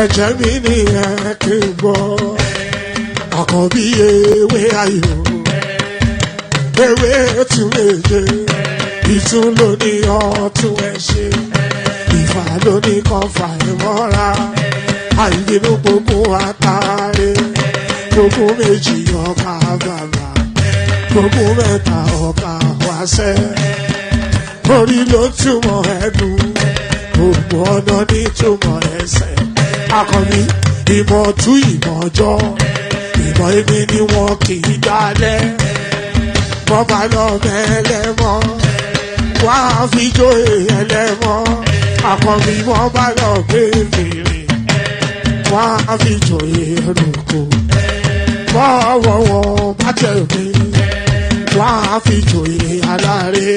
Ejemini Ekebo Akobi ewe ayo Ewe tu eje Itun lo ni ọtún ẹṣe Ìfà ló ní kan fà ìmọ́ra Àìbínú gbogbo àtàrí Gbogbo méjì ọkà bàbà Gbogbo mẹ́ta ọkà wáṣẹ́ Orí ló túmọ̀ ẹ̀dùn Gbogbo ọ̀nà ní túmọ̀ ẹsẹ̀ Akọni ìmọ̀ tú ìmọ̀ ọjọ́ Ìmọ̀ èmi ni wọn kì í dálẹ̀ Wọ́n bá lọ mẹ́lẹ́mọ́ Wá fi jó ẹlẹ́mọ́ Akọni wọ́n bá lọ gbé fèrè Wá fi jó ẹrùkù Bọ́wọ́ wọn bá tẹ̀lé Wá fi jó aláre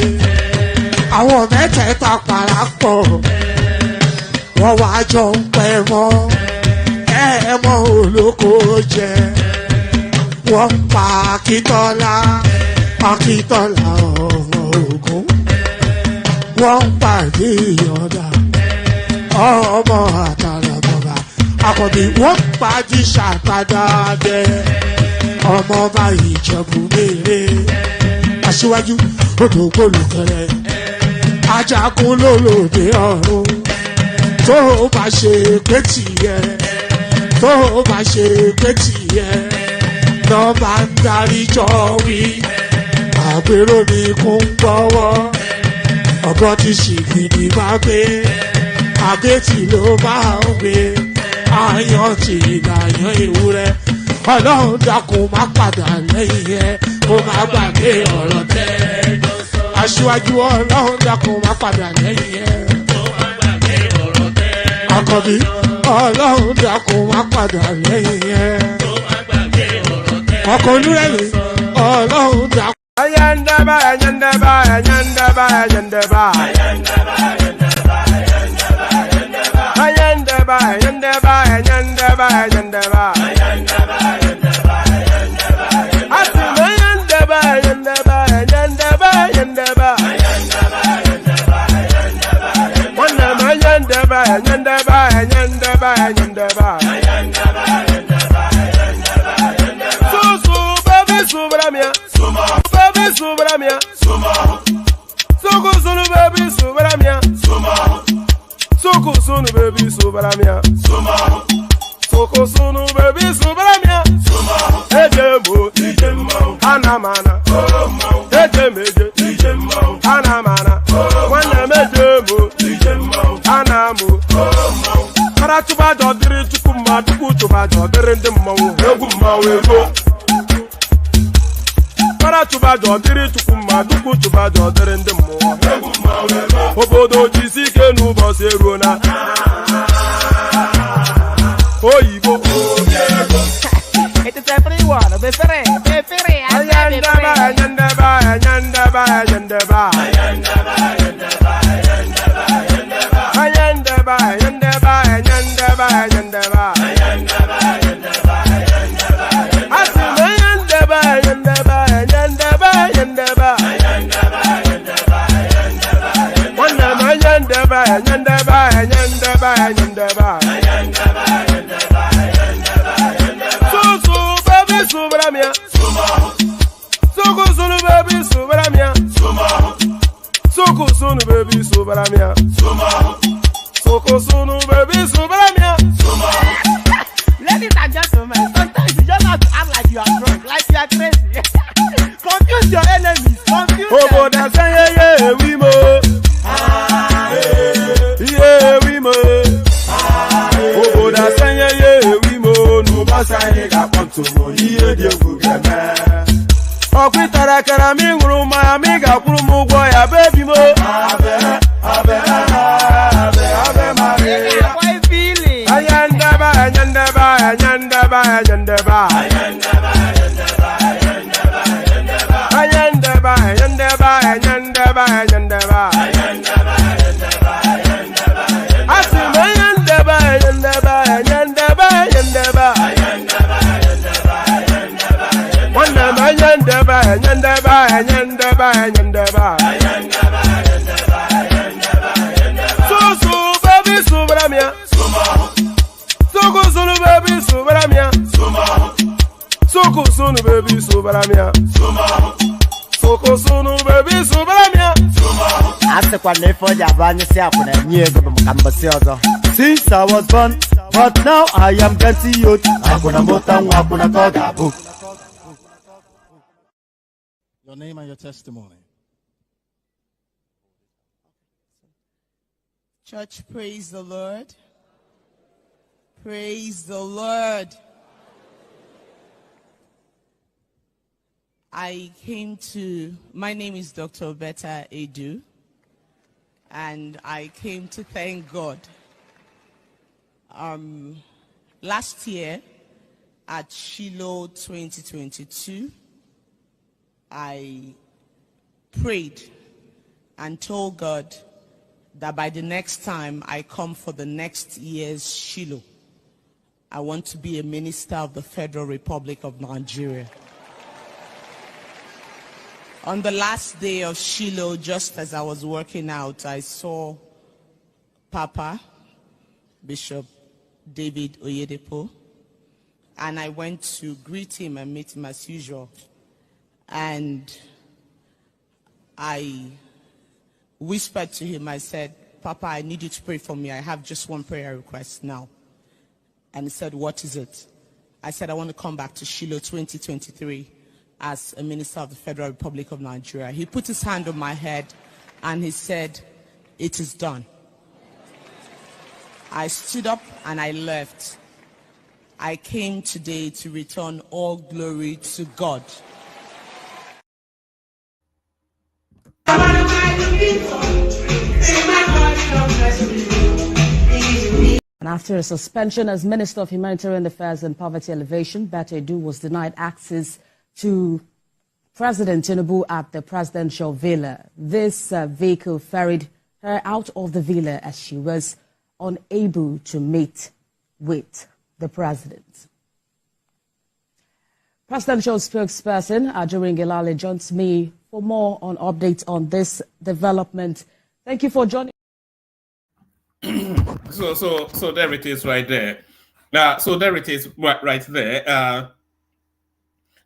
Àwọn mẹ́tẹ̀ẹ̀ta parapọ̀ Wọ́n wá jọ ń pẹ́ mọ́ ẹ̀ẹ́mọ́ olóko jẹ wọ́n pa Akíntọ́lá ọmọ Ògún wọ́n pàdé Ìyọ̀dà ọmọ Àtàràbọ̀bà Àkànbí wọ́n pàdé Ṣàtàdàdẹ ọmọ ọba Ìjẹ̀bú Mèrè Aṣíwájú Odògbólùkẹrẹ Ajagun lólòdì ọ̀run tó bá ṣe pé tìyẹ tó bá ṣe pé tìyẹ lọ bá ń darí jọ wí àgbèrò ní kún gbọ́wọ́ ọgbọ́n ti ṣìgìdì bá gbé àbẹ́tì ló máa ń gbé àyàn tí ìlàyàn ewúrẹ́ Ọlọ́run dákun má padà lẹ́yìn ẹ kó má gbàgbé ọ̀rọ̀ tẹ́ Aṣíwájú Ọlọ́run dákun má padà lẹ́yìn ẹ Àkànbí Ọlọ́run dákun má padà lẹ́yìn ẹ ọkọ̀ olúrẹ̀lẹ̀ Ọlọ́run dákun. Ayandaba, ayandaba, ayandaba, ayandaba. Ayandaba, ayandaba, ayandaba, ayandaba. Atima ayandaba, ayandaba, ayandaba, ayandaba. Wanama ayandaba, ayandaba, ayandaba, ayandaba. Susu, baby, subramia. Baby, subramia. Suku sunu baby, subramia. Suku sunu baby, subramia. Suku sunu baby, subramia. Ejemo, anamana. Ejemeje, anamana. Wana mejemo, anamu. Karatuba jodiri chukuma duku tuba jodiri ndemawo. Egumawego. Karatuba jodiri chukuma duku tuba jodiri ndemawo. Obodo jisike n'ụbọchị erona. Oyibo. It is everyone. Be free. Ayandaba, ayandaba, ayandaba, ayandaba. Ayandaba, ayandaba, ayandaba, ayandaba. Atima ayandaba, ayandaba, ayandaba, ayandaba. Wanama ayandaba, ayandaba, ayandaba, ayandaba. Susu baby subramia. Suku sunu baby subramia. Suku sunu baby subramia. Suku sunu baby subramia. Ladies and gentlemen, sometimes you just have to act like you are drunk, like you are crazy. Confuse your enemies. Confuse them. Obodo say yeah we mo. Yeah we mo. Obodo say yeah we mo. No basa ni ga ponto mo. Iye die gugeme. Okwitara kara mi nguru ma mi ga kwuru mu gwo ya baby mo. Abe Maria. Why feeling? Ayandaba, ayandaba, ayandaba, ayandaba. Ayandaba, ayandaba, ayandaba, ayandaba. Atima ayandaba, ayandaba, ayandaba, ayandaba. Wanama ayandaba, ayandaba, ayandaba, ayandaba. Susu baby subramia. baby, Subaramia. Soko sunu, baby, Subaramia. Soko sunu, baby, Subaramia. Ase kwa nefo jabanye si akuna nyego bamkambasi ozo. Since I was born, but now I am getting youth. Akuna mota akuna koga book. Your name and your testimony. Church, praise the Lord. Praise the Lord. My name is Dr. Betta Edu, and I came to thank God. Last year at Shiloh 2022, I prayed and told God that by the next time I come for the next year's Shiloh, I want to be a minister of the Federal Republic of Nigeria. On the last day of Shiloh, just as I was working out, I saw Papa, Bishop David Oyedepo, and I went to greet him and meet him as usual. And I whispered to him, I said, Papa, I need you to pray for me. I have just one prayer request now. And he said, what is it? I said, I want to come back to Shiloh 2023 as a minister of the Federal Republic of Nigeria. He put his hand on my head and he said, it is done. I stood up and I left. I came today to return all glory to God. And after a suspension as Minister of Humanitarian Affairs and Poverty Alleviation, Betta Edu was denied access to President Tinubu at the presidential villa. This vehicle ferried her out of the villa as she was unable to meet with the president. Presidential spokesperson Ajurin Gelale joins me for more on updates on this development. Thank you for joining. So there it is right there. So there it is right there.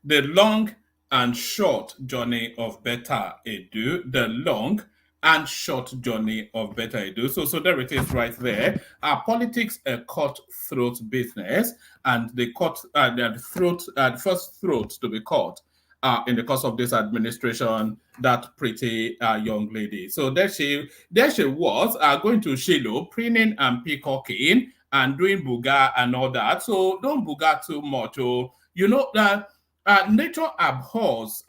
The long and short journey of Betta Edu. The long and short journey of Betta Edu. So there it is right there. Politics a cutthroat business, and the first throat to be cut in the course of this administration, that pretty young lady. So there she was going to Shiloh, preening and peacocking and doing booga and all that. So don't booga too much. Oh, you know that nature abhors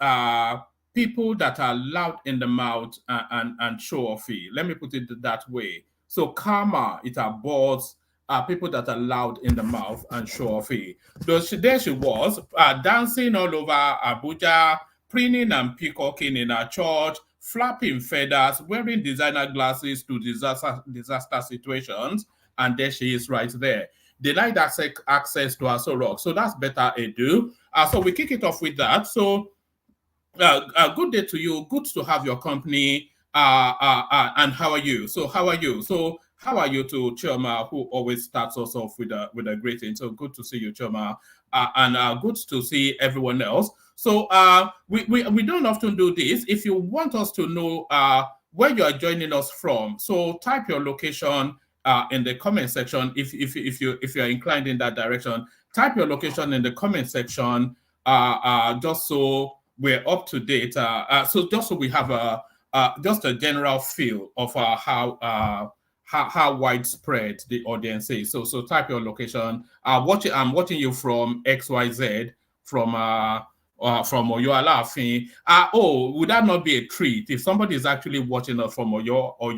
people that are loud in the mouth and show offy. Let me put it that way. So karma, it abhors people that are loud in the mouth and show offy. So there she was, dancing all over Abuja, preening and peacocking in her church, flapping feathers, wearing designer glasses to disaster situations, and there she is right there. Denied access to Aso Rock. So that's Betta Edu. So we kick it off with that. So good day to you. Good to have your company. And how are you? So how are you? So how are you to Choma, who always starts us off with a greeting? So good to see you, Choma, and good to see everyone else. So we don't often do this. If you want us to know where you are joining us from, so type your location in the comment section. If you're inclined in that direction, type your location in the comment section. Just so we're up to date. So just so we have just a general feel of how widespread the audience is. So type your location. I'm watching you from XYZ, from Oyo. Oh, would that not be a treat if somebody is actually watching us from Oyo or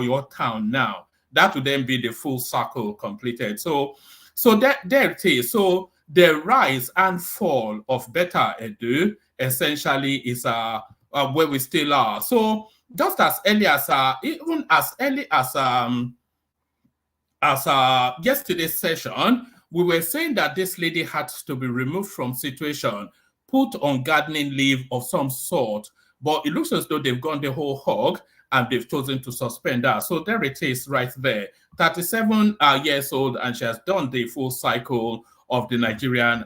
your town now? That would then be the full circle completed. So there it is. So the rise and fall of Betta Edu essentially is where we still are. So just as early as even as early as yesterday's session, we were saying that this lady had to be removed from situation, put on gardening leave of some sort, but it looks as though they've gone the whole hog. and they've chosen to suspend her. So there it is right there. 37 years old, and she has done the full cycle of the Nigerian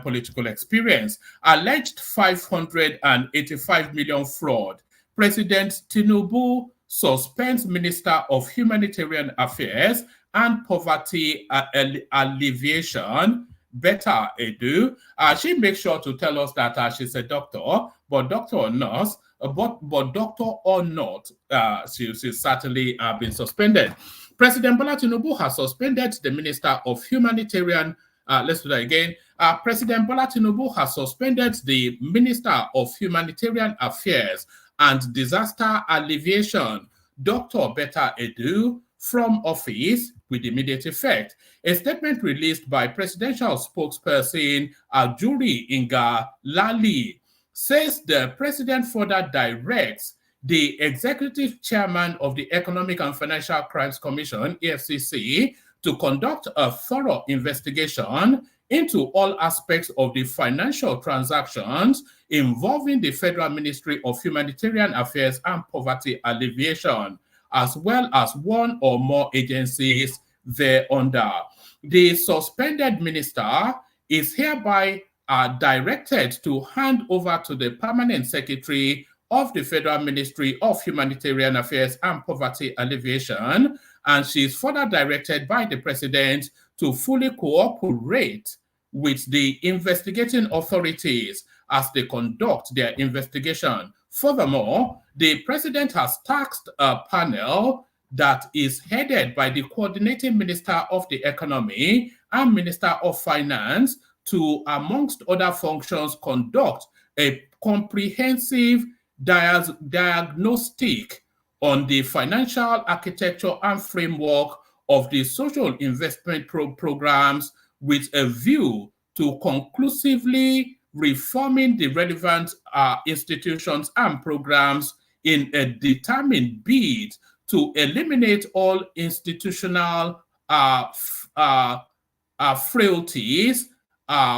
political experience. Alleged 585 million fraud. President Tinubu suspends Minister of Humanitarian Affairs and Poverty Alleviation, Betta Edu. She makes sure to tell us that she's a doctor, but doctor or nurse, but doctor or not, she's certainly been suspended. President Bola Tinubu has suspended the Minister of Humanitarian. Let's do that again. President Bola Tinubu has suspended the Minister of Humanitarian Affairs and Disaster Alleviation, Dr. Betta Edu, from office with immediate effect. A statement released by presidential spokesperson Ajuri Inga Lali says the president further directs the executive chairman of the Economic and Financial Crimes Commission, EFCC, to conduct a thorough investigation into all aspects of the financial transactions involving the Federal Ministry of Humanitarian Affairs and Poverty Alleviation, as well as one or more agencies thereunder. The suspended minister is hereby directed to hand over to the permanent secretary of the Federal Ministry of Humanitarian Affairs and Poverty Alleviation, and she is further directed by the president to fully cooperate with the investigating authorities as they conduct their investigation. Furthermore, the president has tasked a panel that is headed by the coordinating minister of the economy and minister of finance to, amongst other functions, conduct a comprehensive diagnostic on the financial architecture and framework of the social investment programs with a view to conclusively reforming the relevant institutions and programs in a determined bid to eliminate all institutional frailties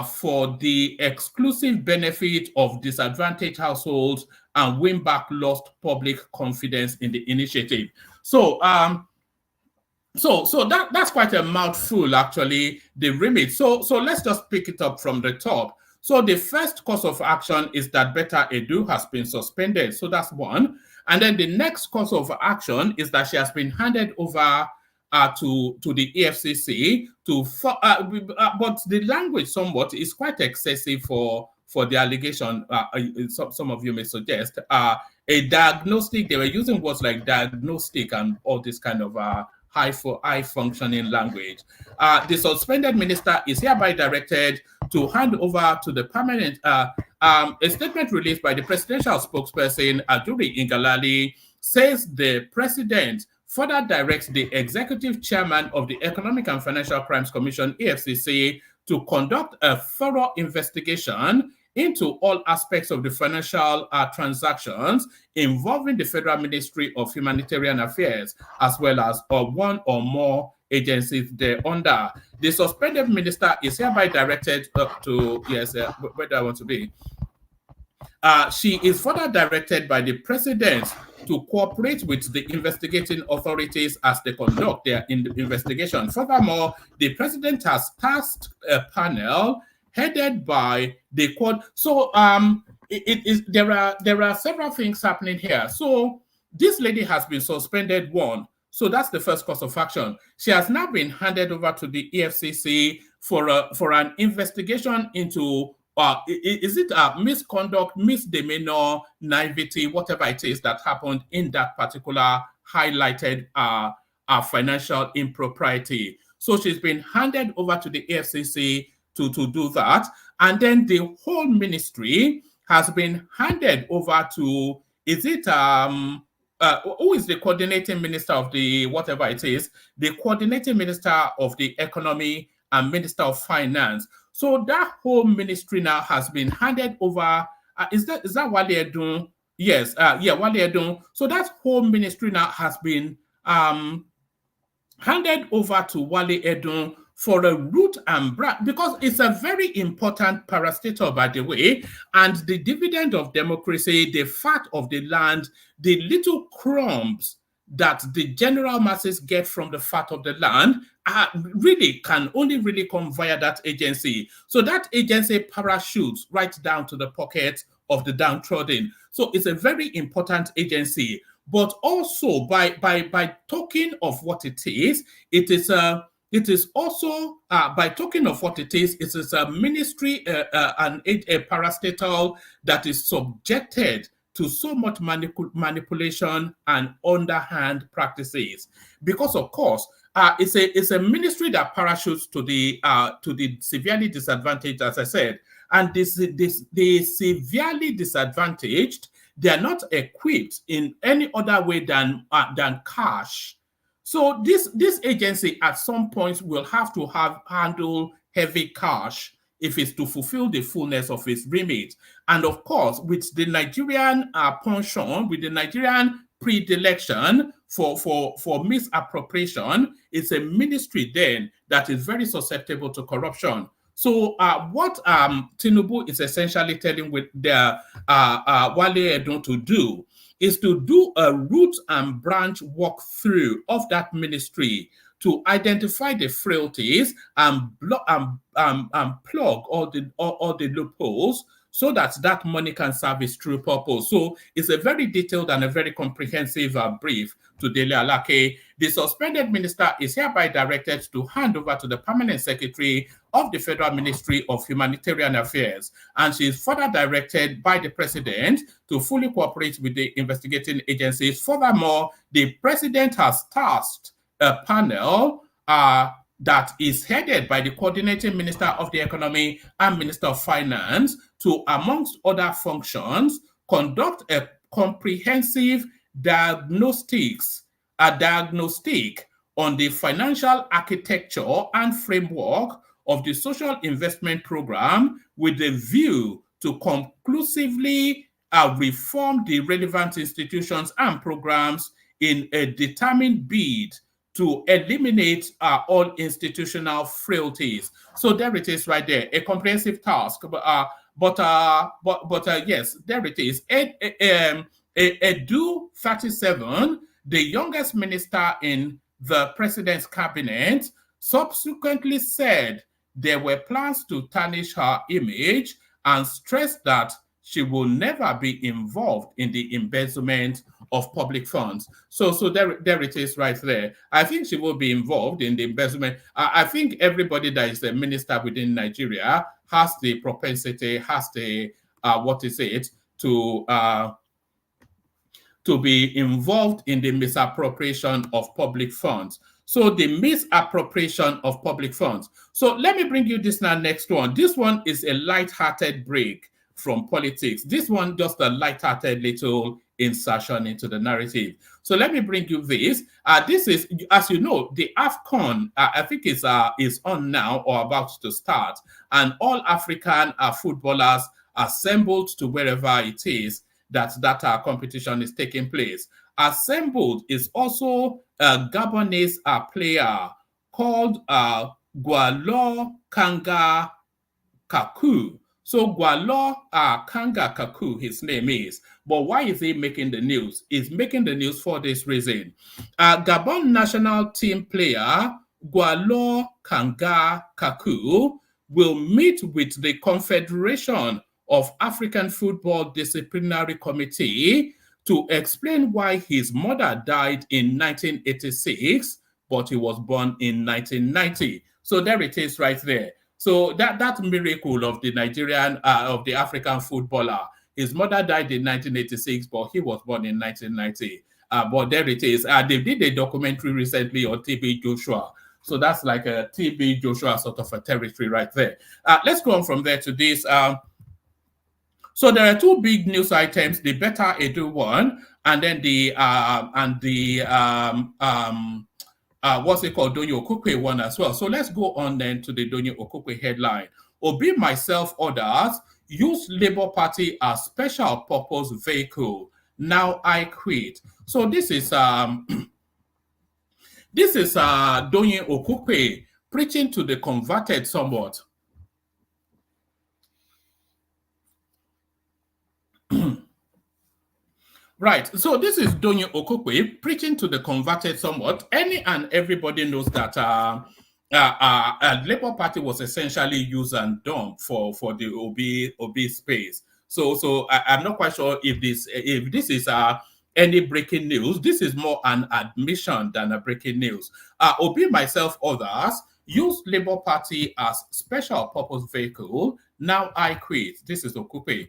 for the exclusive benefit of disadvantaged households and win back lost public confidence in the initiative. So that's quite a mouthful, actually, the remit. So let's just pick it up from the top. So the first course of action is that Betta Edu has been suspended. So that's one. And then the next course of action is that she has been handed over to the EFCC but the language somewhat is quite excessive for the allegation. Some of you may suggest a diagnostic. They were using words like diagnostic and all this kind of high functioning language. The suspended minister is hereby directed to hand over to the permanent. A statement released by the presidential spokesperson Ajuri Ingalali says the president further directs the executive chairman of the Economic and Financial Crimes Commission, EFCC, to conduct a thorough investigation into all aspects of the financial transactions involving the Federal Ministry of Humanitarian Affairs, as well as one or more agencies thereunder. The suspended minister is hereby directed to, where do I want to be? She is further directed by the president to cooperate with the investigating authorities as they conduct their investigation. Furthermore, the president has tasked a panel headed by the court. So there are several things happening here. So this lady has been suspended, one. So that's the first course of action. She has now been handed over to the EFCC for an investigation into is it misconduct, misdemeanor, naivety, whatever it is that happened in that particular highlighted financial impropriety. So she's been handed over to the EFCC to do that. And then the whole ministry has been handed over to, is it, who is the coordinating minister of the, whatever it is, the coordinating minister of the economy and minister of finance. So that whole ministry now has been handed over. Is that Wale Edun? Yes, Wale Edun. So that whole ministry now has been handed over to Wale Edun for a root and branch, because it's a very important parastatal, by the way, and the dividend of democracy, the fat of the land, the little crumbs that the general masses get from the fat of the land really can only really come via that agency. So that agency parachutes right down to the pocket of the downtrodden. So it's a very important agency. But also by talking of what it is also, by talking of what it is a ministry and a parastatal that is subjected to so much manipulation and underhand practices. Because of course, it's a ministry that parachutes to the severely disadvantaged, as I said, and the severely disadvantaged, they are not equipped in any other way than cash. So this agency at some point will have to handle heavy cash if it's to fulfill the fullness of its remit. And of course, with the Nigerian penchant, with the Nigerian predilection for misappropriation, it's a ministry then that is very susceptible to corruption. So what Tinubu is essentially telling with the Wale Edun to do is to do a root and branch walkthrough of that ministry to identify the frailties and plug all the loopholes so that money can serve its true purpose. So it's a very detailed and a very comprehensive brief to Dele Alake. The suspended minister is hereby directed to hand over to the permanent secretary of the Federal Ministry of Humanitarian Affairs, and she is further directed by the president to fully cooperate with the investigating agencies. Furthermore, the president has tasked a panel that is headed by the coordinating minister of the economy and minister of finance to, amongst other functions, conduct a comprehensive diagnostic on the financial architecture and framework of the social investment program with a view to conclusively reform the relevant institutions and programs in a determined bid to eliminate all institutional frailties. So there it is right there, a comprehensive task. But yes, there it is. Edu 37, the youngest minister in the president's cabinet, subsequently said there were plans to tarnish her image and stressed that she will never be involved in the embezzlement of public funds. So there it is right there. I think she will be involved in the embezzlement. I think everybody that is a minister within Nigeria has the propensity, has the, to be involved in the misappropriation of public funds. So the misappropriation of public funds. So let me bring you this now, next one. This one is a light-hearted break from politics. This one just a light-hearted little insertion into the narrative. So let me bring you this. This is, as you know, the AFCON, I think is on now or about to start, and all African footballers assembled to wherever it is that competition is taking place. Assembled is also a Gabonese player called Gualo Kanga Kaku. So Gualo Kanga Kaku, his name is. But why is he making the news? He's making the news for this reason. Gabon national team player Gualo Kanga Kaku will meet with the Confederation of African Football Disciplinary Committee to explain why his mother died in 1986, but he was born in 1990. So there it is right there. So that miracle of the Nigerian, of the African footballer. His mother died in 1986, but he was born in 1990. But there it is. They did a documentary recently on TB Joshua. So that's like a TB Joshua sort of a territory right there. Let's go on from there to this. So there are two big news items: the Betta Edu one, and then the what's it called, Donye Okukwe one as well. So let's go on then to the Donye Okukwe headline. Obi, myself, others use Labour Party as special purpose vehicle. Now I quit. So this is Donye Okukwe preaching to the converted somewhat. Right, so this is Donye Okokwe preaching to the converted somewhat. Any and everybody knows that Labour Party was essentially used and done for the OB space. So I'm not quite sure if this is any breaking news. This is more an admission than a breaking news. OB, myself, others use Labour Party as special purpose vehicle. Now I quit. This is Okokwe.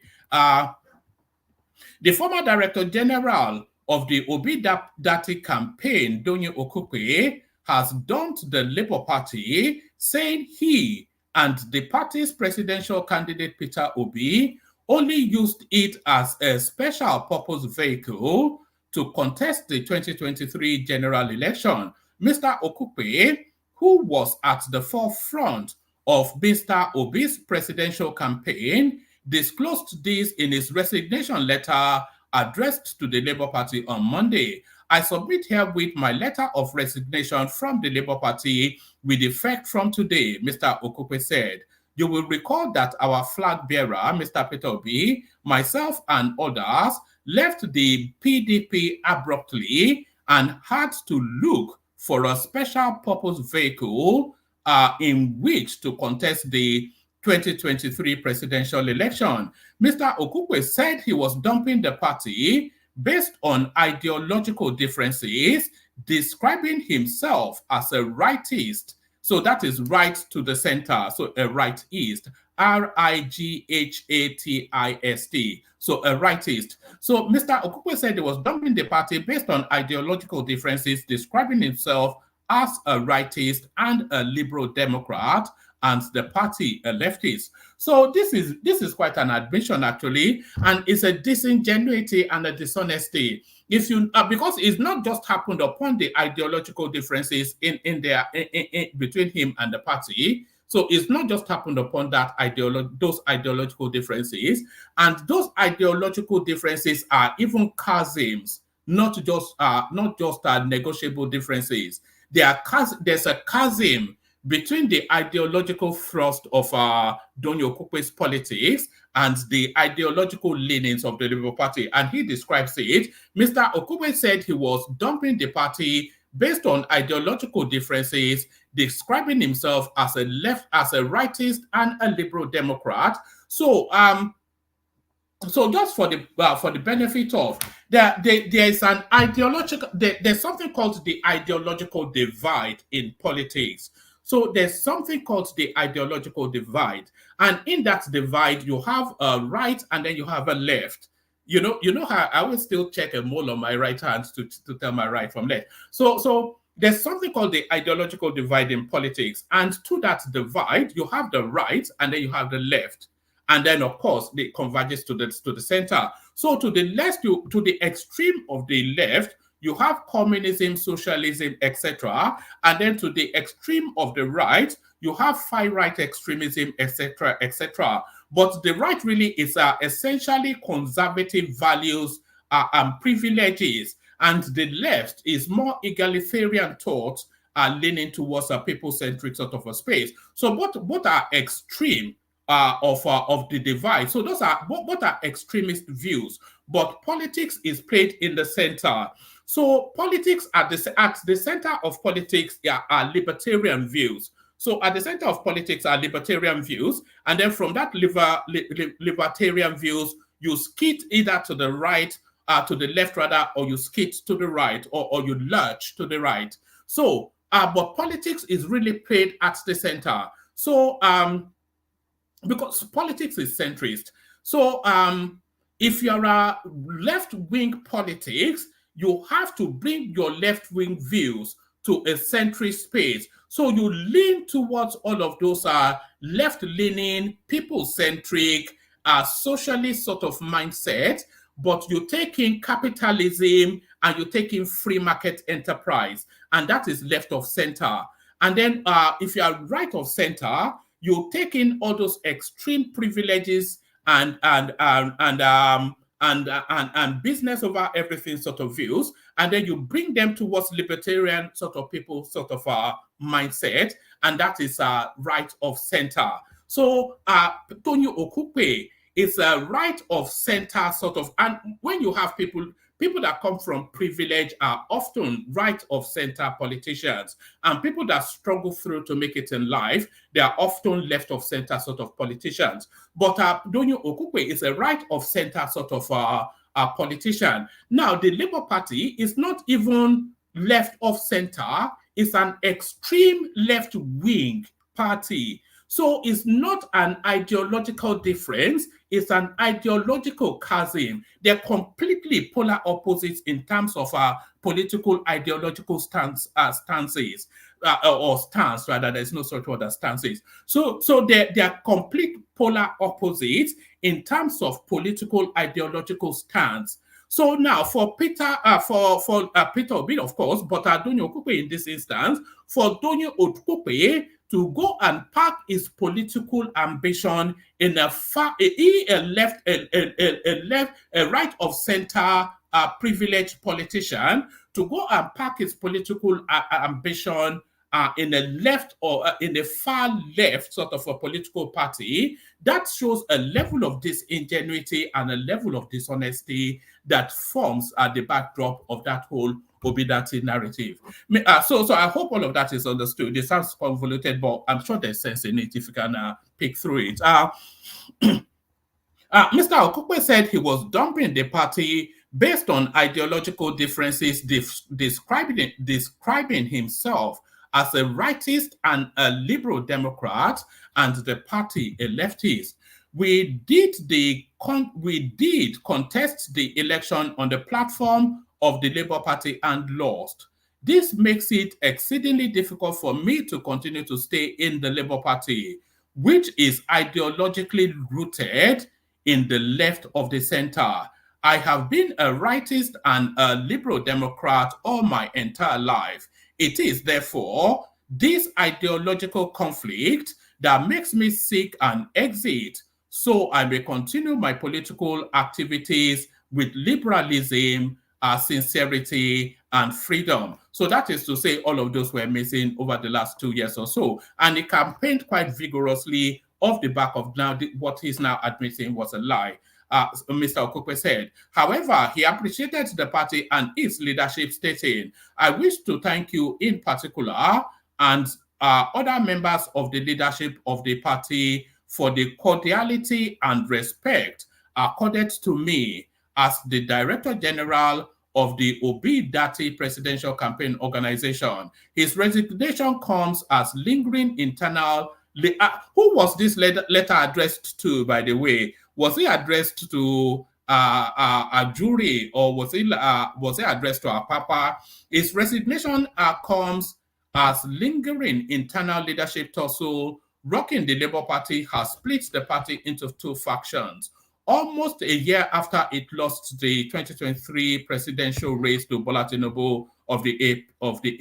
The former Director General of the Obi Dati campaign, Donye Okokwe, has dumped the Labour Party, saying he and the party's presidential candidate Peter Obi only used it as a special purpose vehicle to contest the 2023 general election. Mr. Okokwe, who was at the forefront of Mr. Obi's presidential campaign, disclosed this in his resignation letter addressed to the Labour Party on Monday. I submit herewith my letter of resignation from the Labour Party with effect from today, Mr. Okokwe said. You will recall that our flag bearer, Mr. Peter Obi, myself and others left the PDP abruptly and had to look for a special purpose vehicle in which to contest the 2023 presidential election. Mr. Okokwe said he was dumping the party based on ideological differences, describing himself as a rightist. So that is right to the center. So a rightist, R-I-G-H-A-T-I-S-T. So a rightist. So Mr. Okokwe said he was dumping the party based on ideological differences, describing himself as a rightist and a liberal Democrat, and the party a leftist. So this is quite an admission actually, and it's a disingenuity and a dishonesty. If you because it's not just happened upon the ideological differences in between him and the party. So it's not just happened upon that those ideological differences, and those ideological differences are even chasms, not just negotiable differences. There's a chasm between the ideological thrust of Donye Okokwe's politics and the ideological leanings of the Labour Party, and he describes it. Mr. Okokwe said he was dumping the party based on ideological differences, describing himself as a rightist and a liberal Democrat. So just for the benefit of there is an ideological there's something called the ideological divide in politics. So there's something called the ideological divide, and in that divide you have a right and then you have a left. You know how I will still check a mole on my right hand to tell my right from left. So there's something called the ideological divide in politics, and to that divide you have the right and then you have the left. And then, of course, it converges to the center. So to the left, to the extreme of the left, you have communism, socialism, etc. And then to the extreme of the right, you have far-right extremism, etc., etc. But the right really is essentially conservative values and privileges. And the left is more egalitarian thoughts, leaning towards a people-centric sort of a space. So both are extreme of the divide. So those are what are extremist views, but politics is played in the center. So politics at the center of politics are libertarian views. So at the center of politics are libertarian views, and then from that libertarian views, you skid either to the right, to the left rather, or you skid to the right, or you lurch to the right. So, but politics is really played at the center. So, because politics is centrist. So if you're a left-wing politics, you have to bring your left-wing views to a centrist space. So you lean towards all of those left-leaning, people-centric, socialist sort of mindset, but you take in capitalism and you take in free market enterprise, and that is left of center. And then if you are right of center, you take in all those extreme privileges and business over everything sort of views, and then you bring them towards libertarian sort of people sort of mindset, and that is right of center. So Tonyo Okupe is a right of center sort of, and when you have people that come from privilege are often right of center politicians, and people that struggle through to make it in life, they are often left of center sort of politicians. But Donyo Okupe is a right of center sort of politician. Now, the Labour Party is not even left of center, it's an extreme left wing party. So it's not an ideological difference, it's an ideological chasm. They're completely polar opposites in terms of political ideological stances. Or stance, rather, there's no such word as stances. So they are complete polar opposites in terms of political ideological stance. So now for Peter, Peter Obi, of course, but Donyo Okupe in this instance, for Donyo Okupe to go and park his political ambition in a right of center privileged politician, to go and park his political ambition in a left or in a far left sort of a political party, that shows a level of disingenuity and a level of dishonesty that forms the backdrop of that whole Obidati narrative. So I hope all of that is understood. It sounds convoluted, but I'm sure there's sense in it if you can pick through it. Mr. Okupe said he was dumping the party based on ideological differences, describing himself as a rightist and a liberal Democrat, and the party a leftist. We did contest the election on the platform of the Labour Party and lost. This makes it exceedingly difficult for me to continue to stay in the Labour Party, which is ideologically rooted in the left of the center. I have been a rightist and a liberal Democrat all my entire life. It is therefore this ideological conflict that makes me seek an exit, so I may continue my political activities with liberalism, sincerity, and freedom. So that is to say, all of those were missing over the last 2 years or so. And he campaigned quite vigorously off the back of now what he's now admitting was a lie. Mr. Okupe said. However, he appreciated the party and its leadership, stating, I wish to thank you in particular and other members of the leadership of the party for the cordiality and respect accorded to me as the Director General of the Obidati Presidential Campaign Organization. His resignation comes as lingering internal... who was this letter addressed to, by the way? Was it addressed to a jury, or was it addressed to a papa? His resignation comes as lingering internal leadership tussle rocking the Labour Party has split the party into two factions. Almost a year after it lost the 2023 presidential race to Bola Tinubu of the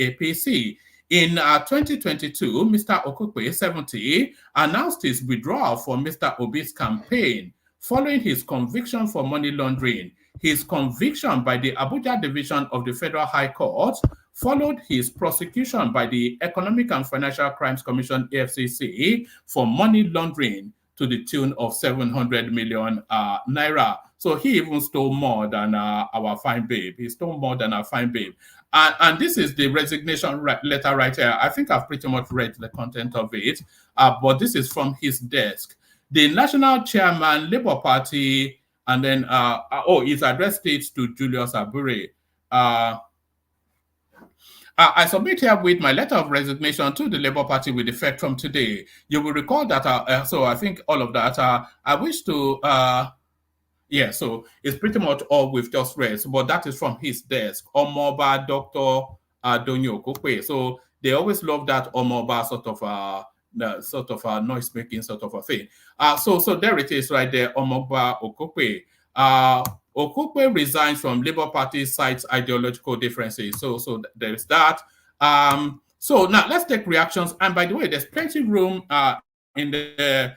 APC. In 2022, Mr. Okupe, 70, announced his withdrawal from Mr. Obi's campaign following his conviction for money laundering. His conviction by the Abuja Division of the Federal High Court followed his prosecution by the Economic and Financial Crimes Commission, EFCC, for money laundering to the tune of 700 million naira. So he even stole more than our fine babe. He stole more than our fine babe. And this is the resignation letter right here. I think I've pretty much read the content of it, but this is from his desk. The national chairman, Labour Party, and then, he's addressed it to Julius Abure. I submit here with my letter of resignation to the Labour Party with effect from today. You will recall that, so I think all of that, I wish to, so it's pretty much all we've just read, but that is from his desk, Omoba Dr. Donyo Okupe. So they always love that Omoba sort of noise-making sort of a thing. So there it is right there, Omoba Okupe. Okupe resigns from Labour Party, cites ideological differences. So there's that. So now let's take reactions. And by the way, there's plenty of room in the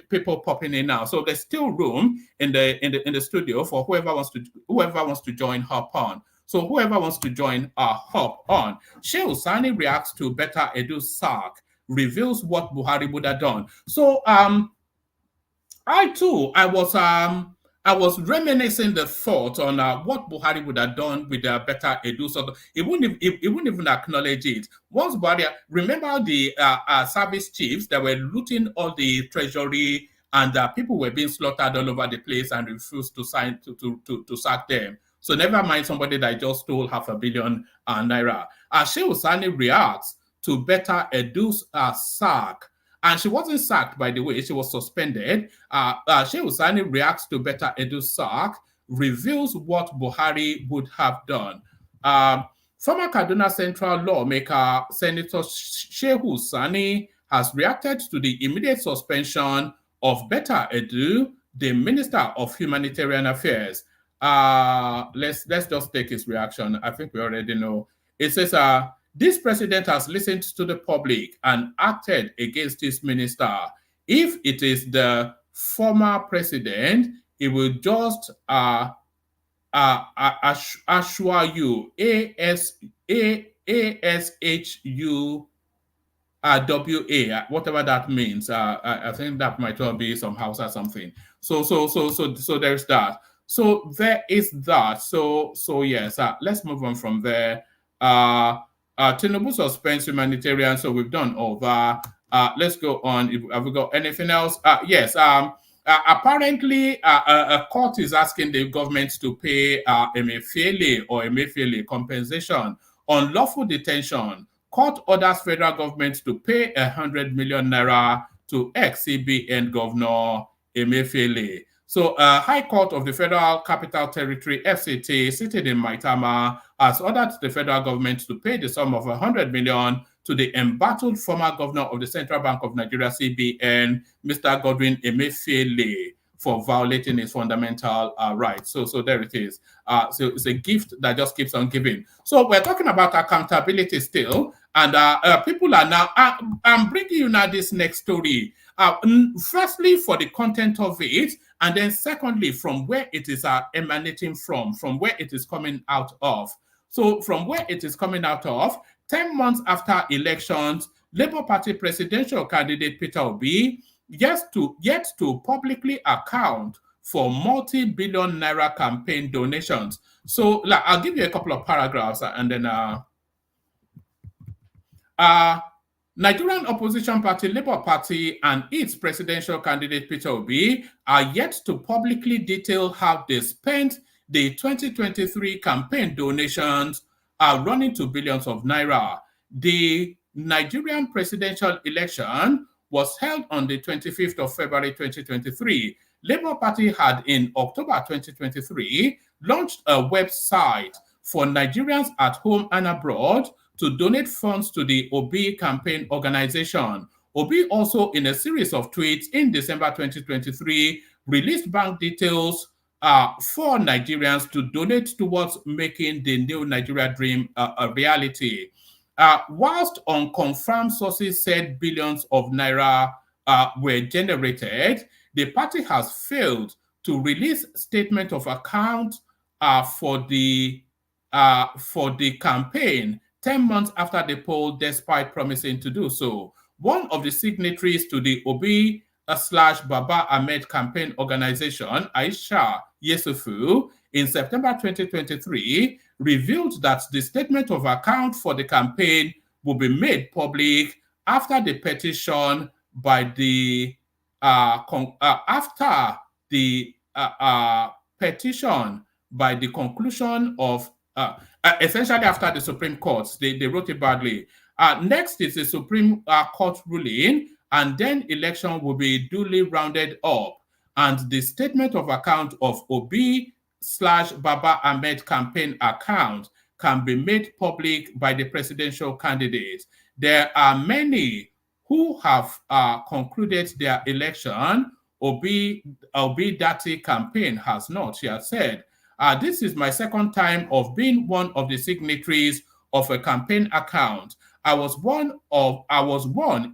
people popping in now. So there's still room in the studio for whoever wants to join, hop on. So whoever wants to join, hop on. Shehu Sani reacts to Betta Edu sack, reveals what Buhari would have done. So I was reminiscing the thought on what Buhari would have done with Betta Edu. So he wouldn't even acknowledge it. Once Buhari, remember the service chiefs that were looting all the treasury, and people were being slaughtered all over the place and refused to sign to sack them. So never mind somebody that just stole 500 million naira. Shehu Sani reacts to Betta Edu's sack. And she wasn't sacked, by the way, she was suspended. Shehu Sani reacts to Betta Edu's sack, reveals what Buhari would have done. Former Kaduna Central lawmaker Senator Shehu Sani has reacted to the immediate suspension of Betta Edu, the Minister of Humanitarian Affairs. Let's just take his reaction. I think we already know. It says, this president has listened to the public and acted against his minister. If it is the former president, he will just assure you, ASHU, whatever that means. I think that might well be some house or something. So there's that. So there is that. So yes, let's move on from there. Tinubu suspends humanitarian, so we've done all that. Let's go on. Have we got anything else? Yes. Apparently, a court is asking the government to pay Emefiele compensation on lawful detention. Court orders federal government to pay 100 million naira to ex-CBN Governor Emefiele. So, High Court of the Federal Capital Territory, FCT, seated in Maitama, has ordered the federal government to pay the sum of 100 million to the embattled former governor of the Central Bank of Nigeria, CBN, Mr. Godwin Emefiele, for violating his fundamental rights. So there it is. So it's a gift that just keeps on giving. So we're talking about accountability still, and people are now. I'm bringing you now this next story. Firstly, for the content of it, and then secondly, from where it is emanating from where it is coming out of. So from where it is coming out of, 10 months after elections, Labour Party presidential candidate Peter Obi yet to publicly account for multi-billion naira campaign donations. So I'll give you a couple of paragraphs and then Nigerian opposition party Labour Party and its presidential candidate Peter Obi are yet to publicly detail how they spent the 2023 campaign donations running to billions of naira. The Nigerian presidential election was held on the 25th of February 2023. Labour Party had in October 2023 launched a website for Nigerians at home and abroad to donate funds to the Obi campaign organization. Obi also, in a series of tweets in December 2023, released bank details for Nigerians to donate towards making the new Nigeria dream a reality. Whilst unconfirmed sources said billions of naira were generated, the party has failed to release statement of account for the campaign 10 months after the poll, despite promising to do so. One of the signatories to the Obi / Baba Ahmed campaign organization, Aisha Yesufu, in September 2023, revealed that the statement of account for the campaign will be made public after the petition by the conclusion of essentially after the Supreme Court. They wrote it badly. Next is the Supreme Court ruling, and then election will be duly rounded up, and the statement of account of Obi / Baba Ahmed campaign account can be made public by the presidential candidate. There are many who have concluded their election. Obi Dati campaign has not, she has said. This is my second time of being one of the signatories of a campaign account. I was one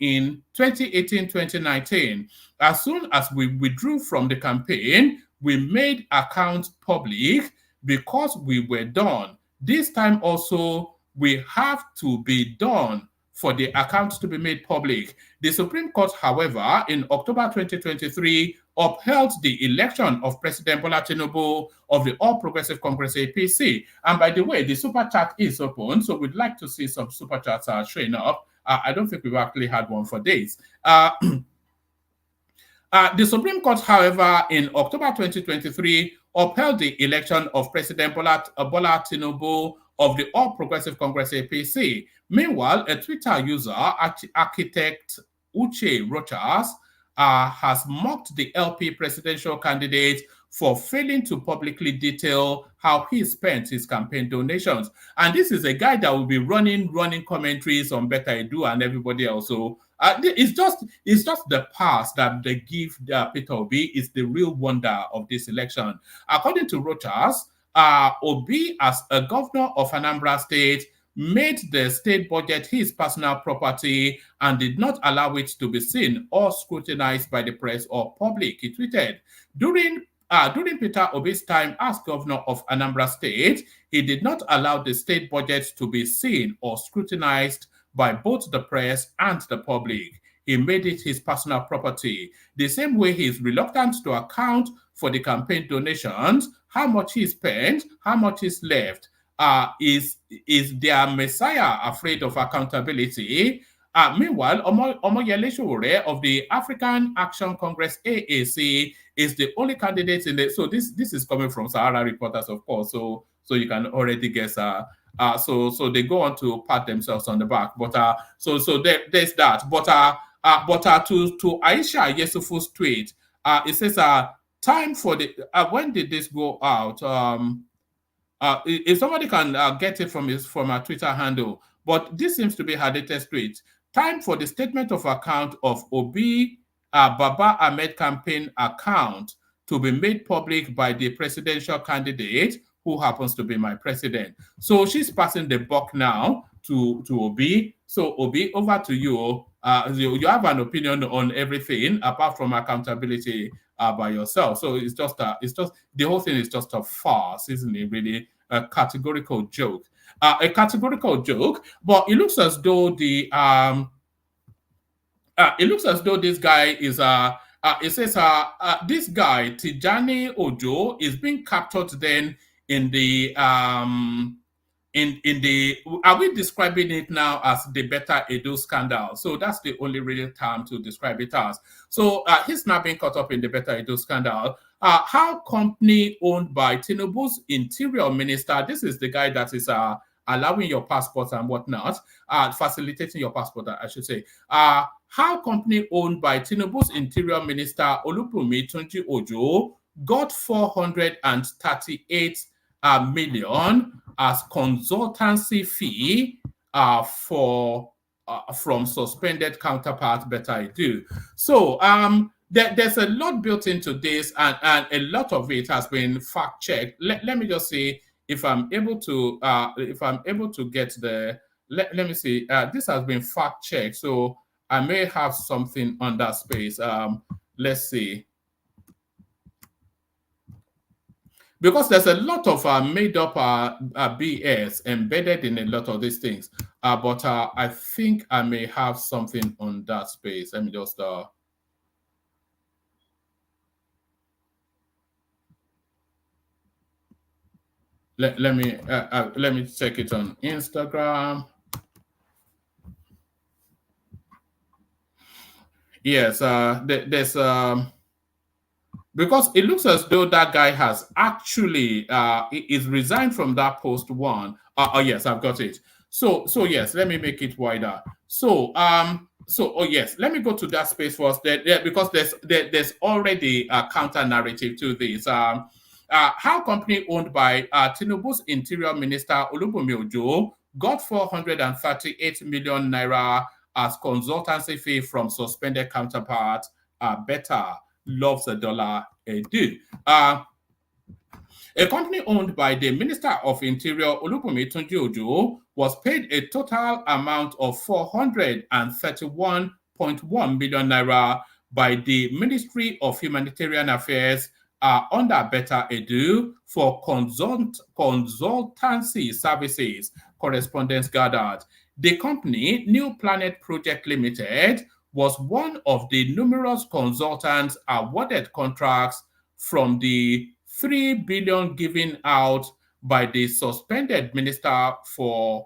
in 2018-2019. As soon as we withdrew from the campaign, we made accounts public because we were done. This time also, we have to be done for the account to be made public. The Supreme Court, however, in October 2023, upheld the election of President Bola Tinubu of the All Progressive Congress APC. And by the way, the super chat is open, so we'd like to see some super chats showing up. I don't think we've actually had one for days. The Supreme Court, however, in October 2023, upheld the election of President Bola Tinubu of the All Progressive Congress APC. Meanwhile, a Twitter user, architect Uche Rochas, has mocked the LP presidential candidate for failing to publicly detail how he spent his campaign donations. And this is a guy that will be running commentaries on Betta Edu and everybody else. So it's just the pass that they give Peter Obi is the real wonder of this election. According to Rochas, Obi, as a governor of Anambra State, made the state budget his personal property and did not allow it to be seen or scrutinized by the press or public. He tweeted, during Peter Obi's time as governor of Anambra State, he did not allow the state budget to be seen or scrutinized by both the press and the public. He made it his personal property. The same way he is reluctant to account for the campaign donations, how much he spent, how much is left. Is their messiah afraid of accountability? Meanwhile, Omoyele Sowore of the African Action Congress AAC is the only candidate in the. So this is coming from Sahara Reporters, of course. So you can already guess. So they go on to pat themselves on the back. But there's that. But to Aisha Yesufu's tweet, it says time for the. When did this go out? If somebody can get it from her Twitter handle, but this seems to be her latest tweet. Time for the statement of account of Obi Baba Ahmed campaign account to be made public by the presidential candidate who happens to be my president. So she's passing the buck now to Obi. So Obi, over to you. You have an opinion on everything apart from accountability by yourself. So it's just the whole thing is just a farce, isn't it? Really, a categorical joke. But it looks as though this guy is it says this guy Tijani Ojo is being captured then in the in the, are we describing it now as the Betta Edu scandal? So that's the only real term to describe it as. So he's now being caught up in the Betta Edu scandal. How company owned by Tinubu's interior minister, this is the guy that is allowing your passport and whatnot, facilitating your passport, I should say. How company owned by Tinubu's interior minister, Olubunmi Tunji Ojo, got 438 million as consultancy fee from suspended counterpart Betta Edu. So there's a lot built into this, and a lot of it has been fact checked. Let me just see if I'm able to get the. Let me see. This has been fact checked, so I may have something on that space. Let's see. Because there's a lot of made up BS embedded in a lot of these things. But I think I may have something on that space. Let me just let me check it on Instagram. Yes, there's because it looks as though that guy has actually is resigned from that post one. Oh yes, I've got it. So yes, let me make it wider. So yes, let me go to that space first. Because there's already a counter narrative to this. How company owned by Tinubu's interior minister Olubunmi Ojo got 438 million naira as consultancy fee from suspended counterpart Betta loves $1 Edu. A company owned by the Minister of Interior Olubunmi Tunji Ojo was paid a total amount of 431.1 million naira by the Ministry of Humanitarian Affairs under Betta Edu for consultancy services, correspondents gathered. The company, New Planet Project Limited, was one of the numerous consultants awarded contracts from the 3 billion given out by the suspended Minister for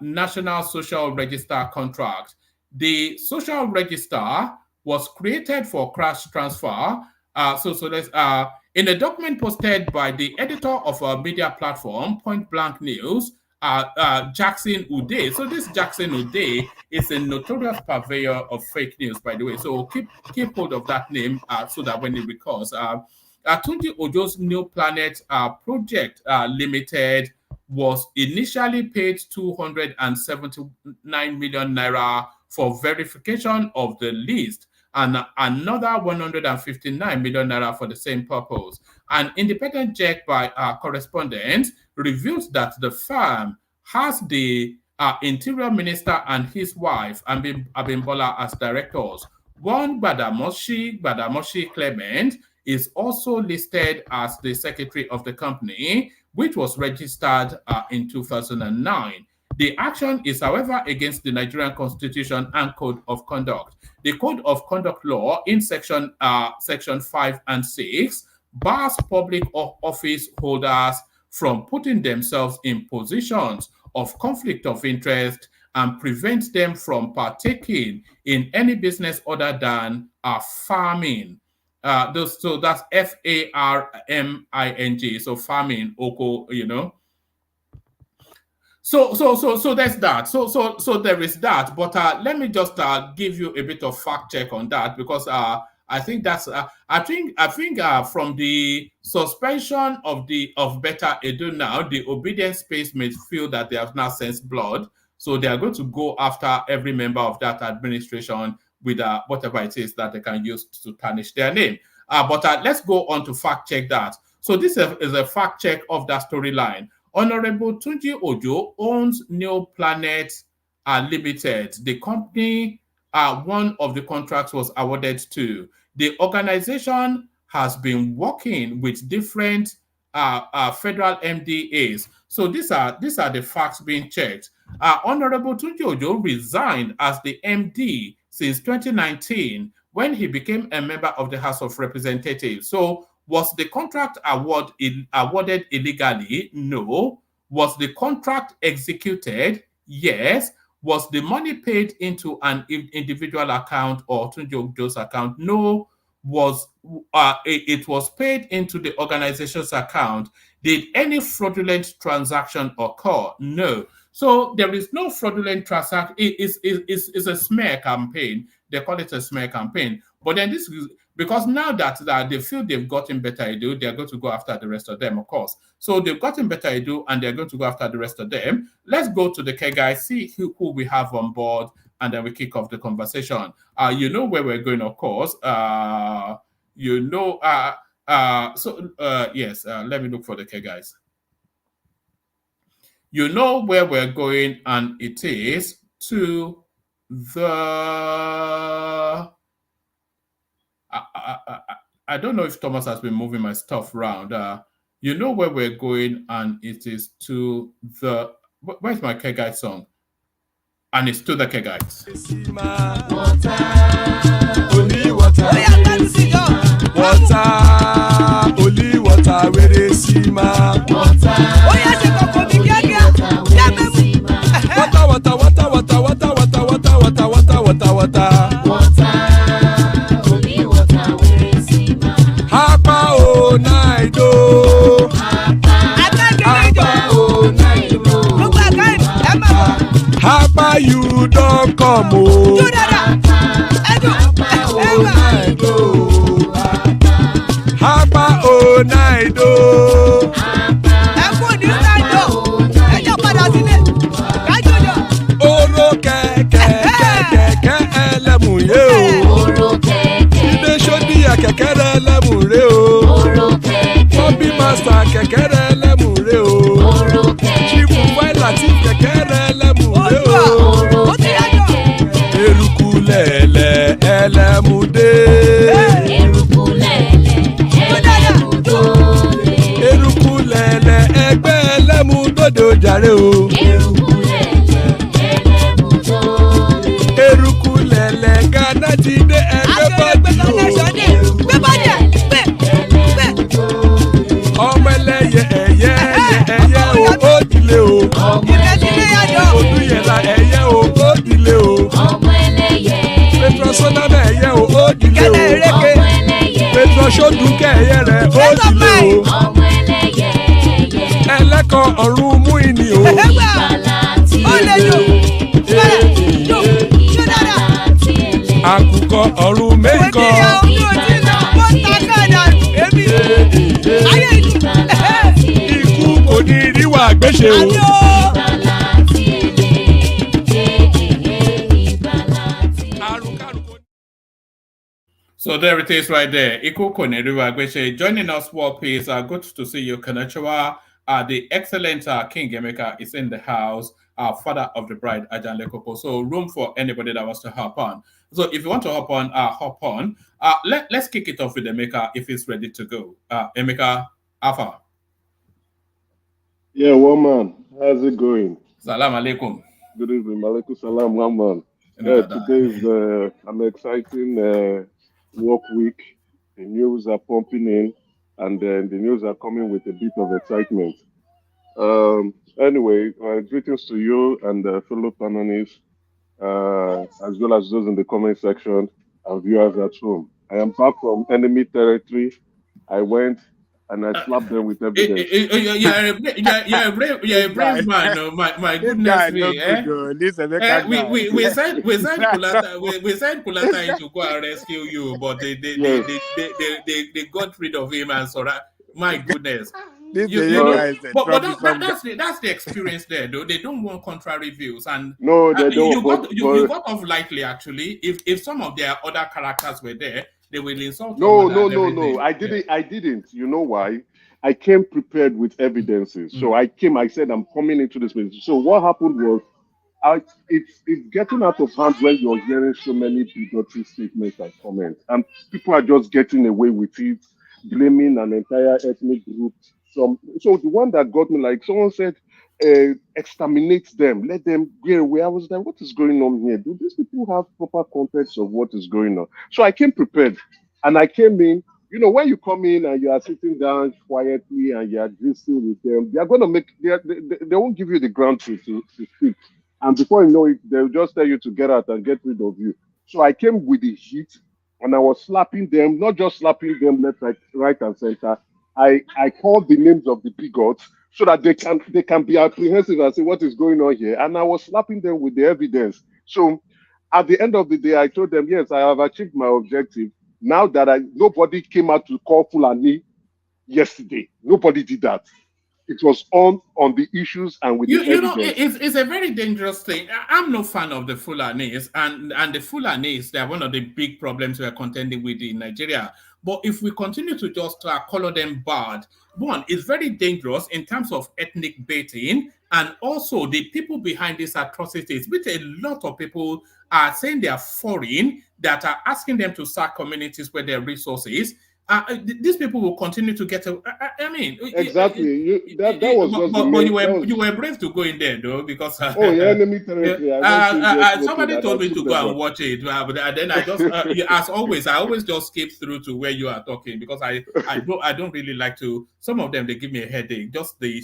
National Social Register contract. The Social Register was created for cash transfer. In a document posted by the editor of a media platform, Point Blank News, Jackson Uday. So this Jackson Uday is a notorious purveyor of fake news, by the way. So keep hold of that name so that when it recurs. Tunji Ojo's New Planet Project Limited was initially paid 279 million naira for verification of the list, and another 159 million naira for the same purpose. An independent check by our correspondent reveals that the firm has the Interior Minister and his wife, Abimbola, as directors. One Badamoshi Clement is also listed as the secretary of the company, which was registered in 2009. The action is, however, against the Nigerian Constitution and Code of Conduct. The Code of Conduct law in section 5 and 6 bars public office holders from putting themselves in positions of conflict of interest and prevents them from partaking in any business other than farming. So that's FARMING. So farming, Oko, you know. So there's that. So there is that. But let me just give you a bit of fact check on that, because I think that's I think from the suspension of Betta Edu now, the obedience space may feel that they have now sensed blood, so they are going to go after every member of that administration with whatever it is that they can use to tarnish their name. But let's go on to fact check that. So this is a fact check of that storyline. Honorable Tunji Ojo owns New Planet Limited. The company, one of the contracts was awarded to. The organization has been working with different federal MDAs. So these are the facts being checked. Honorable Tunji Ojo resigned as the MD since 2019 when he became a member of the House of Representatives. So was the contract awarded illegally? No. Was the contract executed? Yes. Was the money paid into an individual account or Tunji Ojo's account? No. It was paid into the organization's account. Did any fraudulent transaction occur? No. So there is no fraudulent transaction. It's a smear campaign. They call it a smear campaign. But then this is because now that they feel they've gotten Betta Edu, they're going to go after the rest of them, of course. So they've gotten Betta Edu and they're going to go after the rest of them. Let's go to the K guys, see who we have on board, and then we kick off the conversation. You know where we're going, of course. Yes, let me look for the K guys. You know where we're going, and it is to the... I don't know if Thomas has been moving my stuff around. You know where we're going, and it is to the... Where's my K Guide song? And it's to the K Guides. Only water, where they see my water. Hapa you don't come oh. Hapa oh night oh. Oro keke elemu ye o. Ibe shodi ya keke elemu re o. Bobby master keke elemu re o. Chief Wela ti keke elemu re o. Erukulele elemude. Erukulele. jàre o. Eruku lẹ̀lẹ̀ Ghana ti dé ẹgbẹ́ bọ́dì o. Ọmọ ẹlẹ́yẹ ẹyẹ o ó dìlé o. Odúyẹ̀lá ẹyẹ o ó dìlé o. Petrosonama ẹyẹ o ó dìlé o. Petrosodúnkẹ́ ẹyẹ rẹ̀ ó dìlé o. Ẹlẹ́kọ̀ọ́ ọ̀run mú ìní o. Àkùkọ ọ̀run mẹ́kọ̀. Ikú kò ní ríwà gbéṣe o. So there it is right there. Iku Koneriwa Agbeche joining us, War Peace. Good to see you, Kanachawa. The excellent King Emeka is in the house, father of the bride, Ajan Lekoko. So room for anybody that wants to hop on. So if you want to hop on, hop on. Let's kick it off with Emeka if he's ready to go. Emeka, Alpha. Yeah, one man. How's it going? Salam alaikum. Good evening. Malaikum salam, one man. Yeah, today is an exciting work week. The news are pumping in, and then the news are coming with a bit of excitement. Anyway, greetings to you and fellow panelists, as well as those in the comment section and viewers at home. I am back from enemy territory. I went and I slapped them with evidence. You're a brave man. No? My goodness me. We sent Kulata in to go and rescue you, but they got rid of him and so my goodness. That's the experience there, though. They don't want contrary views, and no, they don't. You got off lightly, actually. If some of their other characters were there, they will insult. No. I didn't. You know why? I came prepared with evidences. So I said, I'm coming into this place. So what happened was, it's getting out of hand when you're hearing so many bigotry statements and comments, and people are just getting away with it, blaming an entire ethnic group. So the one that got me, like someone said, exterminate them, let them get away. I was like, what is going on here? Do these people have proper context of what is going on? So I came prepared, and I came in. You know, when you come in and you are sitting down quietly and you are gisting with them, they are going to they won't give you the ground to speak. And before you know it, they'll just tell you to get out and get rid of you. So I came with the heat, and I was slapping them, not just slapping them left, right, and center. I called the names of the bigots so that they can be apprehensive and say what is going on here. And I was slapping them with the evidence. So at the end of the day, I told them, yes, I have achieved my objective. Now that nobody came out to call Fulani yesterday. Nobody did that. It was on the issues and with the evidence. Know, it's a very dangerous thing. I'm no fan of the Fulanis, and the Fulanis, they are one of the big problems we are contending with in Nigeria. But if we continue to just color them bad, one, it's very dangerous in terms of ethnic baiting, and also the people behind these atrocities, which a lot of people are saying they are foreign, that are asking them to sack communities where there are resources. These people will continue to get. I mean, exactly. That was just. But you were brave to go in there, though, because enemy territory. Somebody told me to go and watch it, but then I just, as always, I always just skip through to where you are talking because I don't really like to. Some of them they give me a headache. Just the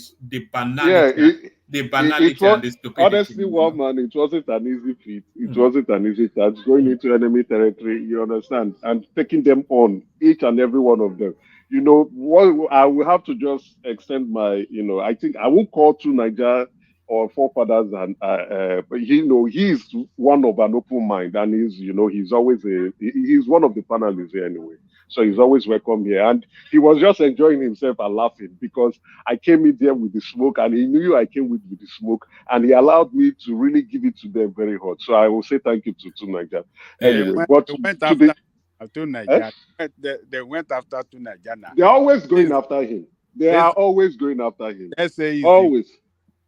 banality. The banality and the stupidity. Honestly, one man, it wasn't an easy feat. It wasn't an easy task going into enemy territory, you understand, and taking them on, each and every one of them. You know, what I will have to just extend my, I think I won't call to Niger or forefathers, and but he's one of an open mind, and he's always he's one of the panelists here anyway. So he's always welcome here. And he was just enjoying himself and laughing because I came in there with the smoke and he knew I came with the smoke and he allowed me to really give it to them very hot. So I will say thank you to Niger. Anyway, but to Niger. They went after to Niger now. They're always going after him. They are always going after him. Always.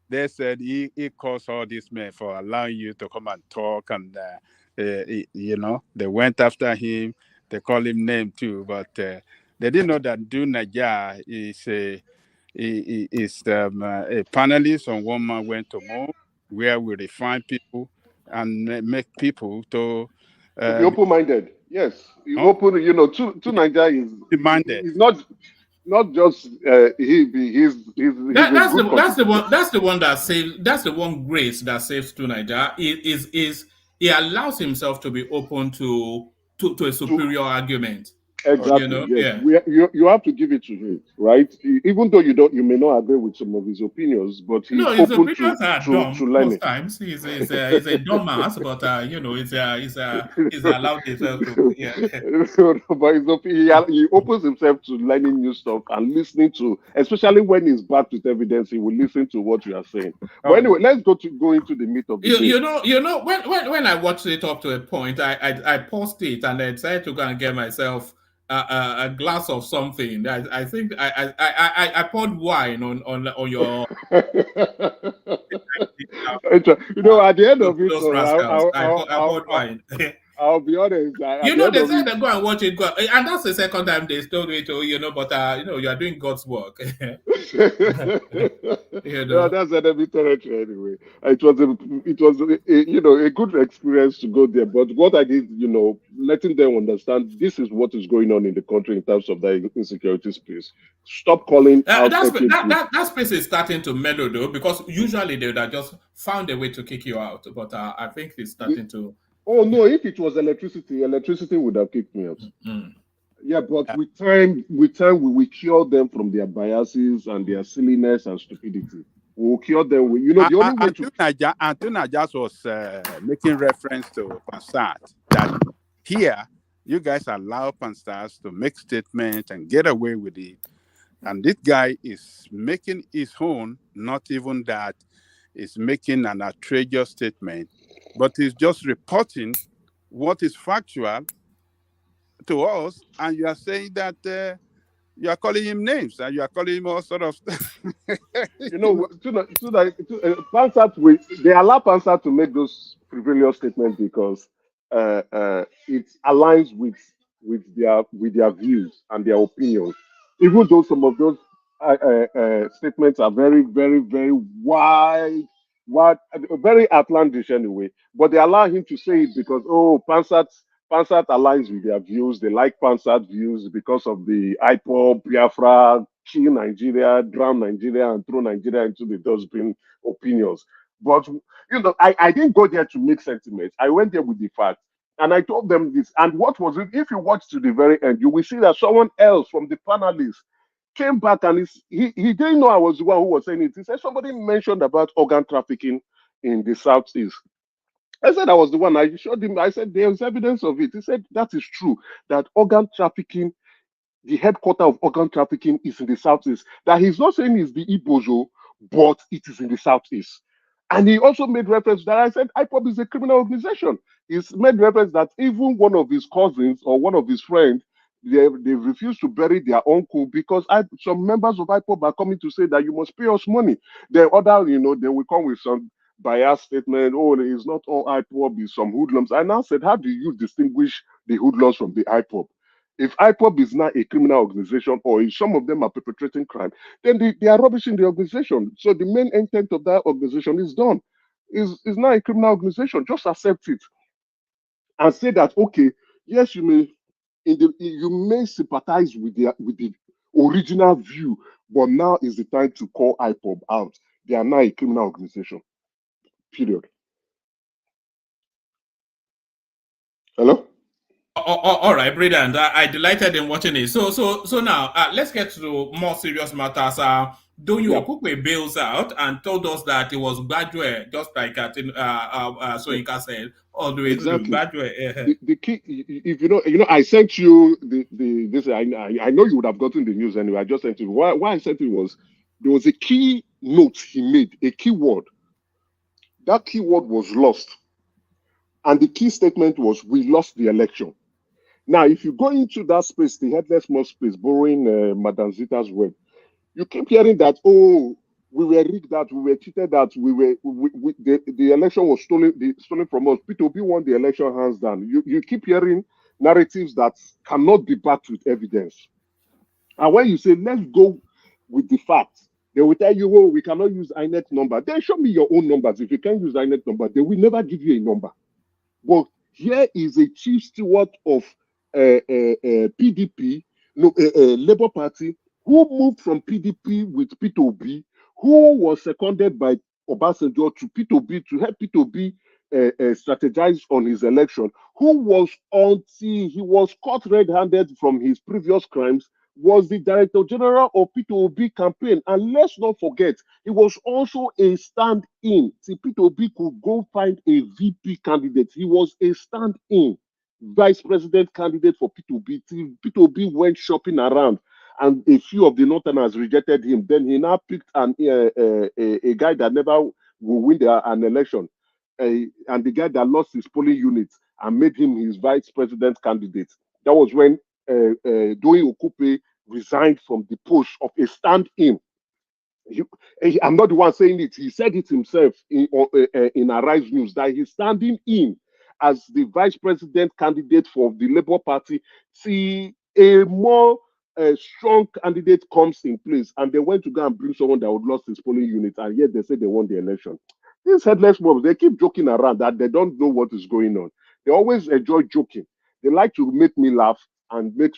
They said he caused all this man for allowing you to come and talk, and they went after him. They call him name too, but they didn't know that Do Naja is is a panelist on One Man Went to Moon, where we refine people and make people to be open-minded. Yes, you no? open. To Nigeria Demanded. is not just he's a good contributor. That's the one that saves. That's the one grace that saves to Nigeria. Is he allows himself to be open to a superior argument. Exactly. Yes, Yeah. you have to give it to him, right? Even though you may not agree with some of his opinions, but he's No, his open opinions are to dumb most learning. times. He's a dumbass, but he's allowed himself to. Yeah. But he opens himself to learning new stuff and listening to, especially when he's backed with evidence, he will listen to what you are saying. But anyway, let's go into the meat of the day. You know when I watched it up to a point, I paused it and I decided to go and get myself a glass of something. I think I poured wine on your. At the end of it, Those rascals. I poured wine. I'll be honest. They said they go and watch it, and that's the second time they told me to, but you are doing God's work. No, that's enemy territory anyway. It was a good experience to go there. But what I did, letting them understand this is what is going on in the country in terms of the insecurity space. Stop calling out. That space is starting to mellow though, because usually they would have just found a way to kick you out. But I think it's starting to. Oh no! If it was electricity would have kicked me out. Mm. Yeah, but with time, we cure them from their biases and their silliness and stupidity. We'll cure them. The only way to. Antuna just was making reference to Pansat that here you guys allow Pansat to make statements and get away with it, and this guy is making his own. Not even that, is making an outrageous statement, but he's just reporting what is factual to us, and you are saying that you are calling him names and you are calling him all sort of stuff. Pansat, they allow Pansat to make those frivolous statements because it aligns with their views and their opinions, even though some of those statements are very, very, very wide, very outlandish anyway. But they allow him to say it because Pansat aligns with their views. They like Pansat views because of the IPOB, Biafra, kill Nigeria, drown Nigeria, and throw Nigeria into the dustbin opinions. But I didn't go there to make sentiments. I went there with the facts. And I told them this. And what was it? If you watch to the very end, you will see that someone else from the panelists came back and he didn't know I was the one who was saying it. He said somebody mentioned about organ trafficking in the Southeast. I said I was the one. I showed him. I said there's evidence of it. He said that is true. That organ trafficking, the headquarters of organ trafficking is in the Southeast. That he's not saying it's the Ibozo, but it is in the Southeast. And he also made reference that I said IPOB is a criminal organization. He's made reference that even one of his cousins or one of his friends, they refuse to bury their uncle because some members of IPOB are coming to say that you must pay us money. The other, they will come with some bias statement. Oh, it's not all IPOB, it's some hoodlums. I now said, how do you distinguish the hoodlums from the IPOB? If IPOB is not a criminal organization or if some of them are perpetrating crime, then they are rubbishing the organization. So the main intent of that organization is done. Is not a criminal organization. Just accept it and say that, okay, yes, you may sympathize with the original view, but now is the time to call IPOB out. They are not a criminal organization. Period. Hello? All right, brilliant. I delighted in watching it. So now let's get to more serious matters. Donyo Okukwe bails out and told us that it was Badwe, just like Soyinka said, all the way exactly. to Badwe. The key, if I sent you this. I know you would have gotten the news anyway. I just sent you. Why I sent it was there was a key note he made, a key word. That key word was lost, and the key statement was, "We lost the election." Now, if you go into that space, the headless mob space, borrowing Madam Zita's word, you keep hearing that, oh, we were rigged, that we were cheated, that the election was stolen from us. P2P won the election hands down. You keep hearing narratives that cannot be backed with evidence. And when you say, let's go with the facts. They will tell you, oh, we cannot use INET number. Then show me your own numbers. If you can't use INET number, they will never give you a number. But here is a chief steward of PDP, no, Labour Party, who moved from PDP with P2B, who was seconded by Obasanjo to P2B to help P2B strategize on his election, who was, until he was caught red-handed from his previous crimes, was the Director General of P2B campaign. And let's not forget, he was also a stand-in. See, P2B could go find a VP candidate. He was a stand-in vice president candidate for P2B. P2B went shopping around, and a few of the Northerners rejected him. Then he now picked a guy that never will win an election, and the guy that lost his polling unit, and made him his vice president candidate. That was when Doyin Okupe resigned from the post of a stand-in. I'm not the one saying it. He said it himself in Arise News that he's standing in as the vice president candidate for the Labour Party. See, a more strong candidate comes in place, and they went to go and bring someone that would lost his polling unit, and yet they say they won the election. These headless mobs, they keep joking around that they don't know what is going on. They always enjoy joking. They like to make me laugh and make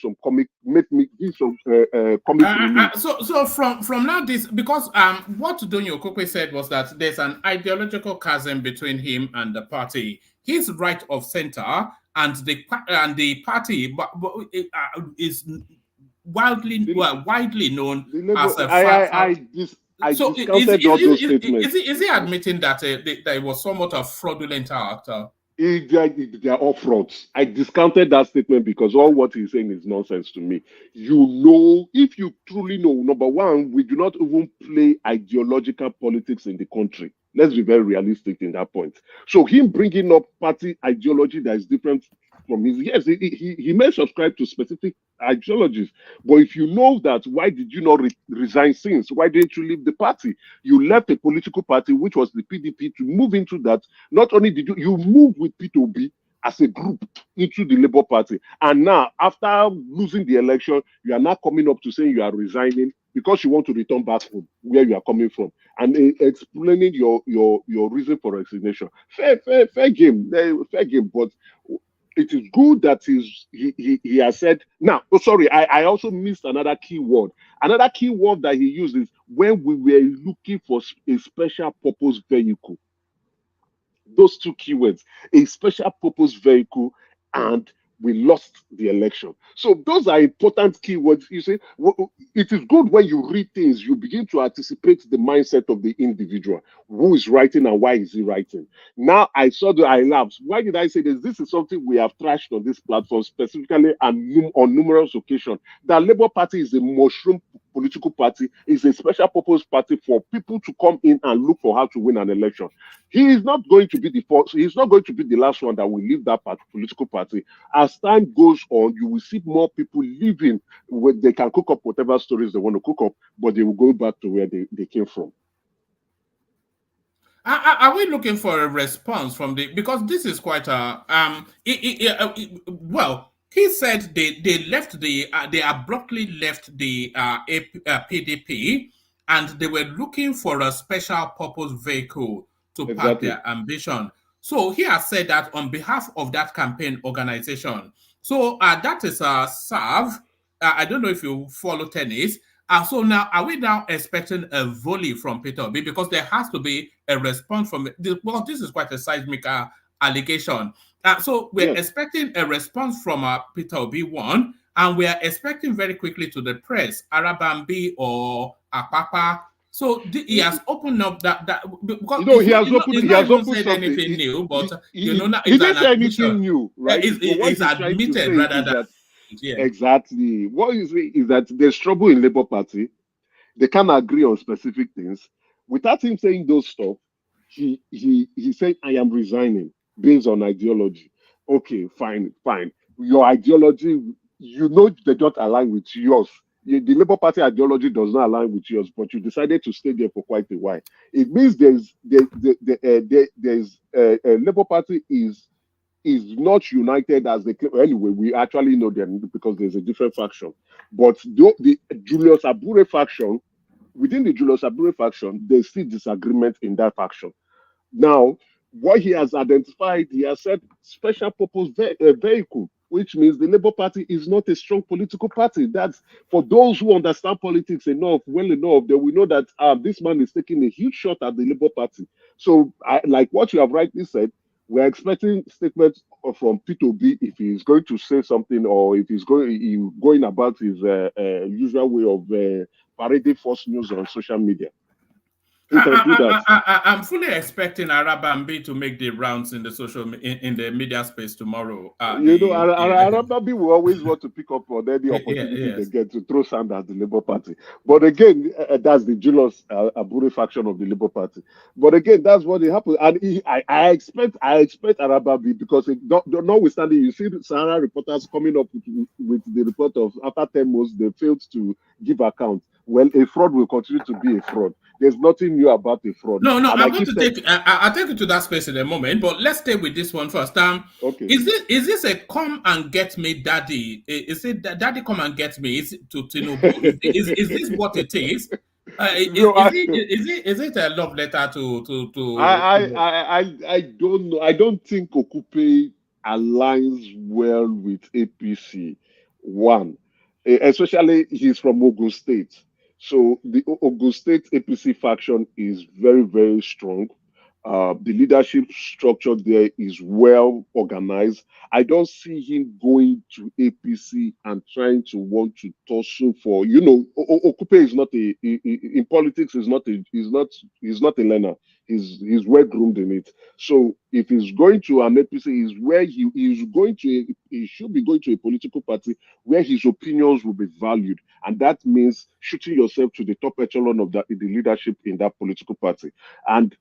me give some comic relief. So from now this, because what Doyin Okupe said was that there's an ideological chasm between him and the party. He's right of center, and the party is widely known as a I discounted all those statements. Is he admitting that it was somewhat a fraudulent act? They are all frauds. I discounted that statement because all what he's saying is nonsense to me. You know, if you truly know, number one, we do not even play ideological politics in the country. Let's be very realistic in that point. So him bringing up party ideology that is different from his, yes, he may subscribe to specific ideologies, but if you know that, why did you not resign since? Why didn't you leave the party? You left a political party, which was the PDP, to move into that. Not only did you move with P2B as a group into the Labour Party, and now after losing the election, you are now coming up to saying you are resigning because you want to return back home where you are coming from, and explaining your reason for resignation. Fair game, but it is good that he has said. Now, sorry, I also missed another key word. Another key word that he uses when we were looking for a special purpose vehicle. Those two keywords, a special purpose vehicle, and we lost the election. So those are important keywords. You see, it is good when you read things, you begin to anticipate the mindset of the individual. Who is writing and why is he writing? Now I saw I laughed. Why did I say this? This is something we have trashed on this platform, specifically and on numerous occasions. The Labour Party is a mushroom political party, is a special purpose party for people to come in and look for how to win an election. He is not going to be the first, he's not going to be the last one that will leave that political party. As time goes on, you will see more people leaving where they can cook up whatever stories they want to cook up, but they will go back to where they came from. Are we looking for a response from because this is quite a well, he said they left they abruptly left the PDP, and they were looking for a special purpose vehicle to pack their ambition. So he has said that on behalf of that campaign organization. So that is SAV. I don't know if you follow tennis. So now, are we now expecting a volley from Peter B? Because there has to be a response from it. Well, this is quite a seismic allegation. So we're expecting a response from Peter B. One, and we are expecting very quickly to the press, Arabambi or Apapa. So he has opened up that because he has opened said anything new, but he didn't say anything new, right? It's admitted rather than. Yeah. Exactly. What you say is that there's trouble in Labour Party. They can't agree on specific things. Without him saying those stuff, he said, I am resigning based on ideology. Okay, fine. Your ideology, they don't align with yours. The Labour Party ideology does not align with yours, but you decided to stay there for quite a while. It means Labour Party is not united as they claim. Anyway, we actually know them because there's a different faction. But the Julius Abure faction within the Julius Abure faction, there's still disagreement in that faction. Now, what he has identified, he has said special purpose vehicle, which means the Labour Party is not a strong political party. That's for those who understand politics enough, well enough, they will know that this man is taking a huge shot at the Labour Party. So, like what you have rightly said, we're expecting statements from P2B if he's going to say something or if he's going about his usual way of parading false news on social media. He can do that. I'm fully expecting Arabambi to make the rounds in the in the media space tomorrow. Arabambi will always want to pick up on any opportunity they get to throw sand at the Labour Party. But again, that's the Julius Abure faction of the Labour Party. But again, that's what it happened. And I expect Arabambi, because notwithstanding, you see Sahara reporters coming up with the report of after 10 months they failed to give account. Well, a fraud will continue to be a fraud. There's nothing new about a fraud. No, I'm going to take. I'll take you to that space in a moment, but let's stay with this one first. Okay. Is this a come and get me, daddy? Is it daddy come and get me? Is it to Tinubu? is this what it is? Is it a love letter to? I don't know. I don't think Okupe aligns well with APC. One, especially he's from Ogun State. So the Ogun State APC faction is very, very strong. The leadership structure there is well organized. I don't see him going to APC and trying to want to tussle for, Okupe is not in politics is not a learner. He's well groomed in it. So if he's going to an APC, is where he should be going to a political party where his opinions will be valued, and that means shooting yourself to the top echelon of the leadership in that political party. And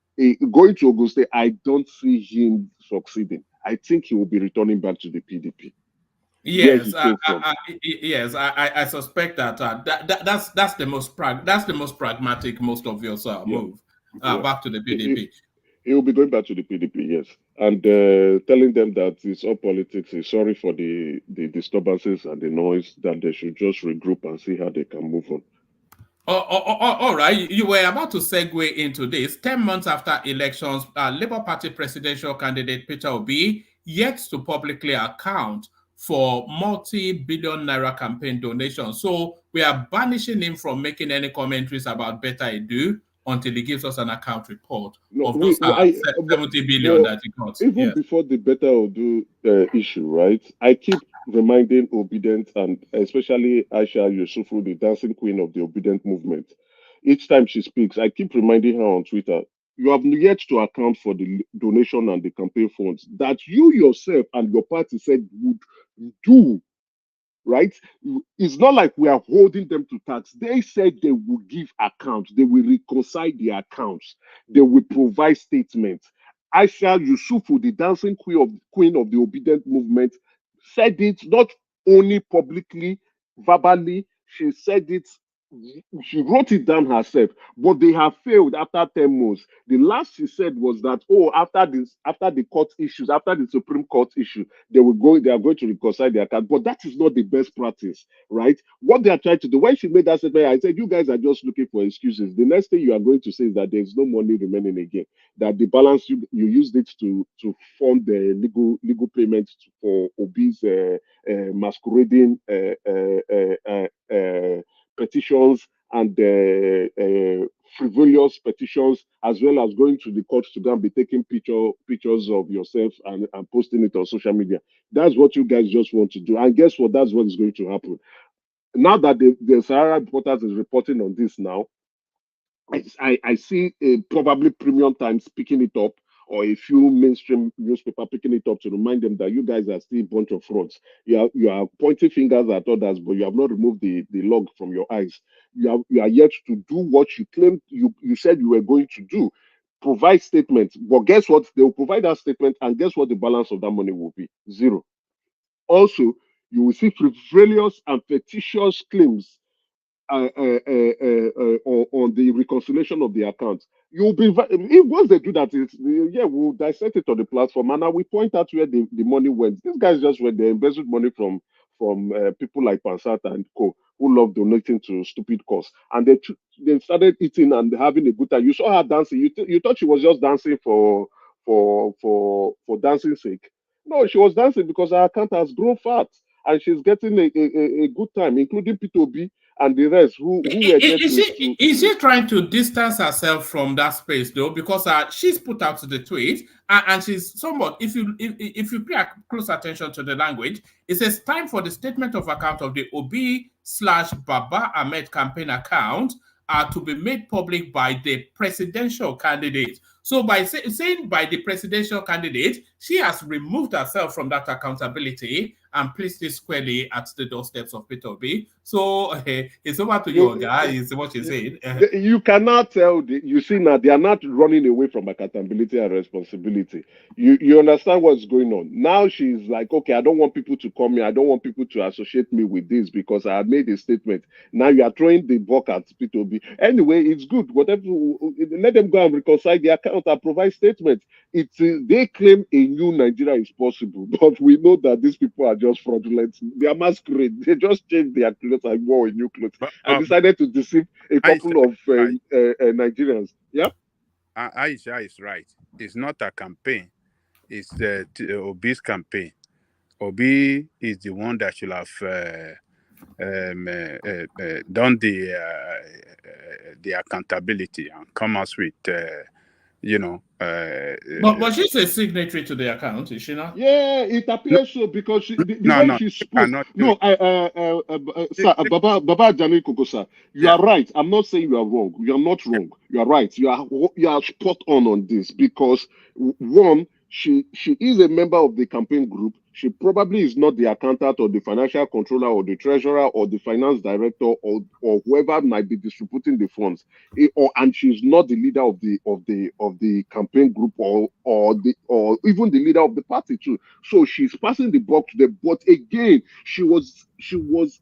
going to Ogun State, I don't see him succeeding. I think he will be returning back to the PDP. Yes, I suspect that that's the most pragmatic, most obvious move. Back to the PDP. He will be going back to the PDP, yes, and telling them that it's all politics. He's sorry for the disturbances and the noise. That they should just regroup and see how they can move on. All right, you were about to segue into this. 10 months after elections, Labour Party presidential candidate Peter Obi yet to publicly account for multi-billion naira campaign donations. So we are banishing him from making any commentaries about Betta Edu until he gives us an account report of those 70 billion that he got. Even before the Betta Edu issue, right? I keep reminding Obedient and especially Aisha Yusufu, the dancing queen of the Obedient movement. Each time she speaks, I keep reminding her on Twitter, you have yet to account for the donation and the campaign funds that you yourself and your party said would do, right? It's not like we are holding them to tax. They said they will give accounts, they will reconcile the accounts, they will provide statements. Aisha Yusufu, the dancing queen of the Obedient movement, said it not only publicly, verbally, she said it, she wrote it down herself, but they have failed after 10 months. The last she said was that, after the court issues, after the Supreme Court issue, they are going to reconcile their account. But that is not the best practice, right? What they are trying to do, when she made that statement, I said, you guys are just looking for excuses. The next thing you are going to say is that there is no money remaining again, that the balance you used it to fund the legal payments for Obi's masquerading petitions and frivolous petitions, as well as going to the court to go and be taking pictures of yourself and posting it on social media. That's what you guys just want to do. And guess what? That's what is going to happen. Now that the Sahara reporters is reporting on this now, I see probably Premium Times picking it up, or a few mainstream newspaper picking it up to remind them that you guys are still a bunch of frauds. You are pointing fingers at others, but you have not removed the log from your eyes. You are yet to do what you claimed you said you were going to do. Provide statements. But guess what? They will provide that statement, and guess what the balance of that money will be? Zero. Also, you will see frivolous and fictitious claims on the reconciliation of the account. You'll be once they do that, we'll dissect it on the platform and I will point out where the money went. These guys just went, they embezzled money from people like Pansata and Co, who love donating to stupid cause, and they started eating and having a good time. You saw her dancing. You thought she was just dancing for dancing sake. No, she was dancing because her account has grown fat and she's getting a good time, including P2B and the rest who were there Is she trying to distance herself from that space though? Because she's put out the tweet and she's somewhat, if you pay close attention to the language, it says time for the statement of account of the Obi/Baba Ahmed campaign account to be made public by the presidential candidate. So by saying by the presidential candidate, she has removed herself from that accountability and placed it squarely at the doorsteps of P2B. So it's over to you, guys, is what you said. You cannot tell, you see now, they are not running away from accountability and responsibility. You understand what's going on. Now she's like, okay, I don't want people to come here. I don't want people to associate me with this because I have made a statement. Now you are throwing the buck at P2B. Anyway, it's good. Whatever, let them go and reconcile the account and provide statements. They claim a new Nigeria is possible, but we know that these people are just fraudulent. They are masquerade. They just changed their clothes and wore a new clothes and decided to deceive a couple of Nigerians. Yeah, Aisha is right. It's not a campaign. It's Obi's campaign. Obi is the one that should have done the accountability and come out with. But she's a signatory to the account, is she not? Yeah, it appears so because the way she spoke. Baba Jani Kokosa, you are right. I'm not saying you are wrong. You are not wrong. You are right. You are spot on this because one, she is a member of the campaign group. She probably is not the accountant or the financial controller or the treasurer or the finance director or whoever might be distributing the funds. And she's not the leader of the campaign group or even the leader of the party too. So she's passing the buck to them. But again, she was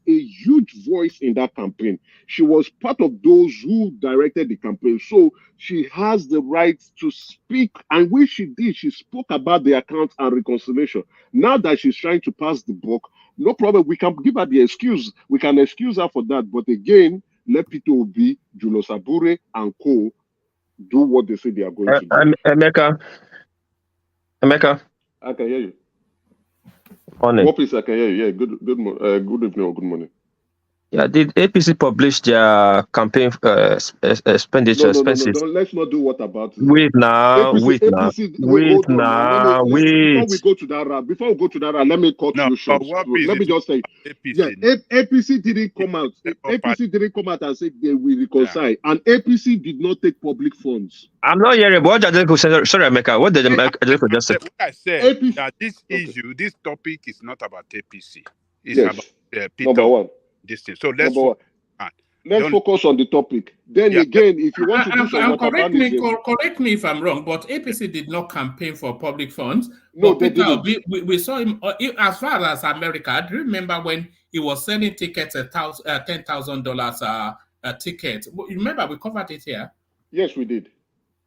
a huge voice in that campaign. She was part of those who directed the campaign. So she has the right to speak. And when she did, she spoke about the account and reconciliation. Now that she's trying to pass the buck, no problem. We can give her the excuse. We can excuse her for that. But again, let P2B, Julius Abure, and Co. do what they say they are going to do. Emeka. I can hear you. Morning. What, please? I can hear you. Yeah, good evening or good morning. Yeah, did APC publish their campaign expenditure expenses? No, let's not do what about it. Wait now. Before we go to that round, let me cut you short. Let me just say, APC didn't come out. APC didn't come out and say they will reconcile, and APC did not take public funds. I'm not hearing. What did sorry, Emeka. What did Emeka just say? What I said that this issue, this topic is not about APC. It's about number one. This thing. So let's focus on the topic. Then again, if you want to do some correct me if I'm wrong, but APC did not campaign for public funds. No, they didn't. We saw him as far as America. Do you remember when he was selling tickets at $10,000 a ticket? You remember we covered it here? Yes, we did.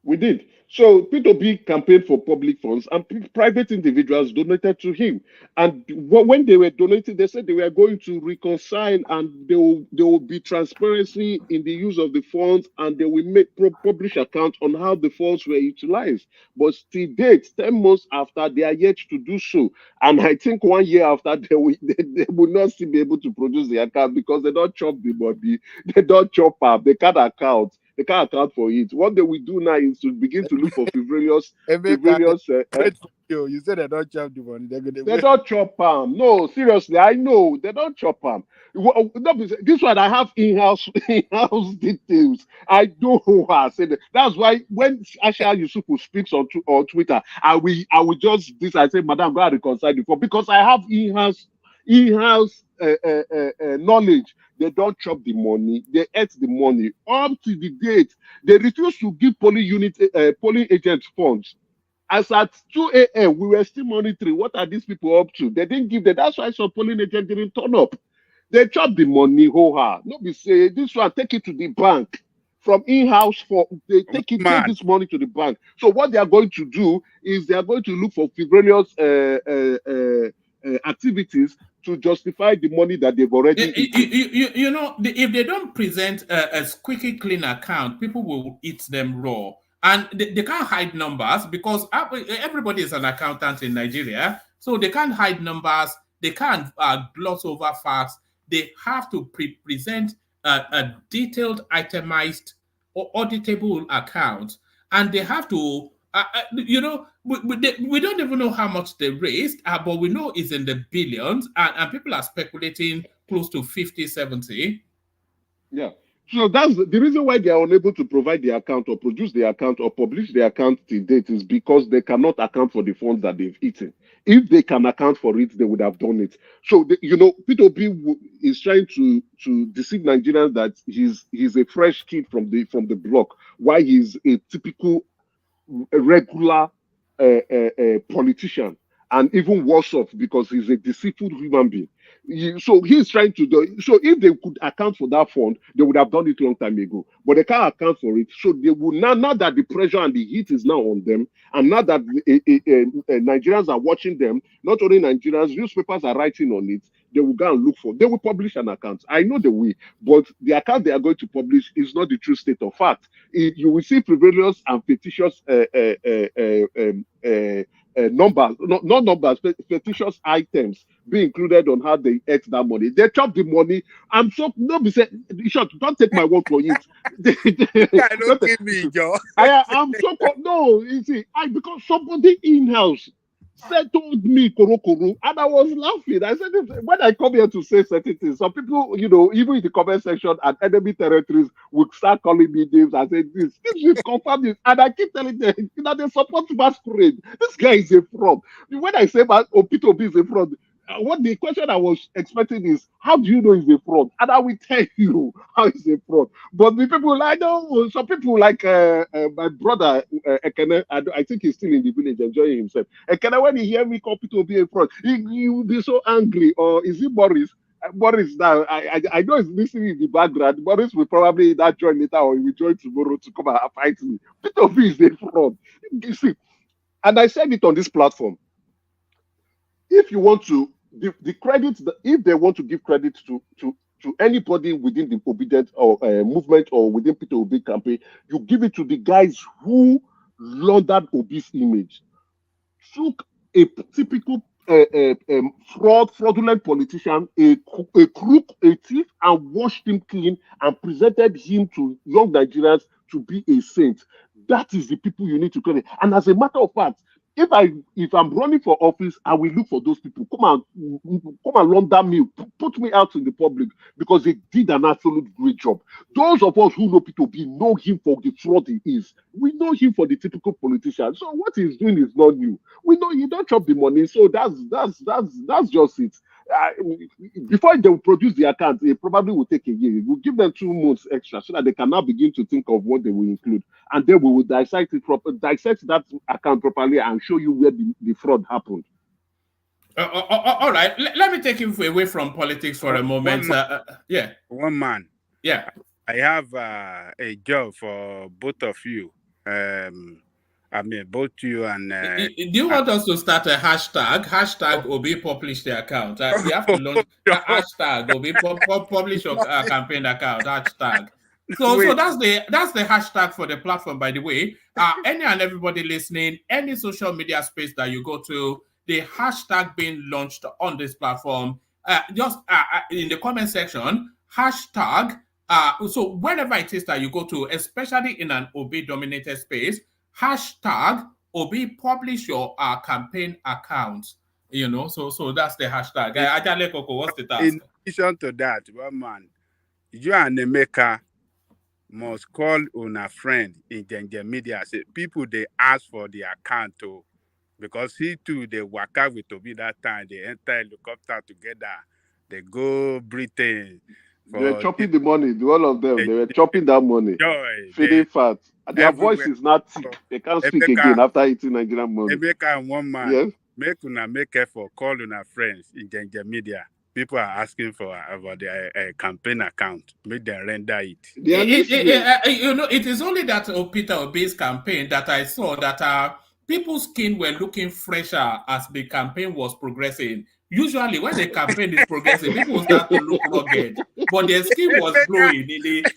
We did. So P2B campaigned for public funds and private individuals donated to him. And when they were donating, they said they were going to reconcile and there will be transparency in the use of the funds and they will make publish accounts on how the funds were utilized. But to date, 10 months after, they are yet to do so. And I think 1 year after, they will not still be able to produce the account because they don't chop the money. They don't chop up. They can't account. They can't account for it. What they will do now is to begin to look for frivolous. You said they don't chop the money. They don't chop them. No, seriously, I know they don't chop them. This one I have in-house details. I know who I said that. That's why when Asha Yusufu speaks on Twitter, I will just this. I say, Madam, go and reconcile before because I have in-house knowledge. They don't chop the money. They ate the money up to the date. They refuse to give polling agent funds. As at 2 a.m., we were still monitoring. What are these people up to? They didn't give them. That's why some polling agent didn't turn up. They chop the money, no be say this one take it to the bank from in-house they take this money to the bank. So what they are going to do is they are going to look for frivolous activities to justify the money that they've already eaten. You know, if they don't present a squeaky clean account, people will eat them raw. And they can't hide numbers because everybody is an accountant in Nigeria. So they can't hide numbers. They can't gloss over facts. They have to present a detailed, itemized, or auditable account. And they have to, you know, we don't even know how much they raised, but we know it's in the billions. And people are speculating close to 50, 70. Yeah. So that's the reason why they are unable to provide the account or produce the account or publish the account to date is because they cannot account for the funds that they've eaten. If they can account for it, they would have done it. So, you know, P2P is trying to deceive Nigerians that he's a fresh kid from the block, while he's a typical regular politician, and even worse off because he's a deceitful human being. So he's trying to do. So if they could account for that fund, they would have done it long time ago. But they can't account for it. So they will now that the pressure and the heat is now on them, and now that Nigerians are watching them, not only Nigerians, newspapers are writing on it. They will go and look for. They will publish an account. I know they will, but the account they are going to publish is not the true state of fact. You will see frivolous and fictitious numbers, not numbers, fictitious items be included on how they ate that money. They chop the money. I'm so nobody said, don't take my word for it. Don't give me, Joe. I'm so no. You see, because somebody in-house told me koro, and I was laughing. I said, when I come here to say certain things, some people, you know, even in the comment section and enemy territories would start calling me names and say this is confirmed this, and I keep telling them that they support masquerade. This guy is a fraud. When I say P2P is a fraud, what the question I was expecting is, how do you know he's a fraud? And I will tell you how he's a fraud. But the people, I know some people like my brother Ekene, I think he's still in the village enjoying himself. Ekene, when he hear me call P2P a fraud, he will be so angry. Or is it Boris? Boris now, I know he's listening in the background. Boris will probably not join later, or he will join tomorrow to come and fight me. P2P is a fraud. You see, and I said it on this platform. If you want to the credit, if they want to give credit to anybody within the obedient or movement or within P2P campaign, you give it to the guys who laundered Obi's image, took a typical fraudulent politician, a crook, a thief, and washed him clean and presented him to young Nigerians to be a saint. That is the people you need to credit. And as a matter of fact, if I'm running for office, I will look for those people. Come and launder me, put me out in the public, because they did an absolute great job. Those of us who know P2P know him for the fraud he is. We know him for the typical politician. So what he's doing is not new. We know he don't chop the money, so that's just it. Before they will produce the account, it probably will take a year. We'll give them 2 months extra so that they can now begin to think of what they will include, and then we will dissect that account properly and show you where the fraud happened. All right, let me take you away from politics for a moment. One man. Yeah, I have a job for both of you. I mean, both you and... do you want us to start a hashtag? Hashtag Obi publish the account. We have to launch a hashtag Obi publish your campaign account. Hashtag. So that's the hashtag for the platform, by the way. Any and everybody listening, any social media space that you go to, the hashtag being launched on this platform, just in the comment section, hashtag. So wherever it is that you go to, especially in an Obi-dominated space, hashtag Obi publish your campaign account. You know, so that's the hashtag. Ajale Koko, what's the task? In addition to that, one man, you and Emeka must call on a friend in the media. Say people they ask for the account too, because he too they work out with Obi that time. They enter helicopter together. They go Britain. They're chopping the money. All of them. They were chopping that money. Feeding fat. Their voice is not thick. They can't speak again after eating Nigerian money. Emeka and one man. Yes. Make effort. Call on our friends in the media. People are asking for about their campaign account. Make them render it. You know, it is only that Peter Obi's campaign that I saw that people's skin were looking fresher as the campaign was progressing. Usually, when the campaign is progressing, people start to look rugged. But their skin was glowing.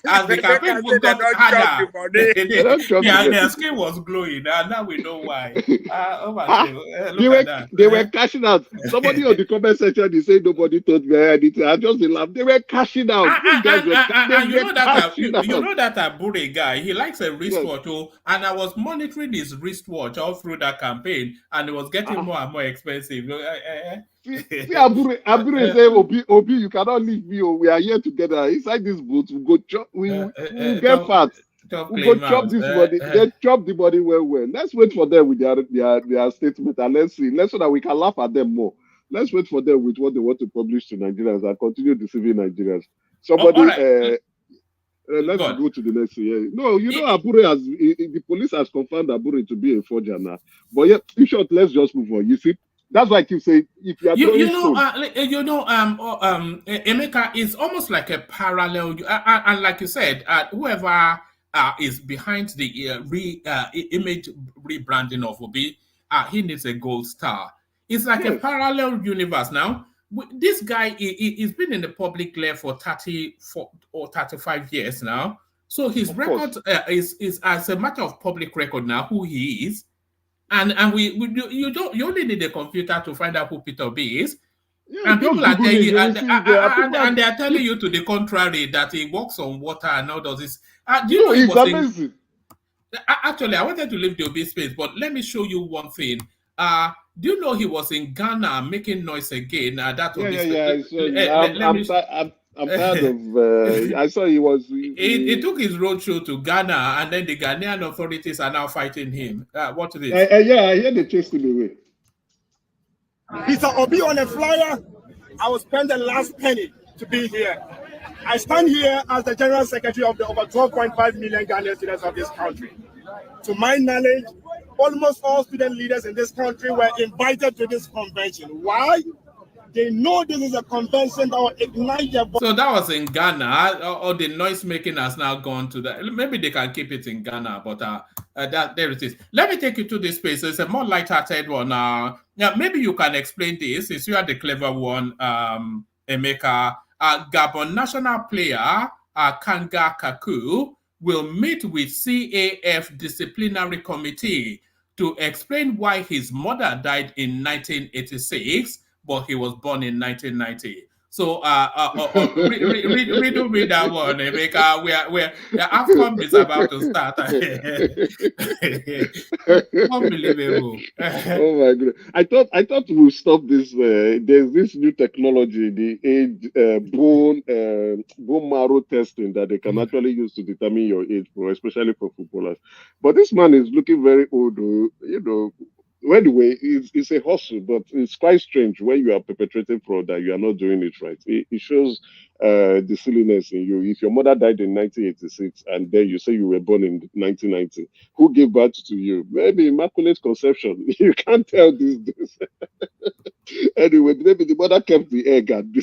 As the campaign got harder, their skin was glowing. And now we know why. Oh my God. Look at that. They were cashing out. Somebody on the comment section, they say nobody told me anything. I just laughed. They were cashing out. These guys were cashing out. You know that Abure guy, he likes a wristwatch. Yes. And I was monitoring his wristwatch all through that campaign, and it was getting more and more expensive. See, Abure say, Obi, you cannot leave me. We are here together. Inside this boot, we go chop. We get fat. We go chop this body. They chop the body well. Let's wait for them with their statement, and let's see. Let's so that we can laugh at them more. Let's wait for them with what they want to publish to Nigerians and continue deceiving Nigerians. Somebody, let's go to the next thing. No, you know, Abure has the police has confirmed Abure to be a forger now. But yeah, in short, let's just move on. You see. That's why I keep saying, if you are Emeka is almost like a parallel, and like you said, whoever is behind the image rebranding of Obi, he needs a gold star. It's like a parallel universe now. This guy he's been in the public glare for 34 or 35 years now, so his record is as a matter of public record now who he is. And you only need a computer to find out who Peter Obi is, and people are telling you, and they are telling you to the contrary that he walks on water and all does this. Do you know he was amazing? Actually, I wanted to leave the Obi space, but let me show you one thing. Do you know he was in Ghana making noise again? I'm tired of. I saw he was. He took his roadshow to Ghana, and then the Ghanaian authorities are now fighting him. What is it? I hear they chased him away. Peter Obi on a flyer. I will spend the last penny to be here. I stand here as the General Secretary of the over 12.5 million Ghanaian students of this country. To my knowledge, almost all student leaders in this country were invited to this convention. Why? They know this is a convention that will ignite their... So that was in Ghana, or the noise making has now gone to that. Maybe they can keep it in Ghana, but there it is. Let me take you to this space. It's a more light-hearted one. Maybe you can explain this, since you are the clever one, Emeka. Gabon national player Kanga Kaku will meet with CAF disciplinary committee to explain why his mother died in 1986. But he was born in 1990. So read that one, Emeka. The AFCON is about to start. Unbelievable. Oh my goodness! I thought we'll stop this. There's this new technology, the age bone marrow testing that they can actually use to determine your age, especially for footballers. But this man is looking very old. You know. Anyway, it's a hustle, but it's quite strange when you are perpetrating fraud that you are not doing it right. It shows the silliness in you. If your mother died in 1986 and then you say you were born in 1990, who gave birth to you? Maybe Immaculate Conception. You can't tell these days. Anyway, maybe the mother kept the egg and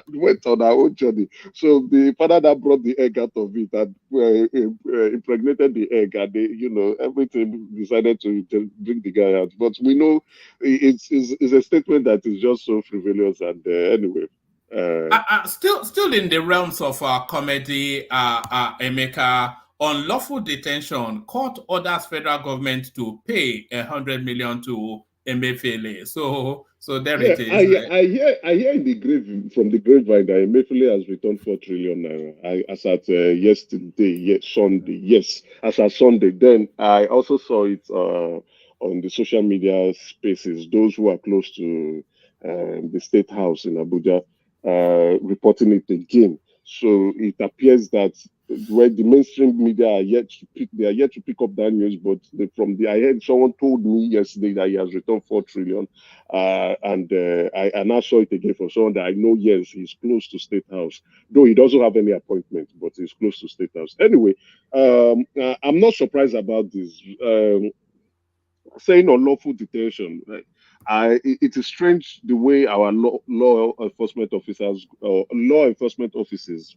went on her own journey. So the father that brought the egg out of it and impregnated the egg, and everything decided to bring the guy out. But we know it's a statement that is just so frivolous. And anyway. Still in the realms of comedy, Emeka, unlawful detention, court orders federal government to pay 100 million to Emefiele. So there it is. I hear from the grapevine that Emefiele has returned 4 trillion naira. As at Sunday. Yes, as at Sunday. Then I also saw it on the social media spaces. Those who are close to the State House in Abuja reporting it again. So it appears that where the mainstream media are yet to pick up that news, but I heard someone told me yesterday that he has returned 4 trillion, and I now saw it again from someone that I know. Yes, he's close to State House, though he doesn't have any appointment, but he's close to State House. Anyway, I'm not surprised about this. Saying unlawful detention, right? It is strange the way our law enforcement officers or law enforcement offices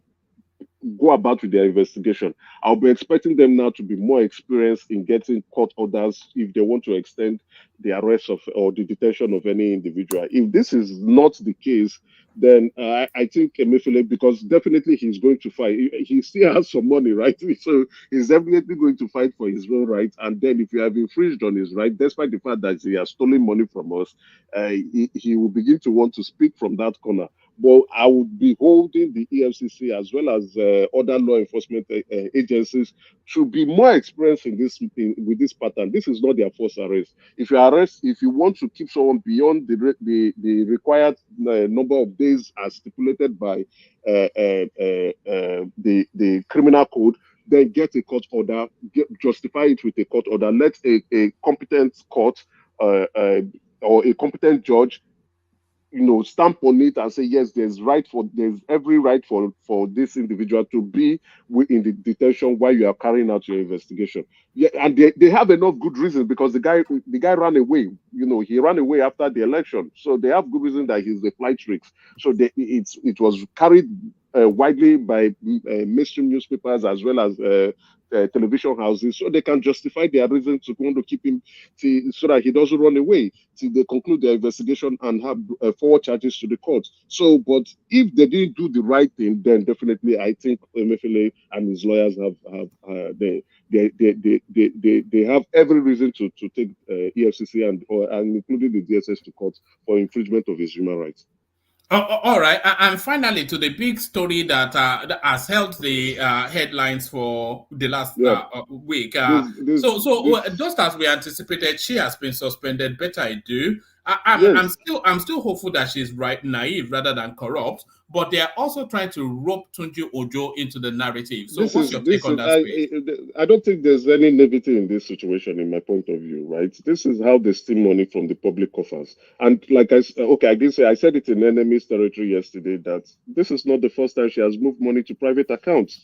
go about with their investigation. I'll be expecting them now to be more experienced in getting court orders if they want to extend the arrest of or the detention of any individual. If this is not the case, then I think Emefiele, because definitely he's going to fight. He still has some money, right? So he's definitely going to fight for his own rights. And then if you have infringed on his right, despite the fact that he has stolen money from us, he will begin to want to speak from that corner. But I would be holding the EFCC as well as other law enforcement agencies to be more experienced in this with this pattern. This is not their first arrest. If you want to keep someone beyond the required number of days as stipulated by the criminal code, then get a court order, justify it with a court order. Let a competent court or a competent judge, stamp on it and say, yes, there's every right for this individual to be in the detention while you are carrying out your investigation. Yeah, and they have enough good reason, because the guy ran away. He ran away after the election, so they have good reason that he's a flight risk. So it was carried widely by mainstream newspapers as well as television houses, so they can justify their reason to want to keep him so that he doesn't run away till they conclude their investigation and have forward charges to the court. So, but if they didn't do the right thing, then definitely I think Emefiele and his lawyers they have every reason to take EFCC and including the DSS to court for infringement of his human rights. All right, and finally to the big story that has held the headlines for the last week. Just as we anticipated, she has been suspended. Betta Edu. I'm still hopeful that she's naive rather than corrupt, but they are also trying to rope Tunji Ojo into the narrative. So what's your take on that space? I don't think there's any naivety in this situation, in my point of view, right? This is how they steal money from the public coffers. And like I said it in enemy's territory yesterday, that this is not the first time she has moved money to private accounts.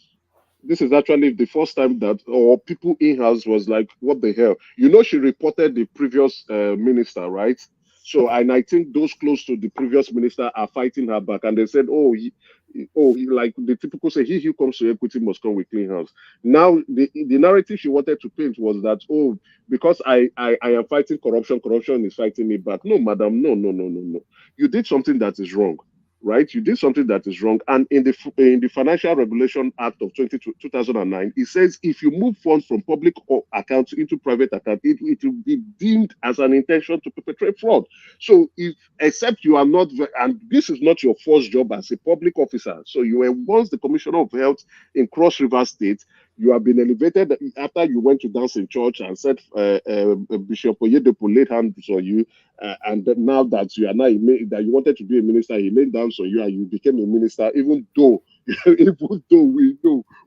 This is actually the first time that, or people in-house was like, what the hell? She reported the previous minister, right? So, and I think those close to the previous minister are fighting her back. And they said, like the typical say, he who comes to equity must come with clean hands. Now, the narrative she wanted to paint was that, because I am fighting corruption, corruption is fighting me back. No, madam, no. You did something that is wrong. Right, you did something that is wrong, and in the Financial Regulation Act of 2009, it says if you move funds from public accounts into private account, it will be deemed as an intention to perpetrate fraud. So, except you are not, and this is not your first job as a public officer. So, you were once the Commissioner of Health in Cross River State. You have been elevated after you went to dance in church and said Bishop Oyedepo laid hands on you, and now that you are now that you wanted to be a minister, he laid hands on you and you became a minister. Even though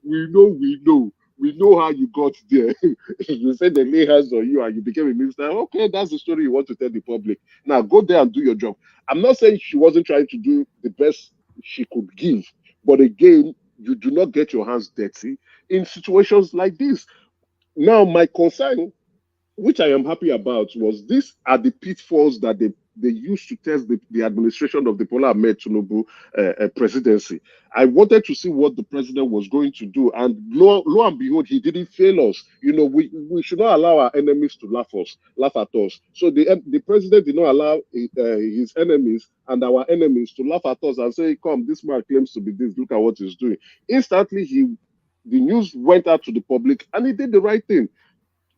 we know how you got there. You said they lay hands on you and you became a minister. Okay, that's the story you want to tell the public. Now go there and do your job. I'm not saying she wasn't trying to do the best she could give, but again, you do not get your hands dirty in situations like this. Now, my concern, which I am happy about, was these are the pitfalls that they used to test the administration of the Bola Ahmed Tinubu presidency. I wanted to see what the president was going to do, and lo and behold, he didn't fail us. We should not allow our enemies to laugh at us. So the president did not allow his enemies and our enemies to laugh at us and say, "Come, this man claims to be this. Look at what he's doing." Instantly, the news went out to the public, and he did the right thing.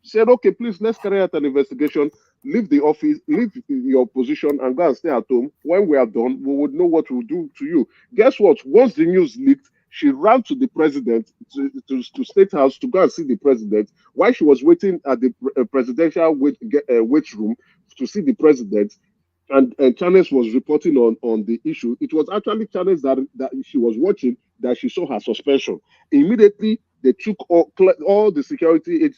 Said, okay, please, let's carry out an investigation, leave the office, leave your position, and go and stay at home. When we are done, we would know what we'll do to you. Guess what? Once the news leaked, she ran to the president, to State House, to go and see the president. While she was waiting at the presidential wait room to see the president, and Channels was reporting on the issue, it was actually Channels that she was watching that she saw her suspension. Immediately, they took all the security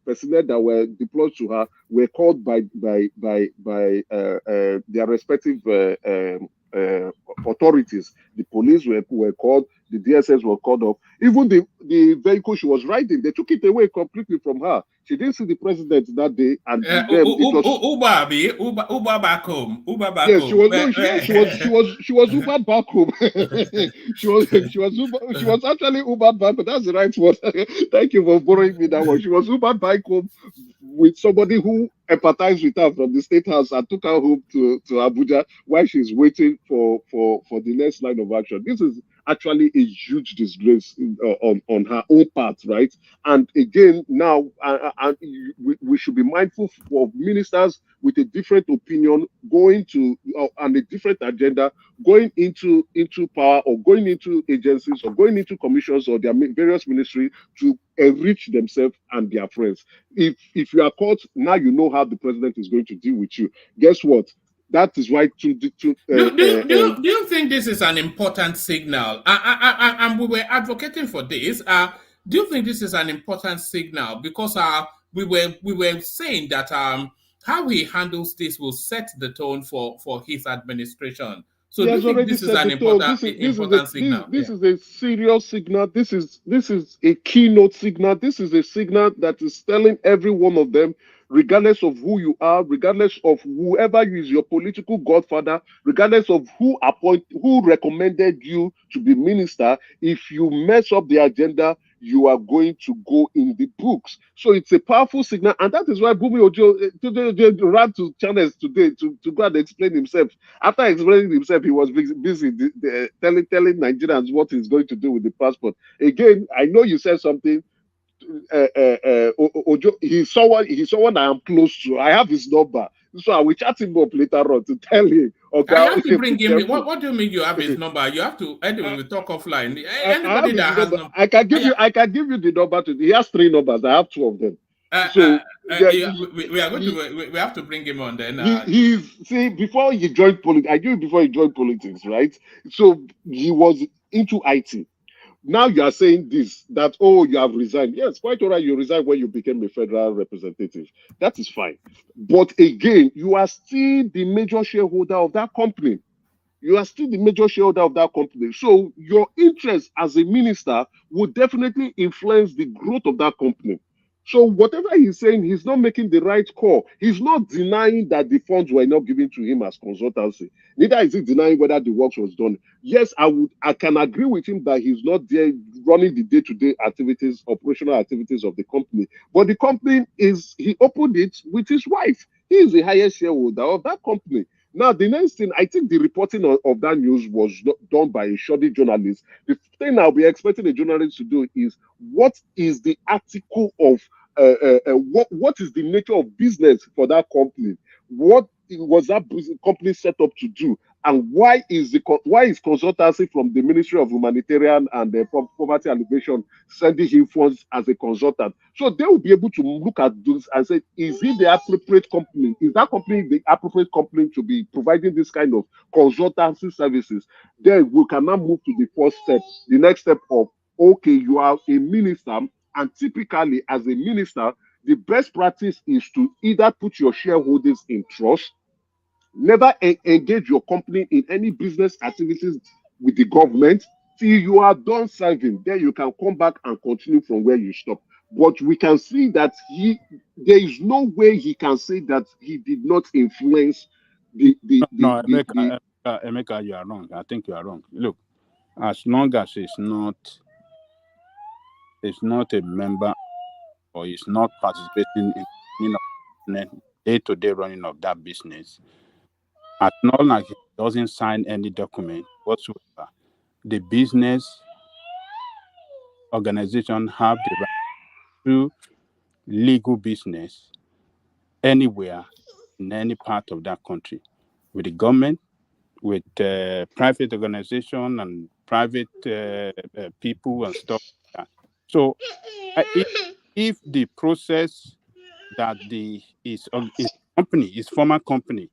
personnel that were deployed to her were called by their respective authorities. The police were called, the DSS were called up. Even the vehicle she was riding. They took it away completely from her. She didn't see the president that day, and then it was Uber back home. Uber back yes, home. she was no, yeah, she was Ubered back home. she was actually Ubered back home. That's the right word. Thank you for borrowing me that one. She was Ubered back home with somebody who empathized with her from the state house and took her home to Abuja while she's waiting for the next line of action. This is actually a huge disgrace on her own part, right? And again, now we should be mindful of ministers with a different opinion going to and a different agenda going into power or going into agencies or going into commissions or their various ministries to enrich themselves and their friends. If you are caught, now you know how the president is going to deal with you. Guess what? That is why do you think this is an important signal? And we were advocating for this. Do you think this is an important signal? Because we were saying that how he handles this will set the tone for his administration. So do you think this is an important signal? This is a serious signal. This is a keynote signal. This is a signal that is telling every one of them, regardless of who you are, regardless of whoever is your political godfather, regardless of who recommended you to be minister, if you mess up the agenda, you are going to go in the books. So it's a powerful signal, and that is why Bumi Ojo ran to channels today to go and explain himself. After explaining himself, he was busy telling Nigerians what he's going to do with the passport. Again, I know you said something. Ojo, he's someone I am close to. I have his number, so I will chat him up later on to tell him. Okay, I have to bring him. What do you mean you have his number? You have to. Anyway, we talk offline. Anybody that has number, I can give you the number. He has 3 numbers. I have 2 of them. So we are going to. We have to bring him on then. See, before he joined politics, I knew him before he joined politics, right? So he was into IT. Now you are saying this, that, oh, you have resigned. Yes, quite all right, you resigned when you became a federal representative. That is fine. But again, you are still the major shareholder of that company. You are still the major shareholder of that company. So your interest as a minister will definitely influence the growth of that company. So whatever he's saying, he's not making the right call. He's not denying that the funds were not given to him as consultancy. Neither is he denying whether the work was done. Yes, I can agree with him that he's not there running the day-to-day activities, operational activities of the company. But the company he opened it with his wife. He is the highest shareholder of that company. Now, the next thing, I think the reporting of that news was done by a shoddy journalist. The thing I'll be expecting a journalist to do is, what is the article of, what is the nature of business for that company? What was that company set up to do? And why is consultancy from the Ministry of Humanitarian and Poverty Alleviation sending him funds as a consultant? So they will be able to look at this and say, is it the appropriate company? Is that company the appropriate company to be providing this kind of consultancy services? Then we can now move to the first step, the next step of, okay, you are a minister, and typically as a minister, the best practice is to either put your shareholders in trust, never engage your company in any business activities with the government till you are done serving. Then you can come back and continue from where you stop. But we can see that there is no way he can say that he did not influence Emeka, you are wrong. I think you are wrong. Look, as long as it's not a member or is not participating in day-to-day running of that business, as long as he doesn't sign any document whatsoever, the business organization have the right to legal business anywhere in any part of that country, with the government, with private organization and private people and stuff like that. So if the process that his former company,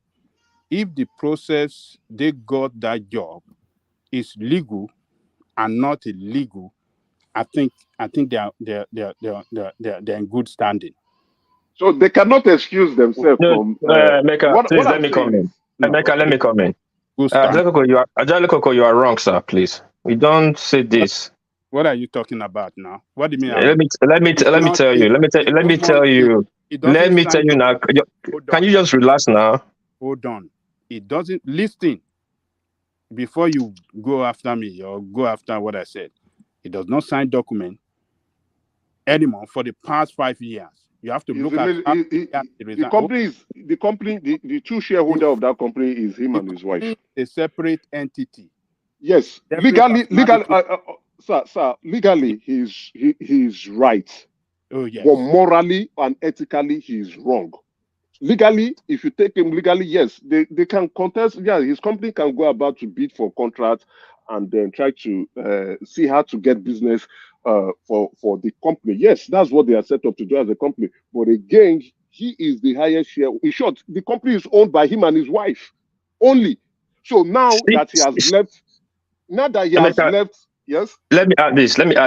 if the process they got that job is legal and not illegal, I think they're in good standing. So they cannot excuse themselves from. Mecca, please let me comment. Mecca, let me comment. Ajalokoko, you are wrong, sir. Please, we don't say this. What are you talking about now? What do you mean? Let me tell you now. Can you just relax now? Hold on. It doesn't listen before you go after me or go after what I said. It does not sign document anymore for the past 5 years. You have to look at the company, the two shareholder of that company is him and his wife. A separate entity. Yes, legally, sir, legally he's right. Oh yes. But morally and ethically he's wrong. Legally, if you take him legally, yes, they can contest. Yeah, his company can go about to bid for contracts and then try to see how to get business for the company. Yes, that's what they are set up to do as a company. But again, he is the highest share. In short, the company is owned by him and his wife only. So now that he has left, yes. Let me add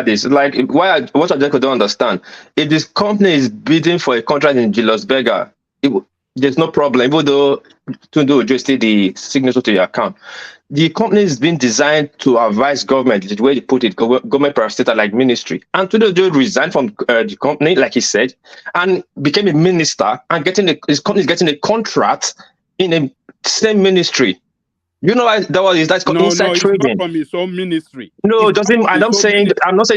this. Like what I just don't understand. If this company is bidding for a contract in Julius Berger, there's no problem, even though Tinubu just did the signature to your account. The company is being designed to advise government, the way they put it, government parastatal like ministry. And Tinubu resigned from the company, like he said, and became a minister and his company is getting a contract in the same ministry. You know why that's called inside trading. Not from his own ministry. No, I'm not saying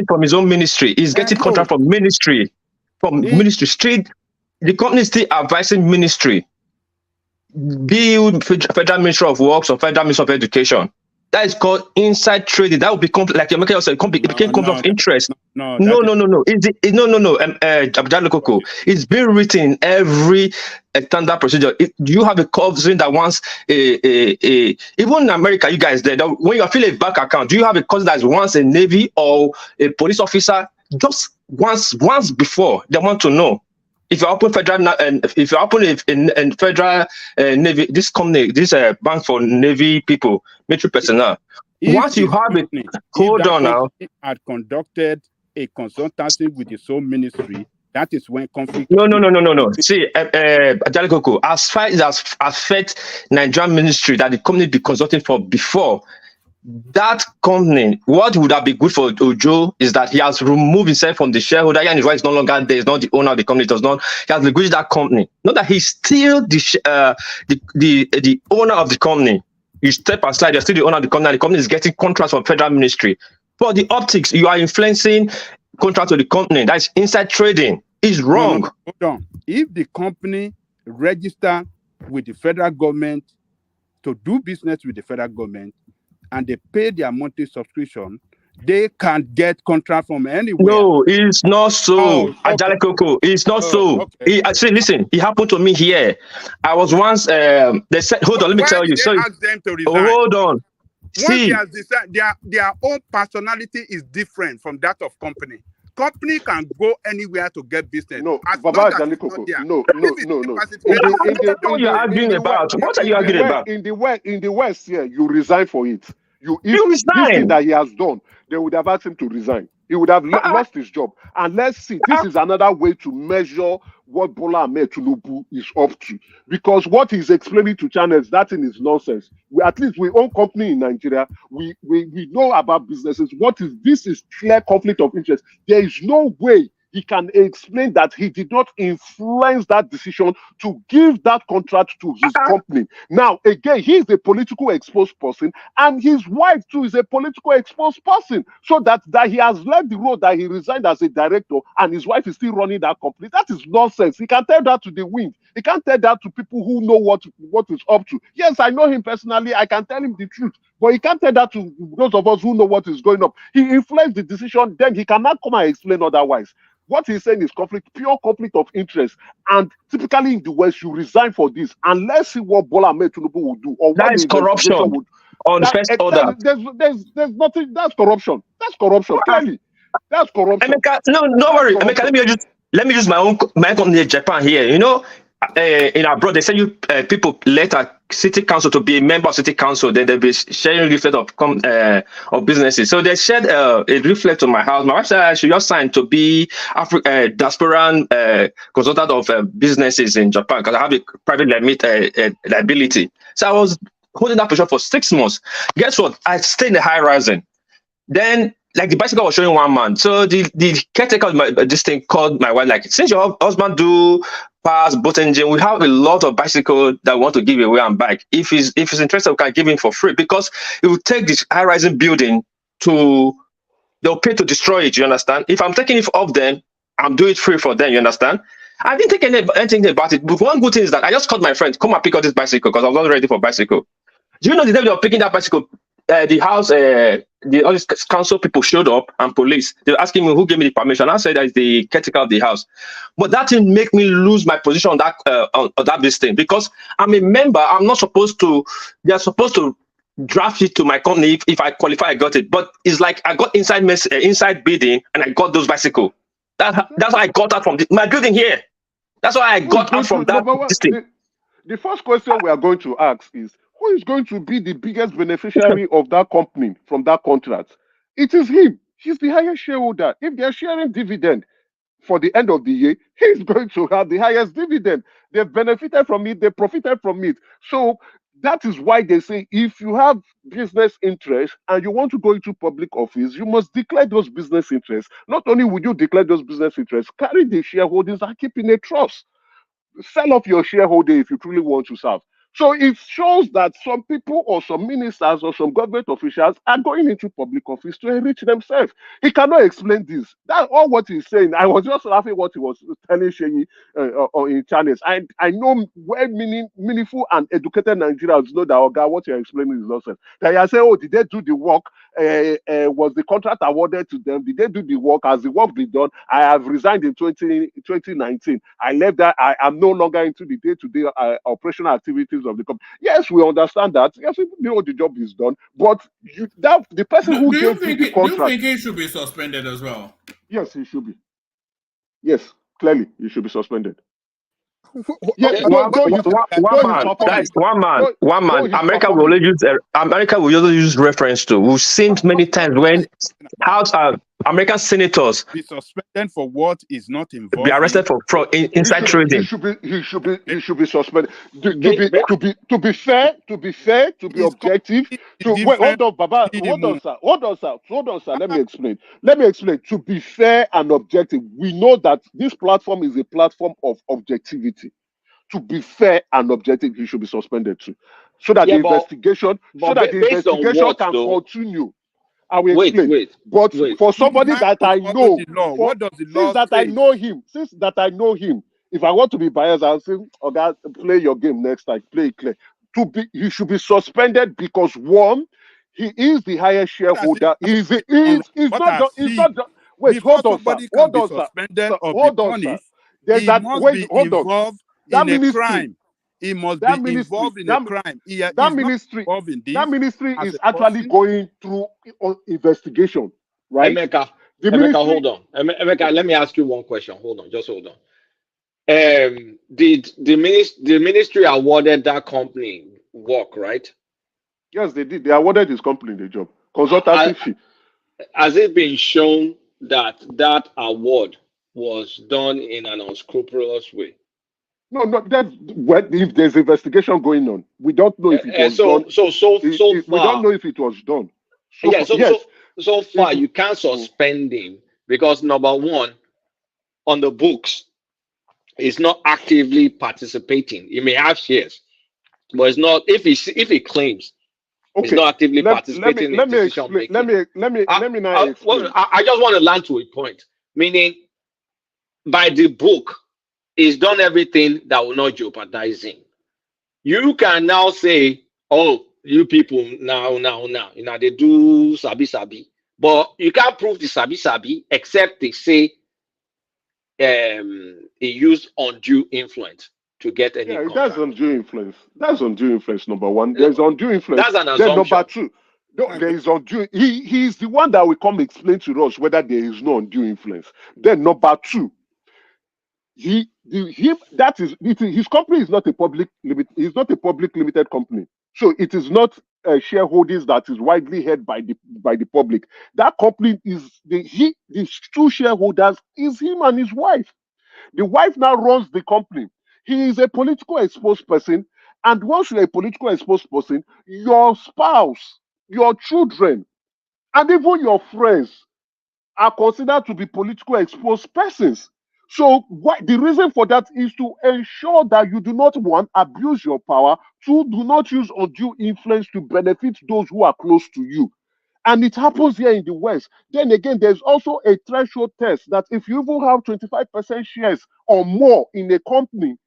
from his own ministry. He's getting contract from ministry. Ministry straight. The company is still advising ministry, be it Federal Ministry of Works or Federal Ministry of Education. That is called inside trading. That would become, like your maker said, it became conflict of interest. No. It's been written in every standard procedure. You have a cousin that wants even in America, you guys there, when you fill a bank account, do you have a cousin that wants a Navy or a police officer? Just once before they want to know. If you open federal, if you open in federal Navy, this company, this bank for Navy people, military personnel. Once you have it, hold on now. Had conducted a consultancy with his own ministry. That is when conflict. No. See, Ajalikoko, as far as affect Nigerian ministry that the company be consulting for before. That company, what would have been good for Ojo is that he has removed himself from the shareholder and his wife is no longer there, is not the owner of the company, he has relinquished that company. Not that he's still the owner of the company. You step aside, you're still the owner of the company, and the company is getting contracts from federal ministry. For the optics, you are influencing contracts with the company. That's inside trading. It's wrong. No, hold on. If the company register with the federal government to do business with the federal government, and they pay their monthly subscription, they can't get contract from anywhere. No, it's not so. Ajalikoko, it's not so. Okay. Actually, listen, it happened to me here. I was once, they said, hold on, let me tell you. So, hold on. See, their own personality is different from that of company. Company can go anywhere to get business. No, Baba Ajalikoko. No. What are you arguing about? What are you arguing about? In the West, yeah, you resign for it. You resign. This thing that he has done, they would have asked him to resign. He would have lost his job. And let's see, this is another way to measure what Bola Ahmed Tinubu is up to. Because what he's explaining to channels, that thing is nonsense. At least we own company in Nigeria. We know about businesses. This is clear conflict of interest. There is no way he can explain that he did not influence that decision to give that contract to his company. Now, again, he is a political exposed person, and his wife too is a political exposed person. So that he has left the road, that he resigned as a director, and his wife is still running that company. That is nonsense. He can tell that to the wind. He can't tell that to people who know what is up to. Yes, I know him personally. I can tell him the truth. But he can't tell that to those of us who know what is going on. He influenced the decision, then he cannot come and explain otherwise. What he's saying is pure conflict of interest. And typically in the West, you resign for this. And let's see what Bola Ahmed Tinubu will do. Or that is corruption. On first order. There's nothing. That's corruption. That's corruption. Clearly. That's corruption. Emeka, no worry. Emeka, let me use my company in Japan here. You know, in abroad, they send you people later city council to be a member of city council. Then they'll be sharing leaflet of businesses. So they shared a leaflet to my house. My wife said I should just sign to be diasporan consultant of businesses in Japan because I have a private liability. So I was holding that position for 6 months. Guess what? I stayed in the high rising. Then like the bicycle was showing one man. So the caretaker of this thing called my wife, like, since your husband do pass boat engine, we have a lot of bicycle that we want to give away and back. If he's interested, we can give him for free, because it will take this high-rising building to, they'll pay to destroy it, you understand? If I'm taking it off them, I'm doing it free for them, you understand? I didn't think anything about it. But one good thing is that I just called my friend, come and pick up this bicycle, because I was not ready for bicycle. Do you know the day they were picking that bicycle, the house, all these council people showed up and police. They were asking me who gave me the permission. I said that is the caretaker of the house. But that didn't make me lose my position on that this thing, because I'm a member. I'm not supposed to. They are supposed to draft it to my company if I qualify. I got it. But it's like I got inside bidding and I got those bicycle. That's how I got out from my building here. That's why I got out from that. The first question we are going to ask is, who is going to be the biggest beneficiary of that company from that contract? It is him. He's the highest shareholder. If they're sharing dividend for the end of the year, he's going to have the highest dividend. They've benefited from it. They profited from it. So that is why they say if you have business interests and you want to go into public office, you must declare those business interests. Not only would you declare those business interests, carry the shareholdings and keep in a trust. Sell off your shareholder if you truly want to serve. So it shows that some people or some ministers or some government officials are going into public office to enrich themselves. He cannot explain this. That's all what he's saying. I was just laughing what he was telling Sheyi in channels. I know well meaningful and educated Nigerians know that, oh God, what you're explaining is nonsense. That you say, oh, did they do the work? Was the contract awarded to them? Did they do the work? Has the work been done? I have resigned in 2019. I left that. I am no longer into the day-to-day operational activities of the company. Yes, we understand that. Yes, we know the job is done. But the person who gave you the contract. Do you think he should be suspended as well? Yes, he should be. Yes, clearly, he should be suspended. One man. America will only use reference to. We've seen many times when American senators be suspended for what is not involved. Be arrested for fraud, inside trading. He should be suspended. To be fair, to be objective. Hold on, Baba. Hold on, sir. Let me explain. To be fair and objective, we know that this platform is a platform of objectivity. To be fair and objective, he should be suspended too, so that the investigation can continue. I will explain. For somebody that I know, since that I know him, if I want to be biased, I'll say, "Okay, play your game next time. Play it clear." He should be suspended because one, he is the highest shareholder. He's not. Wait, hold on, sir. There's that. Wait, hold on. That ministry. He must be involved in a crime. That ministry is actually going through investigation, right? Emeka, hold on. Emeka, let me ask you one question. Hold on. Did the ministry awarded that company work, right? Yes, they did. They awarded his company the job. Consultancy fee. Has it been shown that award was done in an unscrupulous way? No. If there's investigation going on, we don't know if it was done. We don't know if it was done. So far, you can't suspend him because number one, on the books, he's not actively participating. He may have shares, but it's not. If he claims he's not actively participating in decision making. Let me now explain. I just want to land to a point, meaning by the book. He's done everything that will not jeopardize him. You can now say, "Oh, you people now, they do sabi," but you can't prove the sabi except they say he used undue influence to get any. Yeah, that's undue influence. That's undue influence. Number one, there's undue influence. That's an assumption. Then number two, there is undue. He's the one that will come explain to us whether there is no undue influence. Then number two. His company is not a public limited company, so it is not shareholdings that is widely held by the public. That company is the two shareholders is him and his wife. The wife now runs the company. He is a political exposed person, and once you're a political exposed person, your spouse, your children And even your friends are considered to be political exposed persons. So the reason for that is to ensure that you do not, one, abuse your power, two, do not use undue influence to benefit those who are close to you. And it happens here in the West. Then again, there's also a threshold test that if you even have 25% shares or more in a company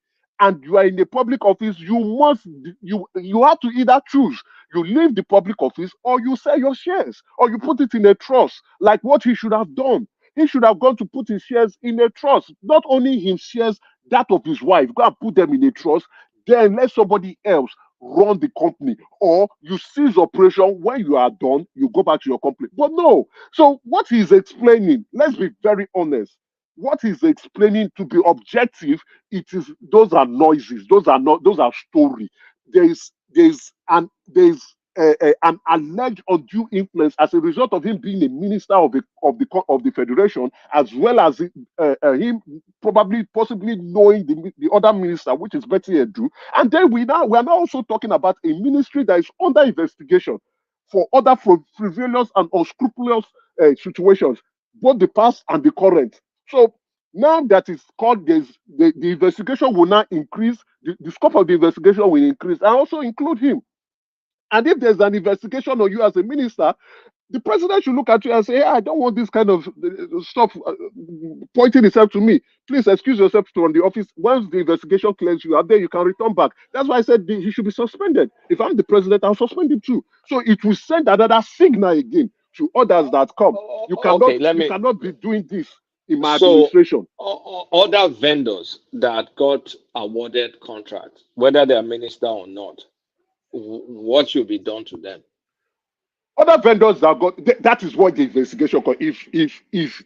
and you are in a public office, you have to either choose. You leave the public office or you sell your shares or you put it in a trust, like what he should have done. He should have gone to put his shares in a trust, not only his shares, that of his wife. Go and put them in a trust, then let somebody else run the company, or you cease operation. When you are done, you go back to your company. But no. So what he's explaining, let's be very honest, what he's explaining, to be objective, it is, those are noises, those are story. There's an alleged undue influence as a result of him being a minister of the federation, as well as him possibly knowing the other minister, which is Betta Edu. And then we are now also talking about a ministry that is under investigation for other frivolous and unscrupulous situations, both the past and the current. So now that it's called this, the investigation will now increase, the scope of the investigation will increase and also include him. And if there's an investigation on you as a minister, the president should look at you and say, hey, I don't want this kind of stuff pointing itself to me. Please excuse yourself from the office. Once the investigation clears you out there, you can return back. That's why I said he should be suspended. If I'm the president, I'll suspend him too. So it will send another signal again to others that come. You cannot be doing this in my administration. Other vendors that got awarded contracts, whether they are minister or not, what should be done to them? Other vendors that got, that is what the investigation called. If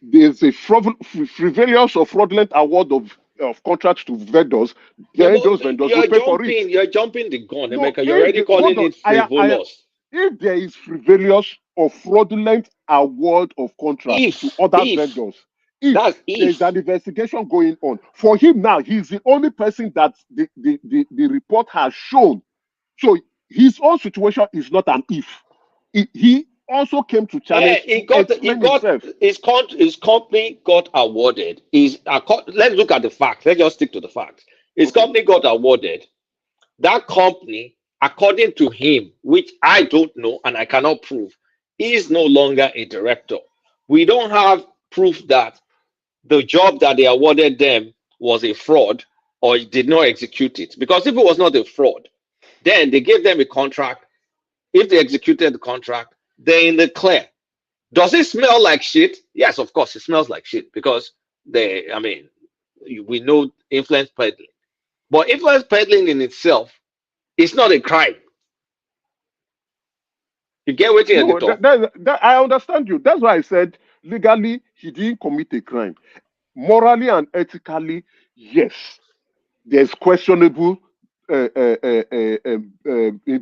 there's a frivolous or fraudulent award of contracts to vendors, then those vendors will pay for it. You're jumping the gun, Emeka. You're already calling it frivolous. If there is frivolous or fraudulent award of contracts to other vendors, if there's an investigation going on, for him now, he's the only person that the report has shown. So his own situation is not an if. He also came to challenge. His company got awarded. Let's look at the facts. Let's just stick to the facts. His company got awarded. That company, according to him, which I don't know and I cannot prove, is no longer a director. We don't have proof that the job that they awarded them was a fraud or did not execute it. Because if it was not a fraud, then they gave them a contract. If they executed the contract, they're in the clear. Does it smell like shit? Yes, of course, it smells like shit because we know influence peddling. But influence peddling in itself is not a crime. You get what you're talking. I understand you. That's why I said legally he didn't commit a crime. Morally and ethically, yes, there's questionable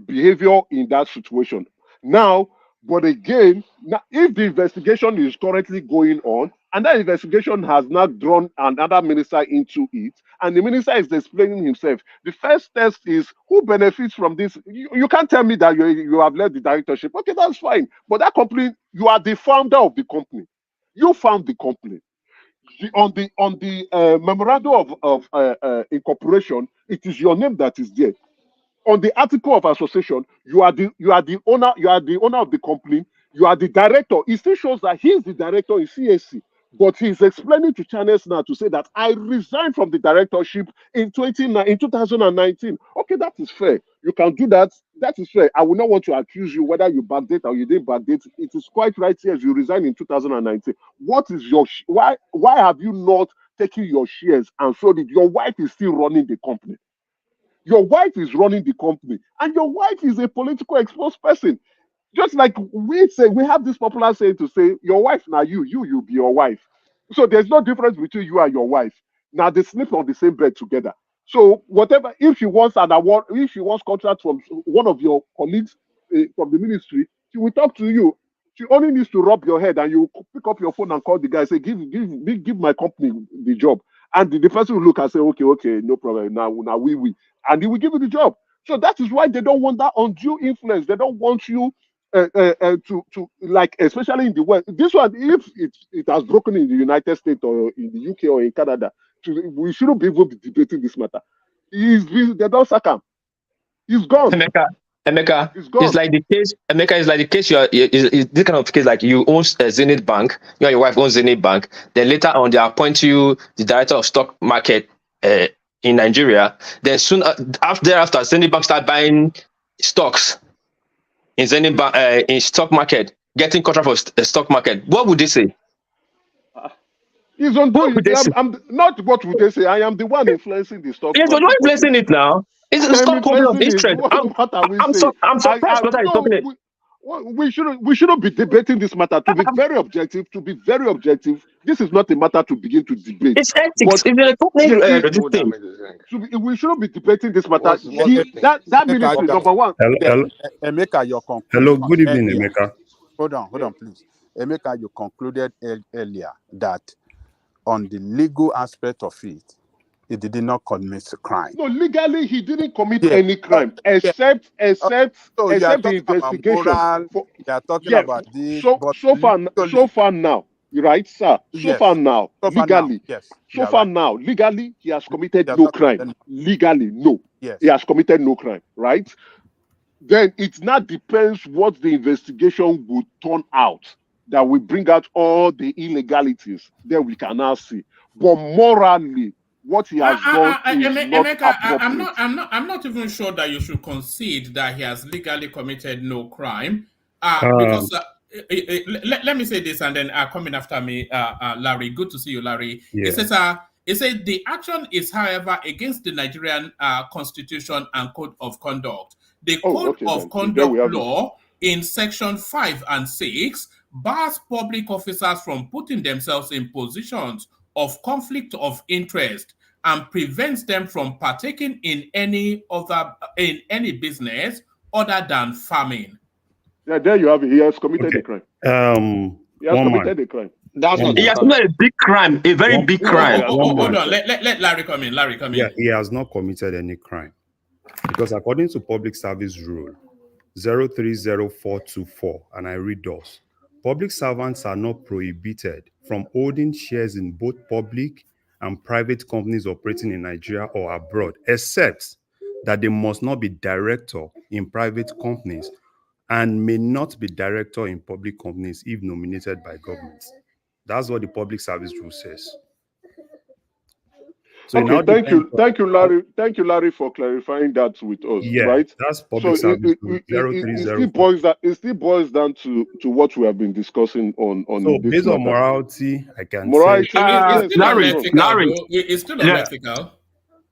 behavior in that situation. Now, but again, if the investigation is currently going on and that investigation has not drawn another minister into it, and the minister is explaining himself, the first test is who benefits from this. You can't tell me that you have led the directorship. Okay, that's fine. But that company, you are the founder of the company. You found the company. On the memorandum of incorporation, it is your name that is there. On the article of association, you are the owner. You are the owner of the company. You are the director. It still shows that he is the director in CAC. But he's explaining to channels now to say that I resigned from the directorship in 2019. Okay, that is fair. You can do that. That is fair. I will not want to accuse you whether you backdate or you didn't backdate. It is quite right here. You resigned in 2019. What is your why have you not taken your shares and sold it? Your wife is still running the company. Your wife is running the company, and your wife is a political exposed person. Just like we say, we have this popular saying to say, your wife now you be your wife. So there's no difference between you and your wife. Now they sleep on the same bed together. So whatever, if she wants an award, if she wants contract from one of your colleagues from the ministry, she will talk to you. She only needs to rub your head, and you pick up your phone and call the guy. Say, give my company the job, and the person will look and say, okay, no problem. Now we, and he will give you the job. So that is why they don't want that undue influence. They don't want you to like, especially in the West. This one, if it has broken in the United States or in the UK or in Canada, we shouldn't be able to be debating this matter. They don't sack him. He's gone. Emeka, He's it's gone. like the case. Emeka is like the case. Is this kind of case like you own Zenith Bank, you and your wife own Zenith Bank. Then later on, they appoint you the director of stock market in Nigeria. Then soon after Zenith Bank start buying stocks in Zenith Bank in stock market, getting contract for stock market. What would they say? He's on. What would they say? I'm not. What would they say? I am the one influencing the stock Yes, market. you're not influencing it now. It's called conflict of interest. What are we saying? I'm surprised what you're talking about. We shouldn't be debating this matter. To be very objective, this is not a matter to begin to debate. It's ethics. If you're a company, we shouldn't be debating this matter. That ministry is number one. Emeka, your conclusion. Hello, good evening, Emeka. Hold on, please. Emeka, you concluded earlier that on the legal aspect of it, he did not commit a crime. No, legally he didn't commit any crime except the investigation. You are talking about this. So far now, right, sir? Yes. Now, legally he has committed no crime. Legally, no. Yes. He has committed no crime, right? Then it now depends what the investigation would turn out. That will bring out all the illegalities. Then we can now see. But morally, what he has done is not appropriate. I'm not even sure that you should concede that he has legally committed no crime. Because let me say this, and then coming after me, Larry. Good to see you, Larry. Yeah. It says the action is, however, against the Nigerian Constitution and Code of Conduct. The Code of Conduct law in Section 5 and 6 bars public officers from putting themselves in positions of conflict of interest and prevents them from partaking in any business other than farming. Yeah, there you have it. He has committed a crime. He has committed a crime. He has committed a big crime, a very big crime. Hold on, let Larry come in. Yeah, he has not committed any crime. Because according to Public Service Rule 030424, and I read those, public servants are not prohibited from holding shares in both public and private companies operating in Nigeria or abroad, except that they must not be director in private companies and may not be director in public companies if nominated by government. That's what the Public Service Rule says. So okay, thank you, Larry. Thank you, Larry, for clarifying that with us. Yeah, right? That's Public Service Rule 0304. It still boils down to what we have been discussing on So this based on matter. morality, I can Morality, say Larry, it's still unethical.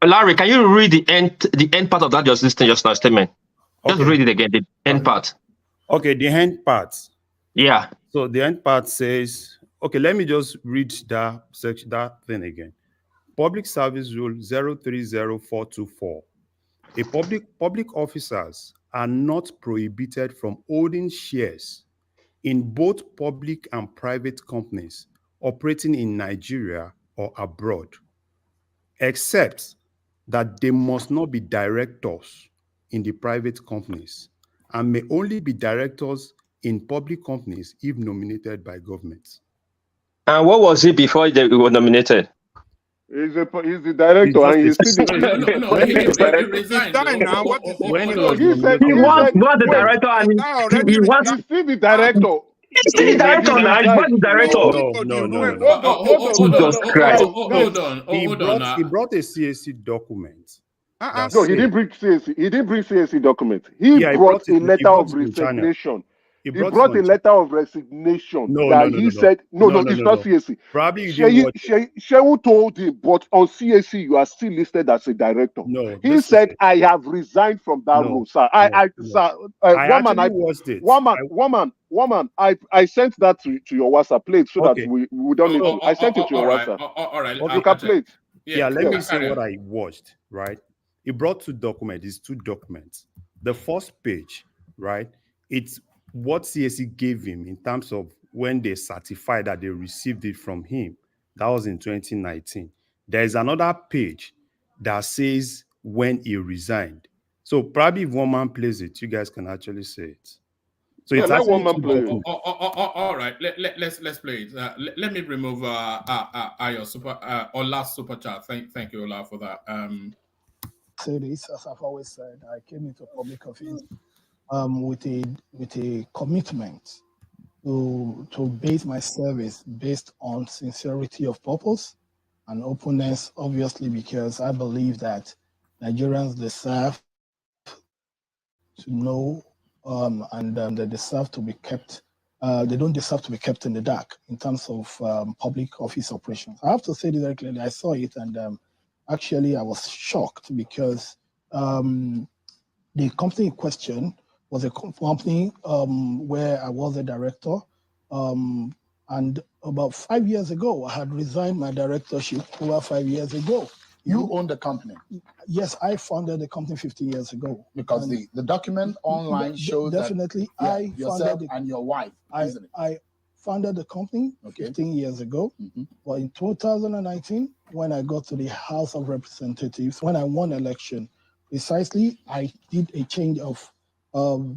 Larry, can you read the end part of that just statement? Just read it again, the end part. Okay, the end part. Yeah. So the end part says, okay, let me just read that section, that thing again. Public Service Rule 030424. Public officers are not prohibited from holding shares in both public and private companies operating in Nigeria or abroad, except that they must not be directors in the private companies and may only be directors in public companies if nominated by government. And what was he before they were nominated? He's the director, and he's still he resigned. He was the director, and he was. He's still the director. He's still the director now. He's not the director. No. Jesus Christ. Hold on. He brought a CAC document. No, he didn't bring CAC. He didn't bring CAC document. He brought a letter of resignation. He brought a letter of resignation he said, it's not CAC. Probably Shehu told him, but on CAC, you are still listed as a director. No. He said, I have resigned from that role, sir. Woman, I sent that to your WhatsApp. Play it so that we don't need to. I sent it to your WhatsApp. All right. You can play it. Yeah, let me say what I watched, right? He brought two documents. It's two documents. The first page, right? It's what CAC gave him in terms of when they certified that they received it from him. That was in 2019. There is another page that says when he resigned. So probably if one man plays it, you guys can actually say it. So it's let actually one man two play. bottles. All right, let's play it. Let me remove your or last super chat. Thank you, Ola, for that. Say this, as I've always said, I came into public office with a commitment to base my service based on sincerity of purpose and openness, obviously, because I believe that Nigerians deserve to know and they deserve to be kept. They don't deserve to be kept in the dark in terms of public office operations. I have to say this very clearly. I saw it, and actually, I was shocked because the company in question was a company where I was a director. And about 5 years ago, I had resigned my directorship over 5 years ago. You own the company? Yes, I founded the company 15 years ago. Because the document online shows definitely that yourself and your wife, isn't it? I founded the company 15 years ago. But in 2019, when I got to the House of Representatives, when I won election, precisely, I did a change of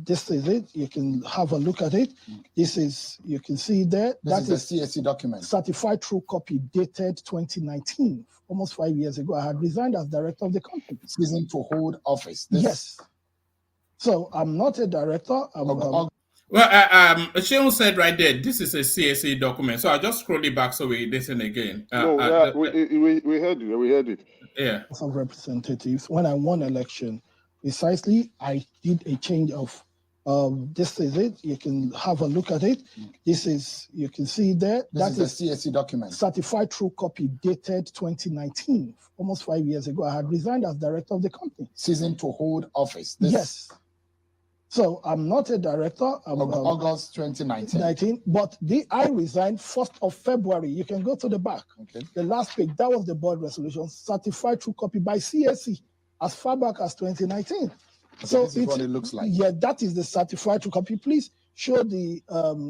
this is it. You can have a look at it. This is, you can see there. This is the CSC document. Certified true copy dated 2019, almost 5 years ago. I had resigned as director of the company. Ceasing to hold office. Yes. So I'm not a director. Well, Sheon said right there, this is a CSE document. So I'll just scroll it back so we listen again. We heard you. We heard it. Yeah. House of Representatives, when I won election, precisely, I did a change of this is it. You can have a look at it. This is, you can see there. This is the CSC document. Certified true copy dated 2019, almost 5 years ago. I had resigned as director of the company. Ceasing to hold office. Yes. So I'm not a director. August 2019. But I resigned 1st of February. You can go to the back. Okay. The last page, that was the board resolution, certified true copy by CSC as far back as 2019. So this is what it looks like. Yeah, that is the certified true copy. Please show the,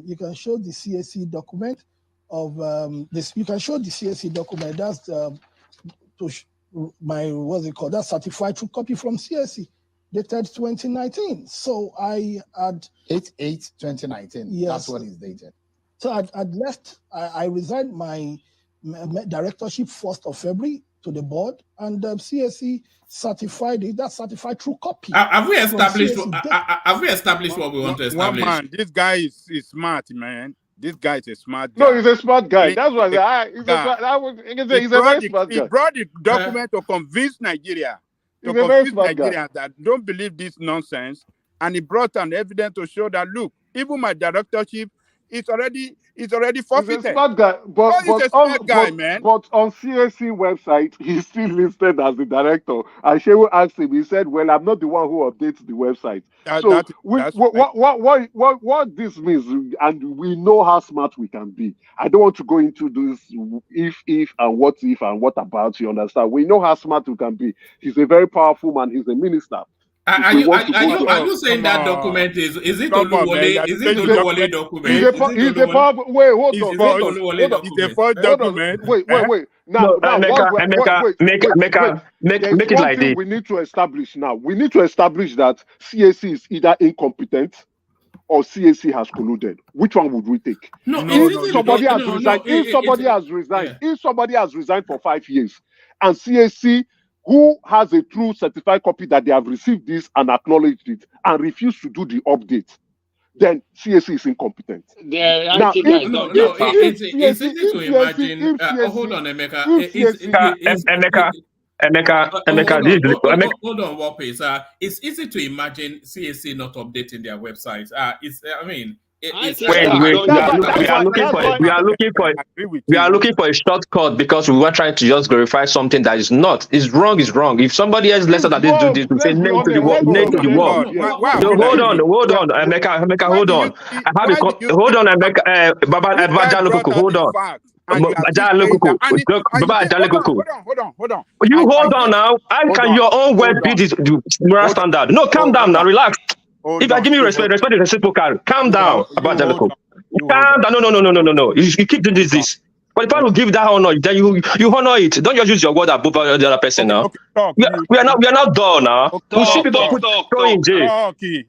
you can show the CSC document of this. You can show the CSC document. That's what's it called? That's certified true copy from CSC. Dated 2019. So I had 8/8/2019. Yes. That's what is dated. So I'd left. I resigned my directorship 1st of February to the board, and CSC certified it. That certified true copy. Have we established? Have we established what we want to establish? One man, this guy is smart, man. This guy is a smart guy. No, he's a smart guy. That's why he's a very smart guy. He brought the document to convince Nigeria. To He's a very convince smart Nigerians that don't believe this nonsense, and he brought an evidence to show that look, even my directorship is already forfeited. He's a smart guy, he's a smart guy, man. But on CSC website, he's still listed as the director. And Shehu asked him, he said, "Well, I'm not the one who updates the website." What this means, and we know how smart we can be. I don't want to go into this if and what about. You understand? We know how smart we can be. He's a very powerful man. He's a minister. Are you saying that document is it Oluwole? Is it Oluwole document? He's a powerful. Wait, hold on. It's a false document. Wait. Now, make it like this. We need to establish now. We need to establish that CSC is either incompetent or CSC has colluded. Which one would we take? If somebody has resigned for 5 years, and CSC, who has a true certified copy that they have received this and acknowledged it and refused to do the update, then CSC is incompetent. It's easy to imagine. Hold on, Emeka. Emeka, hold on, Wapis. It's easy to imagine CSC not updating their websites. We are looking for a shortcut because we were trying to just glorify something that is not. Is wrong. If somebody else lesser than this do this, we say name to the world. No, hold on, Emeka, hold on. Hold on, Emeka, Baba Jalokoko, hold on. Hold on. You hold on now. How can your own word be the moral standard? No, calm down now, relax. If I give you respect is reciprocal. Calm down, about Jaloko. Calm down. No. You keep doing this. But if I will give that honor, then you honor it. Don't just use your word above the other person now. Okay, talk. We are not done now. Okay, We see people throw in jail. Talky.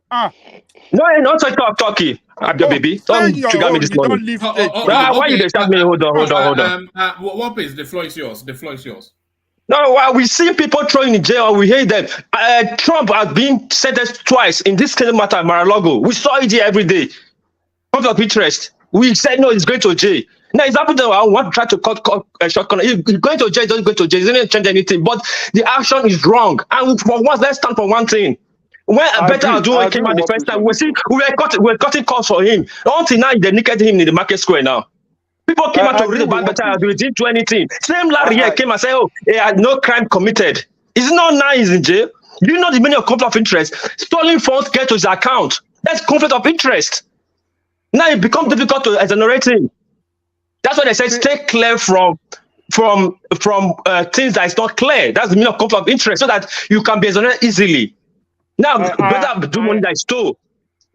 No, not talky. I'm your baby. Say Don't your trigger me own. this You morning. don't leave stage. Why you dey start me? Hold on. What is the floor is yours? The floor is yours. No, while we see people throwing in jail, we hate them. Trump has been sentenced twice in this kind of matter, Mar-a-Lago. We saw it here every day. Conflict of interest. We said no, he's going to jail. Now it's happened that I want to try to cut a short corner. He's going to jail, doesn't go to jail, he doesn't change anything. But the action is wrong. And for once, let's stand for one thing. When Betta Edu came out the first time, we were cutting calls for him. Until now, they naked him in the market square now. People came out to read about Betta Edu, he didn't do anything. Same Larry here came and said, oh, he had no crime committed. Is it not now he's in jail? Do you know the meaning of conflict of interest? Stolen funds get to his account. That's conflict of interest. Now it becomes difficult to exonerate him. That's why they say stay clear from things that is not clear. That's the meaning of conflict of interest, so that you can be exonerated easily. Now, better do money that is stole.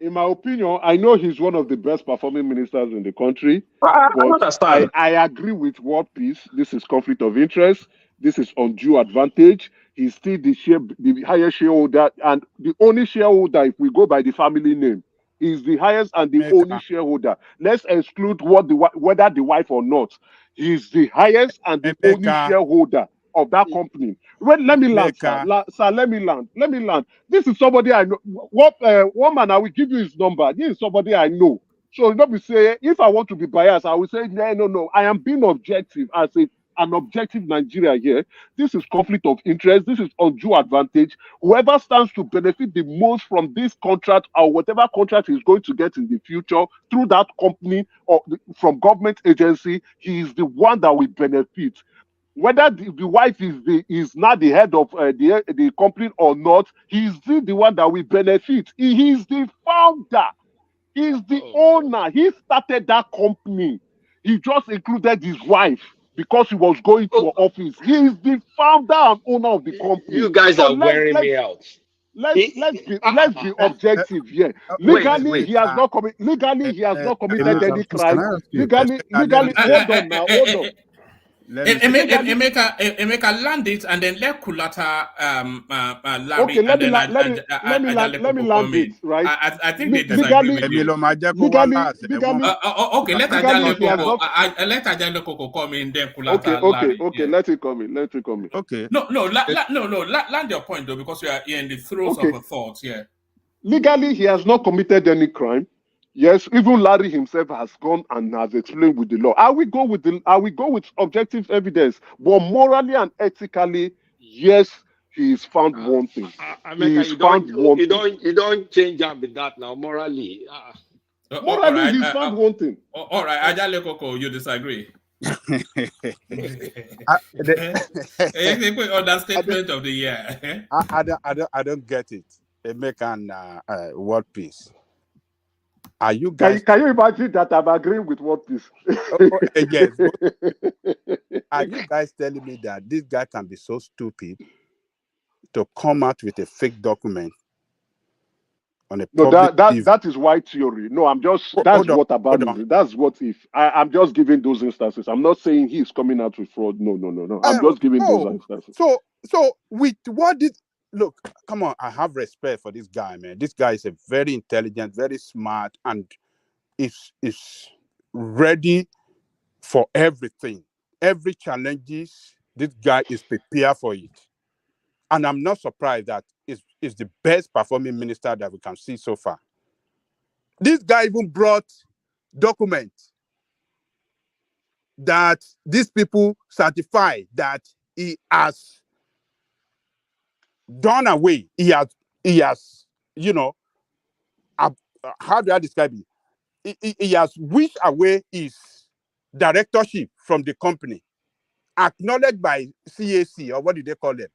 In my opinion, I know he's one of the best performing ministers in the country. I understand. I agree with World Peace. This is conflict of interest. This is undue advantage. He's still the highest shareholder, and the only shareholder, if we go by the family name, is the highest and the only shareholder. Let's exclude whether the wife or not. He's the highest and the only shareholder of that company. Let me land, sir. Let me land. This is somebody I know. One man, I will give you his number. This is somebody I know. So don't be saying, if I want to be biased, I will say, no. I am being objective as an objective Nigeria here. This is conflict of interest. This is undue advantage. Whoever stands to benefit the most from this contract or whatever contract he's going to get in the future through that company or from government agency, he is the one that will benefit. Whether the wife is not the head of the company or not, he is the one that will benefit. He is the founder. He is the owner. He started that company. He just included his wife because he was going to office. He is the founder and owner of the company. You guys are wearing me out. Let's be objective here. Legally, he has not committed any crime. Legally, hold on now. Emeka land it and then let Kulata Larry. Okay, let me land it, right? I think they disagree with you. Okay, let Ajale Koko come in, then Kulata Larry. Okay, let it come in. Okay. No, land your point though, because you are in the throes of a thought here. Legally, he has not committed any crime. Yes, even Larry himself has gone and has explained with the law. I will go with objective evidence, but morally and ethically, yes, he is found wanting. You don't change up with that now. Morally, morally, he's found wanting. All right, Ajale Koko, you disagree? Understatement of the year. I don't get it. American World Peace. Are you guys? Can you imagine that I'm agreeing with World Peace? Yes. Are you guys telling me that this guy can be so stupid to come out with a fake document on a public TV? That is white theory. No, I'm just I'm just giving those instances. I'm not saying he's coming out with fraud. No. I'm just giving those instances. So with what did look, come on, I have respect for this guy, man. This guy is a very intelligent, very smart, and is ready for everything. Every challenges, this guy is prepared for it. And I'm not surprised that is the best performing minister that we can see so far. This guy even brought documents that these people certify that he has done away. He has, how do I describe it? He has wished away his directorship from the company, acknowledged by CAC, or what do they call them?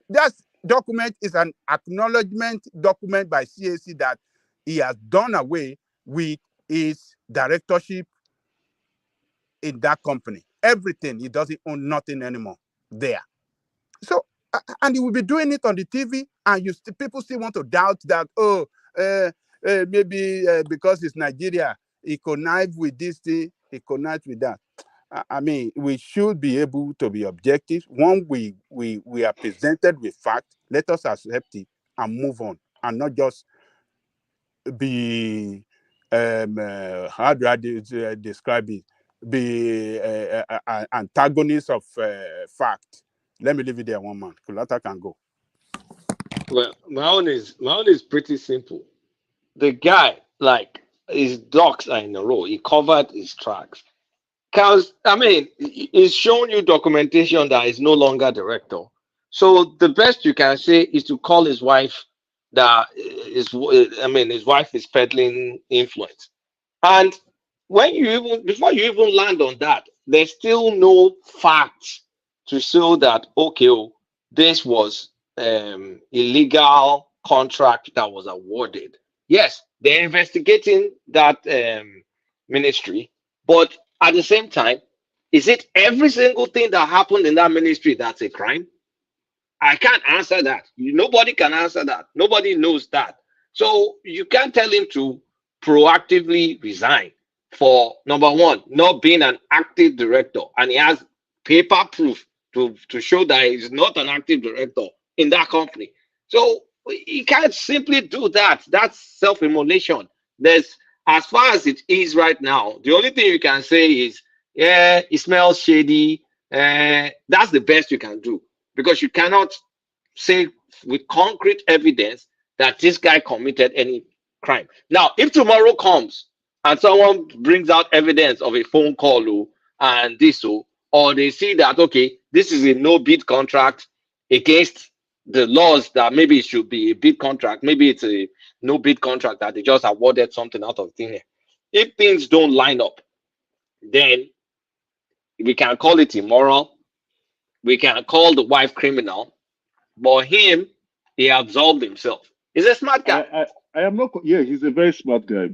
That document is an acknowledgement document by CAC that he has done away with his directorship in that company. Everything, he doesn't own nothing anymore there. So, and he will be doing it on the TV, and people still want to doubt that, maybe because it's Nigeria, he connive with this thing, he connive with that. I mean, we should be able to be objective. When we are presented with fact, let us accept it and move on, and not just be how do I describe it? Be antagonist of fact. Let me leave it there, one man. Kulata can go. Well, my own is pretty simple. The guy, like, his ducks are in a row. He covered his tracks. Because, I mean, he's shown you documentation that he's no longer director. So the best you can say is to call his wife that his wife is peddling influence. And before you even land on that, there's still no facts to show that, okay, this was illegal contract that was awarded. Yes, they're investigating that ministry, but at the same time, is it every single thing that happened in that ministry that's a crime? I can't answer that. Nobody can answer that. Nobody knows that. So you can't tell him to proactively resign for, number one, not being an active director, and he has paper proof to show that he's not an active director in that company. So he can't simply do that. That's self-immolation. As far as it is right now, the only thing you can say is, yeah, it smells shady. That's the best you can do, because you cannot say with concrete evidence that this guy committed any crime. Now, if tomorrow comes and someone brings out evidence of a phone call and this, or they see that, okay, this is a no bid contract against the laws, that maybe it should be a bid contract, maybe it's a no bid contract that they just awarded something out of thin air. If things don't line up, then we can call it immoral, we can call the wife criminal, but him, he absolved himself. He's a smart guy. I am not. Yeah, he's a very smart guy.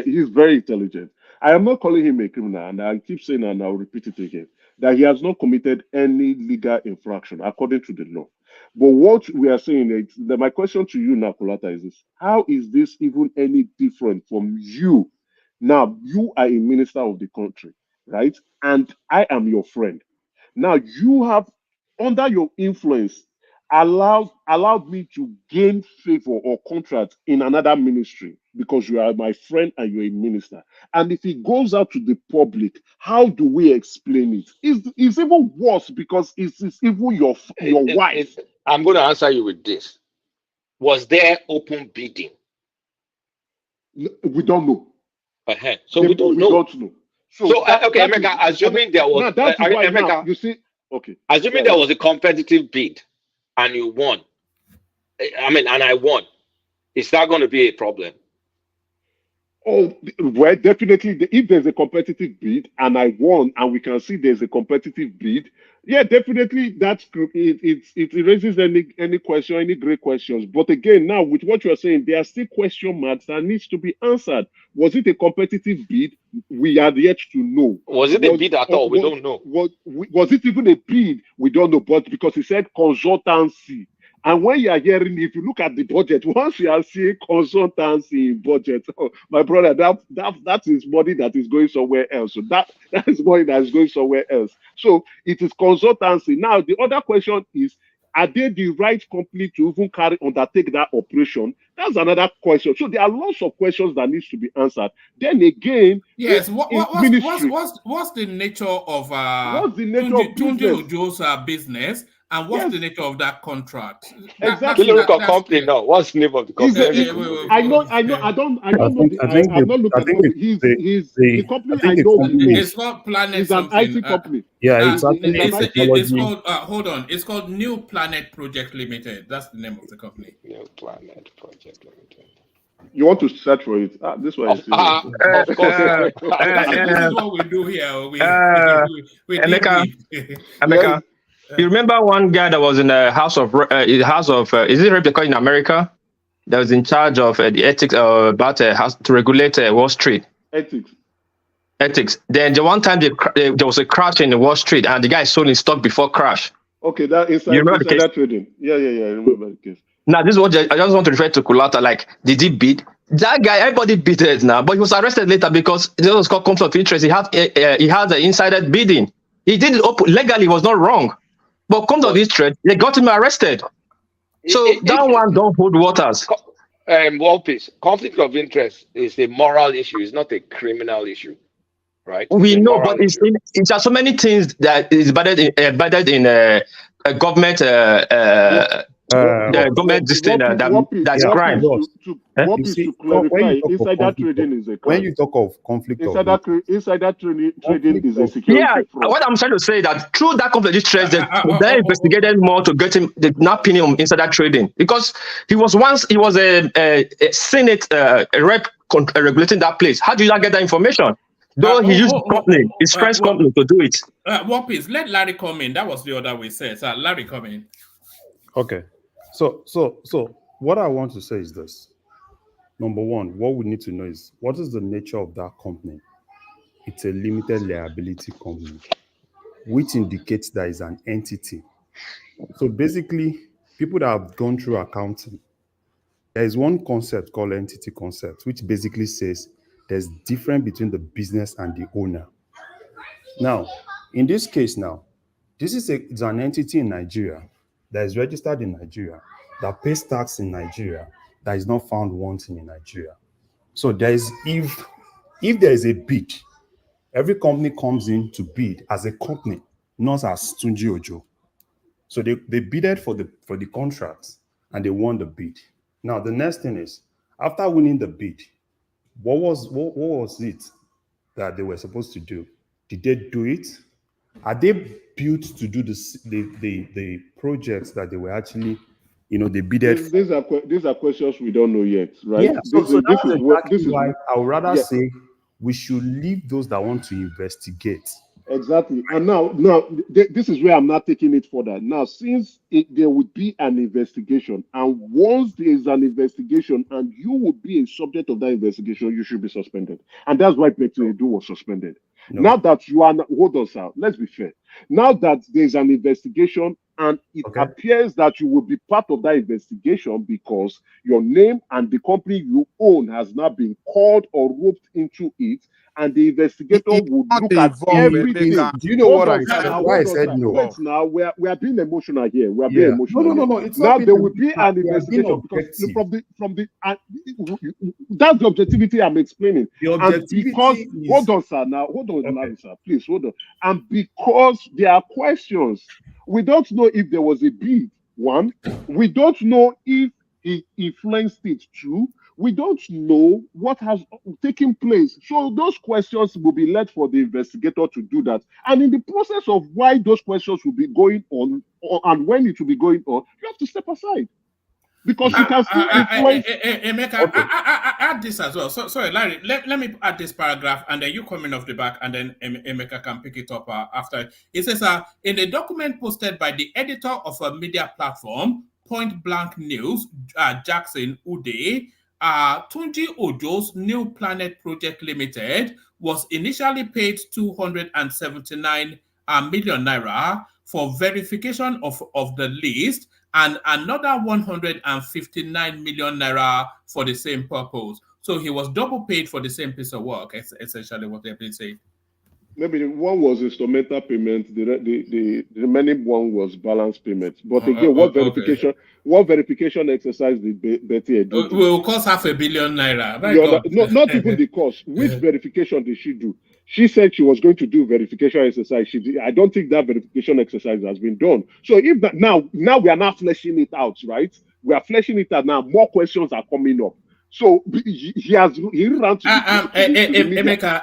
He's very intelligent. I am not calling him a criminal, and I keep saying, and I'll repeat it again, that he has not committed any legal infraction according to the law. But what we are saying is that my question to you now, Kolata, is this: how is this even any different from you? Now, you are a minister of the country, right? And I am your friend. Now, you have, under your influence, allowed me to gain favor or contract in another ministry because you are my friend and you're a minister. And if it goes out to the public, how do we explain it? It's even worse because it's even your wife. I'm going to answer you with this. Was there open bidding? We don't know. So we don't know. So okay, Emeka, assuming there was, Emeka, you see, okay, assuming there was a competitive bid and you won, and I won, is that going to be a problem? Oh, well, definitely. If there's a competitive bid and I won, and we can see there's a competitive bid, yeah, definitely it raises any question, any great questions. But again, now with what you are saying, there are still question marks that needs to be answered. Was it a competitive bid? We are yet to know. Was it a bid at all? We don't know. Was it even a bid? We don't know. But because he said consultancy. And when you are hearing, if you look at the budget, once you are seeing consultancy in budget, oh, my brother, that is money that is going somewhere else. So that is money that is going somewhere else. So it is consultancy. Now, the other question is, are they the right company to even undertake that operation? That's another question. So there are lots of questions that needs to be answered. Then again, yes, what's the nature of Tunde Ojo's business? And what's the nature of that contract? Exactly. Company now. What's the name of the company? I know. I don't know. I'm not looking at the company. I know. It's called Planet. It's an IT company. Yeah, it's called. Hold on. It's called New Planet Project Limited. That's the name of the company. New Planet Project Limited. You want to search for it? This one is. Of course. This is what we do here. We America. You remember one guy that was in the House of is it Replica in America? That was in charge of the ethics about to regulate Wall Street. Ethics. Then the one time there was a crash in the Wall Street, and the guy sold his stock before crash. Okay, that is that trading. Yeah. I remember the case. Now this is what I just want to refer to Kulata. Like, did he bid? That guy, everybody beat it now, but he was arrested later because it was called conflict of interest. He had an insider bidding. He did it legally, was not wrong. But conflict of interest, they got him arrested. So that one don't hold waters. Walpis, conflict of interest is a moral issue. It's not a criminal issue, right? We know, but it's there so many things that is embedded in a government the government that's crime. To clarify, insider trading is a crime. When you talk of conflict insider trading is a security fraud. What I'm trying to say that through that conflict of interest, they investigated more to get him the not opinion on insider trading because he was a Senate rep regulating that place. How do you not get that information? Though he used his friend's company to do it. Wapis, let Larry come in. That was the other way said. So Larry, come in. Okay. So what I want to say is this. Number one, what we need to know is what is the nature of that company? It's a limited liability company, which indicates that it's an entity. So basically, people that have gone through accounting, there is one concept called entity concept, which basically says there's difference between the business and the owner. Now, in this case now, it's an entity in Nigeria that is registered in Nigeria, that pays tax in Nigeria, that is not found wanting in Nigeria. So if there is a bid, every company comes in to bid as a company, not as Tunji Ojo. So they bidded for the contracts and they won the bid. Now the next thing is, after winning the bid, what was it that they were supposed to do? Did they do it? Are they built to do the projects that they were actually, they bidded for? These are questions we don't know yet, right? Yeah. So this is why I would rather say we should leave those that want to investigate. Exactly. And now this is where I'm not taking it further. Now, since there would be an investigation, and once there is an investigation and you would be a subject of that investigation, you should be suspended. And that's why Betta Edu was suspended. No. Now that you are, hold on, sir, let's be fair. Now that there's an investigation and it appears that you will be part of that investigation because your name and the company you own has now been called or roped into it, and the investigator would look at everything. Do you know what I said? Why I said no? Wait, now we are being emotional here. We are being emotional. No. It's now not there will be an investigation because from the that's the objectivity I'm explaining. The objectivity because hold on, sir. Now hold on, Larry, sir. Please hold on. And because there are questions, we don't know if there was a bid. One, we don't know if he influenced it. Two, we don't know what has taken place. So those questions will be left for the investigator to do that. And in the process of why those questions will be going on and when it will be going on, you have to step aside. Because you can still influence. Emeka, I add this as well. Sorry, Larry, let me add this paragraph and then you come in off the back and then Emeka can pick it up after. It says, in a document posted by the editor of a media platform, Point Blank News, Jackson Ude, Tunji Ojo's New Planet Project Limited was initially paid 279 million naira for verification of the list and another 159 million naira for the same purpose. So he was double paid for the same piece of work, essentially what they've been saying. Maybe one was instrumental payment, the remaining one was balance payment. But again, what verification exercise did Betta Edu do? Will cost 500 million naira. No, not even the cost. Which verification did she do? She said she was going to do verification exercise. I don't think that verification exercise has been done. So if that, now we are not fleshing it out, right? We are fleshing it out now. More questions are coming up. So he ran to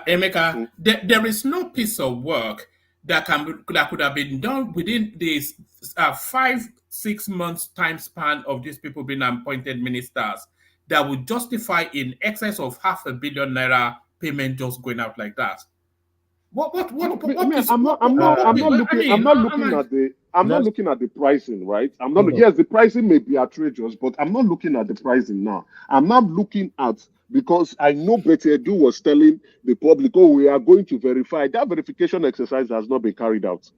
Emeka, there is no piece of work that could have been done within this 5-6 months time span of these people being appointed ministers that would justify in excess of 500 million naira payment just going out like that. I'm not looking at the pricing, right? Yes, the pricing may be outrageous, but I'm not looking at the pricing now. I'm not looking at, because I know Betta Edu was telling the public, we are going to verify. That verification exercise has not been carried out.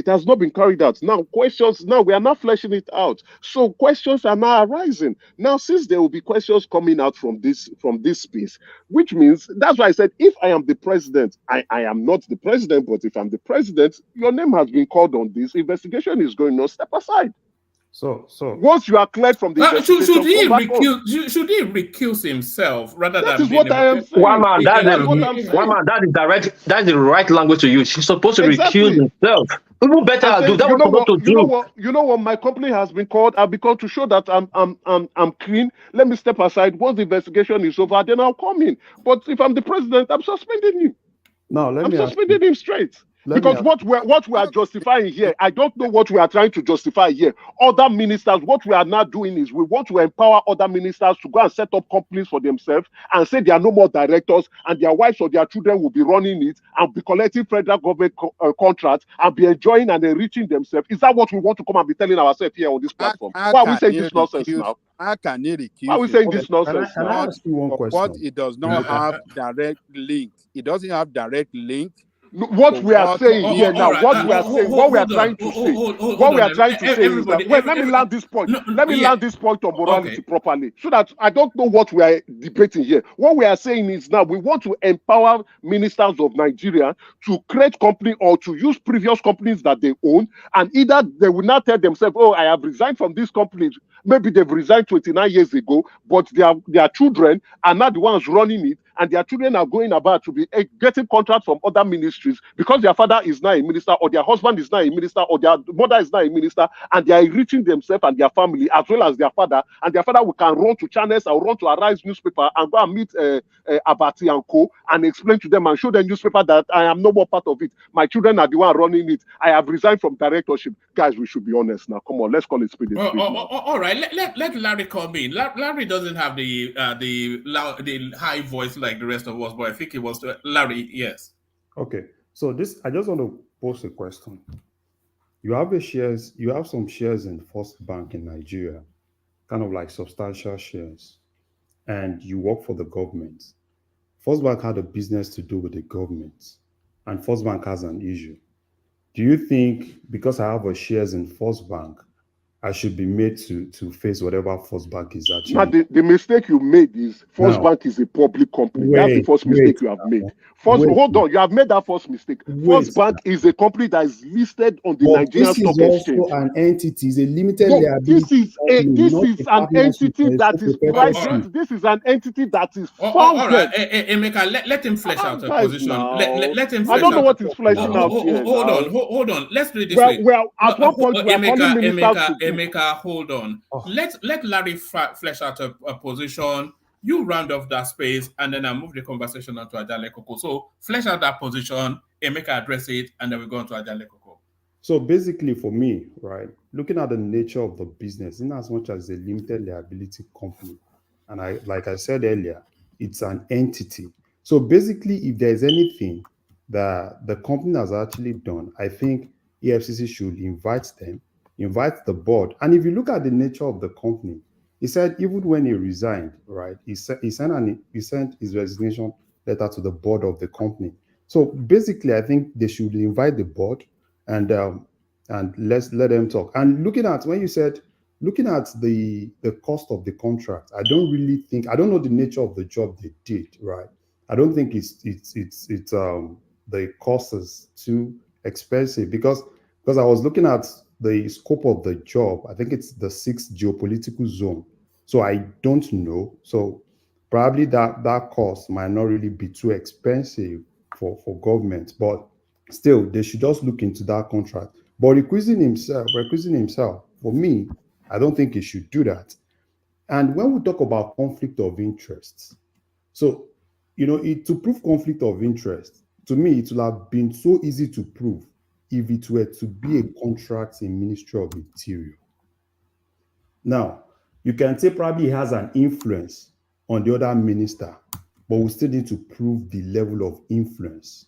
It has not been carried out. Now, questions, now we are not fleshing it out. So questions are now arising. Now, since there will be questions coming out from this space, which means that's why I said if I am the president, I am not the president, but if I'm the president, your name has been called on this. Investigation is going on, step aside. So once you are cleared from the investigation, should he come back on. should he recuse himself rather That than is what I am saying. One man, That's what I'm saying. one man, that's the right language to use. He's supposed to recuse Exactly. himself. Even better do that. You know what? My company has been called. I've been called to show that I'm clean. Let me step aside. Once the investigation is over, then I'll come in. But if I'm the president, I'm suspending him. Now I'm suspending him straight. Because what we are justifying here, I don't know what we are trying to justify here. Other ministers, what we are now doing is we want to empower other ministers to go and set up companies for themselves and say there are no more directors and their wives or their children will be running it and be collecting federal government contracts and be enjoying and enriching themselves. Is that what we want to come and be telling ourselves here on this platform? Why are we saying this nonsense now? How can he recuse? Why are we saying this nonsense Can I ask you one question? What it does not have direct link. It doesn't have direct link. What we are saying here now, what we are saying, what we are trying to say, what we are trying to say is that, wait, let me land this point. Let me land this point on morality properly, so that I don't know what we are debating here. What we are saying is now we want to empower ministers of Nigeria to create company or to use previous companies that they own, and either they will not tell themselves, oh, I have resigned from these companies. Maybe they've resigned 29 years ago, but their children are not the ones running it, and their children are going about to be getting contracts from other ministries because their father is now a minister, or their husband is now a minister, or their mother is now a minister, and they are enriching themselves and their family as well as their father. And their father can run to channels or run to Arise newspaper and go and meet Abati and Co. and explain to them and show the newspaper that I am no more part of it. My children are the one running it. I have resigned from directorship. Guys, we should be honest now. Come on, let's call it speed. All right, let Larry come in. Larry doesn't have the high voice like the rest of us, but I think it was Larry. Yes. Okay, so I just want to pose a question. You have some shares in First Bank in Nigeria, kind of like substantial shares, and you work for the government. First Bank had a business to do with the government, and First Bank has an issue. Do you think because I have a shares in First Bank, I should be made to face whatever First Bank is actually? Now, the mistake you made is First Bank is a public company. That's the first mistake you have made. Hold on, you have made that first mistake. First Bank is a company that is listed on the Nigerian Stock Exchange. This is also an entity, is a limited liability. This is an entity that is private. This is an entity that is founded. All right, Emeka, let him flesh out a position. Let him. I don't know what he's fleshing out here. Hold on. Let's do it this way. Well, at one point we are calling ministers to Emeka, hold on. Let Larry flesh out a position. You round off that space, and then I move the conversation on to Ajale Koko. So flesh out that position, Emeka address it, and then we go on to Ajale Koko. So basically, for me, right, looking at the nature of the business, in as much as a limited liability company, and like I said earlier, it's an entity. So basically, if there's anything that the company has actually done, I think EFCC should invite the board. And if you look at the nature of the company, he said even when he resigned, right, he sent his resignation letter to the board of the company. So basically, I think they should invite the board and let them talk. And looking at the cost of the contract, I don't know the nature of the job they did, right? I don't think the cost is too expensive because I was looking at the scope of the job. I think it's the 6th geopolitical zone. So I don't know. So probably that cost might not really be too expensive for government, but still they should just look into that contract. But recusing himself, for me, I don't think he should do that. And when we talk about conflict of interest, so to prove conflict of interest, to me, it will have been so easy to prove if it were to be a contract in Ministry of Interior. Now, you can say probably he has an influence on the other minister, but we still need to prove the level of influence.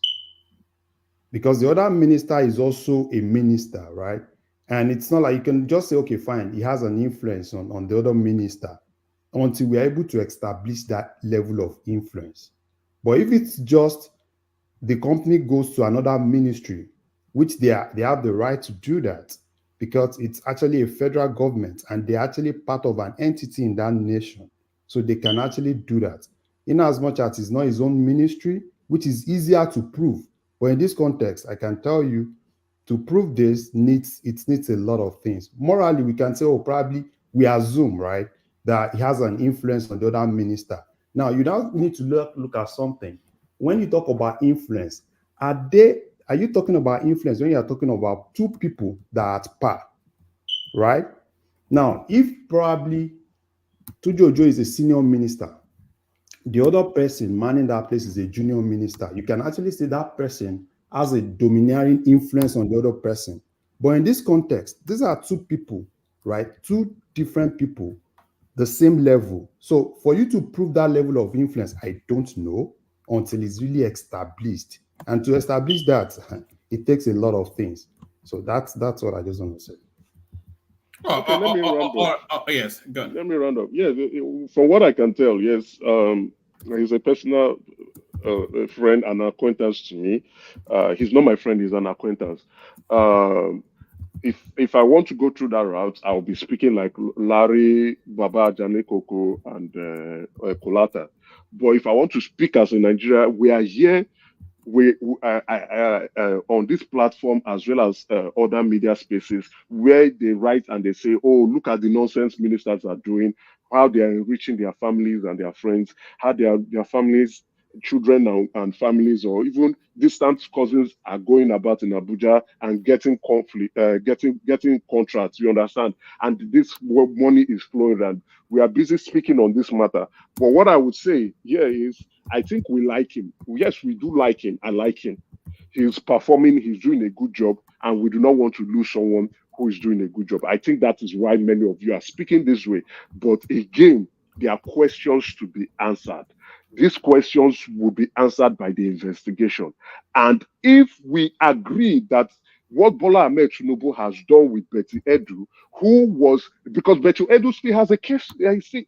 Because the other minister is also a minister, right? And it's not like you can just say, okay, fine, he has an influence on the other minister until we're able to establish that level of influence. But if it's just the company goes to another ministry which they have the right to do that because it's actually a federal government and they're actually part of an entity in that nation. So they can actually do that. In as much as it's not his own ministry, which is easier to prove. But in this context, I can tell you to prove this needs a lot of things. Morally, we can say, oh, probably we assume, right, that he has an influence on the other minister. Now, you now need to look at something. When you talk about influence, are you talking about influence when you are talking about two people that are at par, right? Now, if probably Tuju Ojo is a senior minister, the other person manning that place is a junior minister, you can actually say that person has a domineering influence on the other person. But in this context, these are two people, right? Two different people, the same level. So for you to prove that level of influence, I don't know until it's really established. And to establish that, it takes a lot of things. So that's what I just want to say. Okay, let me round up. Yes, go on. Let me round up. Yes, from what I can tell, yes, he's a personal friend and acquaintance to me. He's not my friend; he's an acquaintance. If I want to go through that route, I'll be speaking like Larry, Baba, Jane Koko, and Kolata. But if I want to speak as a Nigeria, we are here. We on this platform as well as other media spaces where they write and they say, oh, look at the nonsense ministers are doing, how they are enriching their families and their friends, how their families, children and families, or even distant cousins are going about in Abuja and getting conflict, getting contracts. You understand? And this money is flowing, and we are busy speaking on this matter. But what I would say here is, I think we like him. Yes, we do like him. I like him. He's performing, he's doing a good job, and we do not want to lose someone who is doing a good job. I think that is why many of you are speaking this way. But again, there are questions to be answered. These questions will be answered by the investigation. And if we agree that what Bola Ahmed Tinubu has done with Betta Edu, who was, because Betta Edu still has a case, Betta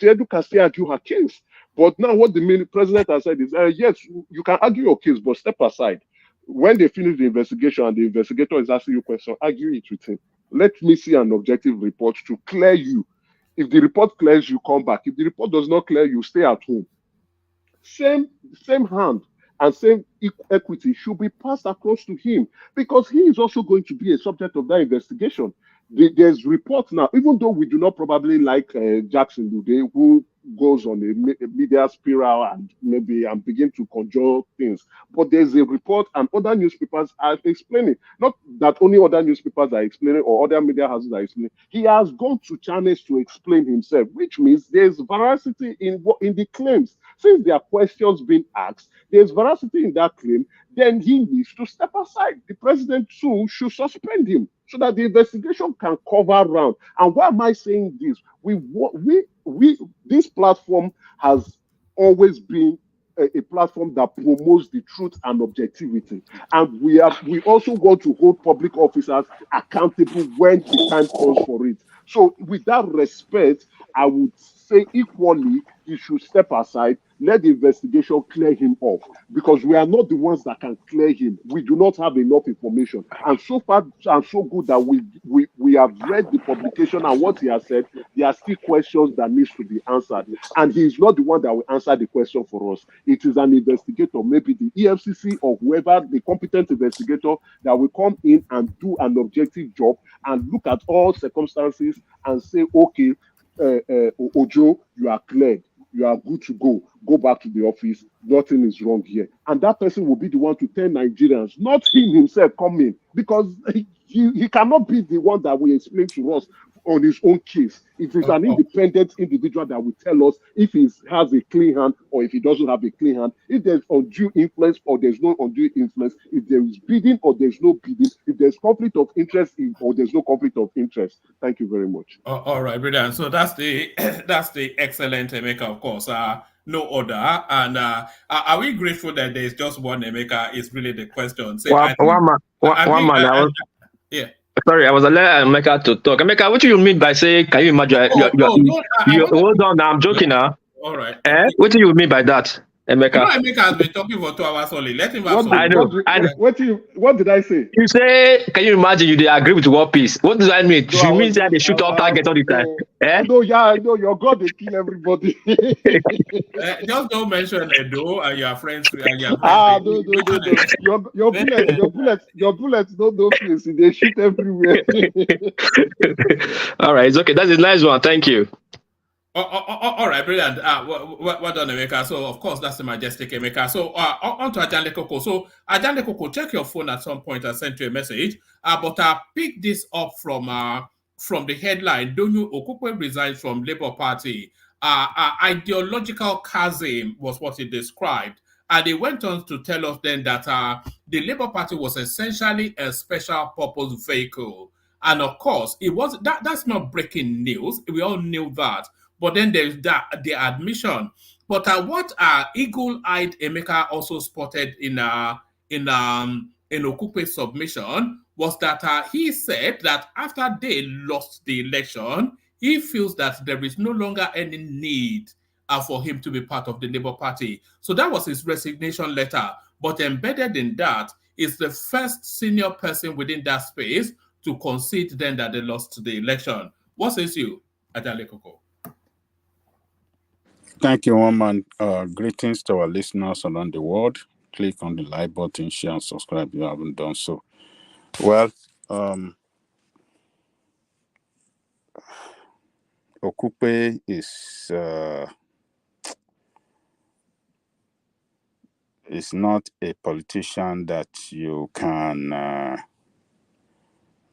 Edu can still argue her case. But now what the president has said is, yes, you can argue your case, but step aside. When they finish the investigation and the investigator is asking you a question, argue it with him. Let me see an objective report to clear you. If the report clears you, come back. If the report does not clear you, stay at home. Same hand and same equity should be passed across to him, because he is also going to be a subject of that investigation. There's reports now, even though we do not probably like Jackson today, who goes on a media spiral and begin to conjure things. But there's a report, and other newspapers are explaining. Not that only other newspapers are explaining or other media houses are explaining. He has gone to channels to explain himself, which means there's veracity in the claims. Since there are questions being asked, there's veracity in that claim, then he needs to step aside. The president too should suspend him so that the investigation can cover around. And why am I saying this? This platform has always been a platform that promotes the truth and objectivity. And we also want to hold public officers accountable when the time calls for it. So with that respect, I would say equally, he should step aside, let the investigation clear him off, because we are not the ones that can clear him. We do not have enough information. And so far and so good that we have read the publication and what he has said, there are still questions that needs to be answered. And he is not the one that will answer the question for us. It is an investigator, maybe the EFCC or whoever, the competent investigator, that will come in and do an objective job and look at all circumstances and say, okay, Ojo, you are cleared. You are good to go. Go back to the office. Nothing is wrong here. And that person will be the one to tell Nigerians, not him himself coming, because he cannot be the one that will explain to us on his own case. It is an independent individual that will tell us if he has a clean hand or if he doesn't have a clean hand, if there's undue influence or there's no undue influence, if there is bidding or there's no bidding, if there's conflict of interest or there's no conflict of interest. Thank you very much. All right, brilliant. So that's the excellent Emeka, of course. No order. And are we grateful that there's just one Emeka? Is really the question. Yeah. Sorry, I was allowed Emeka to talk. Emeka, what do you mean by saying, can you imagine? Hold on, I'm joking now. All right. What do you mean by that? Emeka. Emeka has been talking for 2 hours only. Let him have What some. I know. what did I say? You say, can you imagine you agree with War Peace? What does that mean? No, I You mean was that just they shoot off target all the time? Eh? no, yeah, no, your God they kill everybody. Just don't mention Edo and your friends. And your Ah, friends. no. Your bullets don't know place. They shoot everywhere. All right, it's okay. That's a nice one. Thank you. All right, brilliant. Well done, Emeka. So, of course, that's the majestic Emeka. So, on to Ajande Koko. So, Ajande Koko, check your phone at some point. I sent you a message. But I picked this up from the headline. Donu Okupe resigns from Labour Party. Ideological chasm was what he described. And he went on to tell us then that the Labour Party was essentially a special purpose vehicle. And of course, it was that's not breaking news. We all knew that. But then there's the admission. But what eagle-eyed Emeka also spotted in Okupe's submission was that he said that after they lost the election, he feels that there is no longer any need for him to be part of the Labour Party. So that was his resignation letter. But embedded in that is the first senior person within that space to concede then that they lost the election. What says you, Ajale Koko? Thank you, Woman. Greetings to our listeners around the world. Click on the like button, share, and subscribe if you haven't done so. Well, Okupe is not a politician that you can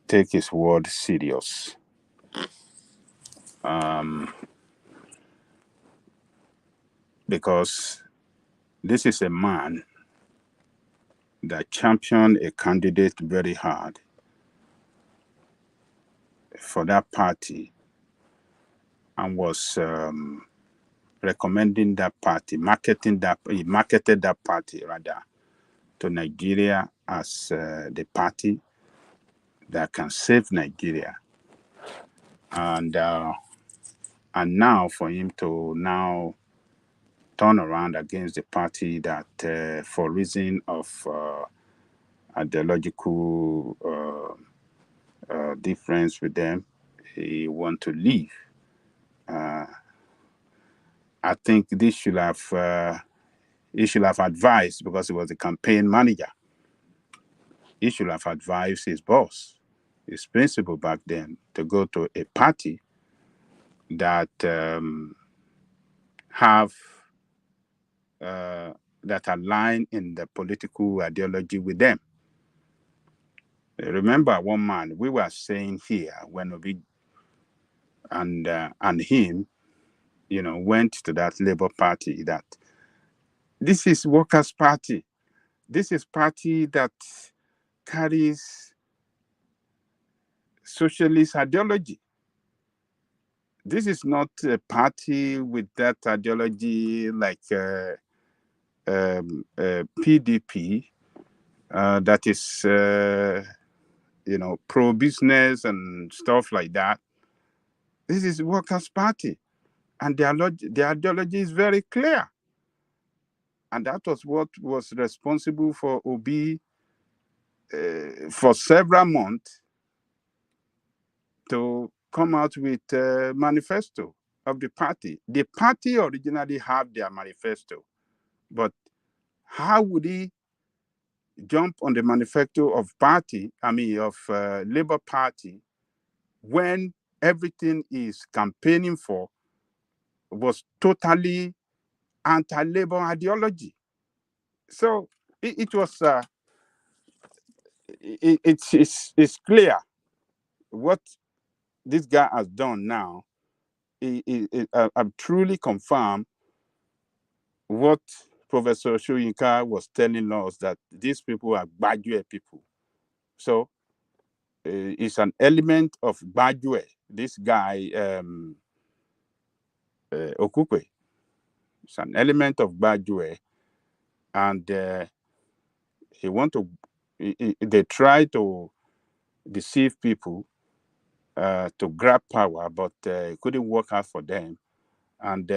take his word serious. Because this is a man that championed a candidate very hard for that party and was recommending that party, he marketed that party rather to Nigeria as the party that can save Nigeria. And now for him to now turn around against the party that for reason of ideological difference with them, he want to leave. I think this should have he should have advised, because he was the campaign manager. He should have advised his boss, his principal back then, to go to a party that that align in the political ideology with them. Remember, one man we were saying here when we and him, went to that Labour Party, that this is Workers' Party. This is party that carries socialist ideology. This is not a party with that ideology like PDP that is, pro-business and stuff like that. This is Workers' Party, and the ideology is very clear. And that was what was responsible for Obi for several months to come out with a manifesto of the party. The party originally had their manifesto, but how would he jump on the manifesto of Labour Party, when everything is campaigning for was totally anti-Labour ideology? So it was it's clear what this guy has done now. I've truly confirmed what Professor Shoyinka was telling us, that these people are Gbajue people. So it's an element of Gbajue. This guy, Okupe, it's an element of Gbajue, and they try to deceive people to grab power, but it couldn't work out for them. And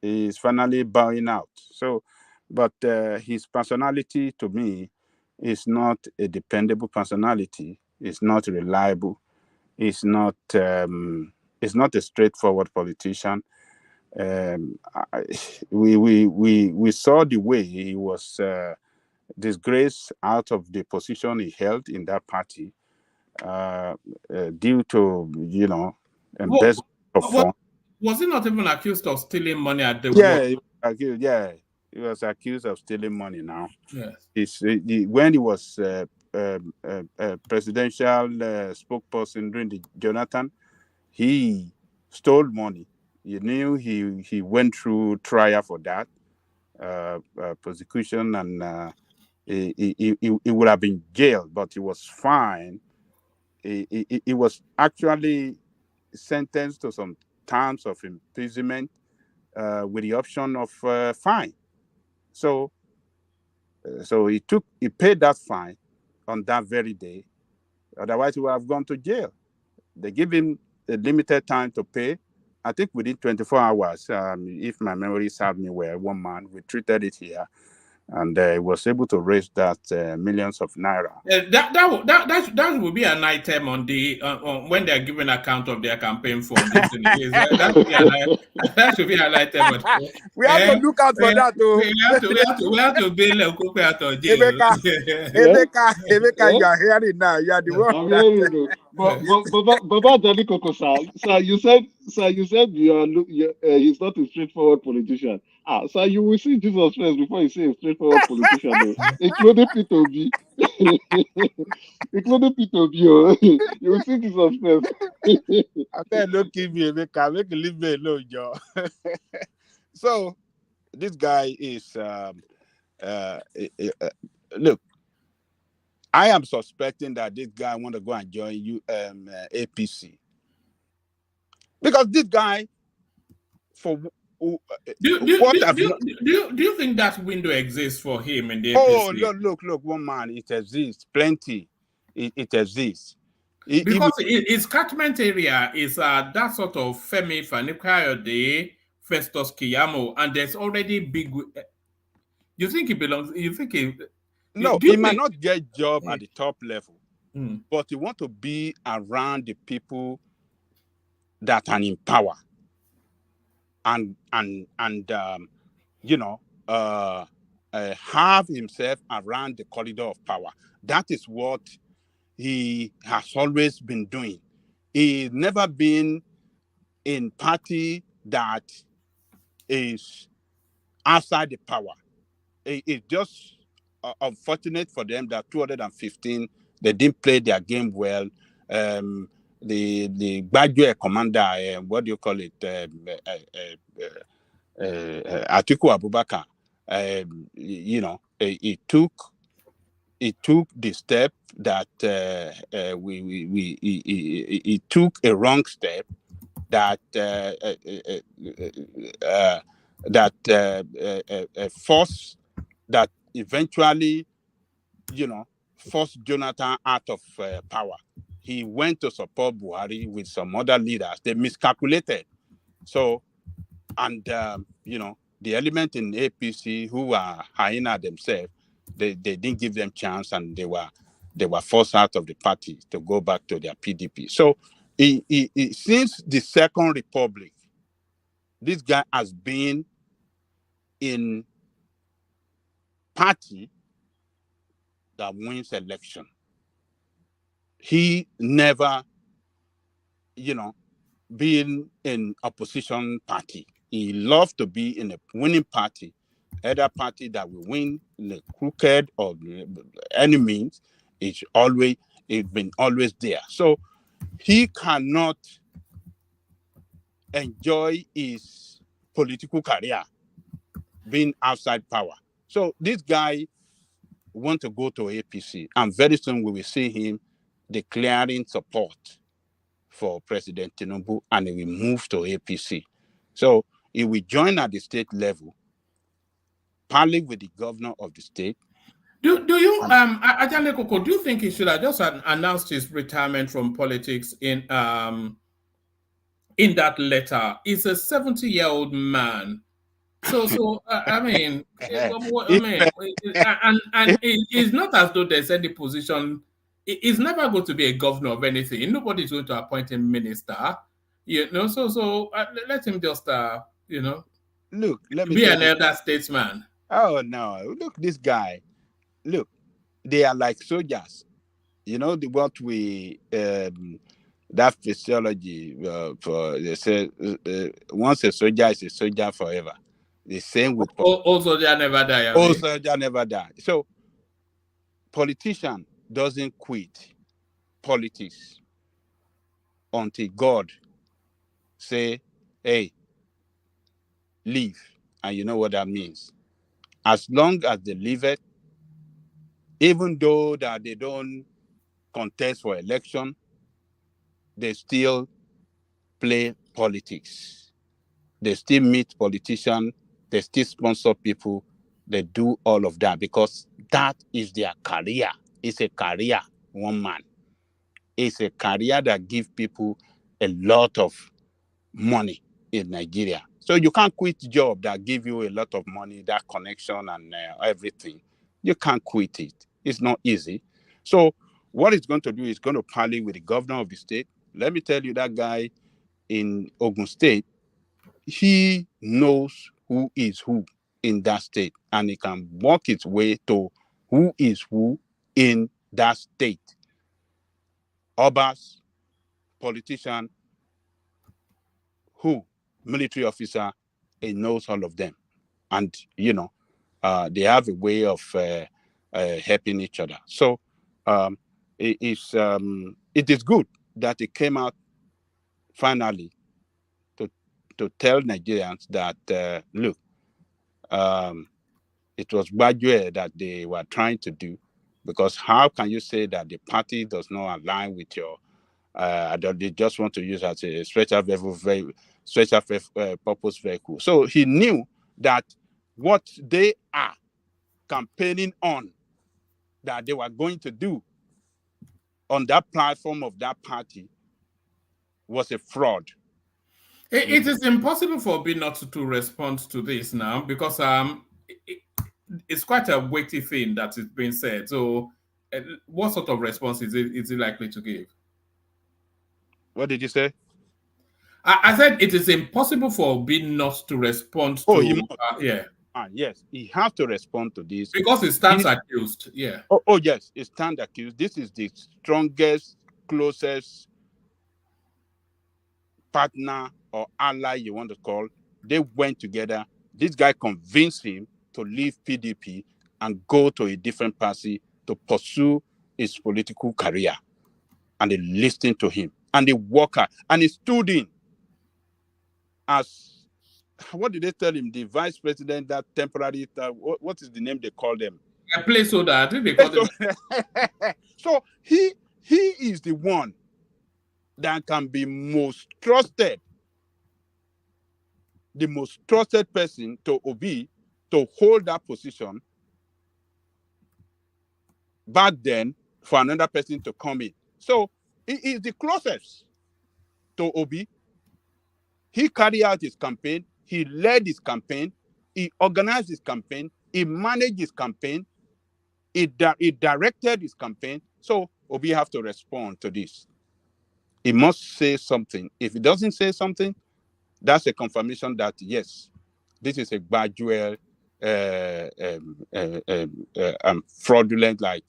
is finally bowing out. So, but his personality to me is not a dependable personality. It's not reliable. It's not a straightforward politician. We saw the way he was disgraced out of the position he held in that party due to embezzlement of funds. Was he not even accused of stealing money at the He was accused of stealing money now. Yes. When he was presidential spokesperson during the Jonathan, he stole money. You knew he went through trial for that prosecution, and he would have been jailed, but he was fine. He was actually sentenced to some terms of imprisonment with the option of fine. So he paid that fine on that very day. Otherwise, he would have gone to jail. They give him a limited time to pay. I think within 24 hours, if my memory serves me well, one man, we treated it here, and was able to raise that millions of naira. That would be an item on the when they're giving account of their campaign fund. That should be an item. We have to look out for that, though. We have to bail Okupe out of jail. Emeka, you are hearing now. You are the one. I'm hearing you. Baba Jali Koko, sir, you said he's not a straightforward politician. Sir, you will see Jesus first before you say a straightforward politician, including P2B. Including P2B, you will see Jesus first. I better not give me Emeka. Make leave me alone, Joe. So, this guy is look. I am suspecting that this guy want to go and join APC, because this guy, do you think that window exists for him in the APC? Oh, look, one man, it exists plenty. It exists. Because his catchment area is that sort of Femi Fani-Kayode, Festus Keyamo, and there's already big. You think he belongs? You think he? No, he might not get job at the top level, but he want to be around the people that are in power, and have himself around the corridor of power. That is what he has always been doing. He's never been in party that is outside the power. It's just unfortunate for them that 215, they didn't play their game well. The graduate commander, what do you call it? Atiku Abubakar, he took the step that he took a wrong step that forced that eventually, forced Jonathan out of power. He went to support Buhari with some other leaders. They miscalculated. So, and the element in APC who are hyena themselves, they didn't give them chance, and they were forced out of the party to go back to their PDP. So, since the Second Republic, this guy has been in party that wins election. He never, been in opposition party. He loved to be in a winning party, either party that will win the crooked or any means. It's been always there. So he cannot enjoy his political career being outside power. So this guy wants to go to APC, and very soon we will see him declaring support for President Tinubu, and he will move to APC. So he will join at the state level, partly with the governor of the state. Do you, Ajale Koko, do you think he should have just announced his retirement from politics in that letter? He's a 70-year-old man. So I mean, it's not as though there's any position. It's never going to be a governor of anything. Nobody's going to appoint a minister. So let him just Look, let me be tell an you. elder statesman. Oh no! Look, this guy. Look, they are like soldiers. You know what we that physiology for they say once a soldier is a soldier forever. The same with Also, they never die. soldier never die. So politician doesn't quit politics until God say, "Hey, leave," and you know what that means. As long as they leave it, even though that they don't contest for election, they still play politics. They still meet politicians. They still sponsor people. They do all of that because that is their career. It's a career, one man. It's a career that gives people a lot of money in Nigeria. So you can't quit job that give you a lot of money, that connection and everything. You can't quit it. It's not easy. So what it's going to do is going to parley with the governor of the state. Let me tell you, that guy in Ogun State, he knows who is who in that state, and he can walk his way to who is who in that state. Obas, politician, who, military officer, he knows all of them. And, they have a way of helping each other. So it is good that it came out finally to tell Nigerians that, look, it was gradual that they were trying to do, because how can you say that the party does not align with your, they just want to use as a special purpose vehicle. So he knew that what they are campaigning on, that they were going to do on that platform of that party, was a fraud. It is impossible for Obi not to respond to this now, because it's quite a weighty thing that is being said. So what sort of response is he likely to give? What did you say? I said it is impossible for Obi not to respond to. He must. Yes, he has to respond to this because he stands accused. Yeah. Oh yes, he stands accused. This is the strongest, closest partner or ally you want to call. They went together. This guy convinced him to leave PDP and go to a different party to pursue his political career. And they listened to him. And they worked hard. And he stood in as, what did they tell him? The vice president, that temporary, what is the name they call them? A placeholder. I think they call them. So he is the one that can be most trusted, the most trusted person to Obi to hold that position back then for another person to come in. So he is the closest to Obi. He carried out his campaign. He led his campaign. He organized his campaign. He managed his campaign. He directed his campaign. So Obi have to respond to this. He must say something. If he doesn't say something, that's a confirmation that, yes, this is a gradual, fraudulent, like,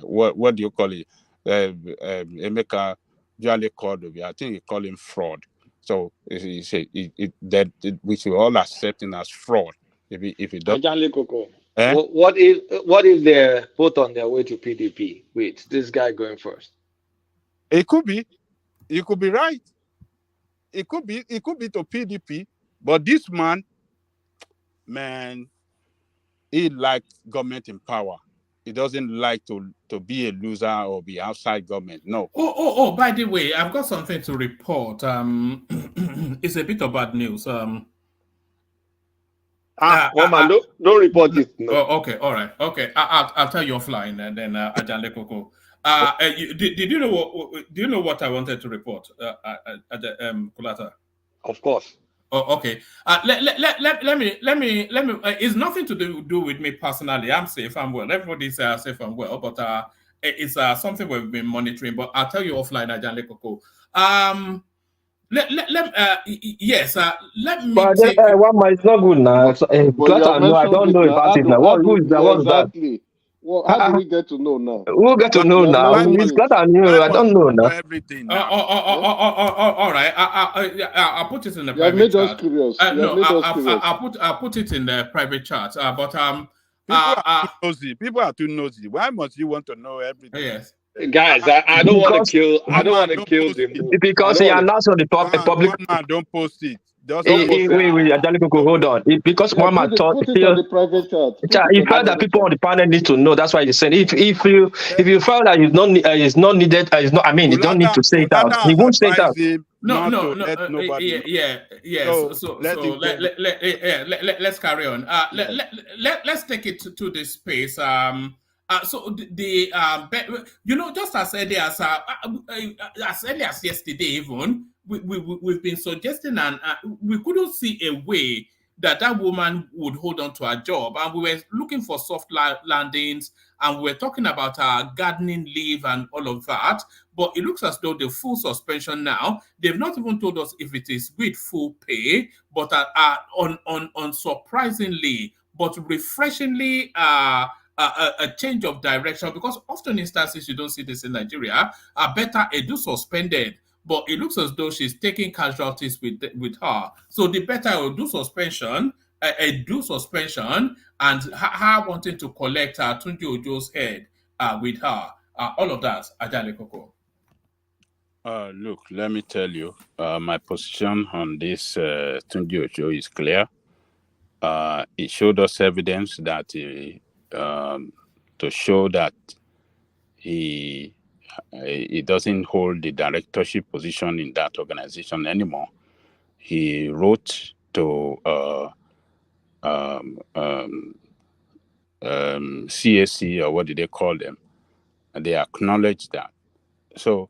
what do you call it? Emeka usually called Obi. I think he called him fraud. So that we should all accept him as fraud. If he does. What if they're both on their way to PDP with this guy going first? It could be. You could be right. It could be to PDP, but this man, he likes government in power. He doesn't like to be a loser or be outside government. No. Oh, by the way, I've got something to report. It's a bit of bad news. Don't report it. No. Oh, okay, all right. Okay, I'll tell you offline, and then Ajale Koko. Did you know what? Do you know what I wanted to report, Kulata? Of course. Oh, okay. Let me. It's nothing to do with me personally. I'm safe. I'm well. Everybody's safe and well. But it's something we've been monitoring. But I'll tell you offline, Ajan Lekoko. Yes. Let me But then, take. one man, it's not good now. So, But you have no, I mentioned don't it know now. about it now. Who is that? Yeah, What's that? exactly. Well, how do Uh-uh. we get to know now? Who get to Why, know You have now? why mentioned must It's it. Glata why new. I must don't know you know now. everything now? All right. I'll put it in the You have private made us chat. curious. You have No, made us curious. I'll put it in the private chat. But People are too nosy. People are too nosy. Why must you want to know everything? yes. Guys, I don't want to Because kill. I One don't man want to don't kill post the it. mood. I because don't he want to. announced on the public. One man don't post it. Just Don't say post it. Wait, Ajali Koko, hold on. Because Yeah, one man thought put it on feel the private chat. Put it he on the felt that private people chat. on the panel need to know. That's why he's saying if let you felt that it's not needed, it's not. I mean, you don't need to say it out. Bulata He has won't say it out. advised him No, not no, to no. let nobody know. Yeah. So let So him tell you. let's carry on. Yes. Let's take it to this space. So just as early as yesterday, even we've been suggesting, and we couldn't see a way that woman would hold on to her job, and we were looking for soft landings, and we were talking about gardening leave and all of that. But it looks as though the full suspension now, they've not even told us if it is with full pay, but unsurprisingly, but refreshingly, a change of direction, because often instances you don't see this in Nigeria. Betta Edu suspended, but it looks as though she's taking casualties with her. So the Betta Edu suspension, and her wanting to collect Tunji Ojo's head with her. All of that, Ajale Koko. Look, let me tell you, my position on this Tunji Ojo is clear. It showed us evidence that to show that he doesn't hold the directorship position in that organization anymore. He wrote to CAC, or what did they call them, and they acknowledged that. So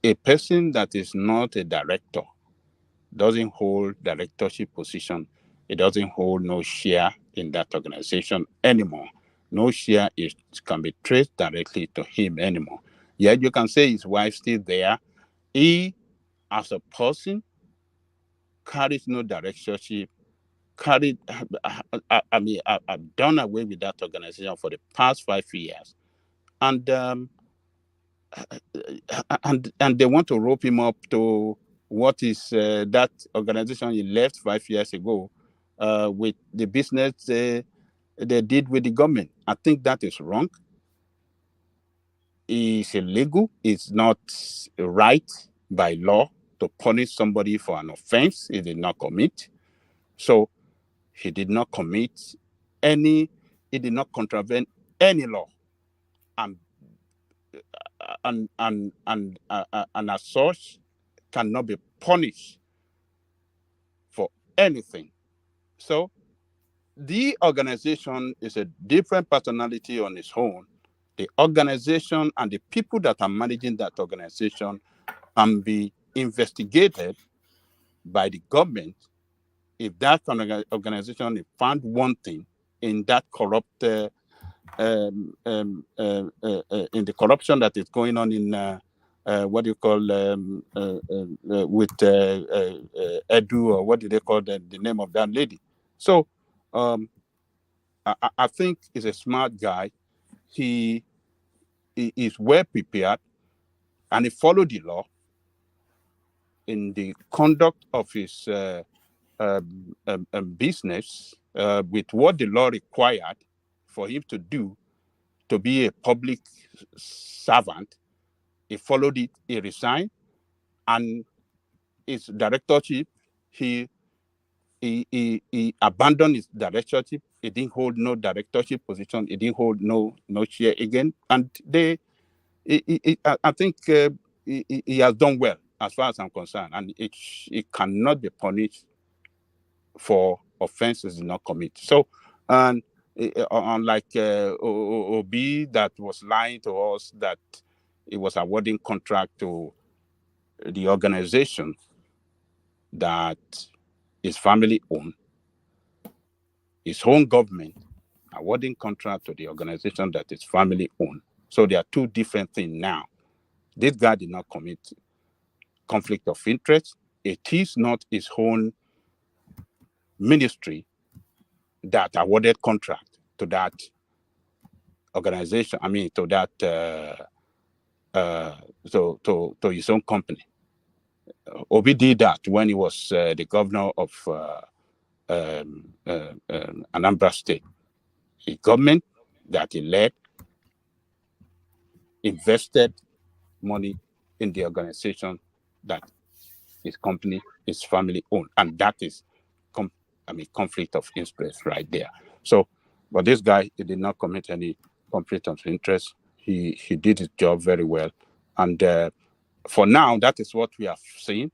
a person that is not a director doesn't hold directorship position. It doesn't hold no share in that organization anymore. No share can be traced directly to him anymore. Yet you can say his wife's still there. He, as a person, carries no directorship. I've done away with that organization for the past 5 years, and they want to rope him up to what is that organization he left 5 years ago with the business they did with the government. I think that is wrong. It's illegal. It's not right by law to punish somebody for an offense he did not commit. So he did not commit he did not contravene any law, and as such cannot be punished for anything. So the organization is a different personality on its own. The organization and the people that are managing that organization can be investigated by the government if that organization is found wanting in that corrupt in the corruption that is going on in what do you call with Edu, or what do they call the name of that lady? So I think he's a smart guy. He is well prepared, and he followed the law in the conduct of his business with what the law required for him to do to be a public servant. He followed it. He resigned, and his directorship, he abandoned his directorship. He didn't hold no directorship position. He didn't hold no chair again. And I think he has done well as far as I'm concerned, and it cannot be punished for offenses he did not commit. So, and unlike Obi that was lying to us that he was awarding contract to the organization, that is family owned, his own government awarding contract to the organization that is family owned. So there are two different things now. This guy did not commit conflict of interest. It is not his own ministry that awarded contract to that organization. I mean, to that to his own company. Obi did that when he was the governor of Anambra State. The government that he led invested money in the organization that his company is family owned, and that is conflict of interest right there. So, but this guy, he did not commit any conflict of interest. He did his job very well, and for now, that is what we have seen.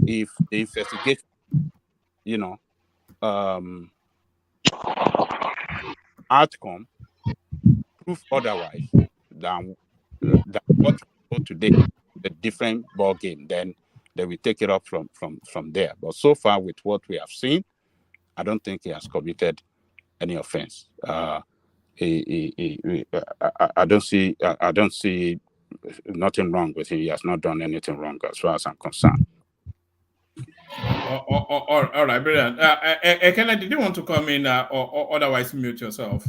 If the investigation, outcome prove otherwise than what we know today, a different ball game, then they will take it up from there. But so far, with what we have seen, I don't think he has committed any offense. I don't see nothing wrong with him. He has not done anything wrong as far as I'm concerned. All right, brilliant. Kennedy, did you want to come in or otherwise mute yourself?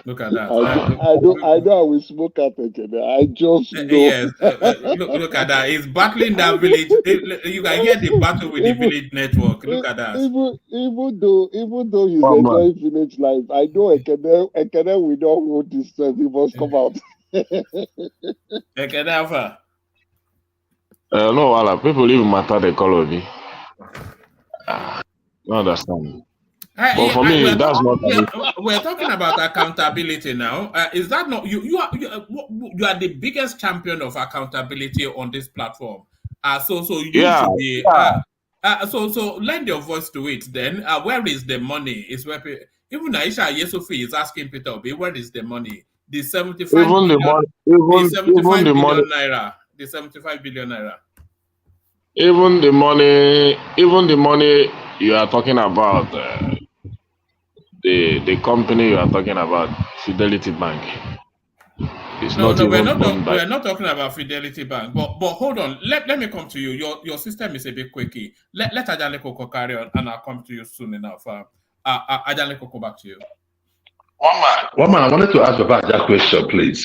Look at that. I know we smoke at it. I just know. Yes, look at that. He's battling that village. You can hear the battle with the village network. Look at that. Even though he's enjoying village life, I know Ekene will not hold this stress. He must come out. Ekene Alpha. No, people even matter the color. You understand? But for me, that's not. We're talking about accountability now. Is that not you are the biggest champion of accountability on this platform? So you should be. So lend your voice to it. Then where is the money? Is where even Aisha Yesufi is asking Peter Obi, where is the money? The 75 billion naira. The 75 billion naira. Even the money you are talking about, the company you are talking about, Fidelity Bank. We're not talking about Fidelity Bank. But hold on. Let me come to you. Your system is a bit quickie. Let Ajale Koko carry on, and I'll come to you soon enough. Ajale Koko, back to you. One man, I wanted to ask about that question, please.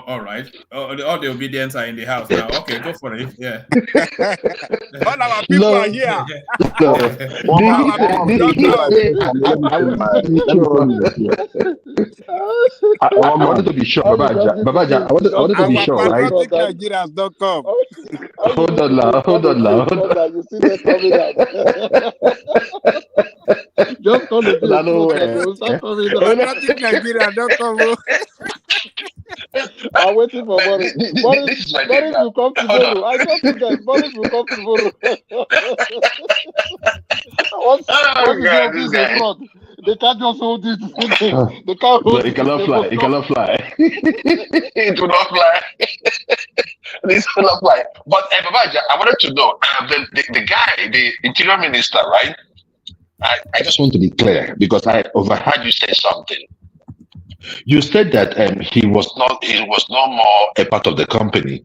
All right. All the obedience are in the house now. Okay, go for it. Yeah. All our people are here. I wanted to be sure, Babaja. I wanted to be sure, right? Nigerians don't come. Hold on now. You see them coming out. Just call the Nigerians don't come. I'm waiting for Boris. Boris will come tomorrow. I just forget. Boris will come tomorrow. Once is in front, they can't just hold it. They can't hold it cannot fly. It cannot fly. It will not fly. This will not fly. But Babaja, I wanted to know the guy, the interior minister, right? I just want to be clear because I overheard you say something. You said that he was no more a part of the company,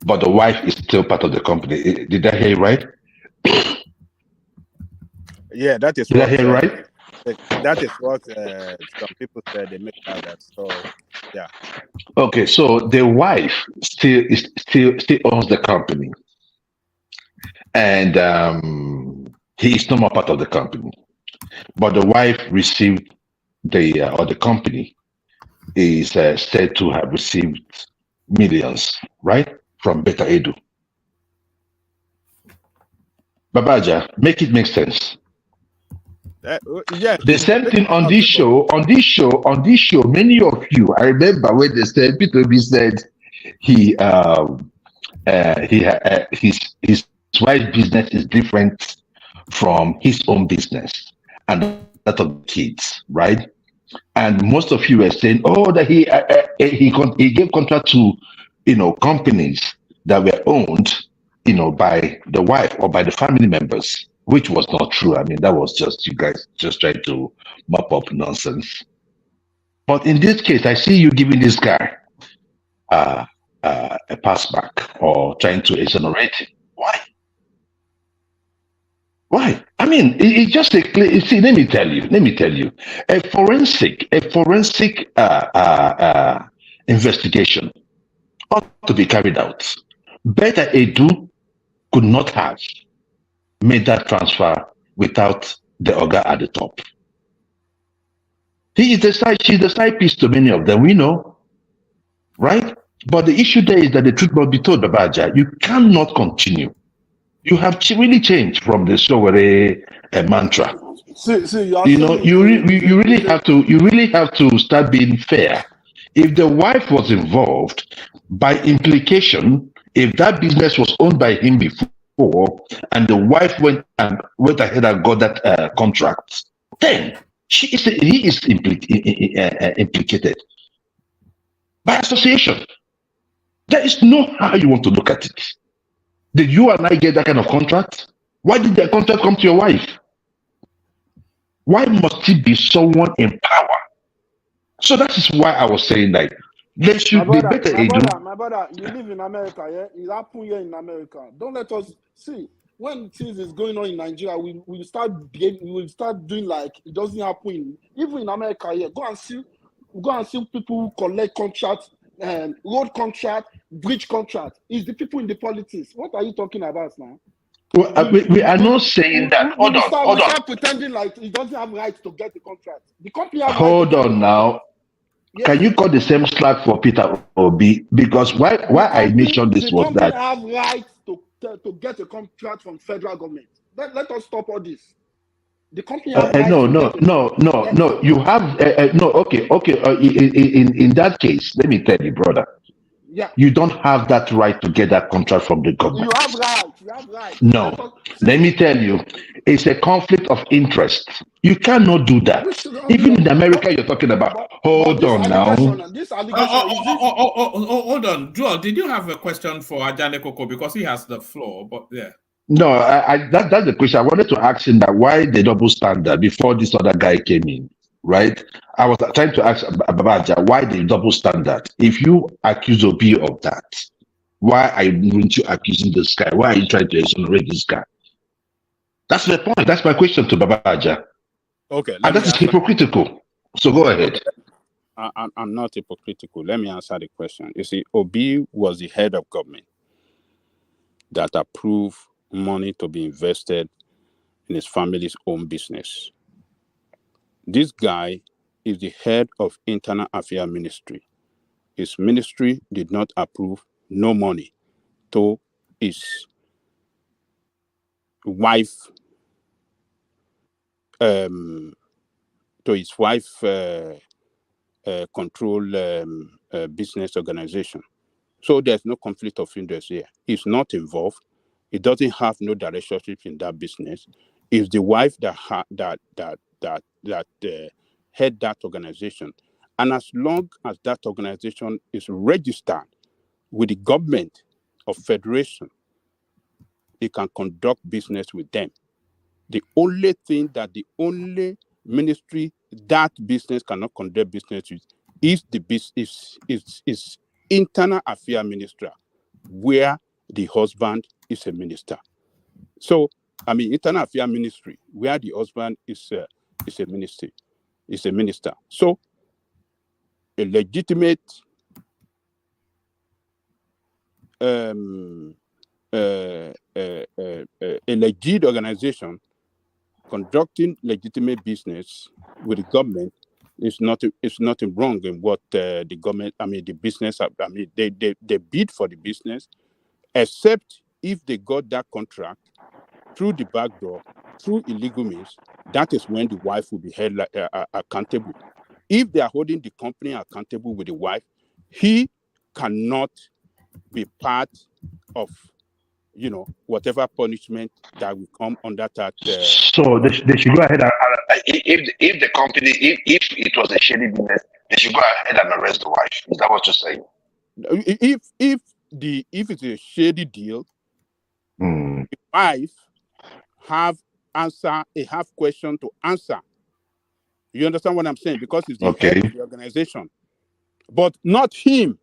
but the wife is still part of the company. Did I hear you right? Yeah, that is. Did I hear right? That is what some people said. They make that. So yeah. Okay, so the wife still owns the company, and he is no more part of the company, but the wife received the company is said to have received millions, right, from Betta Edu. Babaja, make it make sense. Yes. The same thing on this show. Many of you, I remember when they said Peter B said his wife's business is different from his own business and that of the kids, right? And most of you were saying, oh, that he gave contract to companies that were owned, by the wife or by the family members, which was not true. I mean, that was just you guys just trying to mop up nonsense. But in this case, I see you giving this guy a pass back or trying to exonerate him. Why? Why? I mean, it's just a clear. See, let me tell you. A forensic investigation ought to be carried out. Betta Edu could not have made that transfer without the Oga at the top. She's the side piece to many of them, we know, right? But the issue there is that the truth must be told, Babaja. You cannot continue. You have really changed from the Sowore mantra. You really have to start being fair. If the wife was involved, by implication, if that business was owned by him before, and the wife went ahead and got that contract, then he is implicated by association. There is no how you want to look at it. Did you and I get that kind of contract? Why did that contract come to your wife? Why must it be someone in power? So that is why I was saying that they should be better. My brother, you live in America, yeah? It happened here in America. Don't let us see when things is going on in Nigeria. We will start doing like it doesn't happen. Even in America, yeah. Go and see people who collect contracts, road contract, bridge contract. It's the people in the politics. What are you talking about now? Well, we are not saying that. Hold on. Start pretending like he doesn't have rights to get the contract. The company has Hold on now. Yes. Can you call the same slack for Peter Obi? Because why I mentioned this was that the company have rights to get a contract from federal government. Let us stop all this. The company has no. You have no. Okay. In that case, let me tell you, brother. Yeah. You don't have that right to get that contract from the government. You have right. No. Let me tell you, it's a conflict of interest. You cannot do that. Even in America, you're talking about. Hold on now. This allegation hold on. Joel, did you have a question for Ajane Koko? Because he has the floor, but yeah. No, that's the question. I wanted to ask him that why the double standard before this other guy came in, right? I was trying to ask Babaja why the double standard. If you accuse Obi of that, why aren't you accusing this guy? Why are you trying to exonerate this guy? That's the point. That's my question to Babaja. Okay. And that is hypocritical. So go ahead. I'm not hypocritical. Let me answer the question. You see, Obi was the head of government that approved money to be invested in his family's own business. This guy is the head of Internal Affairs Ministry. His ministry did not approve no money to his wife control business organization. So there's no conflict of interest here. He's not involved. He doesn't have no directorship in that business. It's the wife that head that organization. And as long as that organization is registered with the government of federation, they can conduct business with them. The only thing that the only ministry that business cannot conduct business with is the is Internal Affairs Ministry, where the husband is a minister. So, I mean, Internal Affairs Ministry, where the husband is a minister. So, a legitimate a legit organization conducting legitimate business with the government is nothing wrong in what the government, the business, they bid for the business, except if they got that contract through the back door, through illegal means. That is when the wife will be held accountable. If they are holding the company accountable with the wife, he cannot be part of whatever punishment that will come under that. So they should go ahead and if the company, if it was a shady business, they should go ahead and arrest the wife. Is that what you're saying? if it's a shady deal, the wife have question to answer. You understand what I'm saying? Because he's the head of the organization, but not him,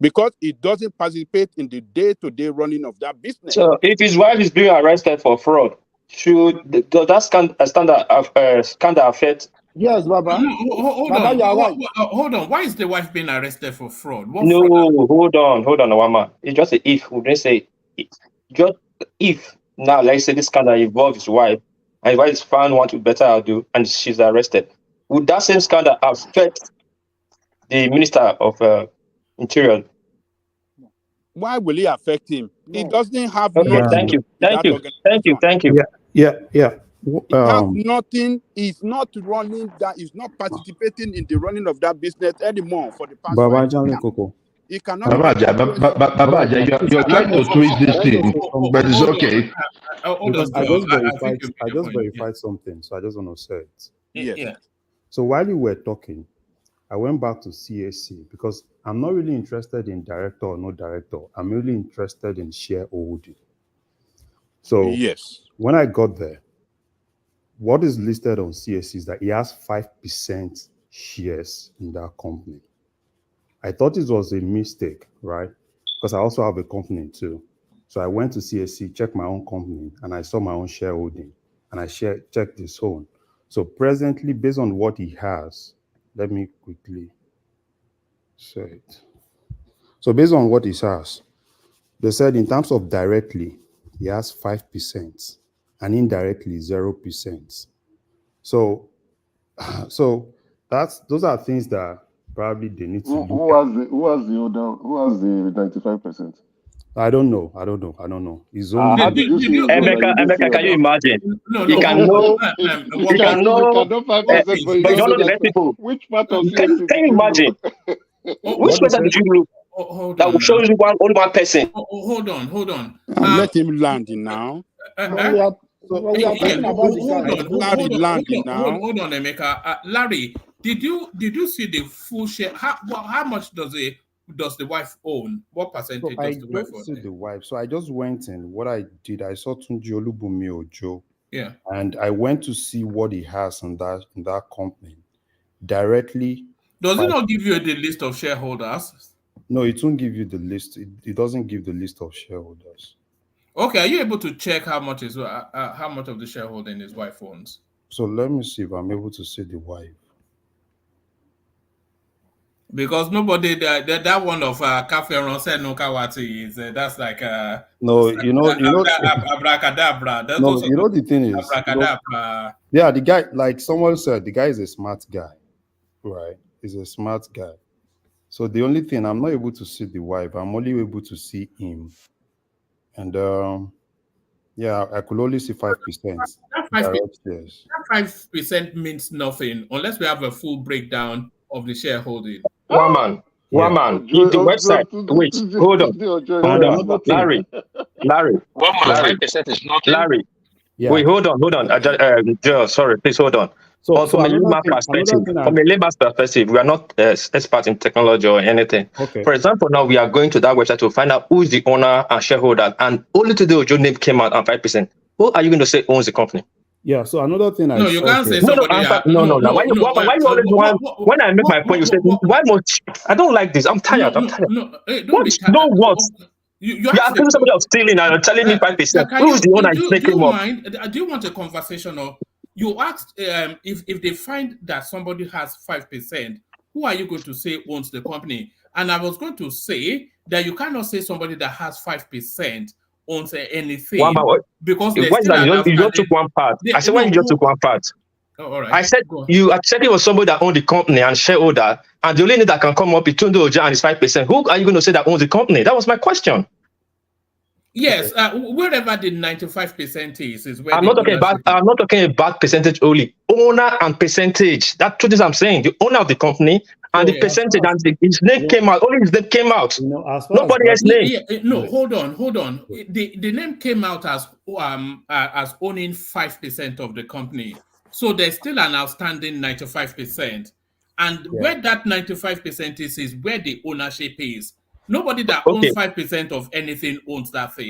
because he doesn't participate in the day-to-day running of that business. So if his wife is being arrested for fraud, does that scandal affect? Yes, Baba. Hold Baba, on. you are right. Hold on. Why is the wife being arrested for fraud? What No, fraud? hold on, Owama. It's just a if. We didn't say it. Just if now, let's say this scandal involves his wife, and his wife is found want to better do, and she's arrested. Would that same scandal affect the Minister of Interior? Why will it affect him? He doesn't have Okay, nothing. thank you. Yeah. He has nothing. He's not running that. He's not participating in the running of that business anymore for the past Baba 5 Jale years. Koko. He cannot. Babaja, you're trying to twist this thing, but it's okay. Because I just verified something, so I just want to say it. Yes. Yeah. So while you were talking, I went back to CAC because I'm not really interested in director or no director. I'm really interested in shareholding. So yes, when I got there, what is listed on CAC is that he has 5% shares in that company. I thought it was a mistake, right? Because I also have a company too. So I went to CAC, checked my own company, and I saw my own shareholding, and I checked his own. So presently, based on what he has, let me quickly say it. So based on what he has, they said in terms of directly, he has 5%, and indirectly 0%. So those are things that probably they need to look at. Who has the 95%? I don't know. His own. How did you see his own? Emeka, can you imagine? No. He can know. He can know 5%, but you But you don't don't know the know best people. which part of Can CSC you did you imagine? look? Which person did you look? Hold That on will show now. you only one person. Hold on. let him land now. We are talking about the guy. Hold on, Emeka. Larry, did you see the full share? How much does the wife own? What percentage So I does the wife don't own? see the wife. So I just went in. What I did, I saw Tunji Olubunmi Ojo. Yeah. And I went to see what he has in that company directly. Does it not give you the list of shareholders? No, it won't give you the list. It doesn't give the list of shareholders. Okay, are you able to check how much of the shareholding his wife owns? So let me see if I'm able to see the wife. Because nobody that one of Cafe Ronsen no Kawati is that's like no, you know abracadabra. That's no, you know the thing is, abracadabra. Yeah, the guy, like someone said, the guy is a smart guy, right? He's a smart guy. So the only thing, I'm not able to see the wife. I'm only able to see him. And yeah, I could only see 5%. That 5% means nothing unless we have a full breakdown of the shareholding. Woman. If the website, wait, hold on, Larry. 5% is nothing. Larry. Yeah. Wait, hold on. Joel, sorry, please hold on. So from a layman's perspective, we are not experts in technology or anything. Okay. For example, now we are going to that website to find out who is the owner and shareholder, and only today Ojo name came out and 5%. Who are you going to say owns the company? Yeah, so another thing No, you can't say somebody. No. Why you always want? When I make my point, you say, why much? I don't like this. I'm tired. No, don't be tired. No, what? You're accusing somebody of stealing and you're telling me 5%. Who's the owner? Do you want a conversation, or you asked if they find that somebody has 5%, who are you going to say owns the company? And I was going to say that you cannot say somebody that has 5% owns anything because you just took one part. I said, why you just took one part? Oh, all right. I said it was somebody that owned the company and shareholder, and the only thing that can come up is Tunde Ojo and his 5%. Who are you going to say that owns the company? That was my question. Yes, wherever the 95% is where I'm not talking about percentage only. Owner and percentage. That's two things I'm saying. The owner of the company and the percentage, and his name came out. Only his name came out. Nobody else's name. No, hold on. The name came out as owning 5% of the company. So there's still an outstanding 95%. And where that 95% is where the ownership is. Nobody that Okay. owns 5% of anything owns that thing.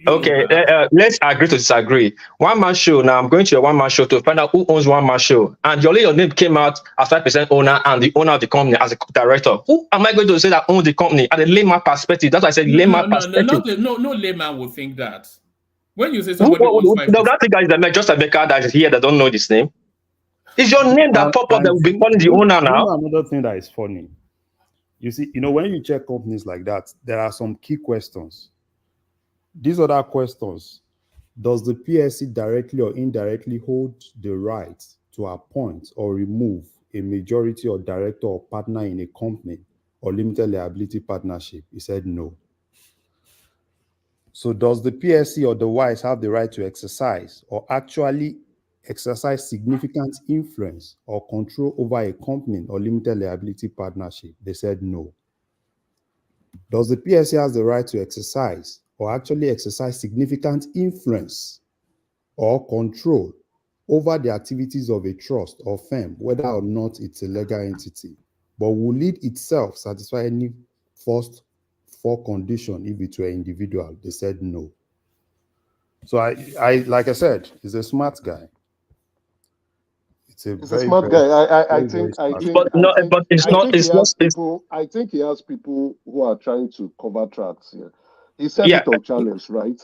Okay. Let's agree to disagree. One man show. Now I'm going to your one man show to find out who owns one man show. And your name came out as 5% owner and the owner of the company as a director. Who am I going to say that owns the company? At a layman perspective, that's why I said layman perspective. No layman would think that. When you say somebody owns 5%, no, that guy is just a maker that is here that don't know this name. It's your name that pop up that will be calling the owner now. Another thing that is funny. You see, when you check companies like that, there are some key questions. These other questions: does the PSC directly or indirectly hold the right to appoint or remove a majority or director or partner in a company or limited liability partnership? He said no. So does the PSC or the WISE have the right to exercise or actually exercise significant influence or control over a company or limited liability partnership? They said no. Does the PSC have the right to exercise or actually exercise significant influence or control over the activities of a trust or firm, whether or not it's a legal entity, but will it itself satisfy any first four conditions if it were individual? They said no. So I like I said, he's a smart guy. It's a smart guy. I think he has people who are trying to cover tracks here. He said it on Challenge, right?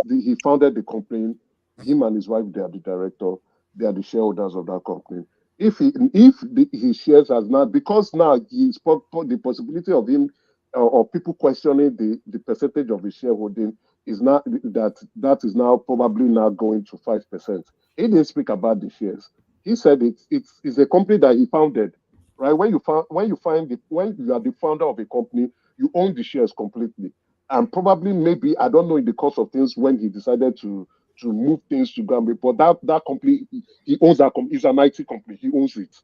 He founded the company. Him and his wife, they are the director. They are the shareholders of that company. If his shares has not, because now he's the possibility of him or people questioning the percentage of his shareholding is not that is now probably now going to 5%. He didn't speak about the shares. He said it's a company that he founded, right? When you are the founder of a company, you own the shares completely. And probably maybe, I don't know, in the course of things when he decided to move things to Gambia, but that company, he owns that company. It's an IT company. He owns it.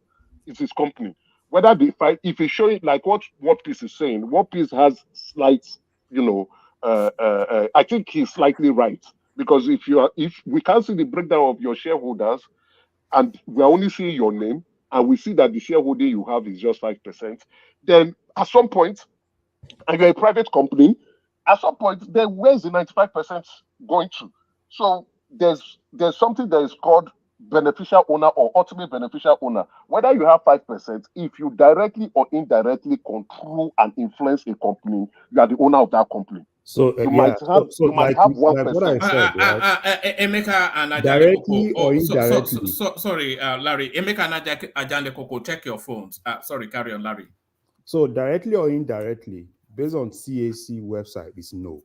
It's his company. Whether if he's showing like what Peace is saying, what Peace has slight, I think he's slightly right. Because if we can't see the breakdown of your shareholders and we're only seeing your name and we see that the shareholding you have is just 5%, then at some point, and you're a private company, at some point, then where's the 95% going to? So there's something that is called beneficial owner or ultimate beneficial owner. Whether you have 5%, if you directly or indirectly control and influence a company, you are the owner of that company. So you might have 1%. Like what I said, right? Emeka and directly or indirectly. Sorry, Larry. Emeka and Ajande Koko, check your phones. Sorry, carry on, Larry. So directly or indirectly, based on CAC website, is no.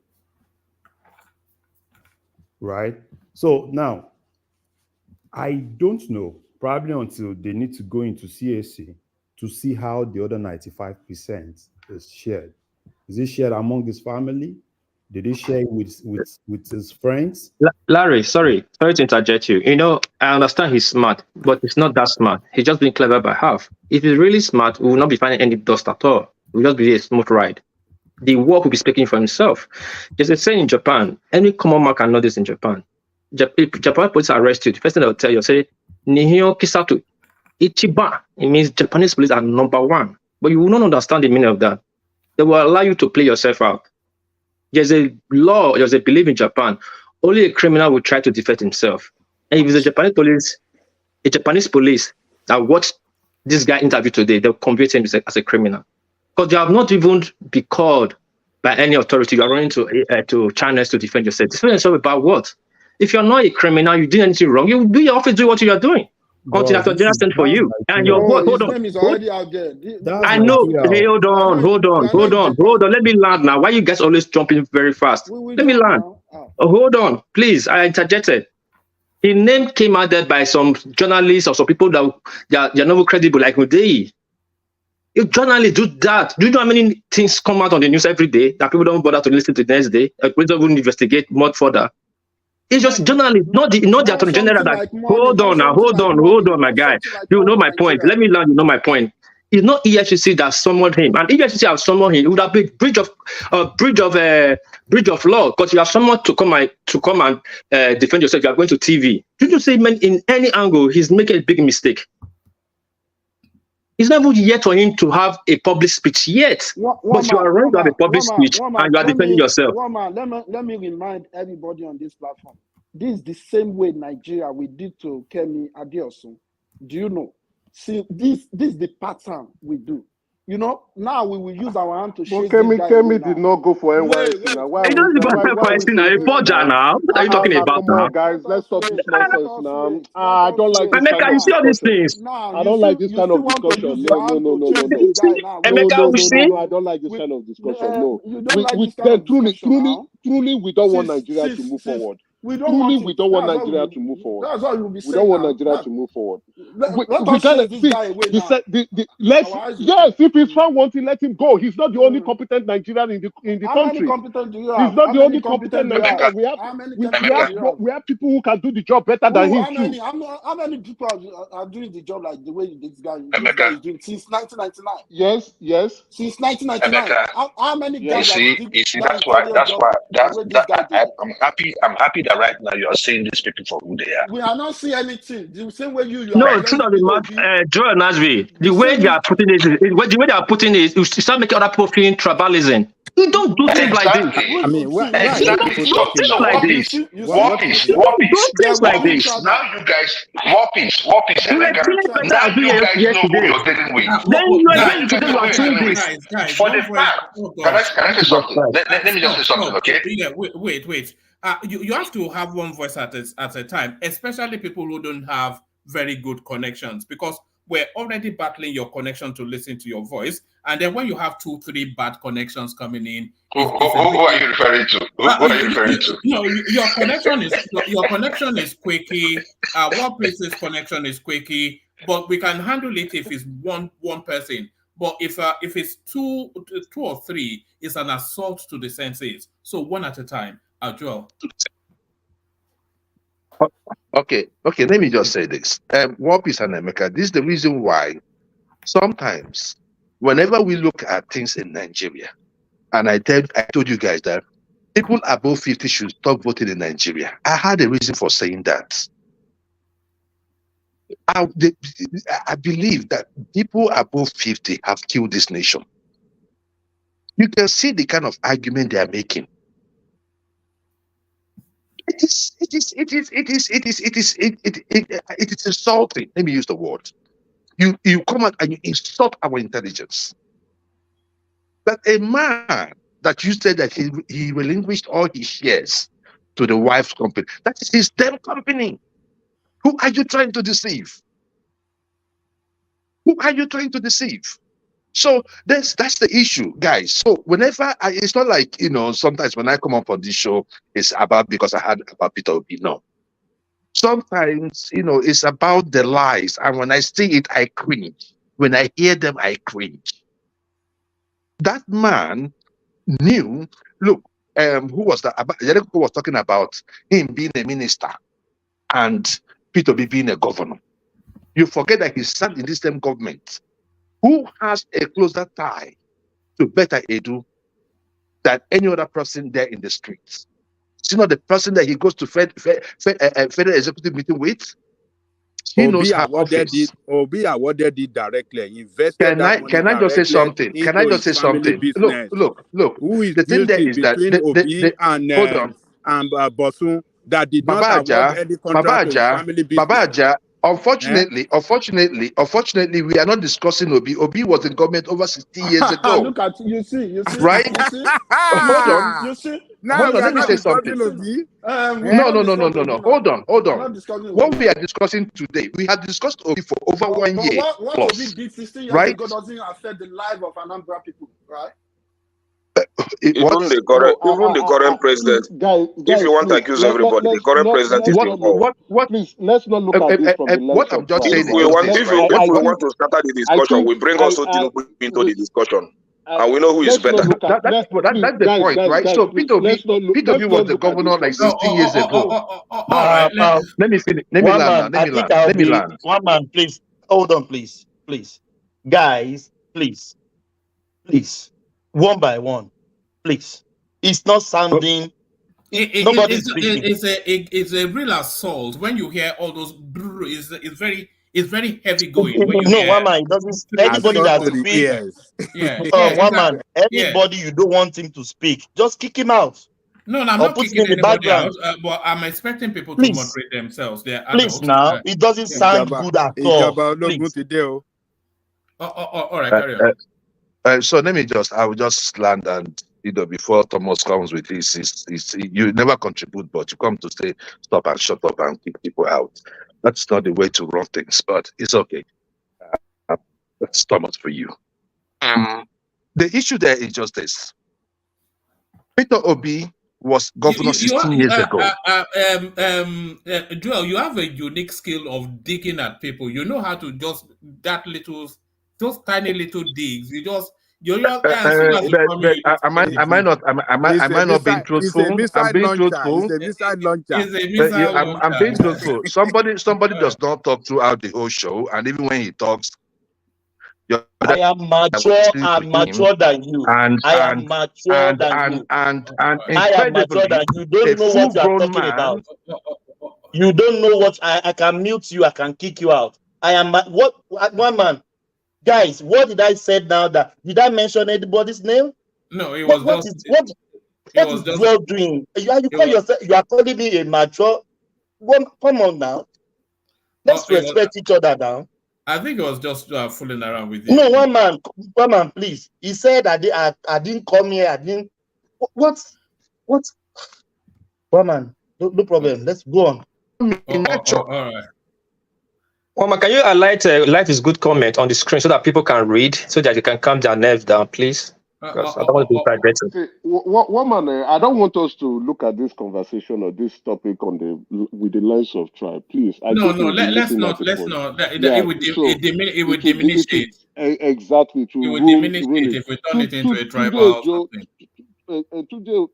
Right? So now, I don't know, probably until they need to go into CAC to see how the other 95% is shared. Is it shared among his family? Did he share it with his friends? Larry, sorry to interject you. I understand he's smart, but he's not that smart. He's just being clever by half. If he's really smart, we will not be finding any dust at all. It will just be a smooth ride. The work will be speaking for himself. There's a saying in Japan, any common man can know this in Japan. If Japan police arrest you, the first thing they'll tell you, say, Nihio Kisatu, Ichiba. It means Japanese police are number one. But you will not understand the meaning of that. They will allow you to play yourself out. There's a law, there's a belief in Japan. Only a criminal will try to defend himself. And if it's a Japanese police that watched this guy interview today, they'll convict him as a criminal. Because you have not even been called by any authority. You are running to channels to defend yourself. Defend yourself about what? If you're not a criminal, you did anything wrong, you do your office, do what you are doing. Until after general sent for you. And your what? Hold on. Name is already out there. I know. Hey, hold on. Let me land now. Why you guys always jumping very fast? Let me land. Hold on, please. I interjected. His name came out there by some journalists or some people that they're not credible, like Udei. If journalists do that, do you know how many things come out on the news every day that people don't bother to listen to the next day? People don't even investigate much further. It's just journalists, not the Attorney General. That hold on, my guy. You know my point. Let me learn. You know my point. It's not EFCC that summoned him, and EFCC have summoned him. It would have been bridge of law, because you have someone to come and defend yourself. You are going to TV. Did you say, man, in any angle, he's making a big mistake? It's not even yet for him to have a public speech yet. But you are ready to have a public speech and you are defending yourself. Let me remind everybody on this platform. This is the same way Nigeria we did to Kemi Adeosun. Do you know? See, this is the pattern we do. You know, now we will use our hand to shake this guy. Kemi did not go for NYC now. Why? You don't go for NYC now. A forger now. What are you talking about come on, now? guys. Let's stop this nonsense now. I don't like this Emeka, you see all these things. I don't like this kind of discussion. No. Emeka, we see. I don't like this kind of discussion. No. Truly, we don't want Nigeria to move forward. We don't want Nigeria to move forward. That's all you'll be saying. We don't want Nigeria to move forward. We can't this guy away now. Yes, if he's found wanting, let him go. He's not the only competent Nigerian in the country. How many competent do you have? He's not the only competent Nigerian. We have people who can do the job better than him too. How many people are doing the job like the way this guy is doing since 1999? Yes. Since 1999. How many guys? You see, that's why I'm happy that right now you are seeing these people for who they are. We are not seeing anything. The same way you no, it's not the matter. Joel Nashville, the way they are putting it, you start making other people feeling tribalism. You don't do things like this. I mean, you don't do things like this. War peace. Like this. Now you guys, war peace. Now you guys know who you're dealing with. Then you are going to do this. For the fact, can I say something? Let me just say something, okay? Wait. You have to have one voice at a time, especially people who don't have very good connections, because we're already battling your connection to listen to your voice, and then when you have 2-3 bad connections coming in, who are you referring to? Who are you referring to? No, your connection is quirky. One place's connection is quirky, but we can handle it if it's one person. But if it's two or three, it's an assault to the senses. So one at a time. Joel. Okay. Let me just say this. War Peace and Emeka, this is the reason why sometimes, whenever we look at things in Nigeria, and I told you guys that people above 50 should stop voting in Nigeria. I had a reason for saying that. I believe that people above 50 have killed this nation. You can see the kind of argument they are making. It is insulting. Let me use the word. You come out and you insult our intelligence. That a man that you said that he relinquished all his shares to the wife's company, that is his damn company. Who are you trying to deceive? So that's the issue, guys. So whenever it's not like, sometimes when I come up on this show, it's because I had about Peter Obi. No. Sometimes, it's about the lies. And when I see it, I cringe. When I hear them, I cringe. That man knew, look, who was that? Yereko was talking about him being a minister and Peter Obi being a governor. You forget that he sat in this same government. Who has a closer tie to Betta Edu than any other person there in the streets? Is he not the person that he goes to federal executive meeting with? He knows her office. Obi awarded it directly. Invested Can I just say something? Look. Who is the thing there is that Obi and Bosun that did not award any contract to family business? Unfortunately, we are not discussing Obi. Obi was in government over 60 years ago. Look at you see, right? Hold on. You see. Hold on, let me say something. No. Hold on. What we are discussing today, we have discussed Obi for over 1 year. What Obi did 16 years ago doesn't affect the life of Anambra people, right? Even the current president, if you want to accuse everybody, the current president is involved. Please, let's not look at this from the lens what I'm just saying. If we want to start the discussion, we bring also Tinubu into the discussion. And we know who is better. That's the point, right? So Peter Obi was the governor like 16 years ago. Let me finish. Let me land. One man, please. Hold on, please. Guys, please. One by one, please. It's not sounding. It's a real assault when you hear all those. It's It's very heavy going when you No, hear one man, it doesn't. three, Anybody three that to the voices. speak, ears. Yeah, yeah, one exactly. man, Yeah. anybody you don't want him to speak, just kick him out. No, I'm or not put him kicking in the anybody out, background. but I'm expecting people to Please, moderate themselves. They're please adults. now. It doesn't Yeah. sound good at all. Ìjọba ológun Please. ti dé o. All right, carry on. So I will just land and before Thomas comes with this, you never contribute, but you come to say stop and shut up and kick people out. That's not the way to run things, but it's okay. That's Thomas for you. The issue there is just this. Peter Obi was governor 16 years ago. Joel, you have a unique skill of digging at people. You know how to just those tiny little digs. Am I not being truthful? I'm being truthful. It's a missile launcher. It's a missile launcher. I'm being truthful. Somebody does not talk throughout the whole show, and even when he talks, I am mature. I'm mature than you. I am mature than you. I am mature than you. Don't know what you are talking about. You don't know what I can mute you. I can kick you out. I am one man. Guys, what did I say now? Did I mention anybody's name? No, it was what is Joel doing? You are calling me a mature. Come on now. Let's respect each other now. I think it was just fooling around with you. No, one man, please. He said I didn't come here. I didn't. What? One man, no problem. Let's go on. All right. Oma, can you highlight life is good comment on the screen so that people can read, so that you can calm their nerves down, please? Because I don't want to be vibrating. Woman, I don't want us to look at this conversation or this topic with the lens of tribe, please. Let's not. It would diminish it. Exactly. It would diminish it if we turn it into a tribal something. Tunde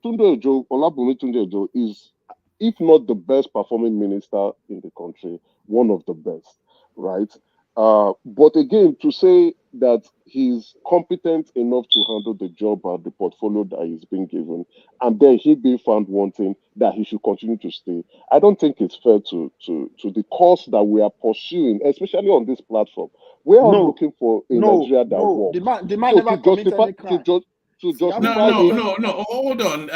Ojo is, if not the best performing minister in the country, one of the best, right? But again, to say that he's competent enough to handle the job and the portfolio that he's been given, and then he being found wanting, that he should continue to stay, I don't think it's fair to the cause that we are pursuing, especially on this platform. We are looking for a Nigeria that works. The man never committed any crime. No. Hold on.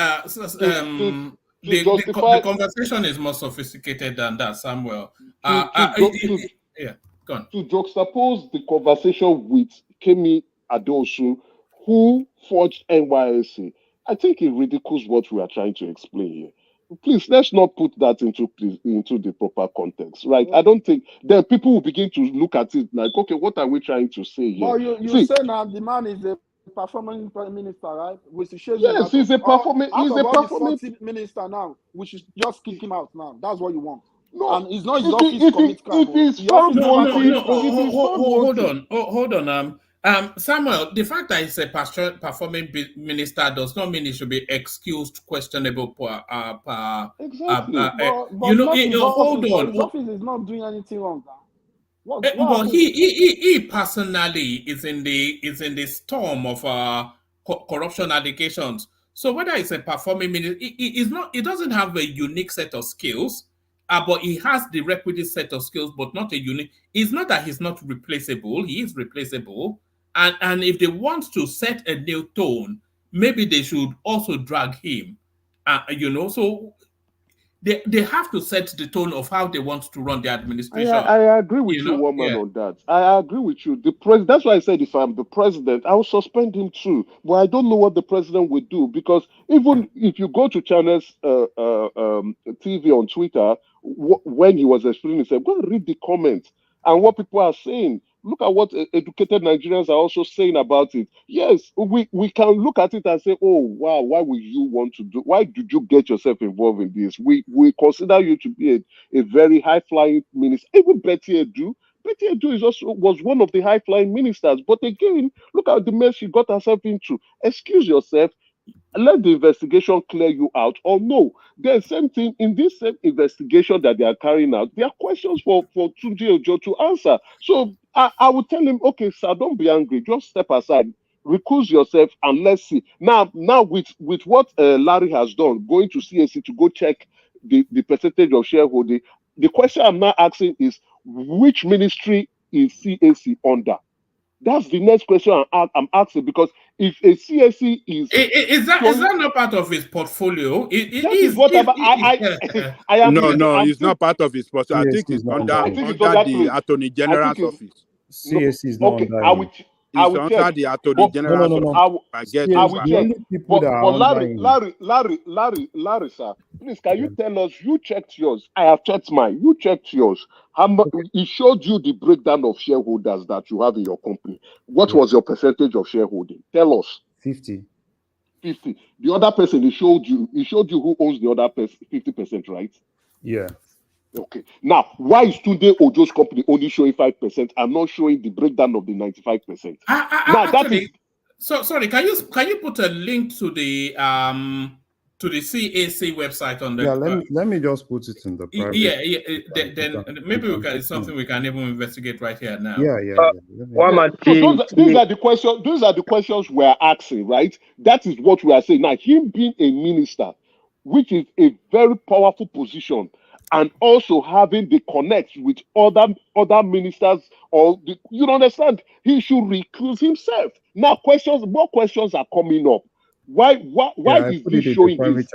The conversation is more sophisticated than that, Samuel. Yeah, go on. To juxtapose the conversation with Kemi Adeosun, who forged NYSC, I think it ridicules what we are trying to explain here. Please, let's not put that into the proper context, right? I don't think then people will begin to look at it like, okay, what are we trying to say here? Well, you say now the man is a performing prime minister, right? Yes, he's a performing. He's a performing minister now. We should just kick him out now. That's what you want. No, and it's not his office to commit crime. Hold on. Samuel, the fact that he's a performing minister does not mean he should be excused, questionable. Exactly. Hold on. His office is not doing anything wrong. Well, he personally is in the storm of corruption allegations. So whether it's a performing minister, he doesn't have a unique set of skills. But he has the requisite set of skills, but not a unique. It's not that he's not replaceable. He is replaceable. And if they want to set a new tone, maybe they should also drag him. So they have to set the tone of how they want to run the administration. I agree with you, woman, on that. I agree with you. That's why I said if I'm the president, I will suspend him too. But I don't know what the president will do, because even if you go to China's TV on Twitter, when he was explaining, he said, go and read the comments and what people are saying. Look at what educated Nigerians are also saying about it. Yes, we can look at it and say, oh, wow, why did you get yourself involved in this? We consider you to be a very high-flying minister. Even Betta Edu was one of the high-flying ministers. But again, look at the mess she got herself into. Excuse yourself. Let the investigation clear you out, or no. There's same thing in this same investigation that they are carrying out. There are questions for Tunde Ojo to answer. So I would tell him, okay, sir, don't be angry. Just step aside, recuse yourself, and let's see. Now with what Larry has done, going to CAC to go check the percentage of shareholding, the question I'm now asking is, which ministry is CAC under? That's the next question I'm asking, because if a CAC is that not part of his portfolio? That is what I am. No, it's not part of his portfolio. I think it's under the Attorney General's office. CAC is not under him. It's under the Attorney General's office. I will check. But Larry, sir, please, can you tell us? You checked yours. I have checked mine. You checked yours. It showed you the breakdown of shareholders that you have in your company. What was your percentage of shareholding? Tell us. 50. 50. The other person, he showed you who owns the other 50%, right? Yeah. Okay. Now, why is Tunde Ojo's company only showing 5% and not showing the breakdown of the 95%? Now that is. So sorry. Can you put a link to the CAC website on the? Yeah. Let me just put it in the private. Yeah. Then maybe it's something we can even investigate right here now. Yeah. So these are the questions. Those are the questions we are asking, right? That is what we are saying now. Him being a minister, which is a very powerful position, and also having the connect with other ministers, you understand, he should recuse himself. Now more questions are coming up. Why is this showing this?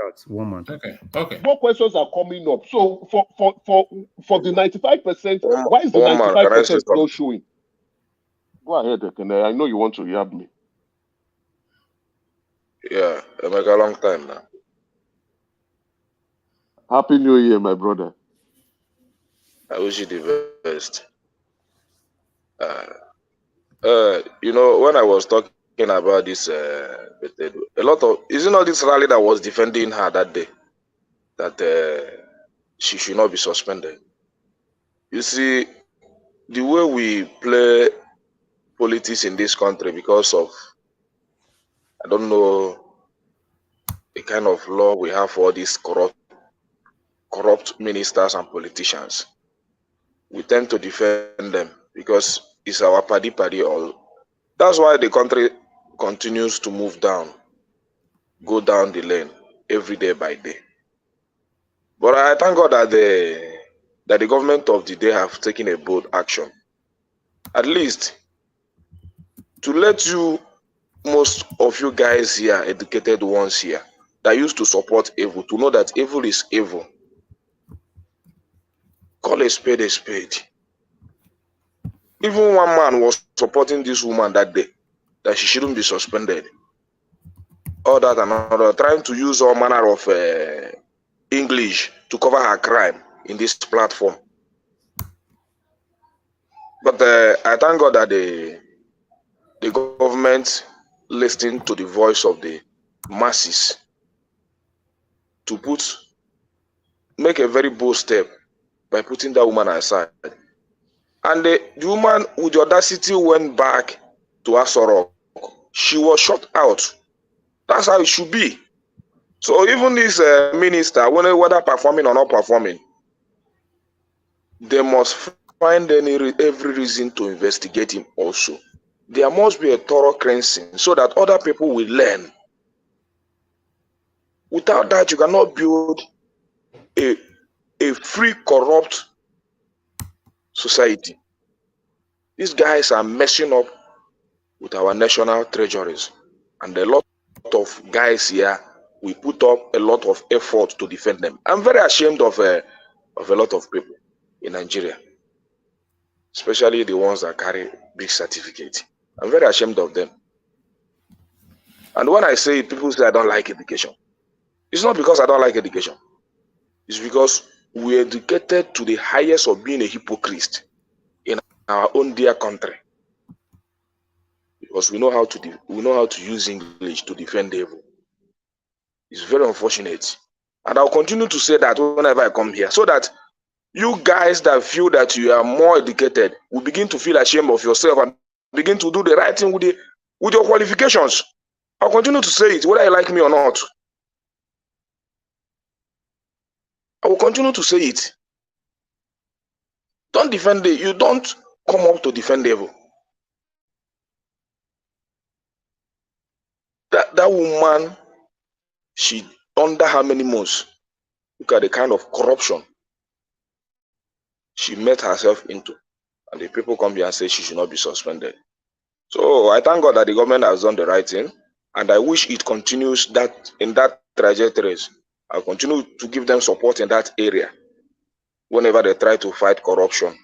Okay. More questions are coming up. So for the 95%, why is the 95% not showing? Go ahead, Ekene. I know you want to hear me. Yeah, it make a long time now. Happy New Year, my brother. I wish you the best. When I was talking about this, Betta Edu, is it not this rally that was defending her that day, that she should not be suspended? You see, the way we play politics in this country, because of, I don't know, the kind of law we have for these corrupt ministers and politicians, we tend to defend them because it's our party all. That's why the country continues to move down, go down the lane every day by day. But I thank God that the government of the day have taken a bold action, at least to let most of you guys here, educated ones here, that used to support evil, to know that evil is evil. Call a spade a spade. Even one man was supporting this woman that day, that she shouldn't be suspended. All that and another, trying to use all manner of English to cover her crime in this platform. But I thank God that the government listened to the voice of the masses to make a very bold step by putting that woman aside. And the woman with the audacity went back to Asorok. She was shut out. That's how it should be. So even this minister, whether performing or not performing, they must find every reason to investigate him also. There must be a thorough cleansing so that other people will learn. Without that, you cannot build a free, corrupt society. These guys are messing up with our national treasuries. And a lot of guys here, we put up a lot of effort to defend them. I'm very ashamed of a lot of people in Nigeria, especially the ones that carry big certificates. I'm very ashamed of them. And when I say it, people say I don't like education. It's not because I don't like education. It's because we're educated to the highest of being a hypocrite in our own dear country. Because we know how to use English to defend evil. It's very unfortunate. And I'll continue to say that whenever I come here, so that you guys that feel that you are more educated will begin to feel ashamed of yourself and begin to do the right thing with your qualifications. I'll continue to say it, whether you like me or not. I will continue to say it. Don't defend it. You don't come up to defend evil. That woman, she under how many months? Look at the kind of corruption she met herself into. And the people come here and say she should not be suspended. So I thank God that the government has done the right thing, and I wish it continues that in that trajectories. I'll continue to give them support in that area whenever they try to fight corruption.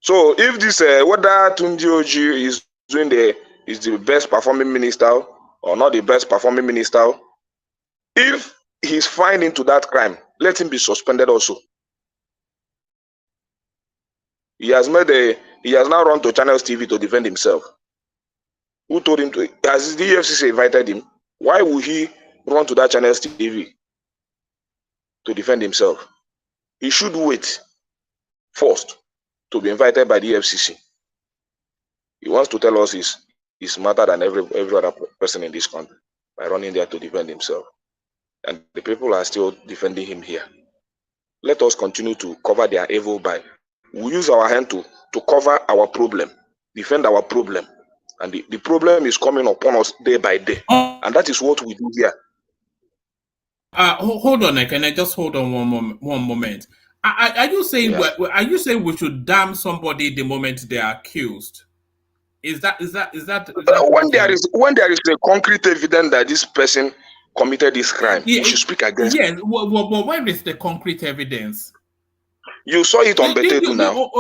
So if this whether Tunji Oji is doing the best performing minister or not the best performing minister, if he's fined into that crime, let him be suspended also. He has now run to Channels TV to defend himself. Who told him to? Has the EFCC invited him? Why would he run to that Channels TV to defend himself? He should wait first to be invited by the EFCC. He wants to tell us he's smarter than every other person in this country by running there to defend himself. And the people are still defending him here. Let us continue to cover their evil by. We use our hand to cover our problem, defend our problem. And the problem is coming upon us day by day. And that is what we do here. Hold on, can I just hold on one moment? Are you saying we should damn somebody the moment they are accused? Is that when there is a concrete evidence that this person committed this crime, we should speak against it. Yes, well, where is the concrete evidence? You saw it on Betta Edu now.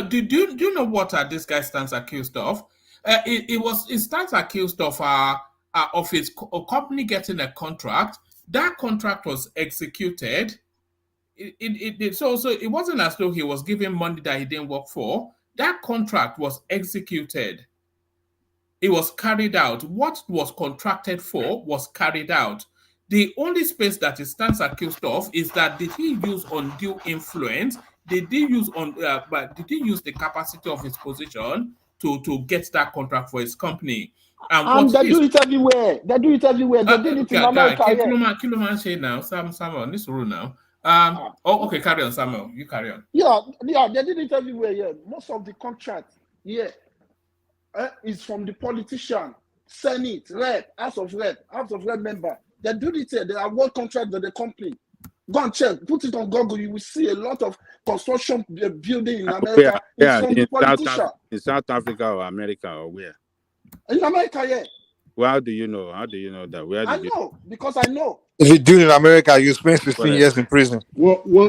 Do you know what this guy stands accused of? It stands accused of his company getting a contract. That contract was executed. So it wasn't as though he was given money that he didn't work for. That contract was executed. It was carried out. What was contracted for was carried out. The only space that he stands accused of is that did he use undue influence? Did he use the capacity of his position to get that contract for his company? And they do it everywhere. They do it everywhere. They did it in America. Kiloman say now, Samuel, this rule now. Okay, carry on, Samuel. You carry on. Yeah, they did it everywhere. Yeah, most of the contract, is from the politician, Senate, Rep, House of Rep member. They do it here. They award contract with the company. Go and check. Put it on Google. You will see a lot of construction building in America. From the politician. In South Africa or America or where? In America, yeah. Well, how do you know? How do you know that? I know because I know. If you do it in America, you spend 15 years in prison. Why is Joe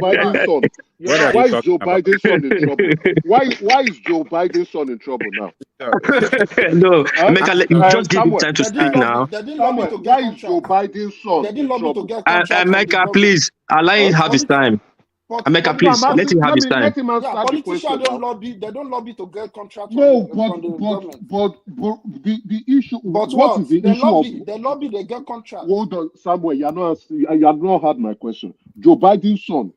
Biden's son? Why is Joe Biden's son in trouble? Why is Joe Biden's son in trouble now? No, just give him time to speak now. Why is Joe Biden's son in trouble? America, please allow him have his time. America, please let him have his time. Politicians don't lobby. They don't lobby to get contracts. No, but the issue. But what is the issue? They lobby. They get contracts. Hold on, Samuel. You have not heard my question. Joe Biden's son,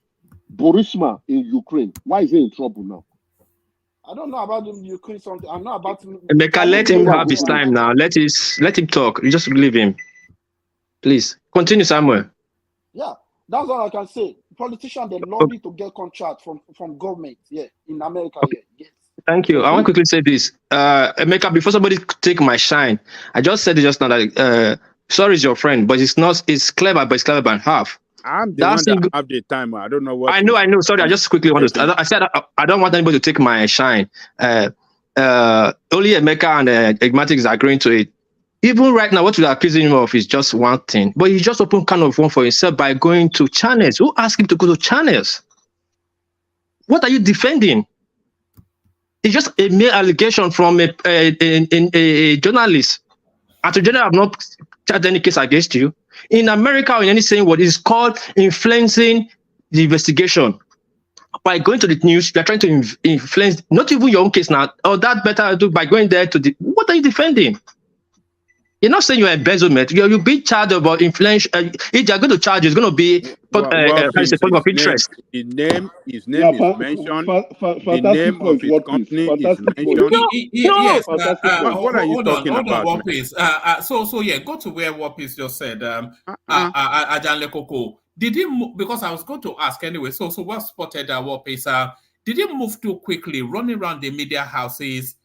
Burisma in Ukraine. Why is he in trouble now? I don't know about the Ukraine something. I'm not about. America, let him have his time now. Let him talk. You just leave him, please. Continue, Samuel. Yeah, that's all I can say. Politicians, they lobby to get contract from government, in America, yes. Thank you. I want to quickly say this. Emeka, before somebody take my shine, I just said it just now that sorry is your friend, but it's clever, but it's clever by half. I'm the one that have the time. I don't know what. I know. Sorry, I just quickly want to. I said I don't want anybody to take my shine. Only Emeka and Egmatic is agreeing to it. Even right now, what we're accusing him of is just one thing, but he just opened kind of one for himself by going to channels. Who asked him to go to channels? What are you defending? It's just a mere allegation from a journalist. Attorney General have not charged any case against you. In America, or in any saying what is called influencing the investigation. By going to the news, you are trying to influence not even your own case now, or that Betta Edu by going there to the. What are you defending? You're not saying you're embezzlement. You're being charged about influence. If they're going to charge you, it's going to be point of interest. His name is mentioned. The name of his company is mentioned. Yes. What are you talking about? Hold on, So go to where Wapis just said. Ajanle Koko. Did he move? Because I was going to ask anyway. So what spotted Wapis? Did he move too quickly, running around the media houses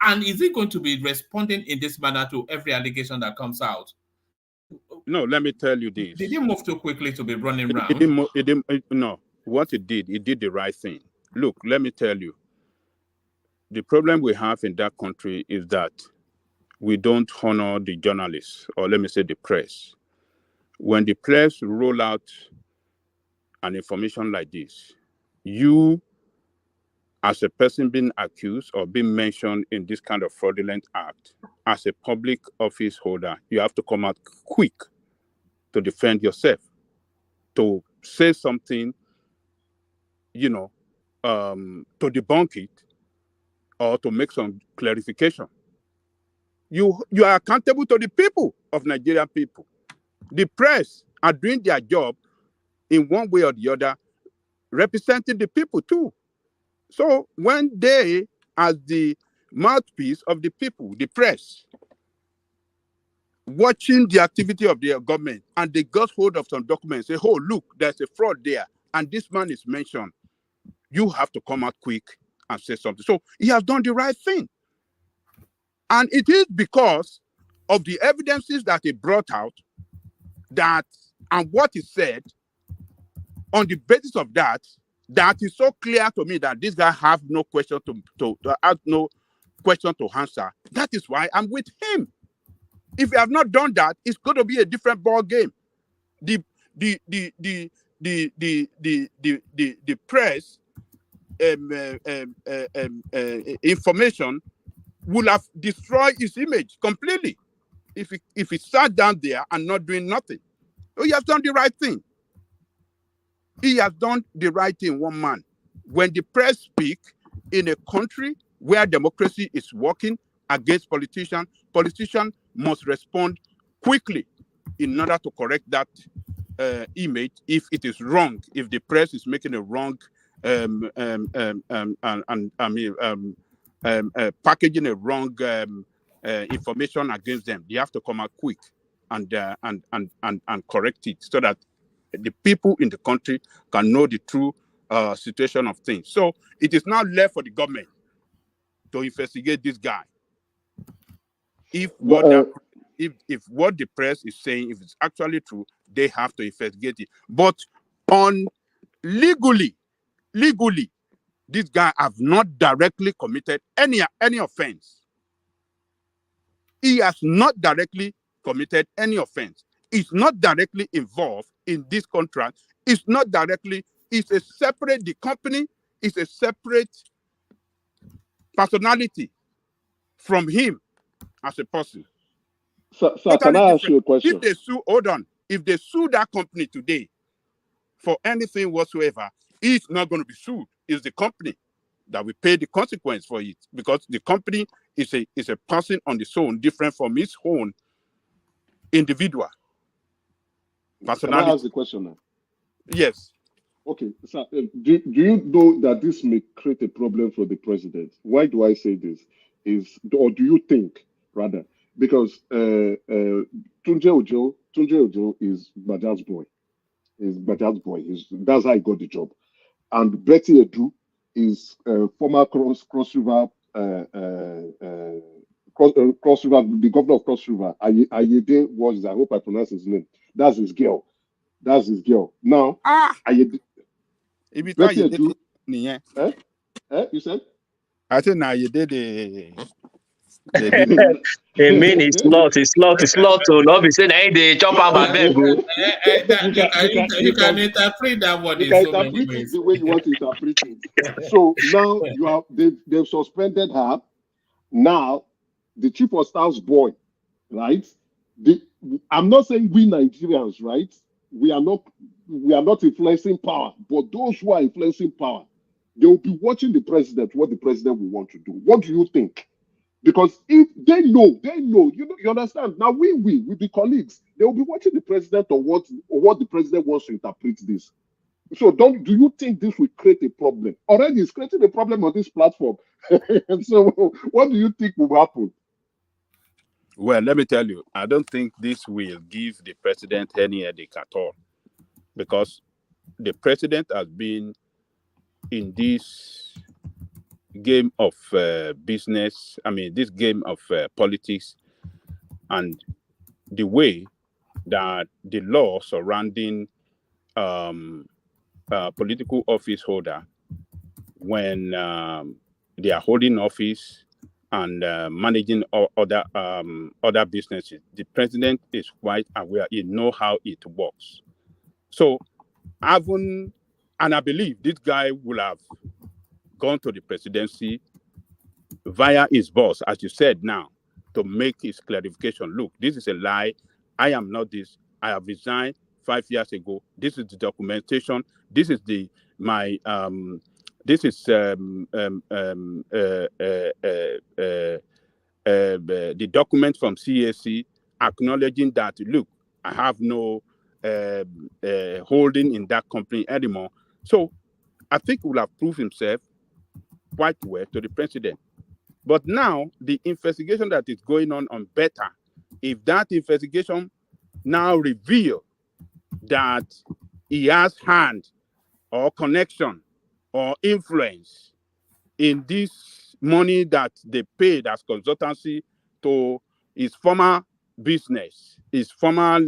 and is he going to be responding in this manner to every allegation that comes out? No, let me tell you this. Did he move too quickly to be running around? No, what it did the right thing. Look, let me tell you. The problem we have in that country is that we don't honor the journalists, or let me say the press. When the press roll out an information like this, you, as a person being accused or being mentioned in this kind of fraudulent act, as a public office holder, you have to come out quick to defend yourself, to say something, to debunk it, or to make some clarification. You are accountable to the people of Nigerian people. The press are doing their job in one way or the other, representing the people too. So when they, as the mouthpiece of the people, the press, watching the activity of their government, and they got hold of some documents, say, oh, look, there's a fraud there, and this man is mentioned, you have to come out quick and say something. So he has done the right thing. And it is because of the evidences that he brought out, that, and what he said, on the basis of that, that is so clear to me that this guy have no question to answer. That is why I'm with him. If you have not done that, it's going to be a different ball game. The press information will have destroyed his image completely if he sat down there and not doing nothing. So he has done the right thing. He has done the right thing, one man. When the press speak in a country where democracy is working against politicians must respond quickly in order to correct that image if it is wrong, if the press is making a wrong packaging a wrong information against them. They have to come out quick and correct it so that the people in the country can know the true situation of things. So it is now left for the government to investigate this guy. If what the press is saying, if it's actually true, they have to investigate it. But on legally, this guy have not directly committed any offense. He has not directly committed any offense. He's not directly involved in this contract. It's not directly, it's a separate, the company is a separate personality from him as a person. So can I ask you a question? If they sue, hold on, if they sue that company today for anything whatsoever, it's not going to be sued. It's the company that will pay the consequence for it, because the company is a person on its own, different from its own individual personality. Can I ask the question now? Yes. Okay, so do you know that this may create a problem for the president? Why do I say this? Or do you think, rather, because Tunje Ojo is Bajaj's boy. That's how he got the job. And Betta Edu is former Cross River, Cross River, the governor of Cross River. Ayede was, I hope I pronounce his name. That's his girl. Now, Ayede. Betta Edu. You said? I said now you did it. I mean, it's lot. To not be saying, hey, they jump out my bed, bro. You can interpret that word in so many ways. The way you want to interpret it. So now they've suspended her. Now the chief of staff's boy, right? I'm not saying we Nigerians, right? We are not influencing power, but those who are influencing power, they will be watching the president, what the president will want to do. What do you think? Because if they know, you understand. Now we the colleagues, they will be watching the president or what the president wants to interpret this. So do you think this will create a problem? Already it's creating a problem on this platform. So what do you think will happen? Well, let me tell you, I don't think this will give the president any headache at all, because the president has been in this game of business, this game of politics, and the way that the law surrounding political office holder when they are holding office and managing other businesses, the president is quite aware. He knows how it works. So, and I believe this guy will have gone to the presidency via his boss, as you said now, to make his clarification. Look, this is a lie. I am not this. I have resigned 5 years ago. This is the documentation. This is the document from CAC acknowledging that, look, I have no holding in that company anymore. So I think he will have proved himself quite well to the president. But now the investigation that is going on Betta, if that investigation now reveal that he has hand or connection or influence in this money that they paid as consultancy to his former business, his former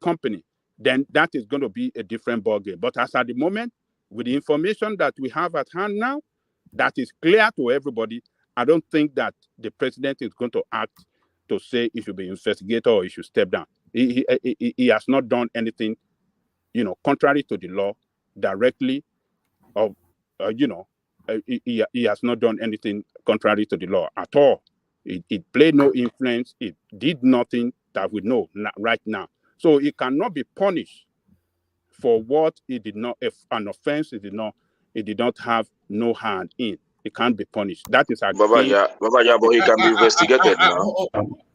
company, then that is going to be a different ballgame. But as at the moment, with the information that we have at hand now, that is clear to everybody, I don't think that the president is going to act to say he should be investigated or he should step down. He has not done anything, contrary to the law directly, or he has not done anything contrary to the law at all. It played no influence. It did nothing that we know right now. So he cannot be punished for what he did not, if an offense he did not have no hand in. It can't be punished. That is Babaja, but he can be investigated now.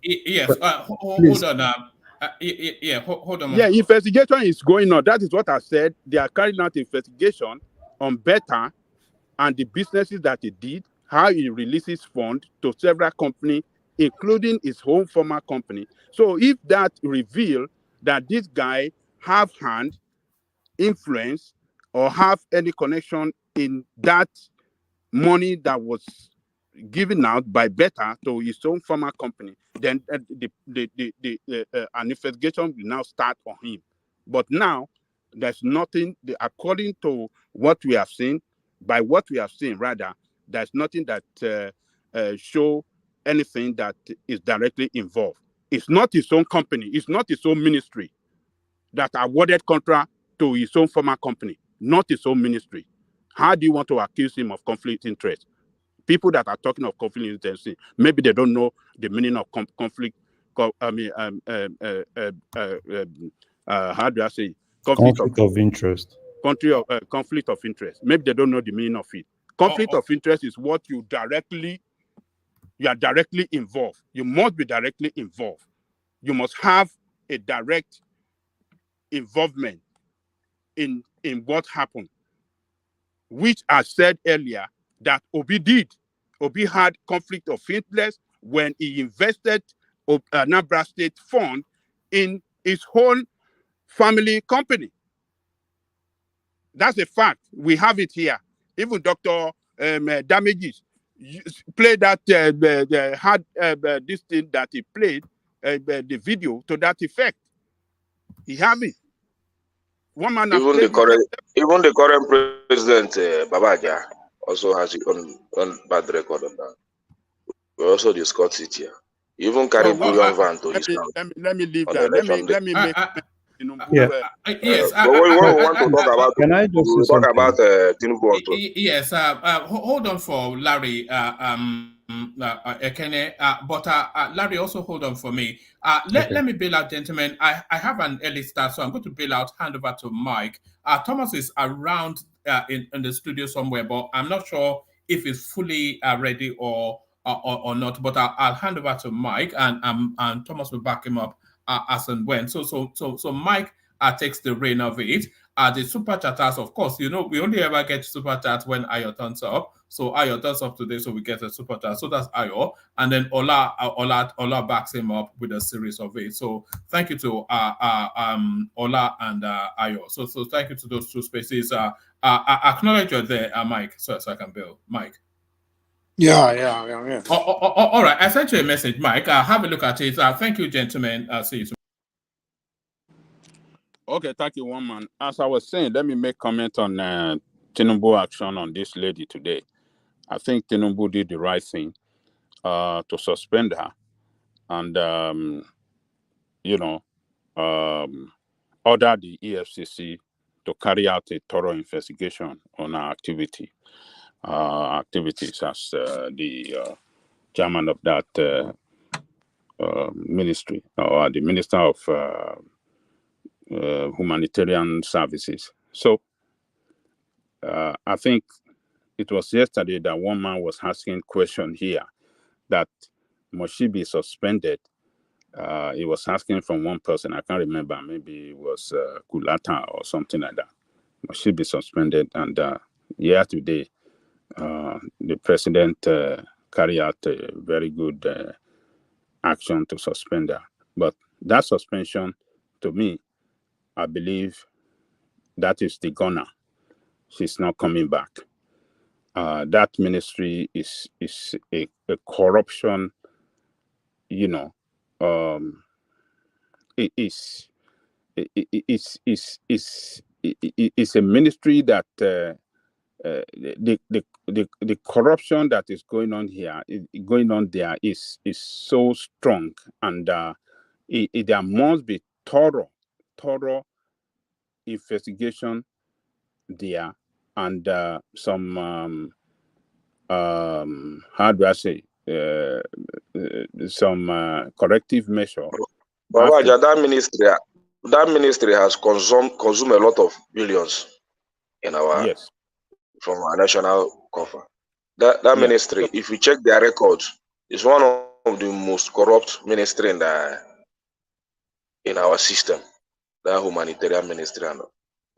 Yes, hold on. Hold on. Yeah, investigation is going on. That is what I said. They are carrying out investigation on Betta and the businesses that he did, how he releases funds to several companies, including his own former company. So if that reveal that this guy have hand, influence, or have any connection in that money that was given out by Betta to his own former company, then an investigation will now start on him. But now there's nothing, according to what we have seen, rather, there's nothing that show anything that is directly involved. It's not his own company. It's not his own ministry that awarded contract to his own former company, not his own ministry. How do you want to accuse him of conflict interest? People that are talking of conflict interest, maybe they don't know the meaning of conflict. How do I say? Conflict of interest. Conflict of interest. Maybe they don't know the meaning of it. Conflict of interest is what you are directly involved. You must be directly involved. You must have a direct involvement in what happened, which I said earlier that Obi did. Obi had conflict of interest when he invested Anambra State Fund in his whole family company. That's a fact. We have it here. Even Dr. Damages played that, had this thing that he played, the video to that effect. He have it. One man even the current president, Babaja, also has his own bad record on that. We also discussed it here. He even carried bullion van to his house. Let me leave that. Let me make. Yes. But we want to talk about. Can I just say talk something? about Tinubu also? Yes. Hold on for Larry. Ekene, but Larry, also hold on for me. Let me bail out, gentlemen. I have an early start, so I'm going to bail out. Hand over to Mike. Thomas is around in the studio somewhere, but I'm not sure if he's fully ready or not. But I'll hand over to Mike, and Thomas will back him up as and when. So Mike takes the reign of it. The super chatters, of course, we only ever get super chat when Ayo turns up. So Ayo turns up today, so we get a super chat. So that's Ayo, and then Ola backs him up with a series of it. So thank you to Ola and Ayo. So thank you to those two spaces. Acknowledge you're there, Mike, so I can build. Mike. Yeah. All right. I sent you a message, Mike. Have a look at it. Thank you, gentlemen. See you soon. Okay, thank you, one man. As I was saying, let me make comment on Tinubu action on this lady today. I think Tinubu did the right thing to suspend her and, order the EFCC to carry out a thorough investigation on her activities as the chairman of that ministry, or the Minister of Humanitarian Services. So I think it was yesterday that one man was asking question here that must she be suspended? He was asking from one person, I can't remember, maybe it was Kulata or something like that. Must she be suspended? And today, the president carried out a very good action to suspend her. But that suspension, to me, I believe that is the gunner. She's not coming back. That ministry is a corruption, it's a ministry that the corruption that is going on there is so strong, and there must be thorough investigation there, and some how do I say some corrective measure. Baba, that ministry has consumed a lot of billions in from our national cover. That ministry, if you check their records, is one of the most corrupt ministry in our system. That humanitarian ministry, and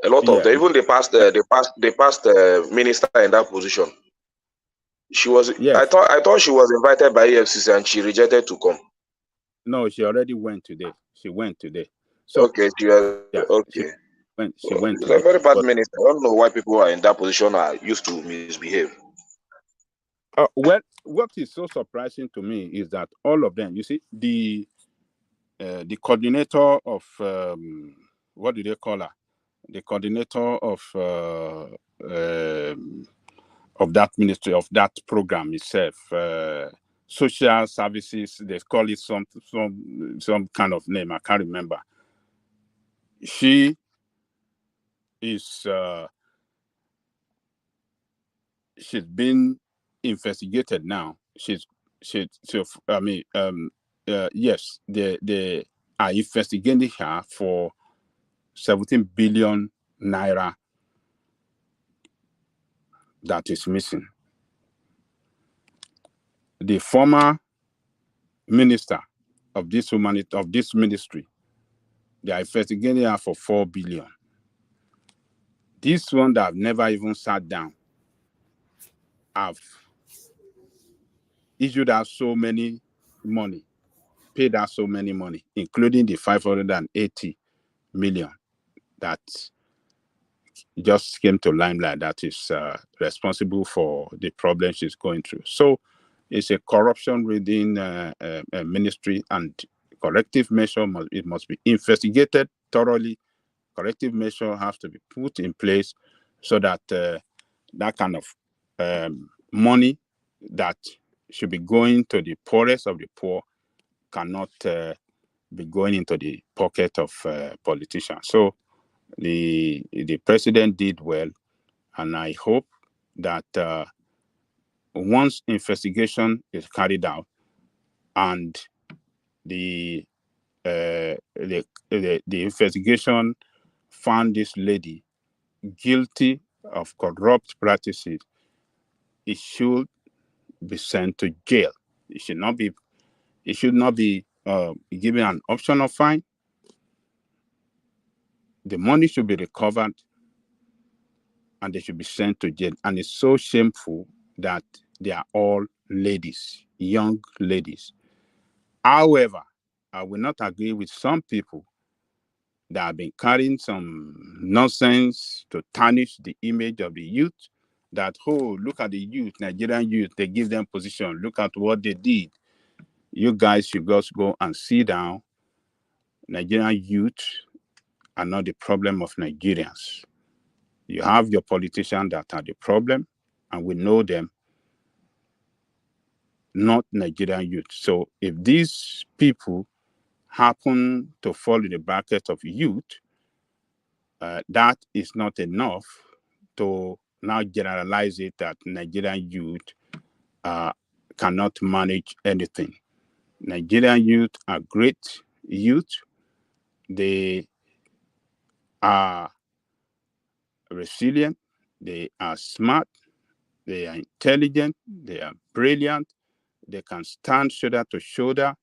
a lot of them, even the past minister in that position. She was. I thought she was invited by EFCC and she rejected to come. No, she already went today. She went today. So okay, okay. She went. It's a very bad minister. I don't know why people are in that position are used to misbehave. Well, what is so surprising to me is that all of them, you see, the coordinator of what do they call her? The coordinator of that ministry, of that program itself, social services. They call it some kind of name. I can't remember. She is. She's been investigated now. Yes, they are investigating her for 17 billion naira that is missing. The former minister of this ministry, they are investigating her for 4 billion. This one that have never even sat down have issued out so many money, paid out so many money, including the 580 million that just came to limelight that is responsible for the problem she's going through. So it's a corruption within a ministry, and corrective measure must be investigated thoroughly. Corrective measure have to be put in place so that that kind of money that should be going to the poorest of the poor cannot be going into the pocket of politicians. So the president did well, and I hope that once investigation is carried out and the investigation found this lady guilty of corrupt practices, it should be sent to jail. It should not be given an optional fine. The money should be recovered and they should be sent to jail. And it's so shameful that they are all ladies, young ladies. However, I will not agree with some people that have been carrying some nonsense to tarnish the image of the youth that, oh, look at the youth, Nigerian youth, they give them position. Look at what they did. You guys should just go and sit down. Nigerian youth are not the problem of Nigerians. You have your politicians that are the problem, and we know them, not Nigerian youth. So if these people happen to fall in the bracket of youth, that is not enough to now generalize it that Nigerian youth cannot manage anything. Nigerian youth are great youth. They are resilient. They are smart. They are intelligent. They are brilliant. They can stand shoulder to shoulder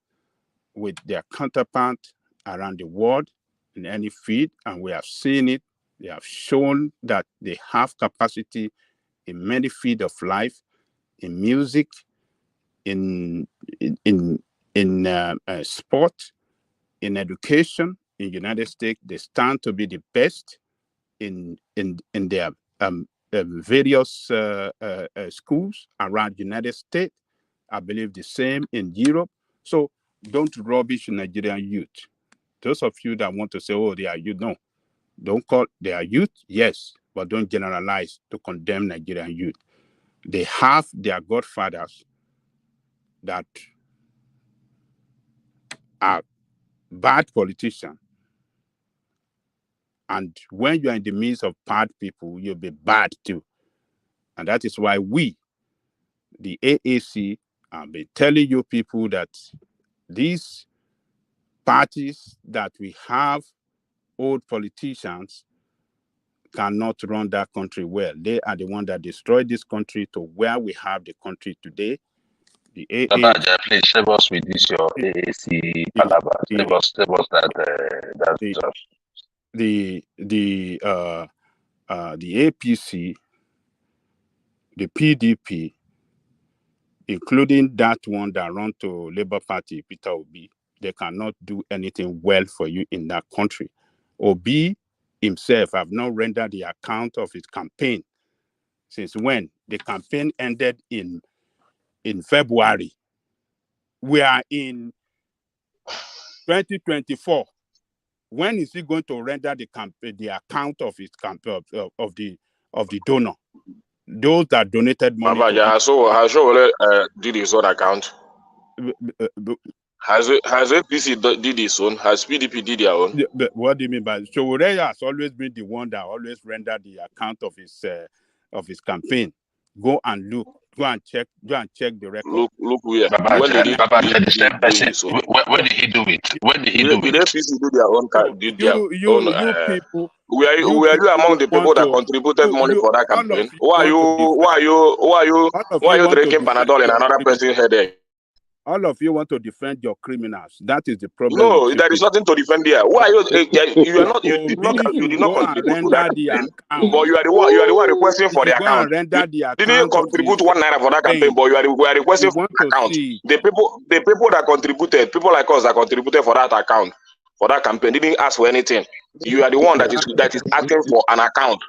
with their counterpart around the world in any field, and we have seen it. They have shown that they have capacity in many fields of life, in music, in sport, in education. In United States, they stand to be the best in their various schools around United States. I believe the same in Europe. So don't rubbish Nigerian youth. Those of you that want to say, oh, they are youth, no. Don't call they are youth, yes, but don't generalize to condemn Nigerian youth. They have their godfathers that are bad politicians. And when you are in the midst of bad people, you'll be bad too. And that is why we, the AAC, have been telling you people that these parties that we have, old politicians, cannot run that country well. They are the ones that destroyed this country to where we have the country today. The AAC, Babaja, please save us with this your AAC palaver. Save us that stuff. The APC, the PDP, including that one that run to Labour Party, Peter Obi, they cannot do anything well for you in that country. Obi himself have not rendered the account of his campaign since when the campaign ended in February. We are in 2024. When is he going to render the account of his campaign of the donor? Those that donated money. Babaja, has did his own account? Has APC did his own? Has PDP did their own? But what do you mean by Showore has always been the one that always rendered the account of his campaign. Go and look. Go and check the record. Look where. When did he do it? When did he do it? When did he do it? Did APC do their own? You people. Were you among the people that contributed money for that campaign? Why are you drinking Panadol in another person's headache? All of you want to defend your criminals. That is the problem. No, there is nothing to defend here. Why you are not? You did not contribute to that campaign, but you are the one requesting for the account. You didn't contribute 1 naira for that campaign, but you are requesting for the account. The people that contributed, people like us that contributed for that account, for that campaign, didn't ask for anything. You are the one that is asking for an account.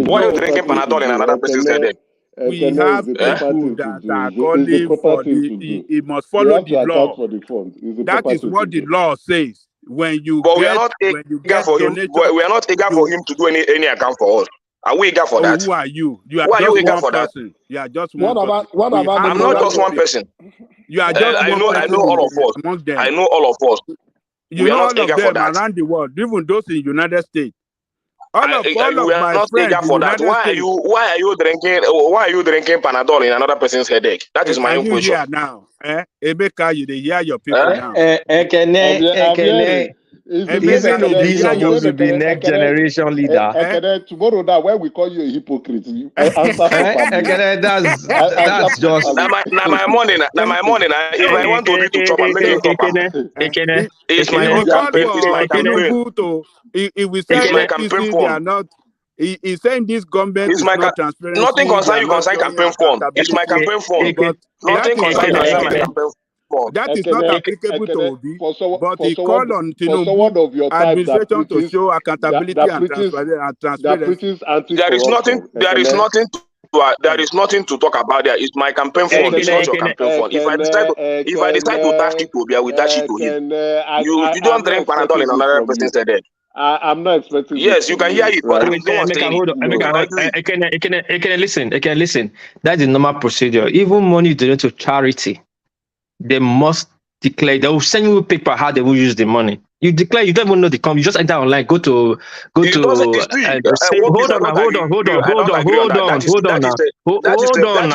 Why are you drinking Panadol in another person's headache? We have people that are calling for it must follow the law. That is what the law says. When you but we are not eager for him. We are not eager for him to do any account for us. Are we eager for that? Who are you? You are Why just are you eager one for person. that? You are just one person. I'm not just one person. You are just I one know person. all of us. I know all of us. You know all of them around the world, even those in the United States. All of we are my not friends eager for that. Why are you drinking Panadol in another person's headache? That is my own question. Here now, Ebeka, you hear your people now. Ekene. Even Obi supposed to be next generation leader. Tomorrow now, when we call you a hypocrite, you answer Ekene, that's just. Now my money. If I want to be to chop, I'm making chop. It's my own campaign. It's my campaign. If we say APC, they are not. He's saying this government is not transparent. Nothing concern you concern campaign form. It's my campaign form. But nothing concern my campaign form. That is not applicable to Obi, but he called on Tinubu administration to show accountability and transparency. There is nothing there is nothing to talk about there. It's my campaign fund. It's not your campaign fund. If I decide to dash it to, I will dash it to him. You don't drink Panadol in another person's head. I'm not expecting. Yes, you can hear it, but I don't I can listen. That's the normal procedure. Even money donated to charity, they must declare. They will send you a paper how they will use the money. You declare. You don't even know the company. You just enter online. Go to. Hold on. That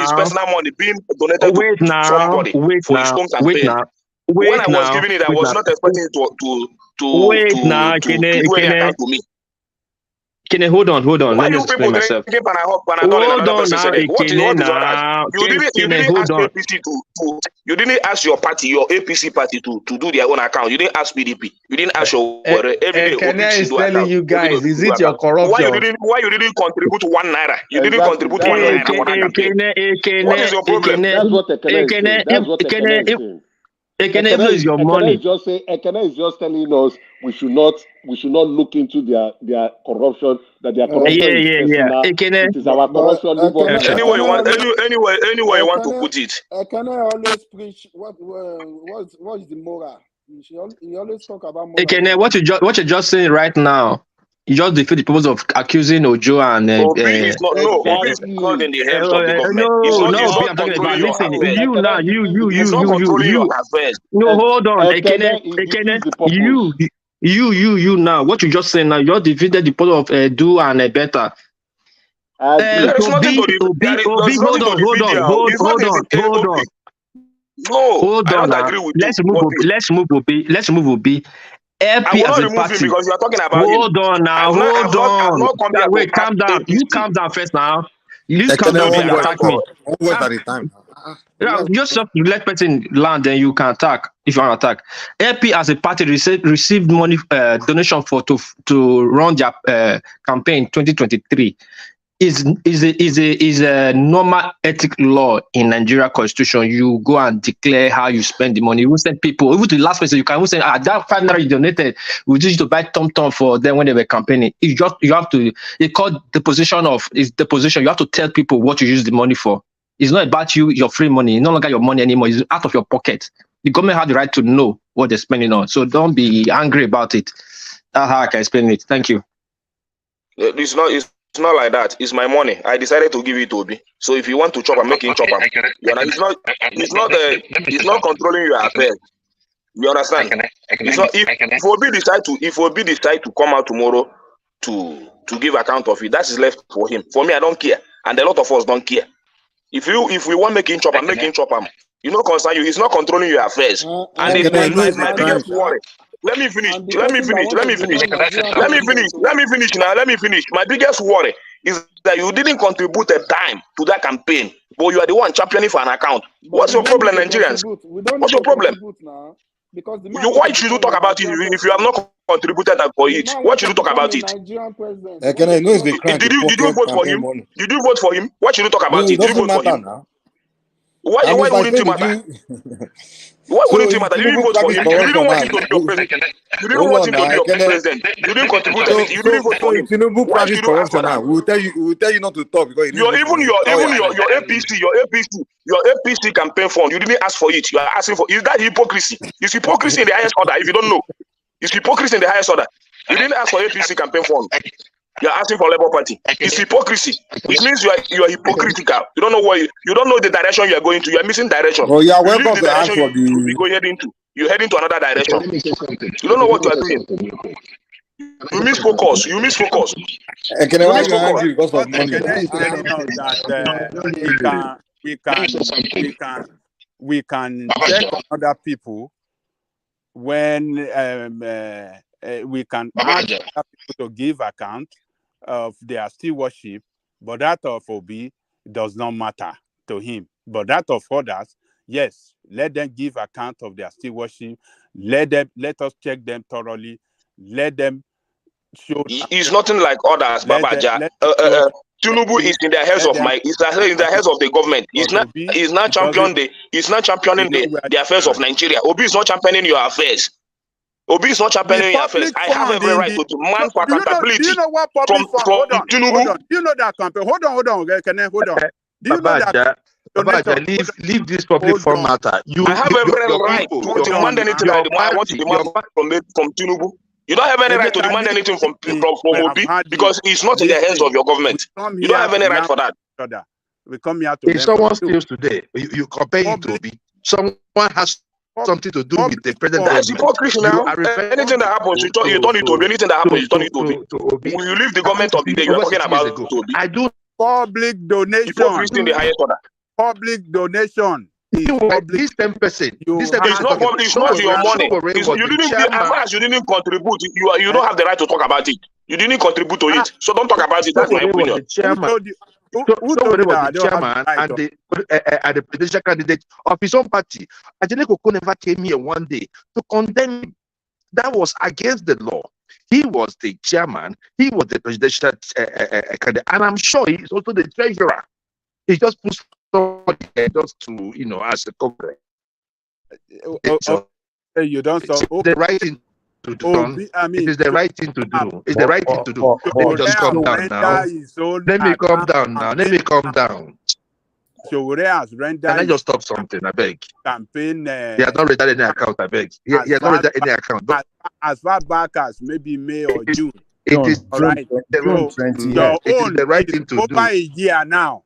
is personal money being donated to somebody for his own campaign. When I was giving it, I was not expecting it to people any account to me. Can hold on. Let me explain myself. Hold on now. What is all you didn't ask APC to. You didn't ask your party, your APC party, to do their own account. You didn't ask PDP. You didn't ask your Ekene is telling you guys, is it your corruption? Why you didn't contribute 1 naira? You didn't contribute 1 naira. What is your problem? That's what Ekene is saying. Ekene is your money. Ekene is just telling us we should not look into their corruption. That their corruption is personal. It is our corruption. Anyway you want to put it. Ekene always preach what is the moral. He always talk about moral. Ekene, what you're just saying right now. You just defeat the purpose of accusing Ojo and Obi is not in the hands of the government. Listen, you not controlling your affairs. No, hold on. Ekene, you now. What you just said now, you just defeated the purpose of Edu and Betta. There is nothing to defeat. Hold on. No, I don't agree with you. Let's move Obi. LP as a party. Because you are talking about hold on now. Wait, calm down. You calm down first now. You calm down before you attack me. One word at a time. Just let person land, then you can attack if you want to attack. LP as a party received money donation to run their campaign 2023. Is a normal ethic law in Nigeria Constitution. You go and declare how you spend the money. You will send people, even to the last person, you can say, that 5 naira you donated, we just to buy tom for them when they were campaigning. You have to, it's called the position. You have to tell people what you use the money for. It's not about your free money. It's no longer your money anymore. It's out of your pocket. The government has the right to know what they're spending on. So don't be angry about it. That's how I can explain it. Thank you. It's not like that. It's my money. I decided to give it to Obi. So if you want to chop, I'm making chop. It's not controlling your affairs. You understand? It's not, if Obi decide to come out tomorrow to give account of it, that is left for him. For me, I don't care, and a lot of us don't care. If we want making chop, I'm making chop. You know, concern you. He's not controlling your affairs, and it's my biggest worry. Let me finish. My biggest worry is that you didn't contribute a dime to that campaign, but you are the one championing for an account. What's your problem, Nigerians? What's your problem? Why should you talk about it if you have not contributed for it? Why should you talk about it? Did you vote for him? Did you vote for him? Why should you talk about it? Did you vote for him? Why wouldn't it matter? Why wouldn't it matter? You didn't vote for him. You didn't want him to be your president. You didn't want him to be your president. You didn't contribute anything. You didn't vote for him. Tinubu practice corruption now. We'll tell you not to talk because your APC campaign fund. You didn't ask for it. You are asking for. Is that hypocrisy? It's hypocrisy in the highest order. If you don't know, it's hypocrisy in the highest order. You didn't ask for APC campaign fund. You are asking for Labour Party. It's hypocrisy. It means you are hypocritical. You don't know where you don't know the direction you are going to. You are missing direction. Oh, yeah, welcome to ask for you go heading to. You heading to another direction. You don't know what you are doing. You miss focus. Can I angry because of money? We can check on other people when we can ask people to give account of their stewardship, but that of Obi does not matter to him. But that of others, yes, let them give account of their stewardship. Let us check them thoroughly. Let them show. It's nothing like others, Babaja. Tinubu is in the hands of in the hands of the government. He's not championing the affairs of Nigeria. Obi is not championing your affairs. Obi is not championing your affairs. I have every right to demand for accountability. Do you know what public fund? Hold on. Do you know that campaign? Hold on. Hold on. Do you know that? Leave this public fund matter. I have every right to demand anything I want to demand from Tinubu. You don't have any right to demand anything from Obi because it's not in the hands of your government. You don't have any right for that. We come here to. If someone steals today, you compare it to Obi. Someone has something to do with the president. That's hypocrisy now. Anything that happens, you don't need to Obi. Anything that happens, you don't need to Obi. You leave the government of the day. You're talking about Obi. I do public donation. Hypocrisy in the highest order. Public donation. This 10%. It's not your money. You didn't. As far as you didn't contribute, you don't have the right to talk about it. You didn't contribute to it, so don't talk about it. That's my opinion. Who told about the chairman and the presidential candidate of his own party? Ajele Koko never came here one day to condemn him. That was against the law. He was the chairman. He was the presidential candidate, and I'm sure he's also the treasurer. He just puts somebody just to as a corporate. You don't it's the right thing to do. It is the right thing to do. It's the right thing to do. Let me just calm down now. Let me calm down now. Let me calm down. Can I just stop something? I beg. Campaign. He has not read any account. I beg. He has not read any account. As far back as maybe May or June. It is right. It is the right thing to do. Over a year now.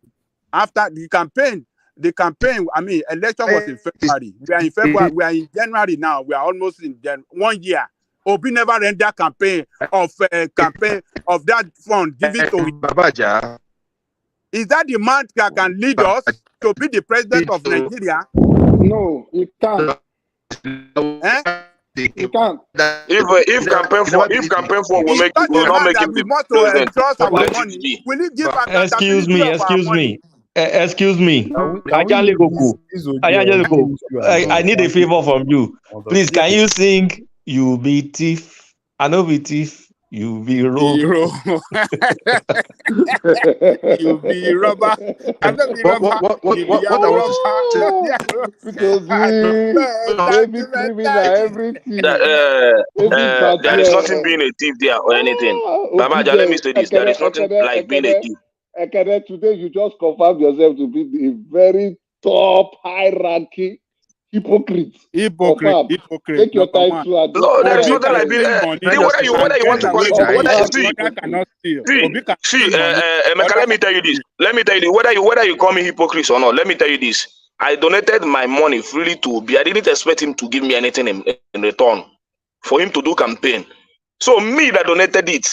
After the campaign, election was in February. We are in February. We are in January now. We are almost in 1 year. Obi never ran that campaign of that fund given to Babaja. Is that the man that can lead us to be the president of Nigeria? No, it can't. It can't. If campaign for will not make him the president. Will you give Excuse me. I need a favor from you. Please, can you sing "You Be Thief"? I know be thief. You be rogue. You be robber. I don't be robber. You be there is nothing being a thief there or anything. Babaja, let me say this. There is nothing like being a thief. Ekene, today you just confirmed yourself to be a very top, high-ranking hypocrite. Hypocrite. Take your time to address. No, there is nothing like being. Whether you want to call it. See, let me tell you this. Whether you call me hypocrite or not. Let me tell you this. I donated my money freely to Obi. I didn't expect him to give me anything in return for him to do campaign. So me that donated it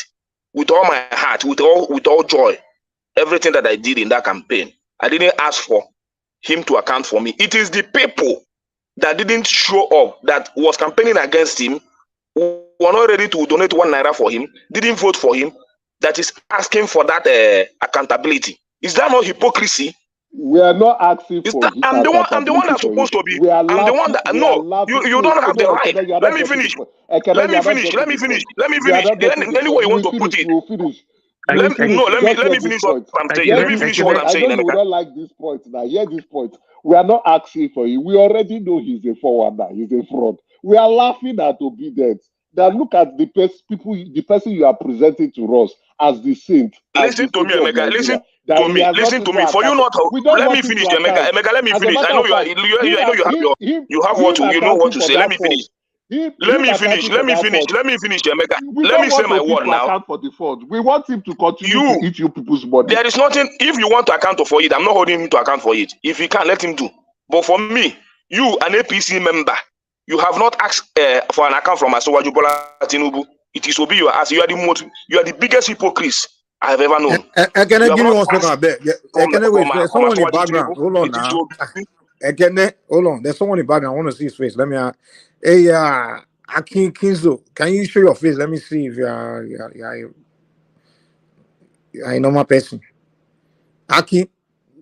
with all my heart, with all joy. Everything that I did in that campaign, I didn't ask for him to account for me. It is the people that didn't show up, that was campaigning against him, who were not ready to donate 1 naira for him, didn't vote for him, that is asking for that accountability. Is that not hypocrisy? We are not asking for it. I'm the one that's supposed to be. I'm the one that you don't have the right. Let me finish. Anyway, you want to put it. Let me finish what I'm saying. Let me finish what I'm saying. You don't like this point now. Hear this point. We are not asking for it. We already know he's a forwarder. He's a fraud. We are laughing at obedience. Now look at the person you are presenting to us as the saint. Listen to me, Emeka. Listen to me. For you not, let me finish, Emeka. Emeka, let me finish. I know you have what to say. Let me finish. Let me finish, Emeka. Let me say my word now. For the fraud. We want him to continue to eat you people's money. There is nothing. If you want to account for it, I'm not holding him to account for it. If he can't, let him do. But for me, you, an APC member, you have not asked for an account from Asiwaju Bola Tinubu. It is Obi you are asking. You are the biggest hypocrite I have ever known. Can I give you one second? There's someone in the background. Hold on now. Hold on. There's someone in the background. I want to see his face. Let me. Hey, Akin Kinzo, can you show your face? Let me see if you're a normal person. Akin,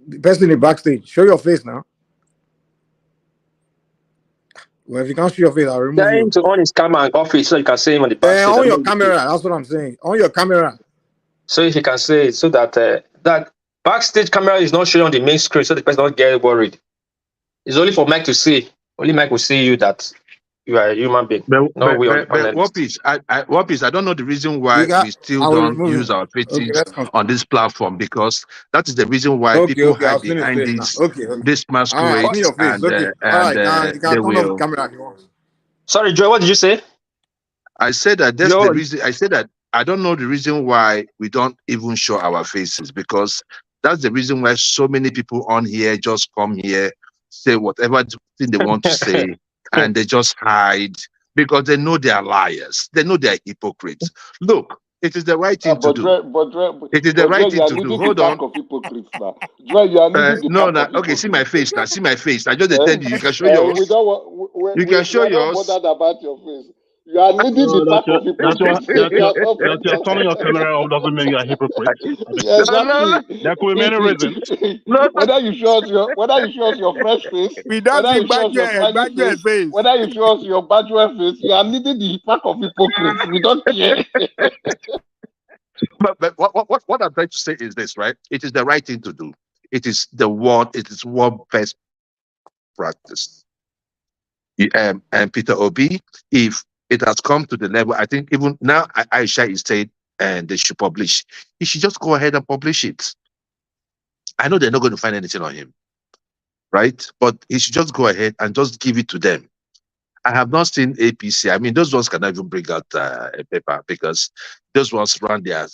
the person in the backstage, show your face now. Well, if you can't show your face, I'll remove you. Trying to on his camera and off it so you can see him on the backstage. On your camera, that's what I'm saying. On your camera. So if you can say it, so that that backstage camera is not showing on the main screen, so the person don't get worried. It's only for Mike to see. Only Mike will see you that You are a human being. But, No, but, we on the but, but panel. what is, I don't know the reason why we still I will don't remove use him. our Okay, faces let's continue. on this platform, because that is the reason why Okay, people okay, hide I've seen his behind face now. Okay, okay. this All right, I've masquerade, seen your face. Okay. All right, now you they can turn off the will. camera if you want. Sorry, Joy, what did you say? I said that that's Yo, the reason. I said that I don't know the reason why we don't even show our faces, because that's the reason why so many people on here just come here, say whatever thing they want to say, and they just hide because they know they are liars. They know they are hypocrites. Look, it is the right thing to do. It is the right You thing are to do. leading the Hold pack on. of hypocrites now. Dre, you are leading the No, pack no. of Okay, see my hypocrites. face now. See my face. I just tell you. You can show We yours. don't want, You can show we are not yours. bothered about your face. You are leading the pack of hypocrites. That You are not you're turning your camera off doesn't mean you're a hypocrite. Yeah, exactly. There could be many reasons. Whether you show us your fresh face, We don't whether see you show us your smiley Badger face, whether you show us your bachelor face, you are leading the pack of hypocrites. We don't care. But what I'm trying to say is this, right? It is the right thing to do. It is one best practice. And Peter Obi, if it has come to the level, I think even now Aisha is saying, and they should publish. He should just go ahead and publish it. I know they're not going to find anything on him, right? But he should just go ahead and just give it to them. I have not seen APC. I mean, those ones cannot even bring out a paper, because those ones run their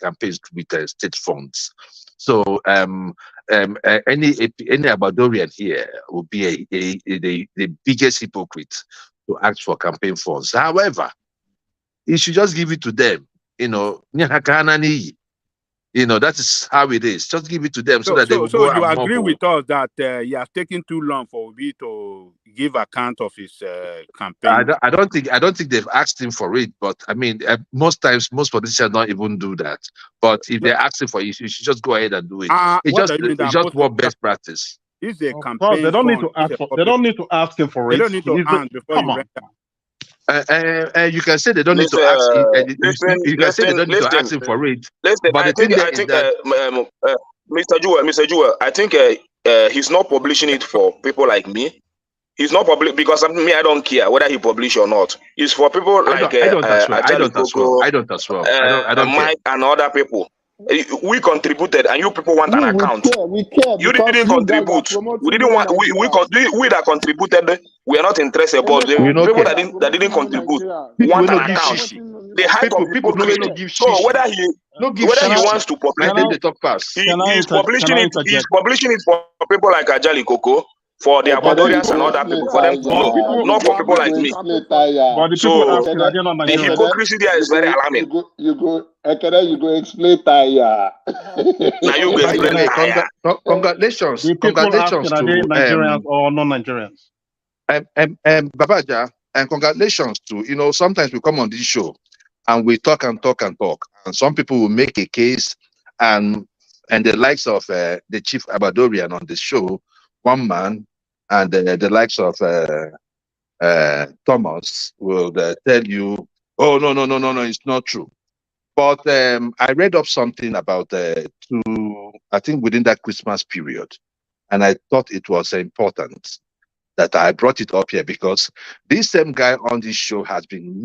campaigns with state funds. So any Abadorian here will be the biggest hypocrite to ask for campaign funds. However, he should just give it to them. That is how it is. Just give it to them so that they will So go you and agree mobile. with us that he has taken too long for Obi to give account of his campaign? I don't think they've asked him for it, but I mean, most times most politicians don't even do that. But if they're asking for it, you should just go ahead and do it. It's just what best practice. It's a Of campaign. course, they don't need fund. to ask for. They don't need to ask him for They it. don't need to ask before Come you on. render. You can say they don't need to ask. You can say they don't need to ask him for it. Listen, But I the thing think there is that Mr. Jewel, I think he's not publishing it for people like me. He's not public because I don't care whether he publish or not. It's for people like Ajali Koko, I don't as well. Mike, and other people. We contributed, and you people want an account. We care You because didn't you guys are contribute. promoting We didn't want. Nigeria. We that contributed. We are not interested. But the people that didn't contribute want an account. The height of hypocrisy. So whether he wants to publish he's publishing it for people like Ajali Koko, for the Abadorians and other people, for them to know, not for people like me. So the hypocrisy there is very alarming. You go explain tire. Now you go explain tire. Congratulations. The people Congratulations asking, are they Nigerians or non-Nigerians? Babaja, and congratulations to, sometimes we come on this show and we talk and talk and talk. And some people will make a case, and the likes of the Chief Abadorian on the show, one man, and the likes of Thomas will tell you, oh, no, it's not true. But I read up something about I think within that Christmas period, and I thought it was important that I brought it up here, because this same guy on this show has been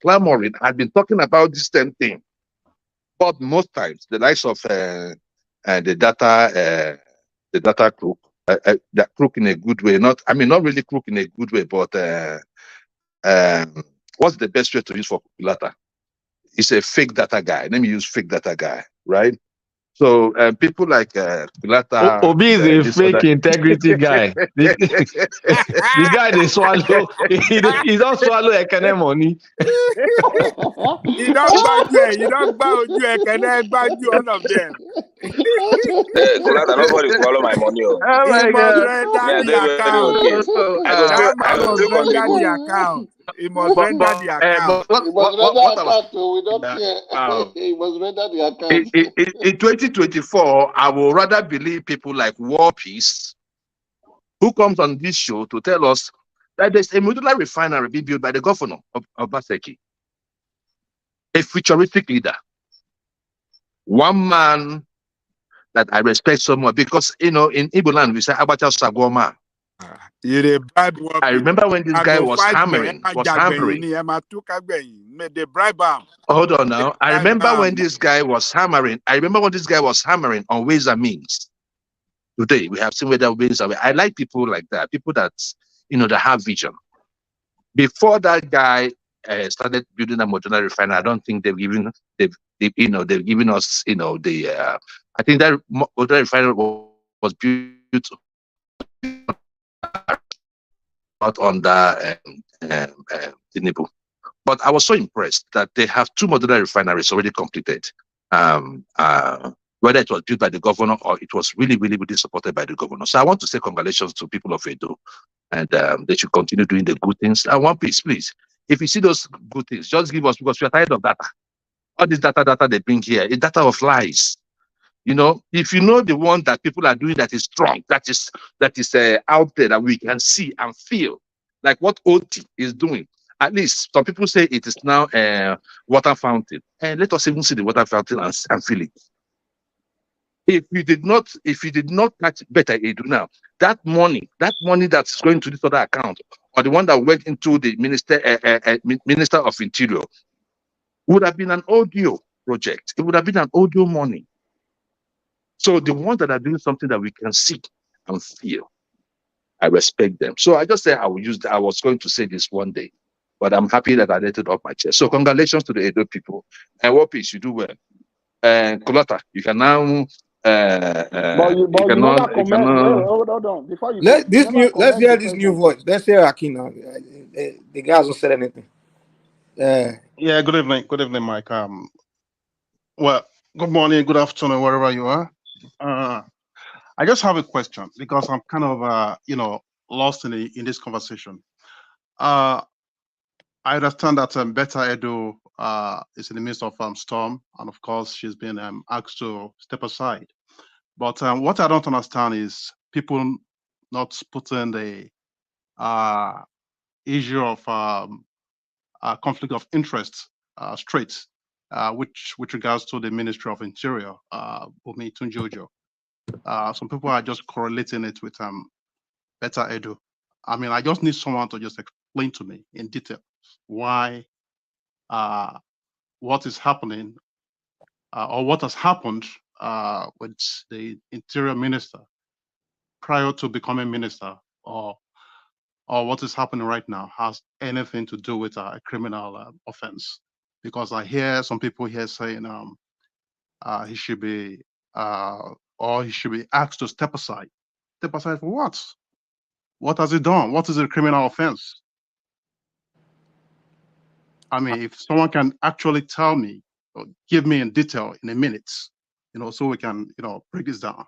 clamoring, has been talking about this same thing. But most times, the likes of the data crook, that crook in a good way, not really crook in a good way, but what's the best way to use for data? It's a fake data guy. Let me use fake data guy, right? So people like Pilata, Obi is a fake integrity guy. The guy they swallow. He don't swallow Ekene money. You don't bag you. You don't bag you. I can bag you all of them. Nobody swallow my money. Oh my God! The account. He must render the account. He must render the account. We don't care. He must render the account. In 2024, I will rather believe people like War Peace, who comes on this show to tell us that there's a modular refinery being built by the governor of Baseki, a futuristic leader, one man that I respect so much, because in Igbo land we say Abacha Sagoma. I remember when this guy was hammering. They bribe him. Hold on now. I remember when this guy was hammering. On ways and means. Today we have seen whether ways and means. I like people like that. People that that have vision. Before that guy started building a modular refinery, I don't think they've given us the I think that modular refinery was built not under Tinubu. But I was so impressed that they have 2 modular refineries already completed. Whether it was built by the governor or it was really, really, really supported by the governor. So I want to say congratulations to people of Edo, and they should continue doing the good things. And one piece, please. If you see those good things, just give us, because we are tired of data. All this data they bring here is data of lies. If you know the one that people are doing that is strong, that is out there that we can see and feel, like what OT is doing. At least some people say it is now a water fountain, and let us even see the water fountain and feel it. If you did not catch Betta Edu now, that money that's going to this other account, or the one that went into the Minister of Interior, would have been an audio project. It would have been an audio money. So the ones that are doing something that we can see and feel, I respect them. So I just say I was going to say this one day, but I'm happy that I let it off my chest. So congratulations to the Edo people. And what piece you do well. And Kulata, you can now. Hold on. Before you let's hear this new voice. Let's hear Akina. The guy hasn't said anything. Yeah. Good evening, Mike. Well, good morning, good afternoon, wherever you are. I just have a question because I'm kind of lost in this conversation. I understand that Betta Edu is in the midst of storm, and of course she's been asked to step aside. But what I don't understand is people not putting the issue of conflict of interest straight, which with regards to the Ministry of Interior, Bumi Tunjojo. Some people are just correlating it with Betta Edu. I mean, I just need someone to just explain to me in detail why, what is happening, or what has happened with the Interior Minister prior to becoming minister, or what is happening right now has anything to do with a criminal offense. Because I hear some people here saying he should be or he should be asked to step aside. Step aside for what? What has he done? What is a criminal offense? I mean, if someone can actually tell me or give me in detail in a minute, so we can, break this down.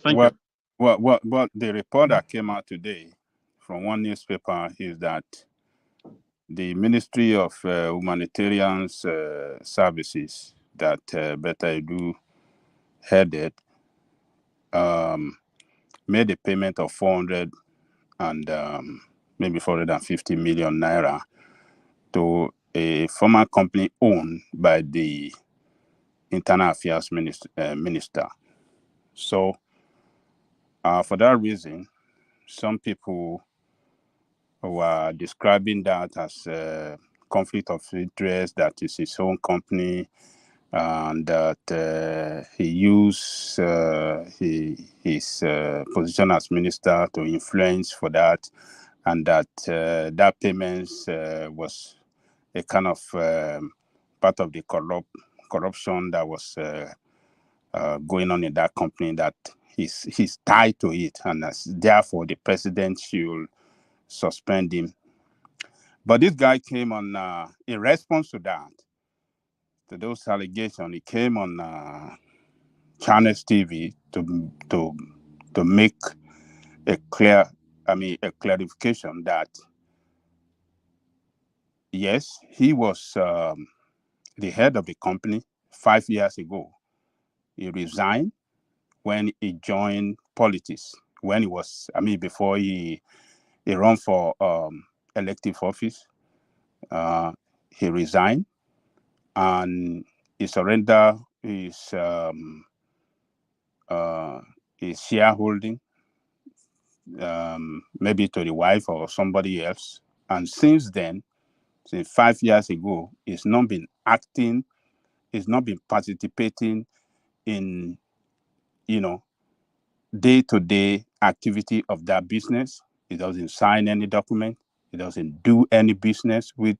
Thank you. Well, the report that came out today from one newspaper is that the Ministry of Humanitarian Services that Betta Edu headed made a payment of 400 and maybe 450 million naira to a former company owned by the Internal Affairs Minister. So for that reason, some people were describing that as a conflict of interest, that is his own company, and that he used his position as minister to influence for that, and that that payment was a kind of part of the corruption that was going on in that company, that he's tied to it, and therefore the president should suspend him. But this guy came on in response to that, to those allegations. He came on Channels TV to make a clarification that yes, he was the head of the company 5 years ago. He resigned when he joined politics. When he was, before he ran for elective office, he resigned and he surrendered his shareholding maybe to the wife or somebody else. And since then, since 5 years ago, he's not been acting, he's not been participating in, day-to-day activity of that business. He doesn't sign any document. He doesn't do any business with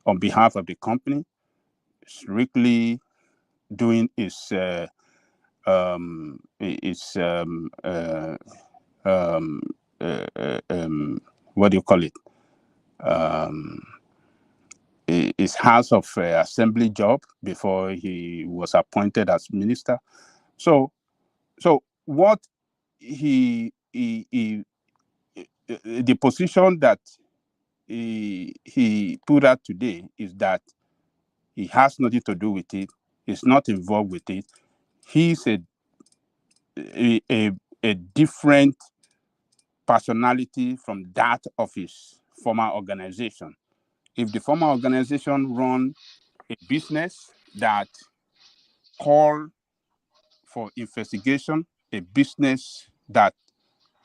on behalf of the company. Strictly doing his what do you call it? His House of Assembly job before he was appointed as minister. So what the position that he put out today is that he has nothing to do with it. He's not involved with it. He's a different personality from that of his former organization. If the former organization run a business that call for investigation, a business that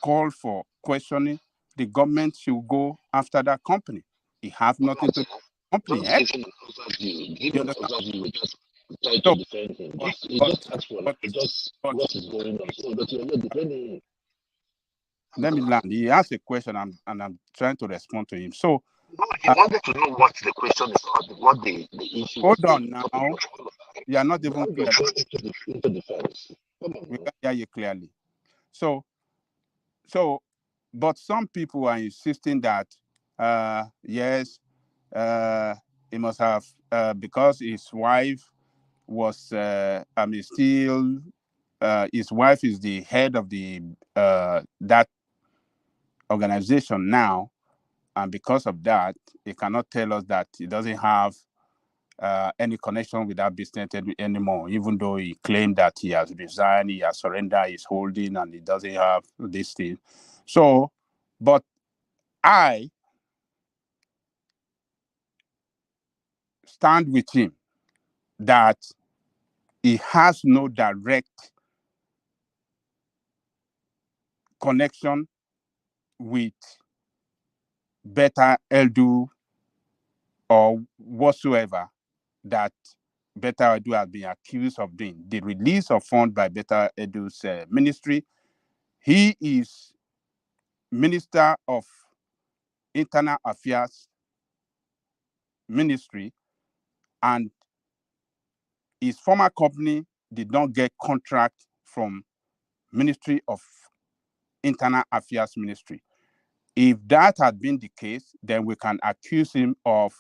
call for questioning, the government should go after that company. It have nothing to do with the company. Give an overview without trying to defend him. Just ask for what is going on. So, but you're not defending him. Let me land. He asked a question and I'm trying to respond to him. So he wanted to know what the question is, what the issue is. Hold on now. You are not even clear. Into defense. We can hear you clearly. So, but some people are insisting that yes, he must have because his wife was still his wife is the head of the that organization now, and because of that, he cannot tell us that he doesn't have any connection with that business anymore, even though he claimed that he has resigned, he has surrendered his holding, and he doesn't have this thing. So, but I stand with him that he has no direct connection with Betta Edu or whatsoever that Betta Edu has been accused of doing. The release of funds by Betta Edu's ministry. He is Minister of Internal Affairs Ministry, and his former company did not get contract from Ministry of Internal Affairs Ministry. If that had been the case, then we can accuse him of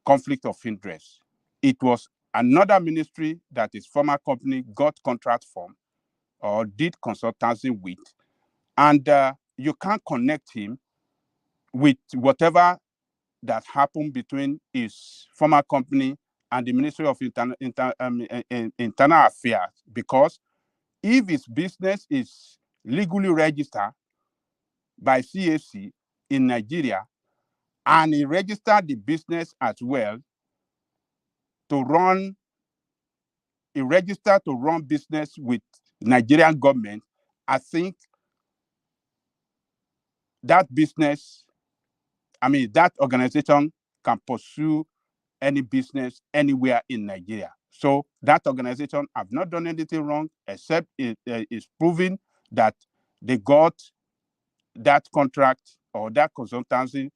conflict of interest. It was another ministry that his former company got contract from or did consultancy with, and you can't connect him with whatever that happened between his former company and the Ministry of Internal Affairs, because if his business is legally registered by CAC in Nigeria, and he registered the business as well to run, he registered to run business with Nigerian government, I think that business, that organization can pursue any business anywhere in Nigeria. So that organization have not done anything wrong, except it is proving that they got that contract or that consultancy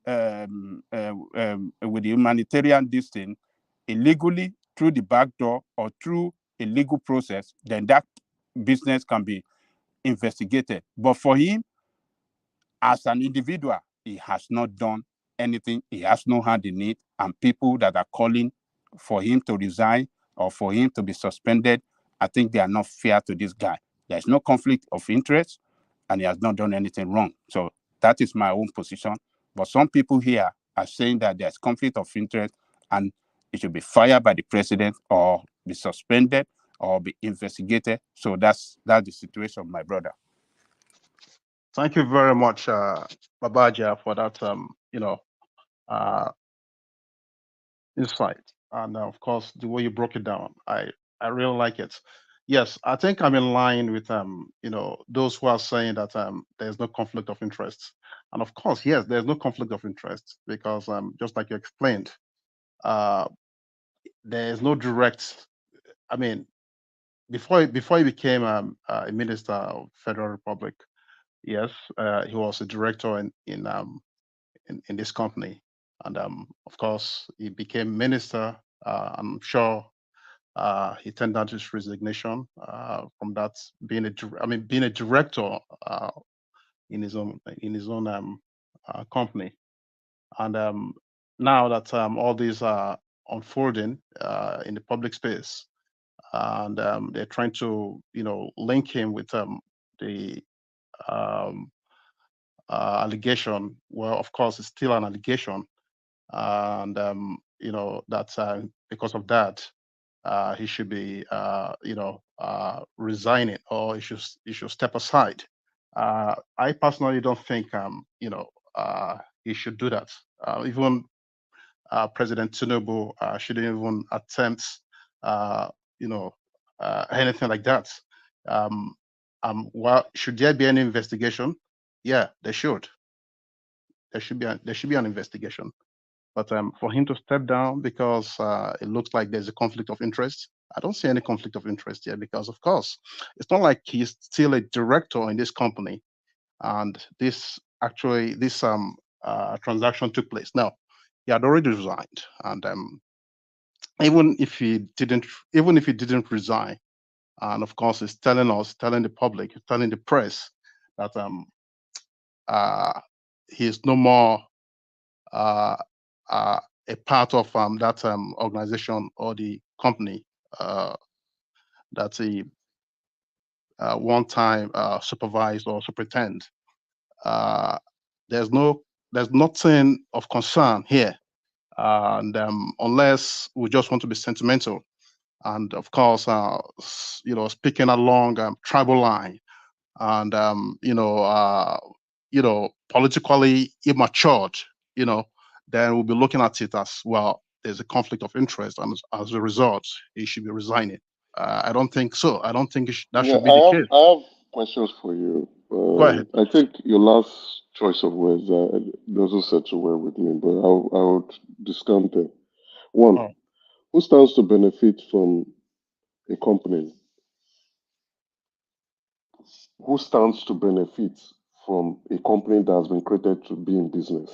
with the humanitarian distance illegally through the back door or through a legal process, then that business can be investigated. But for him, as an individual, he has not done anything. He has no hand in it. And people that are calling for him to resign or for him to be suspended, I think they are not fair to this guy. There's no conflict of interest, and he has not done anything wrong. So that is my own position. But some people here are saying that there's conflict of interest and it should be fired by the president or be suspended or be investigated. So that's the situation, my brother. Thank you very much, Babaja, for that insight, and of course the way you broke it down. I really like it. yes, I think I'm in line with those who are saying that there's no conflict of interest. And of course, yes, there's no conflict of interest because just like you explained, there's no direct. I mean, before he became a minister of Federal Republic, yes, he was a director in this company, and of course he became minister. I'm sure he tendered his resignation from that being being a director in his own company, and now that all these are unfolding in the public space, and they're trying to link him with the um, allegation. Well, of course, it's still an allegation, and that's because of that, he should be resigning, or he should step aside. I personally don't think he should do that. Even President Tinubu shouldn't even attempt anything like that. Should there be any investigation? Yeah, there should. There should be an investigation. But for him to step down because it looks like there's a conflict of interest, I don't see any conflict of interest here because, of course, it's not like he's still a director in this company, and this transaction took place. No, he had already resigned, and even if he didn't resign, and of course, he's telling the public, telling the press that he is no more a part of that organization or the company that he one time supervised or superintended. There's nothing of concern here, and unless we just want to be sentimental, and of course, speaking along tribal line, and politically immatured, then we'll be looking at it as well. There's a conflict of interest, and as a result, he should be resigning. I don't think so. I don't think that should be the case. I have questions for you. Go ahead. I think your last choice of words doesn't settle well with me, but I would discount it. One, who stands to benefit from a company? Who stands to benefit from a company that has been created to be in business?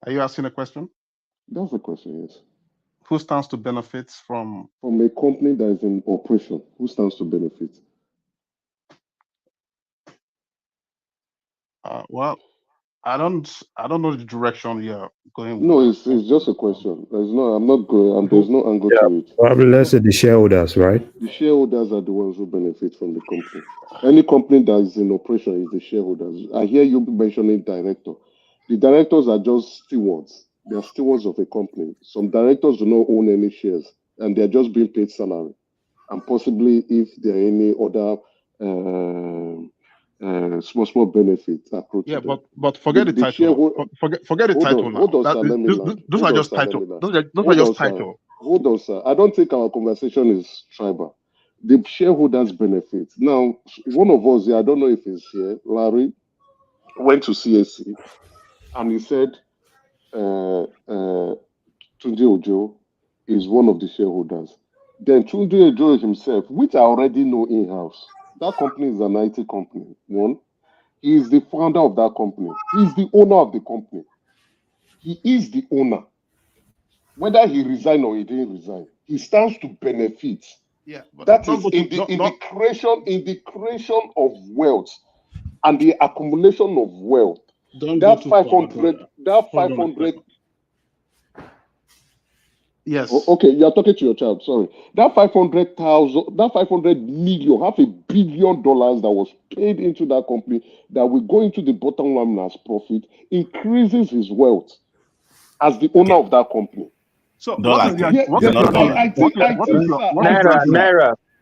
Are you asking a question? That's the question, yes. Who stands to benefit from a company that is in operation? Who stands to benefit? Well, I don't know the direction you're going. No, it's just a question. I'm not going. There's no angle to it. Probably let's say the shareholders, right? The shareholders are the ones who benefit from the company. Any company that is in operation is the shareholders. I hear you mentioning director. The directors are just stewards. They are stewards of a company. Some directors do not own any shares, and they are just being paid salary. And possibly, if there are any other small benefit approach. Yeah, but forget the title. Forget the title now. Hold on, sir. Let me land. Those are just titles. Those are just titles. Hold on, sir. I don't think our conversation is tribal. The shareholders benefit. Now, one of us here, I don't know if he's here, Larry, went to CSC, and he said Tunde Ojo is one of the shareholders. Then Tunde Ojo himself, which I already know in-house, that company is an IT company. One, he is the founder of that company. He is the owner of the company. He is the owner. Whether he resigned or he didn't resign, he stands to benefit. Yeah, that is in the creation of wealth and the accumulation of wealth. That 500. Yes. Okay, you are talking to your child. Sorry. That 500,000, that 500 million, $500 billion that was paid into that company that will go into the bottom line as profit increases his wealth as the owner of that company. So Naira.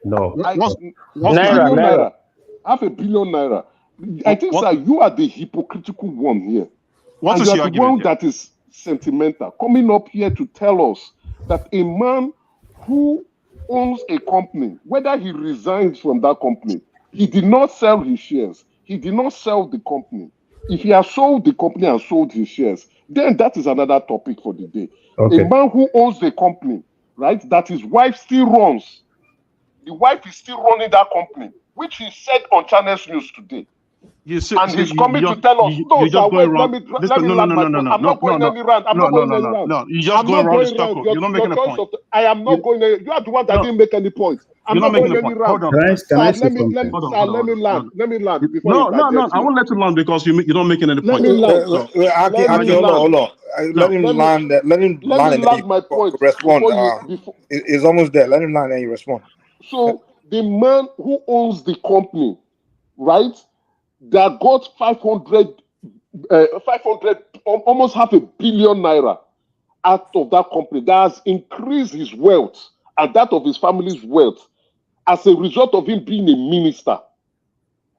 No. Naira. $500 billion. I think, sir, you are the hypocritical one here. What is your the one that is sentimental, coming up here to tell us that a man who owns a company, whether he resigns from that company, he did not sell his shares. He did not sell the company. If he has sold the company and sold his shares, then that is another topic for the day. Okay. A man who owns the company, right, that his wife still runs, the wife is still running that company, which he said on Channels News today. And he's coming to tell us, no, sir, wait, let me land my point. I'm not going any round. I'm not going any round. No, you just go around the circle. You're not making a point. I am not going any. You are the one that didn't make any points. I'm not going any round. Can I say something? Let me land. Let me land before No, I won't let you land because you're not making any point. Let me land. Hold on. Let him land. Let him land and then you my point respond. before It's almost there. Let him land and you respond. So the man who owns the company, right, that got 500, almost $500 million naira out of that company, that has increased his wealth and that of his family's wealth as a result of him being a minister.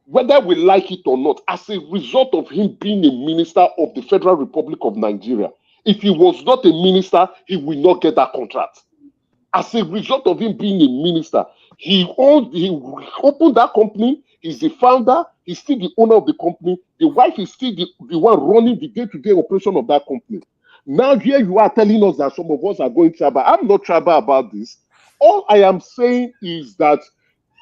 Whether we like it or not, as a result of him being a minister of the Federal Republic of Nigeria. If he was not a minister, he will not get that contract. As a result of him being a minister, he opened that company. He's the founder. He's still the owner of the company. The wife is still the one running the day-to-day operation of that company. Now here you are telling us that some of us are going tribal. I'm not tribal about this. All I am saying is that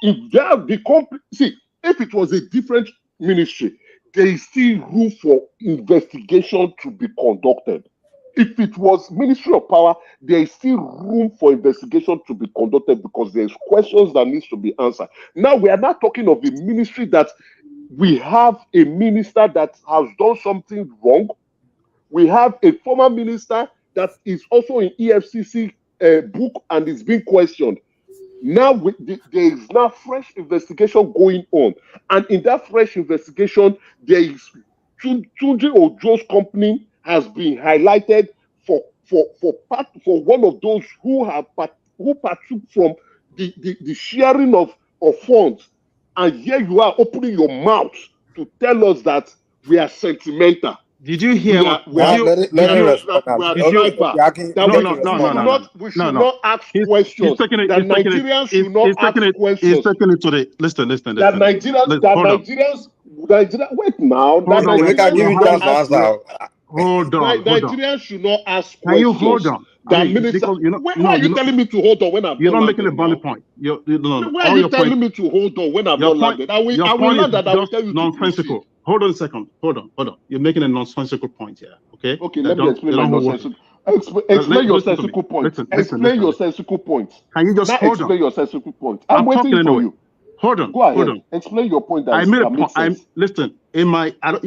if the company, see, if it was a different ministry, there is still room for investigation to be conducted. If it was Ministry of Power, there is still room for investigation to be conducted because there's questions that needs to be answered. Now we are not talking of a ministry that we have a minister that has done something wrong. We have a former minister that is also in EFCC book and is being questioned. Now there is now fresh investigation going on, and in that fresh investigation, there is Tunji Ojo's company has been highlighted for one of those who partook from the sharing of funds, and here you are opening your mouth to tell us that we are sentimental. Did you hear? We should not ask questions. That Nigerians should not ask questions. He's taking it to the listen. That Nigerians. Wait now. Hold on. Nigerians should not ask questions. Can you hold on? Why are you telling me to hold on when I'm You're not landed making a valid now? point. Why are you telling me to hold on when I'm not landed? I will land and I will tell you to proceed. Hold on a second. Hold on. You're making a nonsensical point here. Okay. Okay. Let me explain my nonsensical. Explain your sensical point. Explain your sensical point. Can you just hold on? Explain your sensical point. I'm waiting for you. Hold on. Go ahead. Explain your point. I made a point. Listen. I don't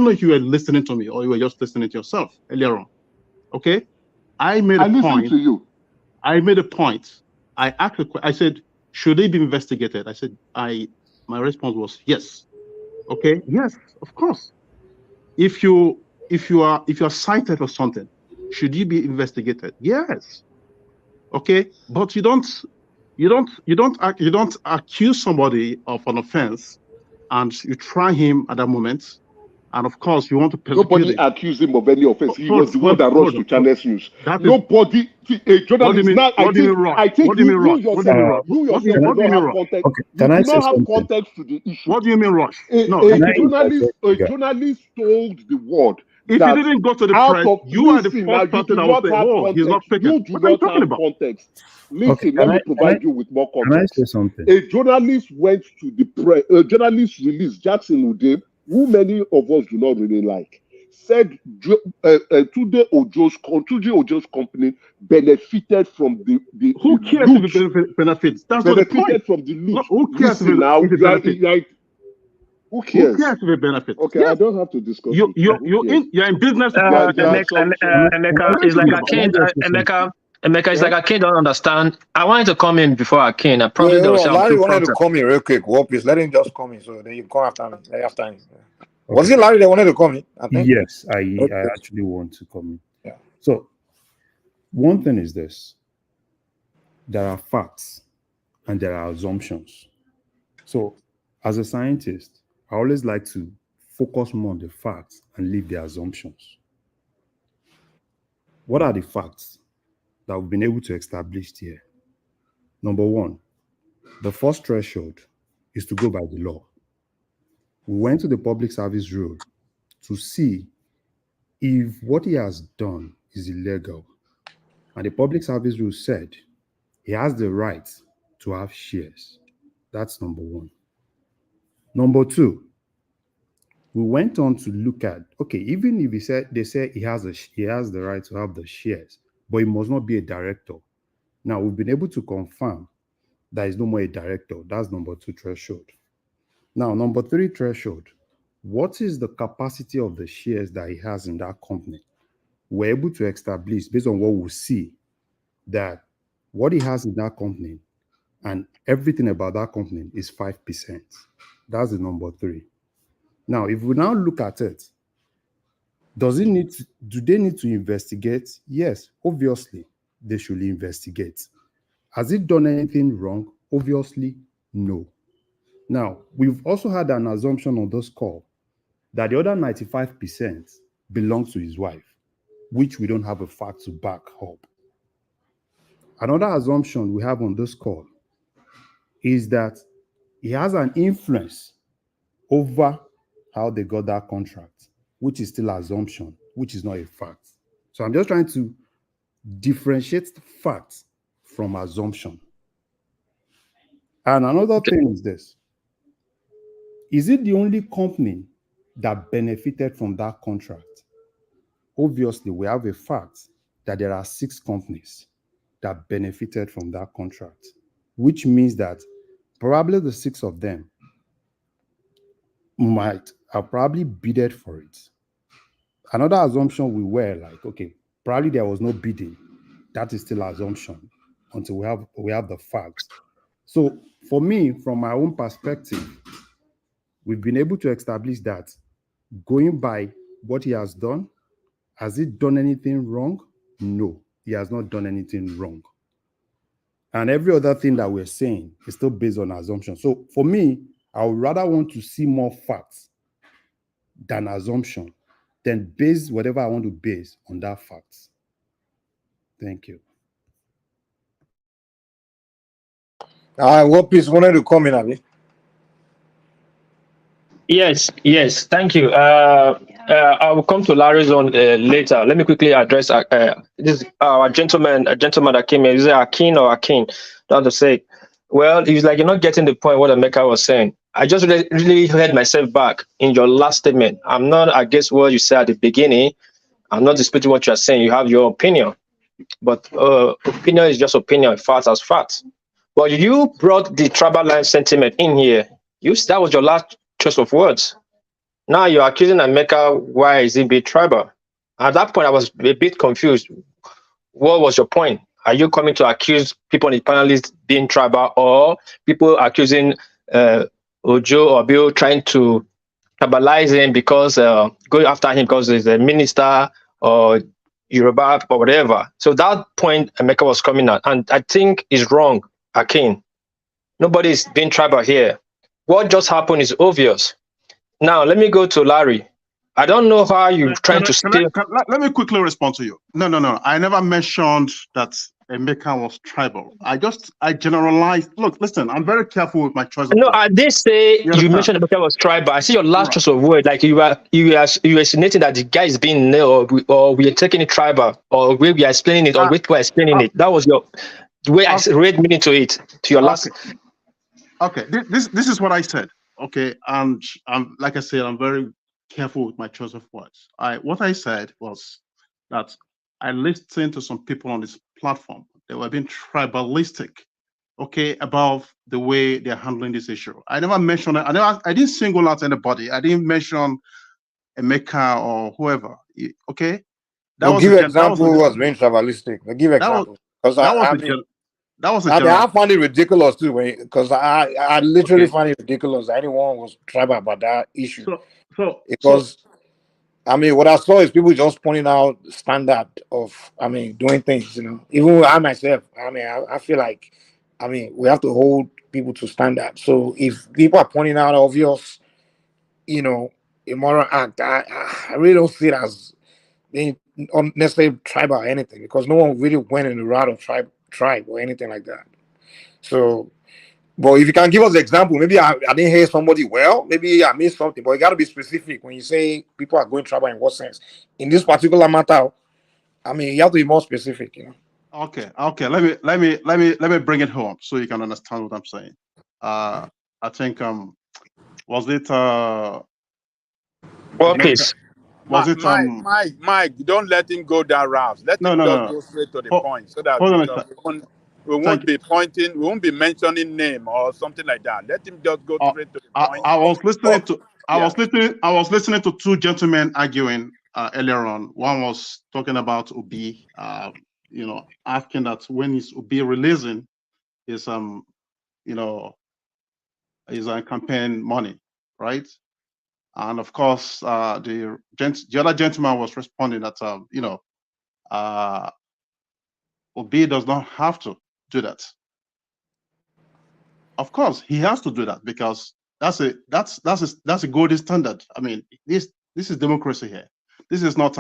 know if you were listening to me or you were just listening to yourself earlier on. Okay. I listened to you. I made a point. I asked a question. I said, should they be investigated? I said, my response was yes. Okay. Yes, of course. If you are cited for something, should you be investigated? Yes. Okay. But you don't accuse somebody of an offense and you try him at that moment. And of course, you want to persecute Nobody accused him of any offense. He was the one that rushed to Channels News. Nobody, a journalist. Now, I think you yourself do not have context. You do not have context to the issue. What do you mean rush? A journalist told the world. If he didn't go to the press, you are the first person that would say, "Oh, he's not faking." You do not have context. Listen, let me provide you with more context. Can I say something? A journalist went to the press. A journalist released Jackson Ude, who many of us do not really like, said Tunji Ojo's company benefited from the who cares loot. if it benefits? That's benefited not the point. From the loot. No, who cares if it benefits? Who cares? Who cares if it benefits? Okay, yes. I don't have to discuss. You're in business. Emeka, it's like Emeka, it's like Akin don't understand. I wanted to come in before Akin. I probably Larry wanted to come in real quick. Please let him just come in, so then you come after me. After him. Okay. Was it Larry that wanted to come in? I think. Yes, I actually want to come in. Yeah. So one thing is this: there are facts and there are assumptions. So as a scientist, I always like to focus more on the facts and leave the assumptions. What are the facts that we've been able to establish here? Number one, the first threshold is to go by the law. We went to the public service rule to see if what he has done is illegal. And the public service rule said he has the right to have shares. That's number one. Number two, we went on to look at, okay, even if they say he has the right to have the shares, but he must not be a director. Now, we've been able to confirm that he's no more a director. That's number two threshold. Now, number three threshold, what is the capacity of the shares that he has in that company? We're able to establish, based on what we see, that what he has in that company and everything about that company is 5%. That's the number three. Now, if we now look at it, do they need to investigate? Yes, obviously, they should investigate. Has it done anything wrong? Obviously, no. Now, we've also had an assumption on this call that the other 95% belongs to his wife, which we don't have a fact to back up. Another assumption we have on this call is that he has an influence over how they got that contract, which is still assumption, which is not a fact. So I'm just trying to differentiate the fact from assumption. And another thing is this. Is it the only company that benefited from that contract? Obviously, we have a fact that there are 6 companies that benefited from that contract, which means that probably the 6 of them might have probably bidded for it. Another assumption we were like, okay, probably there was no bidding. That is still assumption until we have the facts. So for me, from my own perspective, we've been able to establish that going by what he has done, has he done anything wrong? No, he has not done anything wrong. And every other thing that we're saying is still based on assumption. So for me, I would rather want to see more facts than assumption, then base whatever I want to base on that facts. Thank you. What piece wanted to come in, Abi? Yes, thank you. I will come to Larry's on later. Let me quickly address this a gentleman that came in. Is it Akin or Akin? Not to say. Well, he's like, you're not getting the point what Emeka was saying. I just really heard myself back in your last statement. I'm not against what you said at the beginning. I'm not disputing what you're saying. You have your opinion. But opinion is just opinion, facts as facts. But you brought the tribal line sentiment in here. That was your last choice of words. Now you're accusing Emeka, why is he being tribal? At that point, I was a bit confused. What was your point? Are you coming to accuse people in the panelists being tribal, or people accusing Ojo or Bill trying to tribalize him because going after him because he's a minister or Yoruba or whatever? So that point Emeka was coming at, and I think is wrong, Akin. Nobody's being tribal here. What just happened is obvious. Now, let me go to Larry. I don't know how you're trying to steal. Let me quickly respond to you. No. I never mentioned that Emeka was tribal. I generalized. Look, listen, I'm very careful with my choice of No, words. I did say you mentioned Emeka was tribal. I see your last choice of word. Like you are insinuating that the guy is being nailed, or we are taking it tribal, or we are explaining it, or we are explaining it. That was your the way I read meaning to it, to your last. Okay, this is what I said. Okay, and like I said, I'm very careful with my choice of words. What I said was that I listened to some people on this platform. They were being tribalistic, okay, about the way they're handling this issue. I never mentioned it. I didn't single out anybody. I didn't mention Emeka or whoever. Okay, Give example who was being tribalistic. Give example because I find it ridiculous too, because I literally find it ridiculous that anyone was tribal about that issue. Because what I saw is people just pointing out standard of doing things. Even I myself, I feel like we have to hold people to standard. So if people are pointing out obvious, immoral act, I really don't see it as being unnecessarily tribal or anything, because no one really went in the route of tribe or anything like that. So, but if you can give us an example, maybe I didn't hear somebody well, maybe I missed something, but you got to be specific when you say people are going tribal in what sense. In this particular matter, I mean, you have to be more specific, you know. Okay. Let me bring it home so you can understand what I'm saying. I think was it Okay. Mike, don't let him go down routes. Let him just go straight to the point so that we won't be pointing, we won't be mentioning name or something like that. Let him just go straight to the point. I was listening to two gentlemen arguing earlier on. One was talking about Obi, you know, asking that when is Obi releasing his you know, his campaign money, right? And of course, the other gentleman was responding that you know, Obi does not have to do that. Of course, he has to do that because that's a golden standard. I mean, this is democracy here. This is not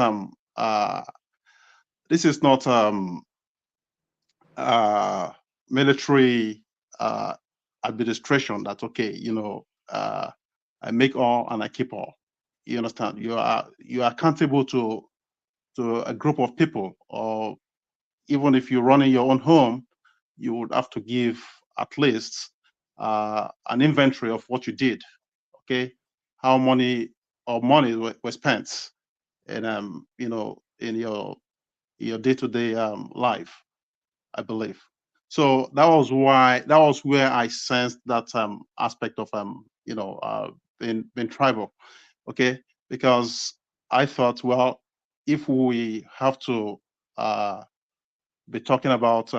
military administration. That okay, you know, I make all and I keep all. You understand? You are accountable to a group of people, or even if you're running your own home, you would have to give at least an inventory of what you did. Okay, how money were spent, and you know, in your day-to-day life, I believe. So that was where I sensed that aspect of you know, being tribal. Okay, because I thought, well, if we have to be talking about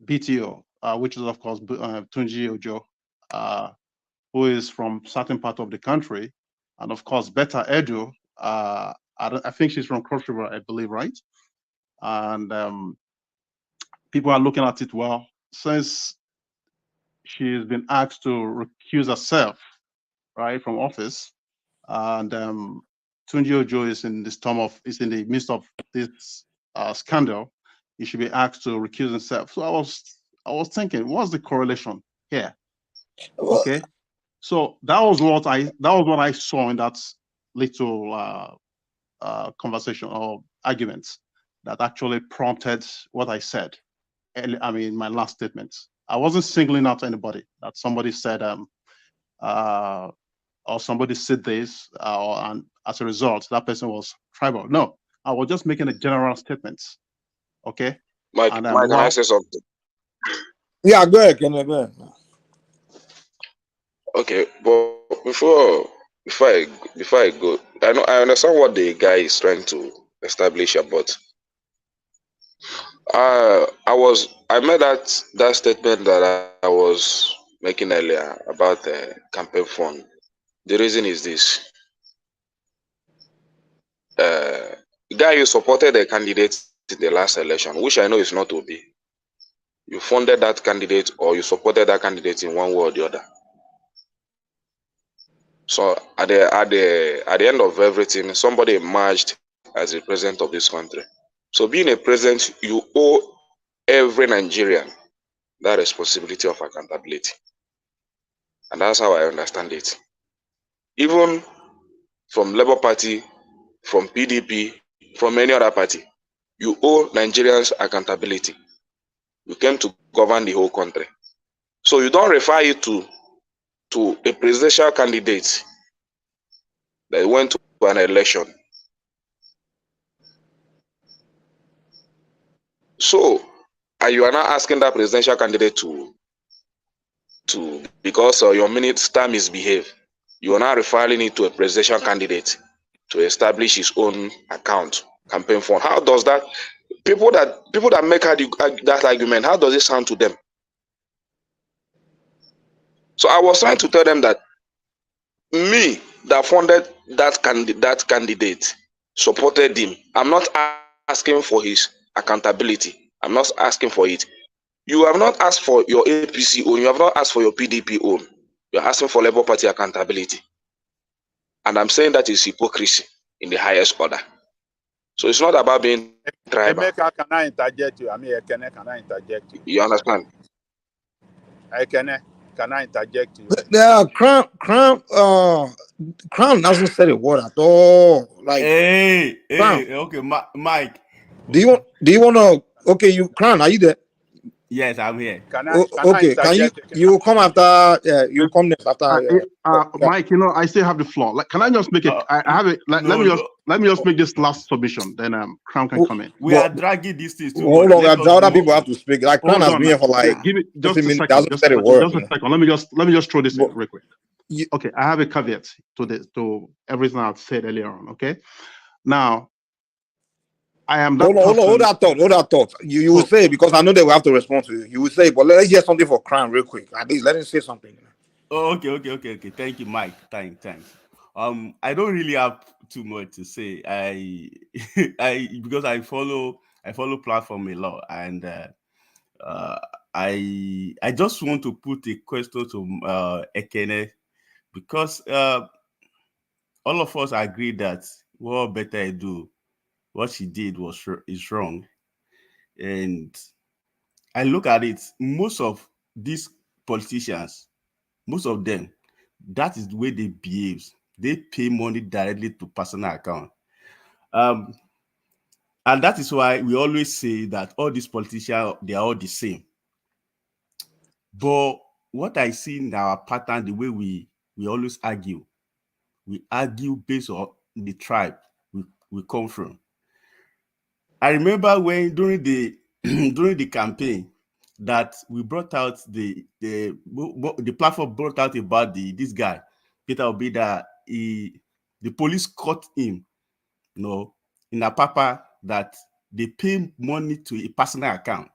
BTO, which is of course Tunji Ojo, who is from certain part of the country, and of course Betta Edu. I think she's from Cross River, I believe, right? And people are looking at it, well, since she's been asked to recuse herself, right, from office, and Tunji Ojo is in the midst of this scandal, he should be asked to recuse himself. So I was thinking, what's the correlation here? Okay, so that was what I saw in that little conversation or arguments that actually prompted what I said. I mean, my last statement. I wasn't singling out anybody. That somebody said or somebody said this, and as a result, that person was tribal. No, I was just making a general statement. Okay. Mike, can I say something? Yeah, go ahead, Kenny, go ahead. Okay, but before I go, I understand what the guy is trying to establish here, but I made that statement that I was making earlier about the campaign fund. The reason is this: the guy you supported a candidate in the last election, which I know is not Obi. You funded that candidate or you supported that candidate in one way or the other. So at the end of everything, somebody emerged as the president of this country. So being a president, you owe every Nigerian that responsibility of accountability. And that's how I understand it. Even from Labour Party, from PDP, from any other party, you owe Nigerians accountability. You came to govern the whole country. So you don't refer it to a presidential candidate that went to an election. So, and you are not asking that presidential candidate to because your minister misbehaved, you are not referring it to a presidential candidate to establish his own account, campaign fund. How does that, people that make that argument, how does it sound to them? So I was trying to tell them that me that funded that candidate, supported him. I'm not asking for his accountability. I'm not asking for it. You have not asked for your APC own. You have not asked for your PDP own. You're asking for Labour Party accountability. And I'm saying that is hypocrisy in the highest order. So it's not about being tribal. Emeka, can I interject you? I mean, can I interject you? You understand? Can I interject here? The Crown doesn't say the word at all. Like, Hey, Crown, okay, Mike. do you want to? Okay, you Crown, are you there? Yes, I'm here. Okay, can you come after? You come next after. Mike, I still have the floor. Like, can I just make it? I have it. Let me just make this last submission. Then Crown can come in. We are dragging these things too Hold much. on, the other people have to speak. Like, Crown has been here for like. Give me just a second. Doesn't Just say the word. a second. Let me just throw this in real quick. Okay, I have a caveat to everything I've said earlier on. Okay, now I am that Hold that thought. You will say, because I know they will have to respond to you. You will say, but let's hear something for Crown real quick. At least let him say something. Oh, okay. Thank you, Mike. Thanks. I don't really have too much to say. Because I follow platform a lot, and I just want to put a question to Ekene, because all of us agree that what Betta Edu, what she did is wrong, and I look at it. Most of these politicians, most of them, that is the way they behave. They pay money directly to personal account. And that is why we always say that all these politicians, they are all the same. But what I see in our pattern, the way we always argue, we argue based on the tribe we come from. I remember when during the campaign that we brought out the platform brought out about this guy, Peter Obi, that the police caught him, in a papa, that they pay money to a personal account.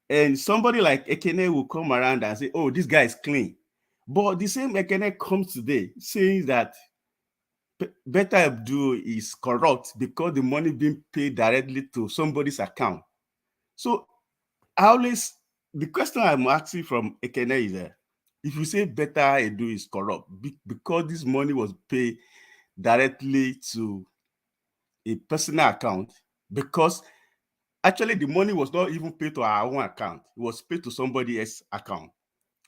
And somebody like Ekene will come around and say, oh, this guy is clean. But the same Ekene comes today saying that Betta Edu is corrupt because the money being paid directly to somebody's account. So the question I'm asking from Ekene is, if you say Betta Edu is corrupt because this money was paid directly to a personal account, because actually the money was not even paid to our own account, it was paid to somebody else's account.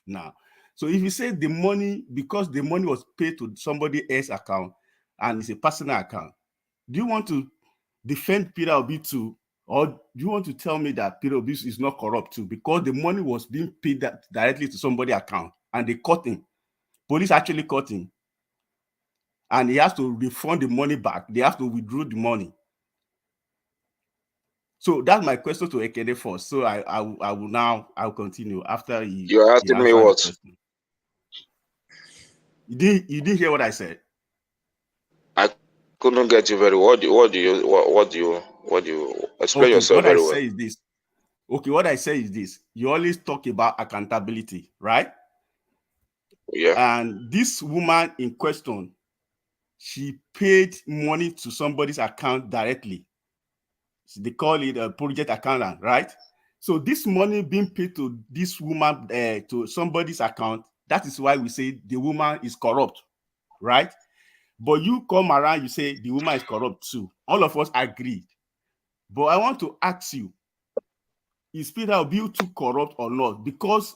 Now, so if you say the money, because the money was paid to somebody else's account and it's a personal account, do you want to defend Peter Obi too, or do you want to tell me that Peter Obi is not corrupt too, because the money was being paid directly to somebody's account and they caught him? Police actually caught him, and he has to refund the money back. They have to withdraw the money. So that's my question to Ekene first. So I'll continue after you're asking me what? You didn't hear what I said? I couldn't get you very well. What do you explain yourself very well? What I say is this. You always talk about accountability, right? Yeah. And this woman in question, she paid money to somebody's account directly. They call it a project accountant, right? So this money being paid to this woman, to somebody's account, that is why we say the woman is corrupt, right? But you come around, you say the woman is corrupt too. All of us agree. But I want to ask you, is Peter Obi too corrupt or not? Because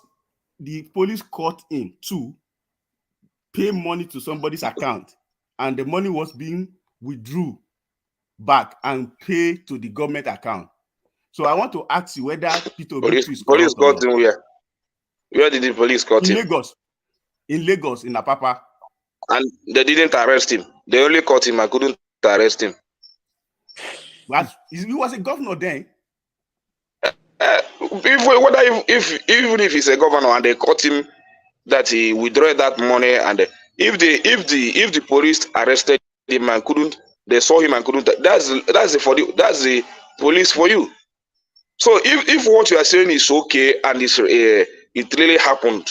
the police caught him too, pay money to somebody's account, and the money was being withdrawn back and pay to the government account. So I want to ask you whether Peter Obi is corrupt. Police got him where? Where did the police got him? In Lagos, in Apapa. And they didn't arrest him. They only caught him and couldn't arrest him. But he was a governor then. Even if he's a governor and they caught him, that he withdrew that money, and if the police arrested him and couldn't, they saw him and couldn't, that's the police for you. So if what you are saying is okay and it really happened,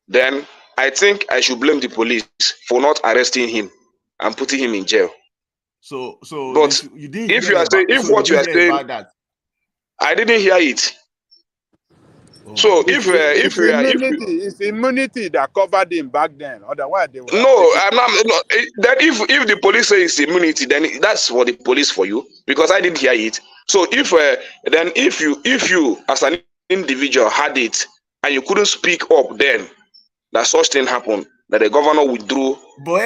then I think I should blame the police for not arresting him and putting him in jail. But you didn't if you are saying, if what you are saying, I didn't hear it. So it's immunity that covered him back then. Otherwise, they would that if the police say it's immunity, then that's for the police for you, because I didn't hear it. So if you as an individual had it, and you couldn't speak up then that such thing happened, that the governor withdrew. But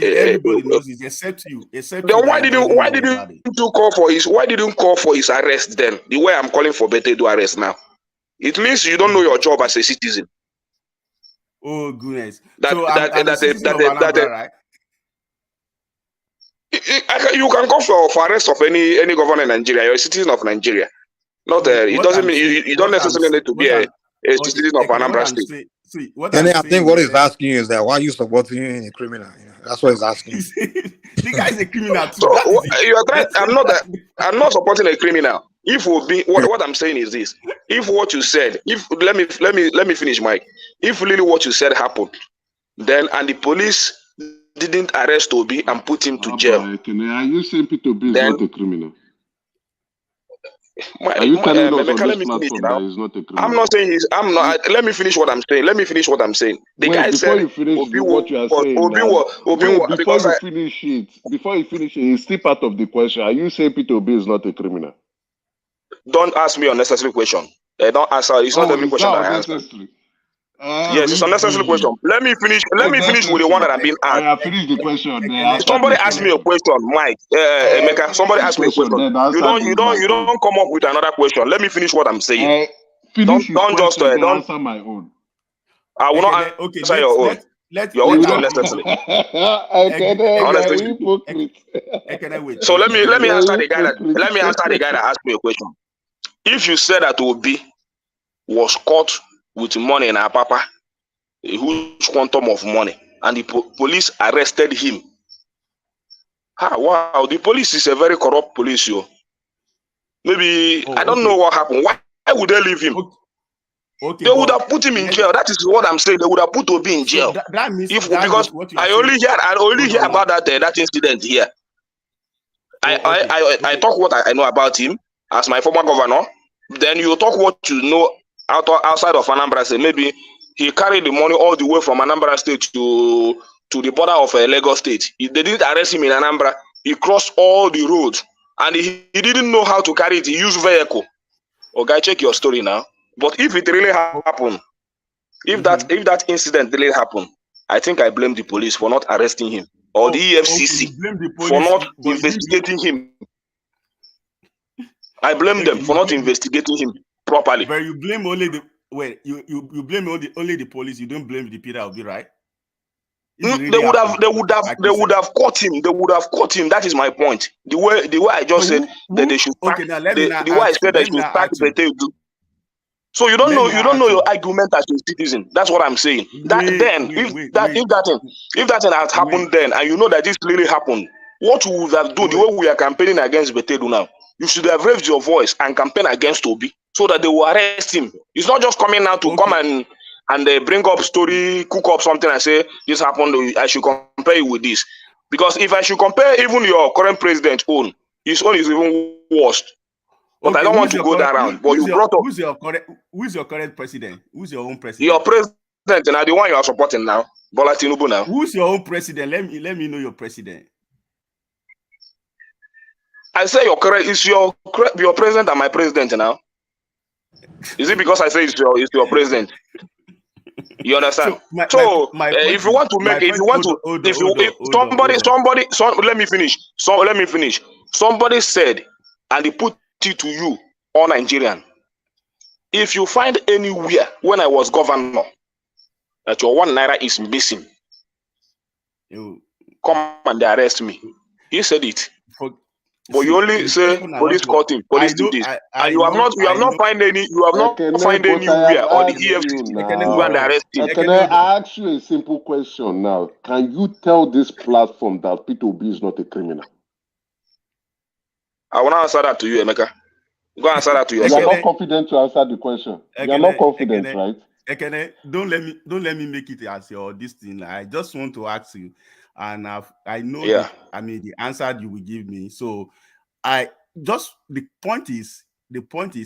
everybody knows it except you. Except you Then why didn't you call for his arrest then? The way I'm calling for Betta Edu arrest now. It means you don't know your job as a citizen. Oh goodness. I'm a citizen of Anambra, right? You can call for arrest of any governor in Nigeria. You're a citizen of Nigeria. Not it doesn't mean you don't necessarily need to be a citizen of Anambra State. I think what he's asking you is that why are you supporting a criminal? That's what he's asking. The guy is a criminal too. So you are trying. I'm not supporting a criminal. If will be what I'm saying is this: if what you said, let me finish, Mike. If really what you said happened, then and the police didn't arrest Obi and put him to jail. Are you saying Peter B is not a criminal? Are you telling us on this platform that he's not a criminal? I'm not saying he's. I'm not. Let me finish what I'm saying. The guy said you finish what you are saying. Before you finish it, it's still part of the question. Are you saying Peter B is not a criminal? Don't ask me unnecessary question. Don't answer. It's not every question that I answer. Yes, it's an unnecessary question. Let me finish with the one that I'm being asked. I finished the question. Somebody asked me a question, Mike. Emeka, somebody asked me a question. You don't come up with another question. Let me finish what I'm saying. Don't answer my own. I will not answer your own. Your own is unnecessary. So let me answer the guy that asked me a question. If you said that Obi was caught with money in Apapa, a huge quantum of money, and the police arrested him. Wow, the police is a very corrupt police, yo. Maybe I don't know what happened. Why would they leave him? They would have put him in jail. That is what I'm saying. They would have put Obi in jail. Because I only hear about that incident here. I talk what I know about him as my former governor. Then you talk what you know outside of Anambra State. Maybe he carried the money all the way from Anambra State to the border of Lagos State. They didn't arrest him in Anambra. He crossed all the roads and he didn't know how to carry it. He used vehicle. Okay, check your story now. But if it really happened, if that incident really happened, I think I blame the police for not arresting him or the EFCC for not investigating him. I blame them for not investigating him properly. But you blame only you blame only the police. You don't blame the Peter Obi, right? They would have caught him. They would have caught him. That is my point. The way I just said that they should start. The way I said they should start Betta Edu. So you don't know your argument as a citizen. That's what I'm saying. If that thing had happened then, and you know that this really happened, what we would have done, the way we are campaigning against Betta Edu now, you should have raised your voice and campaign against Obi so that they will arrest him. It's not just coming now to come and bring up story, cook up something and say this happened. I should compare it with this, because if I should compare even your current president his own is even worse. But I don't want to go that round. But you brought up who's your current president? Who's your own president? Your president now, the one you are supporting now, Bola Tinubu now. Who's your own president? Let me know your president. I say your president and my president now. Is it because I say it's your president? You understand? If you want to make, let me finish. Let me finish. Somebody said, and they put it to you, all Nigerian. If you find anywhere when I was governor that your 1 naira is missing, come and they arrest me. He said it. But you only say police caught him, police do this, and you have not find anywhere or the EFCC go and arrest him. Can I ask you a simple question now? Can you tell this platform that Peter Obi is not a criminal? I want to answer that to you, Emeka. Go answer that to yourself. You are not confident to answer the question. You are not confident, right? Ekene, don't let me make it as your this thing. I just want to ask you, and I know the answer you will give me. So the point is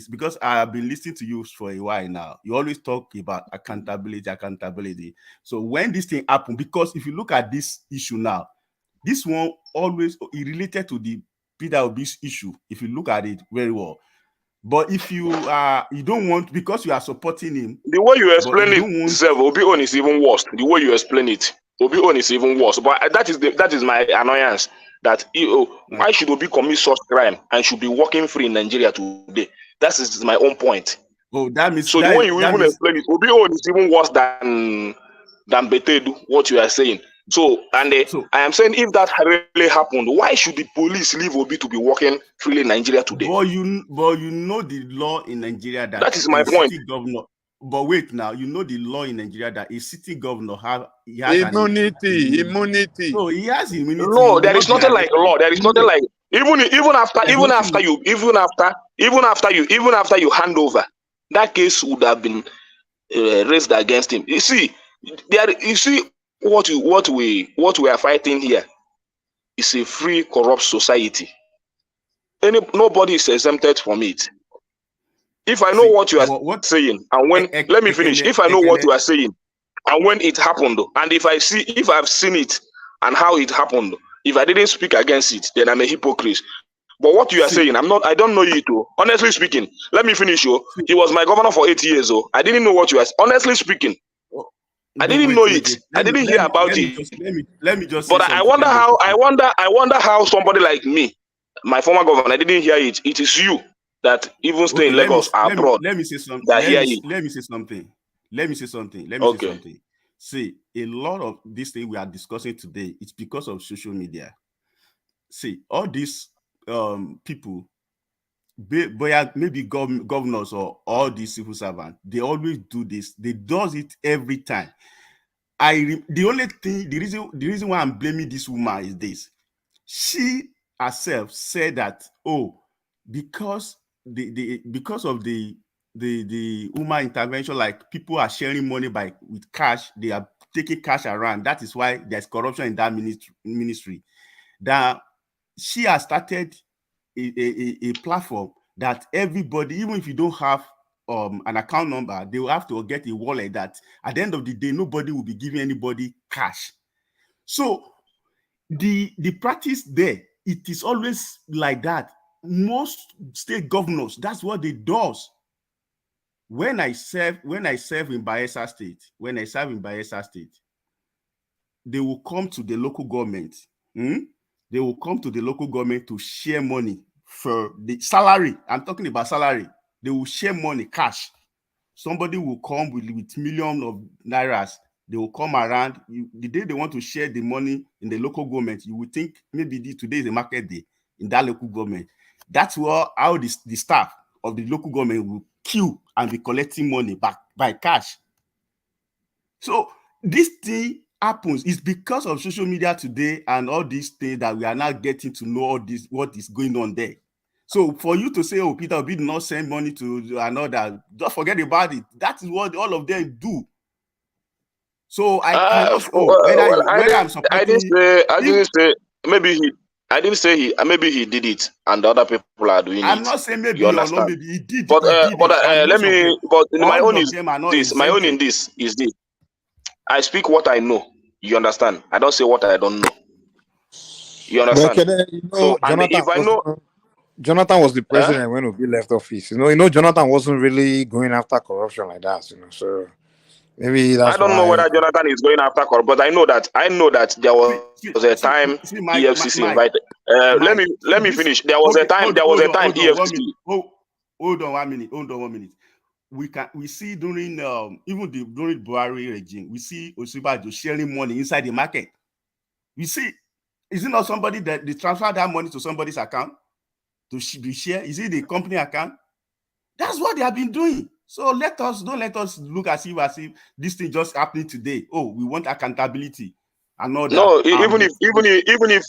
because I have been listening to you for a while now. You always talk about accountability. So when this thing happened, because if you look at this issue now, this one always related to the Peter Obi's issue. If you look at it very well, But if you don't want, because you are supporting him. The way you explain it, want... Obi on is even worse. The way you explain it, Obi on is even worse. But that is my annoyance. That why should Obi commit such crime and should be walking free in Nigeria today? That is my own point. Oh, that means so. The way you even explain it, Obi on is even worse than Betta Edu, what you are saying. So, and I am saying, if that really happened, why should the police leave Obi to be walking freely in Nigeria today? But you know the law in Nigeria that is my point. Governor. But wait now, you know the law in Nigeria that a city governor has immunity. So he has immunity. No, there is nothing like law. There is nothing like even after you hand over, that case would have been raised against him. You see, what we are fighting here is a free, corrupt society. Nobody is exempted from it. If I know what you are saying, and when let me finish. If I know what you are saying, and when it happened, and if I've seen it and how it happened, if I didn't speak against it, then I'm a hypocrite. But what you are saying, I don't know you too. Honestly speaking, let me finish. He was my governor for 8 years. I didn't know what you are. Honestly speaking, I didn't know it. I didn't hear about it. Let me just. But I wonder how somebody like me, my former governor, I didn't hear it. It is you that even stay in Lagos abroad. Let me say something. Let me say something. See, a lot of this thing we are discussing today, it's because of social media. See, all these people, maybe governors or all these civil servants, they always do this. They does it every time. The reason why I'm blaming this woman is this. She herself said that, because of the woman intervention, like people are sharing money with cash, they are taking cash around. That is why there's corruption in that ministry. That she has started a platform that everybody, even if you don't have an account number, they will have to get a wallet that at the end of the day, nobody will be giving anybody cash. So the practice there, it is always like that. Most state governors, that's what they do. When I serve in Bayelsa State, they will come to the local government. They will come to the local government to share money for the salary. I'm talking about salary. They will share money, cash. Somebody will come with millions of nairas. They will come around. The day they want to share the money in the local government, you would think maybe today is a market day in that local government. That's how the staff of the local government will queue and be collecting money back by cash. So this thing happens. It's because of social media today and all these things that we are now getting to know all this, what is going on there. So for you to say, Peter Obi did not send money to another, just forget about it. That is what all of them do. So I cannot whether I'm supporting. I didn't say maybe he did it and the other people are doing it. I'm not saying maybe or not maybe he did. But my own in this is this. I speak what I know. You understand? I don't say what I don't know. You understand? Jonathan was the president when Obi left office. Jonathan wasn't really going after corruption like that. So maybe that's I don't know whether Jonathan is going after corruption, but I know that there was a time EFCC invited. Let me finish. There was a time EFCC. Hold on 1 minute. We see during during Buhari regime, we see Osibajo sharing money inside the market. We see, is it not somebody that they transfer that money to somebody's account to be share? Is it the company account? That's what they have been doing. So don't let us look as if this thing just happening today. We want accountability and all that. No, even if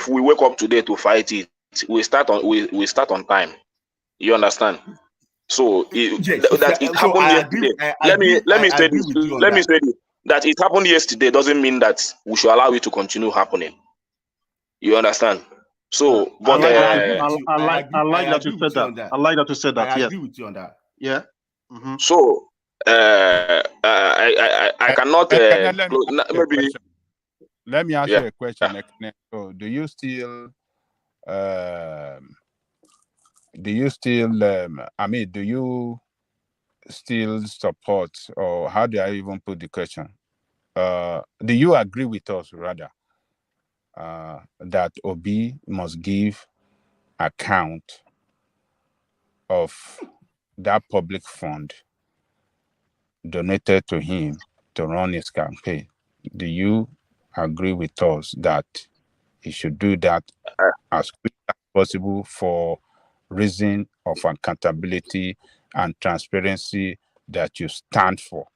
we wake up today to fight it, we start on time. You understand? So it happened yesterday. Let me say this. That it happened yesterday doesn't mean that we should allow it to continue happening. You understand? So, but I like that you said that. I like that you said that. I agree with you on that. Yeah. So I cannot. Maybe. Let me ask you a question. So, do you still do you still, do you still support, or how do I even put the question? Do you agree with us, rather, that Obi must give account of that public fund donated to him to run his campaign? Do you agree with us that he should do that as quick as possible for reason of accountability and transparency that you stand for?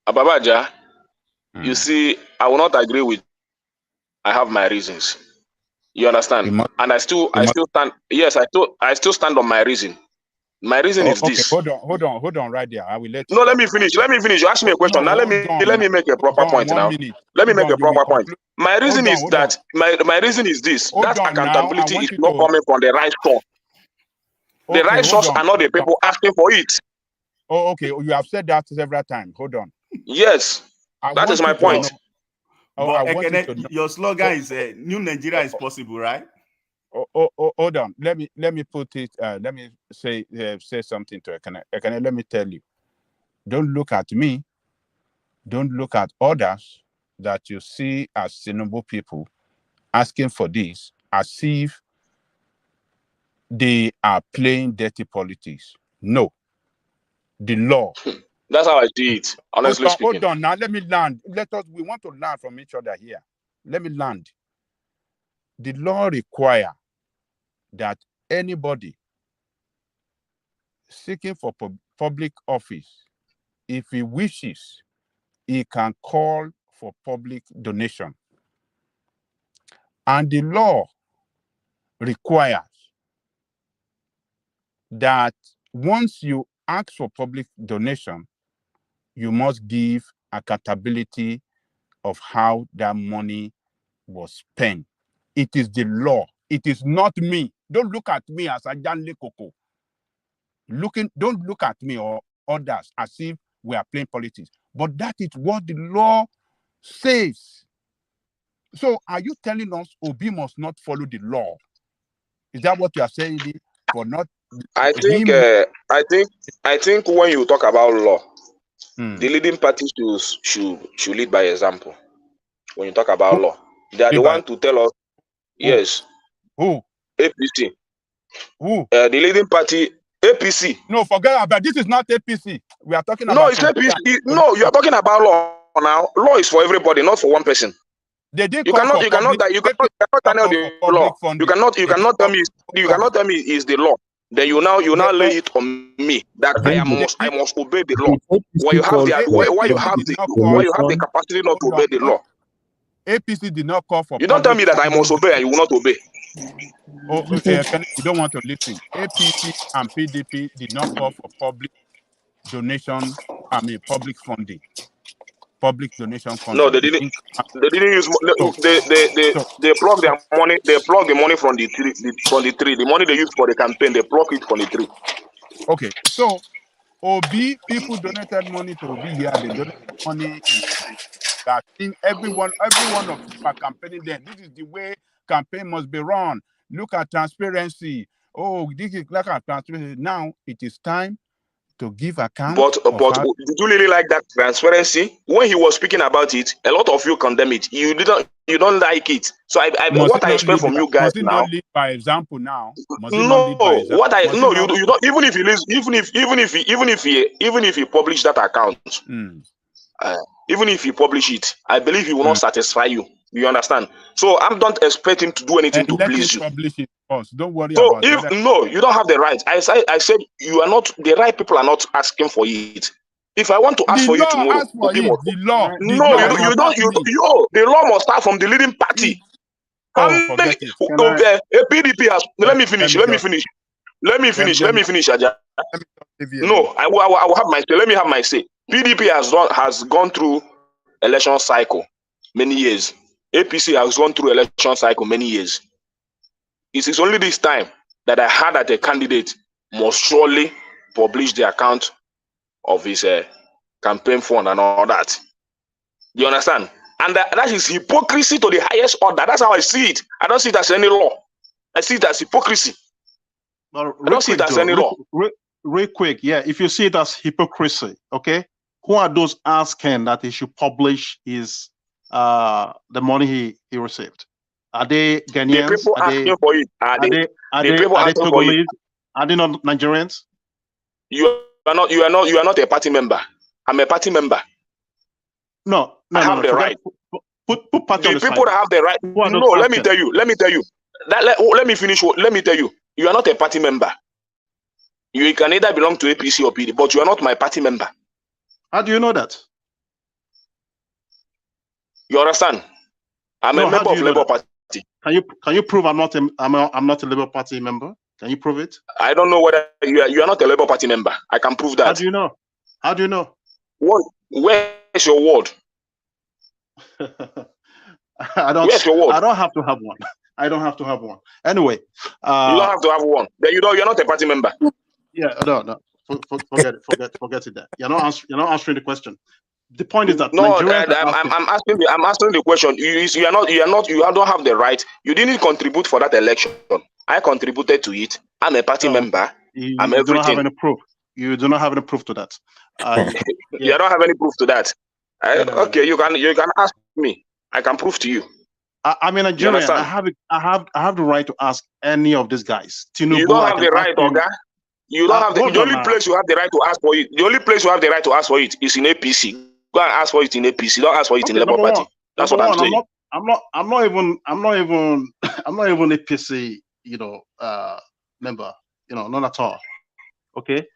Ababaja, you see, I will not agree with. I have my reasons. You understand? And I still stand. Yes, I still stand on my reason. My reason is okay, this. hold on right there. I will let you. No, let me finish. Let me finish. You ask me a question. Now let me make a proper point now. Let me make a proper point. My reason is that my reason is this. That accountability is not coming from the right source. The right source are not the people asking for it. Oh, okay. You have said that several times. Hold on. Yes, that is my point. But your slogan is "New Nigeria is possible," right? Hold on. Let me put it. Let me say something to Ekene. Ekene, let me tell you. Don't look at me. Don't look at others that you see as Tinubu people asking for this as if they are playing dirty politics. No. The law. That's how I see it, honestly speaking. Hold on. Now let me land. We want to learn from each other here. Let me land. The law requires that anybody seeking for public office, if he wishes, he can call for public donation. And the law requires that once you ask for public donation, you must give accountability of how that money was spent. It is the law. It is not me. Don't look at me as a Janle Koko. Don't look at me or others as if we are playing politics. But that is what the law says. So are you telling us Obi must not follow the law? Is that what you are saying? For not? I think when you talk about law, the leading parties should lead by example. When you talk about law, they are the one to tell us. Yes. Who? APC. Who? The leading party, APC. No, forget about this. Is not APC. We are talking about. No, it's APC. No, you are talking about law now. Law is for everybody, not for one person. They did. You cannot tell the law. You cannot tell me is the law. Then you now lay it on me that I must obey the law. Why you have the capacity not to obey the law. APC did not call for. You don't tell me that I must obey and you will not obey. You don't want to listen. APC and PDP did not call for public donation. Public funding. Public donation funding. No, they didn't. They didn't use. They plug their money. They plug the money from the tree. The money they use for the campaign, they plug it from the tree. Okay, so Obi people donated money to Obi here. They donated money. That thing, everyone of you are campaigning there. This is the way campaign must be run. Look at transparency. Oh, this is like a transparency. Now it is time to give account. But did you really like that transparency? When he was speaking about it, a lot of you condemn it. You don't like it. So what I expect from you guys now. Not lead by example now. No, what I no you don't. Even if he leaves, even if he publish that account, even if he publish it, I believe he will not satisfy you. You understand? So I don't expect him to do anything to please you. Publish it first. Don't worry so about if no, you don't have the right. I said you are not the right people are not asking for it. If I want to ask for you tomorrow, the law. The law must start from the leading party. PDP has. Let me finish, Aja. No, I will have my say. Let me have my say. PDP has gone through election cycle many years. APC has gone through election cycle many years. It is only this time that I heard that a candidate must surely publish the account of his campaign fund and all that. You understand? And that is hypocrisy to the highest order. That's how I see it. I don't see it as any law. I see it as hypocrisy. Well, I don't see it as any law. Real quick, yeah. If you see it as hypocrisy, okay, who are those asking that he should publish his the money he received? Are they Ghanaians? The people asking for it are they Togolese? Are they not Nigerians? You are not a party member. I'm a party member. No, I have the right. Put party on the people side. that have the right. No, let me tell you. Let me finish. Let me tell you. You are not a party member. You can either belong to APC or PD, but you are not my party member. How do you know that? You understand? I'm a member of Labour Party. Can you prove I'm not a Labour Party member? Can you prove it? I don't know whether you are not a Labour Party member. I can prove that. How do you know? How do you know? Where is your word? I don't have to have one. I don't have to have one. Anyway, you don't have to have one. Then you're not a party member. Yeah, no. Forget it. There. You're not answering the question. The point is that I'm answering the question. You don't have the right. You didn't contribute for that election. I contributed to it. I'm a party member. I'm everything. You do not have any proof. You do not have any proof to that. You don't have any proof to that. Okay, you can ask me. I can prove to you. I'm a Nigerian. I have the right to ask any of these guys. Tinubu, you don't have the right, Oga. You don't have the only place you have the right to ask for it. The only place you have the right to ask for it is in APC. Go and ask for it in APC. Don't ask for it in Labour Party. That's what I'm saying. I'm not even APC, member. Not at all. Okay.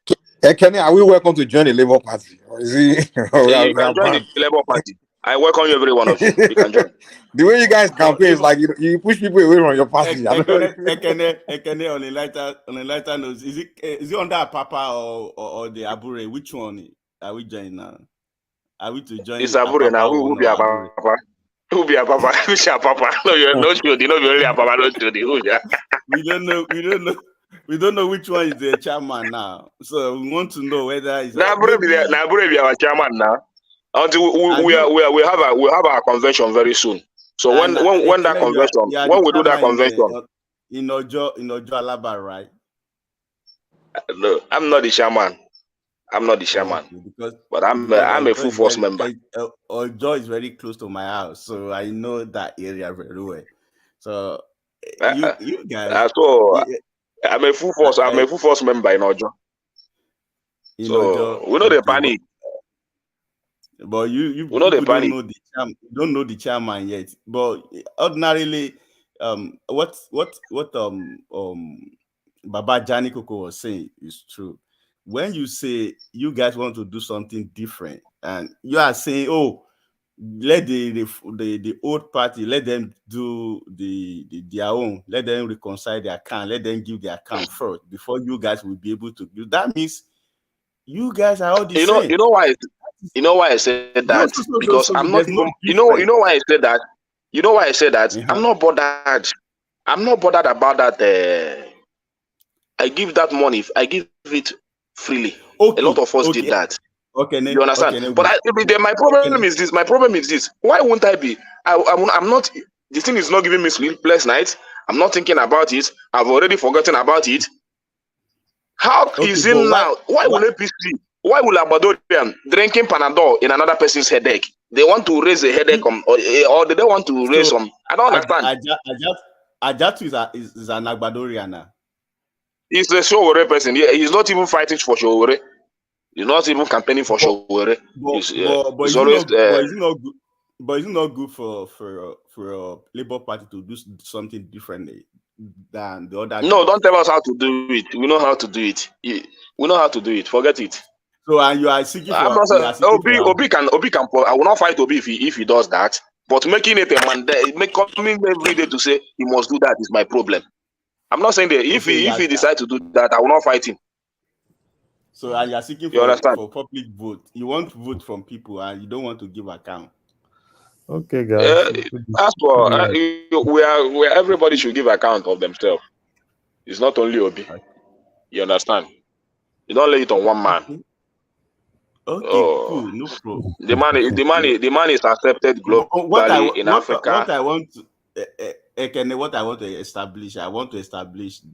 Hey, Kenny, are we welcome to join the Labour Party? Or is he? You can join the Labour Party. I welcome you, every one of you. You can join. The way you guys campaign is like you push people away from your party. Ekene on a lighter note, is it under Papa or the Abure? Which one are we joining now? Are we to join? It's Abure now. Who be a Papa? Who be a Papa? Who be a Papa? No, you're not sure. You know, you're only a Papa. Not sure. We don't know which one is the chairman now. So we want to know whether it's Abure be our chairman now. Until we have our convention very soon. So when that convention, when we do that convention in Ojo Alaba, right? No, I'm not the chairman. I'm not the chairman, but I'm a full force member. Ojo is very close to my house, so I know that area very well. So you guys, I'm a full force. I'm a full force member in Ojo. So we know the panic. But you don't know the chairman yet. But ordinarily, what Baba Jani Koko was saying is true. When you say you guys want to do something different, and you are saying, "Oh, let the old party, let them do their own, let them reconcile their account, let them give their account first before you guys will be able to do." That means you guys are all the same. You know why I said that? Because I'm not even. You know why I said that? You know why I said that? I'm not bothered. I'm not bothered about that. I give that money. I give it freely. Okay. A lot of us did that. Okay, you understand? Okay, but my problem is this. My problem is this. Why won't I be? I'm not. The thing is not giving me sleepless nights. I'm not thinking about it. I've already forgotten about it. How is it now? Why will APC? Why will Abadorian drinking Panadol in another person's headache? They want to raise a headache, or they don't want to raise some. I don't understand. Ajatu is an Agbadorian now. He's a Showore person. Yeah, he's not even fighting for Showore. He's not even campaigning for Showore. But it's not good for Labour Party to do something differently than the other. No, don't tell us how to do it. We know how to do it. We know how to do it. Forget it. So and you are seeking for Obi can. I will not fight Obi if he does that. But making it a mandate, coming every day to say he must do that is my problem. I'm not saying that if he decides to do that, I will not fight him. So you are seeking for public vote. You want to vote from people and you don't want to give account. Okay, guys. As for where everybody should give account of themselves. It's not only Obi. You understand? You don't lay it on one man. Okay, cool, no problem. The money is accepted globally in Africa. What I want to Ekene, what I want to establish, I've already established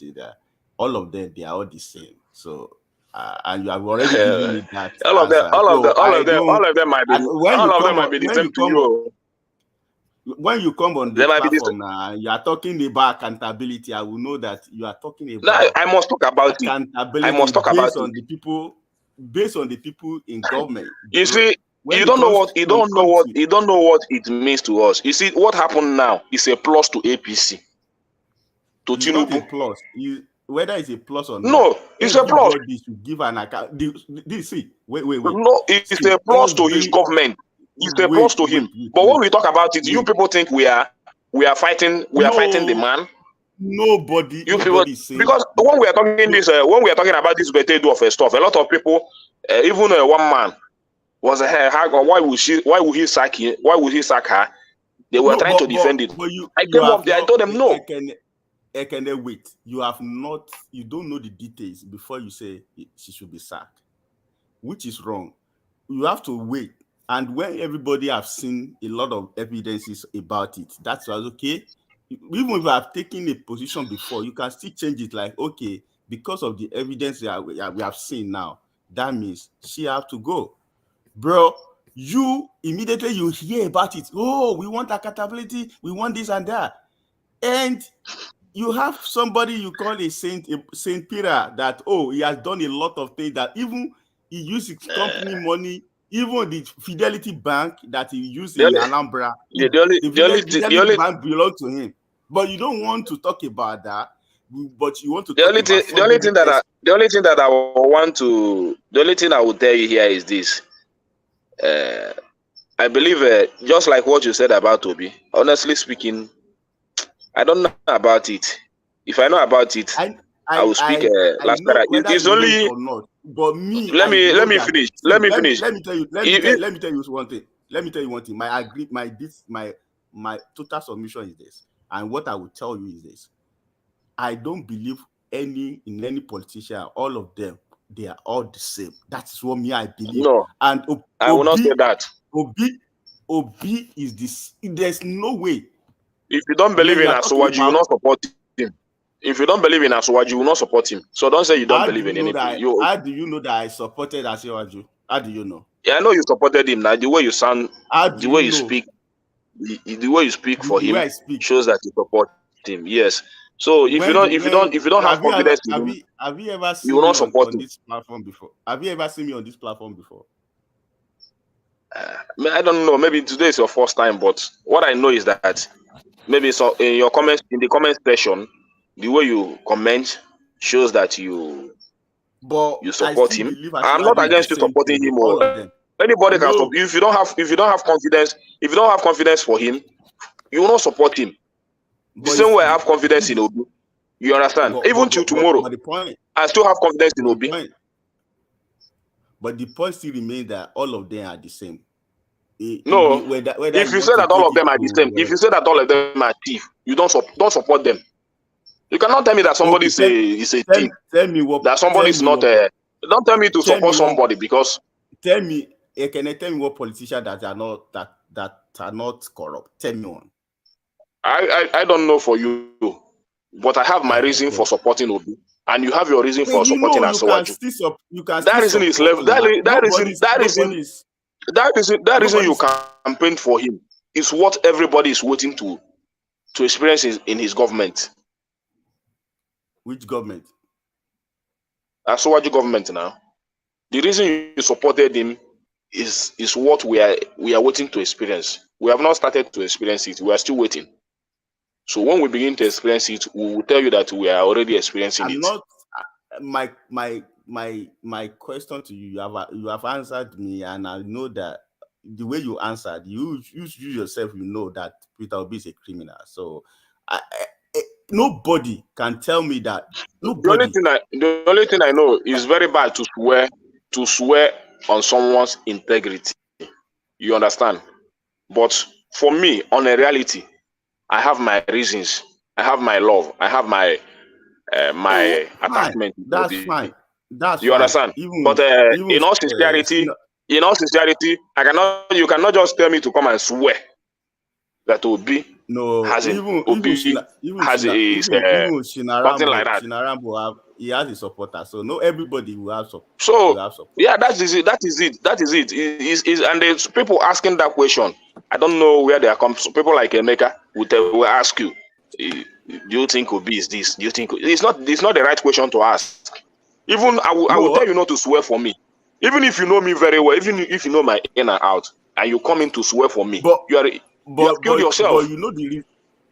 it that all of them, they are all the same. So, and you have already given me that answer. So all of them might be, and when all you of them come might on, be the same to you. when you come on They the might be the platform now, you are talking about accountability. I will know that you are talking No, about I must talk about it. accountability I must talk about based it. on the people, in government. You see, When you it don't know comes, what you don't know what it means to us. You see, what happened now is a plus to APC, to it's not a Tinubu. plus. Whether it's a plus or not, No, it's a plus. everybody should give an account. See, wait. No, it's See, a plus to his government. It's a plus to him. But when we talk about it, you people think we are fighting the man. Nobody is saying, because when we are talking about this Betta Edu of stuff, a lot of people, even one man was why would he sack him? Why would he sack her? They were trying to defend it. But I came up there, I told them no. I can wait. You don't know the details before you say she should be sacked, which is wrong. You have to wait. And when everybody have seen a lot of evidences about it, that's why okay. Even if you have taken a position before, you can still change it. Like, okay, because of the evidence that we have seen now, that means she have to go. Bro, you immediately you hear about it. Oh, we want accountability. We want this and that. And you have somebody you call a Saint Peter that, oh, he has done a lot of things that even he used his company money, even the Fidelity Bank that he used in Alhambra, the bank belonged to him. But you don't want to talk about that. But you want to the only thing that I want to, the only thing I will tell you here is this. I believe just like what you said about Obi, honestly speaking, I don't know about it. If I know about it, I will speak last time. It's only or not. But me, let me finish. Let me finish. Let me tell you one thing. Let me tell you one thing. My total submission is this, and what I will tell you is this: I don't believe in any politician. All of them, they are all the same. That is what I believe. No, and I will not say that. Obi is this. There's no way. If you don't believe in Asuwaju, you will not support him. If you don't believe in Asuwaju, you will not support him. So don't say you don't believe in anything. How do you know that I supported Asuwaju? How do you know? Yeah, I know you supported him. Now the way you sound, the way you speak, the way you speak for him shows that you support him. Yes. So if you don't have confidence in him, have you ever seen you will not me support on him. this platform before? Have you ever seen me on this platform before? I don't know. Maybe today is your first time, but what I know is that maybe so in your comments, in the comment section, the way you comment shows that you support him. I'm not against you supporting him or anybody can stop. If you don't have confidence for him, you will not support him. The same way I have confidence in Obi. You understand? Even till tomorrow, I still have confidence in Obi. But the point still remains that all of them are the same. No, if you say that all of them are the same, if you say that all of them are thief, you don't support them. You cannot tell me that somebody is a thief. Tell me what. That somebody is not. Don't tell me to support somebody because. Can you tell me what politicians that are not corrupt? Tell me one. I don't know for you, but I have my reason for supporting Obi, and you have your reason for supporting Asuwaju. That reason is left. That reason you campaign for him is what everybody is waiting to experience in his government. Which government? Asuwaju government now. The reason you supported him is what we are waiting to experience. We have not started to experience it. We are still waiting. So when we begin to experience it, we will tell you that we are already experiencing it. My question to you, you have answered me, and I know that the way you answered, you yourself, you know that Peter Obi is a criminal. So nobody can tell me that. The only thing I know is very bad to swear on someone's integrity. You understand? But for me, on a reality, I have my reasons. I have my love. I have my attachment. That's fine. You understand? But in all sincerity, you cannot just tell me to come and swear. that Obi has even something like that. Shinarambo he has a supporter, so not everybody will have support. So yeah, that is it. And there's people asking that question. I don't know where they are coming. So people like Emeka will ask you, do you think Obi is this? Do you think it's not the right question to ask? Even I will tell you not to swear for me. Even if you know me very well, even if you know my in and out, and you come in to swear for me, you have killed yourself.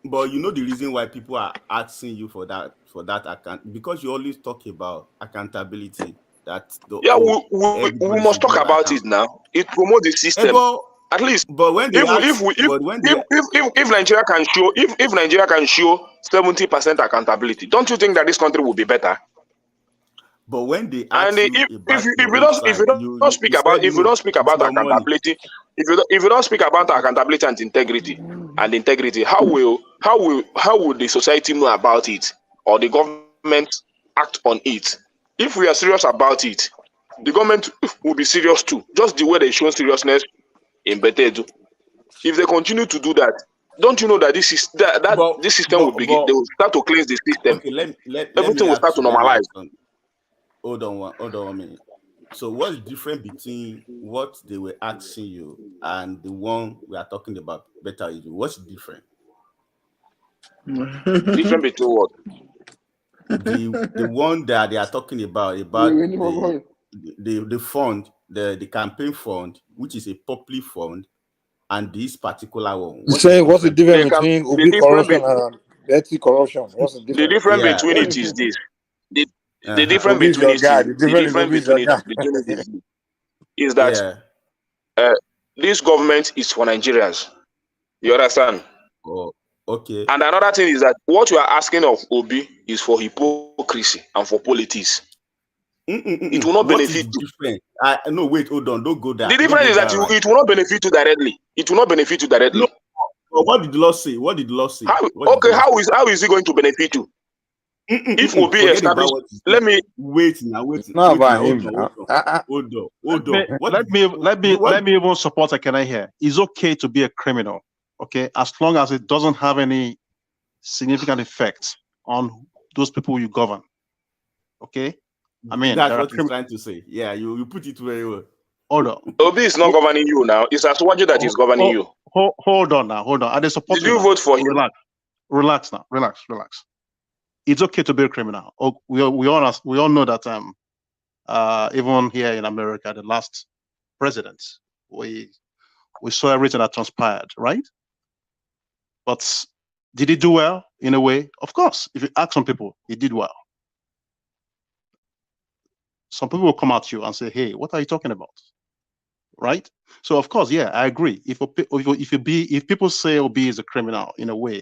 But you know the reason why people are asking you for that account, because you always talk about accountability. We must talk about it now. It promotes the system. At least, but when they if Nigeria can show if Nigeria can show 70% accountability, don't you think that this country will be better? But when they ask if you don't speak about accountability, if you don't speak about accountability and integrity, how will the society know about it, or the government act on it? If we are serious about it, the government will be serious too, just the way they show seriousness in Betta Edu. If they continue to do that, don't you know that this system will begin? They will start to cleanse the system. Okay, everything will start to normalize. Hold on 1 minute. So what's different between what they were asking you and the one we are talking about, Betta Edu? What's different? Different between what? The one that they are talking about the fund, the campaign fund, which is a public fund, and this particular one. What's the difference between Obi corruption and Betty corruption? What's the difference? The difference between it is this. The difference between it is that this government is for Nigerians. You understand? Oh, okay. And another thing is that what you are asking of Obi is for hypocrisy and for politics. It will not benefit you. No, wait, hold on, don't go there. The difference is that it will not benefit you directly. It will not benefit you directly. No. What did the law say? How is it going to benefit you? If Obi established, let me wait now. Hold on. Let me even support Ekene here. It's okay to be a criminal, okay, as long as it doesn't have any significant effect on those people you govern. Okay, I mean that's what he's trying to say. Yeah, you put it very well. Hold on. Obi is not governing you now. It's Asuwaju that is governing you. Hold on now. Are they supporting? Did you vote for him? Relax now. Relax. It's okay to be a criminal. We all know that even here in America, the last president, we saw everything that transpired, right? But did he do well in a way? Of course. If you ask some people, he did well. Some people will come at you and say, "Hey, what are you talking about?" Right? So of course, yeah, I agree. If people say Obi is a criminal in a way,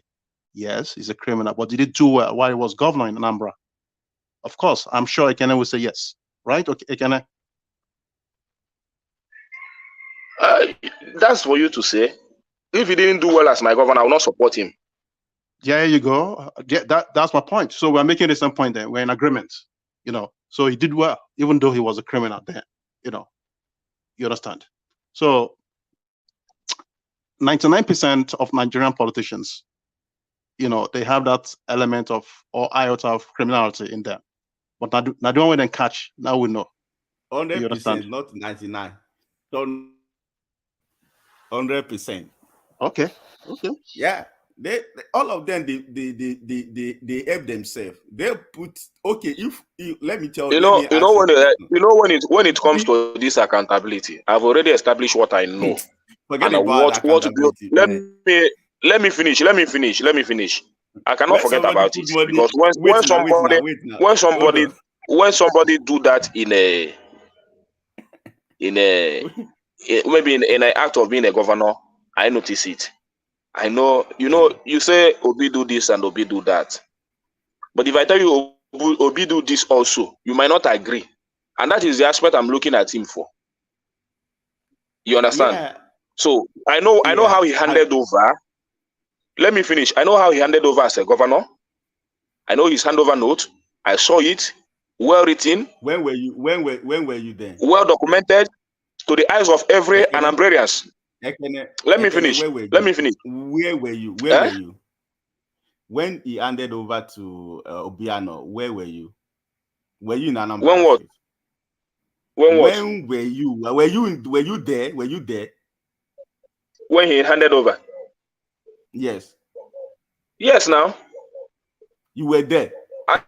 yes, he's a criminal. But did he do well while he was governor in Anambra? Of course, I'm sure Ekene will say yes. Right? Okay, Ekene. That's for you to say. If he didn't do well as my governor, I will not support him. There you go. Yeah, that's my point. So we're making the same point there. We're in agreement. So he did well, even though he was a criminal then. You understand? So 99% of Nigerian politicians, they have that element of or iota of criminality in them. But now the one we then catch, now we know. 100%, not 99. 100%. Okay. Yeah. They all of them they help themselves. They put let me tell you. When it comes to this accountability, I've already established what I know. Forget about accountability. Let me finish. I cannot forget about it because when somebody do that in maybe in an act of being a governor, I notice it. I know, you say Obi do this and Obi do that. But if I tell you Obi do this also, you might not agree. And that is the aspect I'm looking at him for. You understand? Yeah. So I know how he handed over. Let me finish. I know how he handed over as a governor. I know his handover note. I saw it. Well written. When were you there? Well documented to the eyes of every Anambrarians. Let me finish. Let me finish. Where were you? Where were you? When he handed over to Obiano, where were you? Were you in Anambra? When what? When what? When were you? Were you there? Were you there? When he handed over? Yes. Yes, now. You were there. I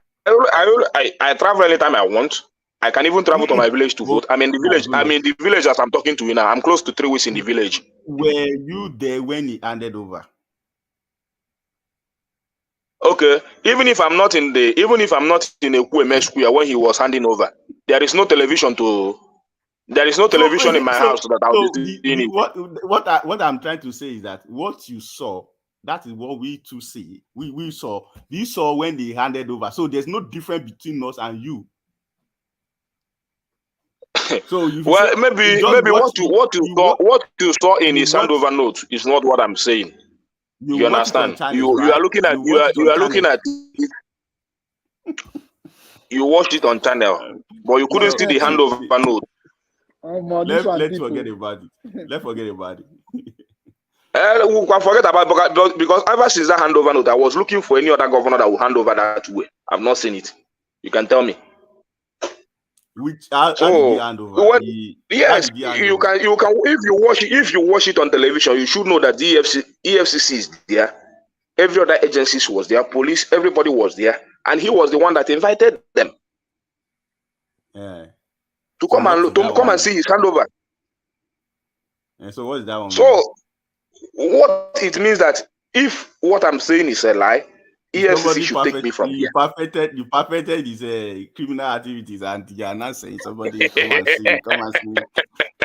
travel anytime I want. I can even travel to my village to vote. I'm in the village. I'm in the village as I'm talking to you now. I'm close to 3 weeks in the village. Were you there when he handed over? Okay. Even if I'm not in a Kweme square when he was handing over, there is no television in my house that I'll be seeing it. What I'm trying to say is that what you saw, that is what we too see. We saw. You saw when they handed over. So there's no difference between us and you. So well, maybe what you saw in his handover note is not what I'm saying. You understand? You are looking at you watched it on channel, but you couldn't see the handover note. Let's forget about it. Let's forget about it. We can forget about it because ever since that handover note, I was looking for any other governor that will hand over that way. I've not seen it. You can tell me. How did he hand over? Yes, you can. If you watch it on television, you should know that the EFCC is there. Every other agencies was there. Police, everybody was there, and he was the one that invited them to come and see his handover. And so what is that one? So what it means that if what I'm saying is a lie, EFCC should take me from here. You perfected his criminal activities, and you are not saying somebody come and see.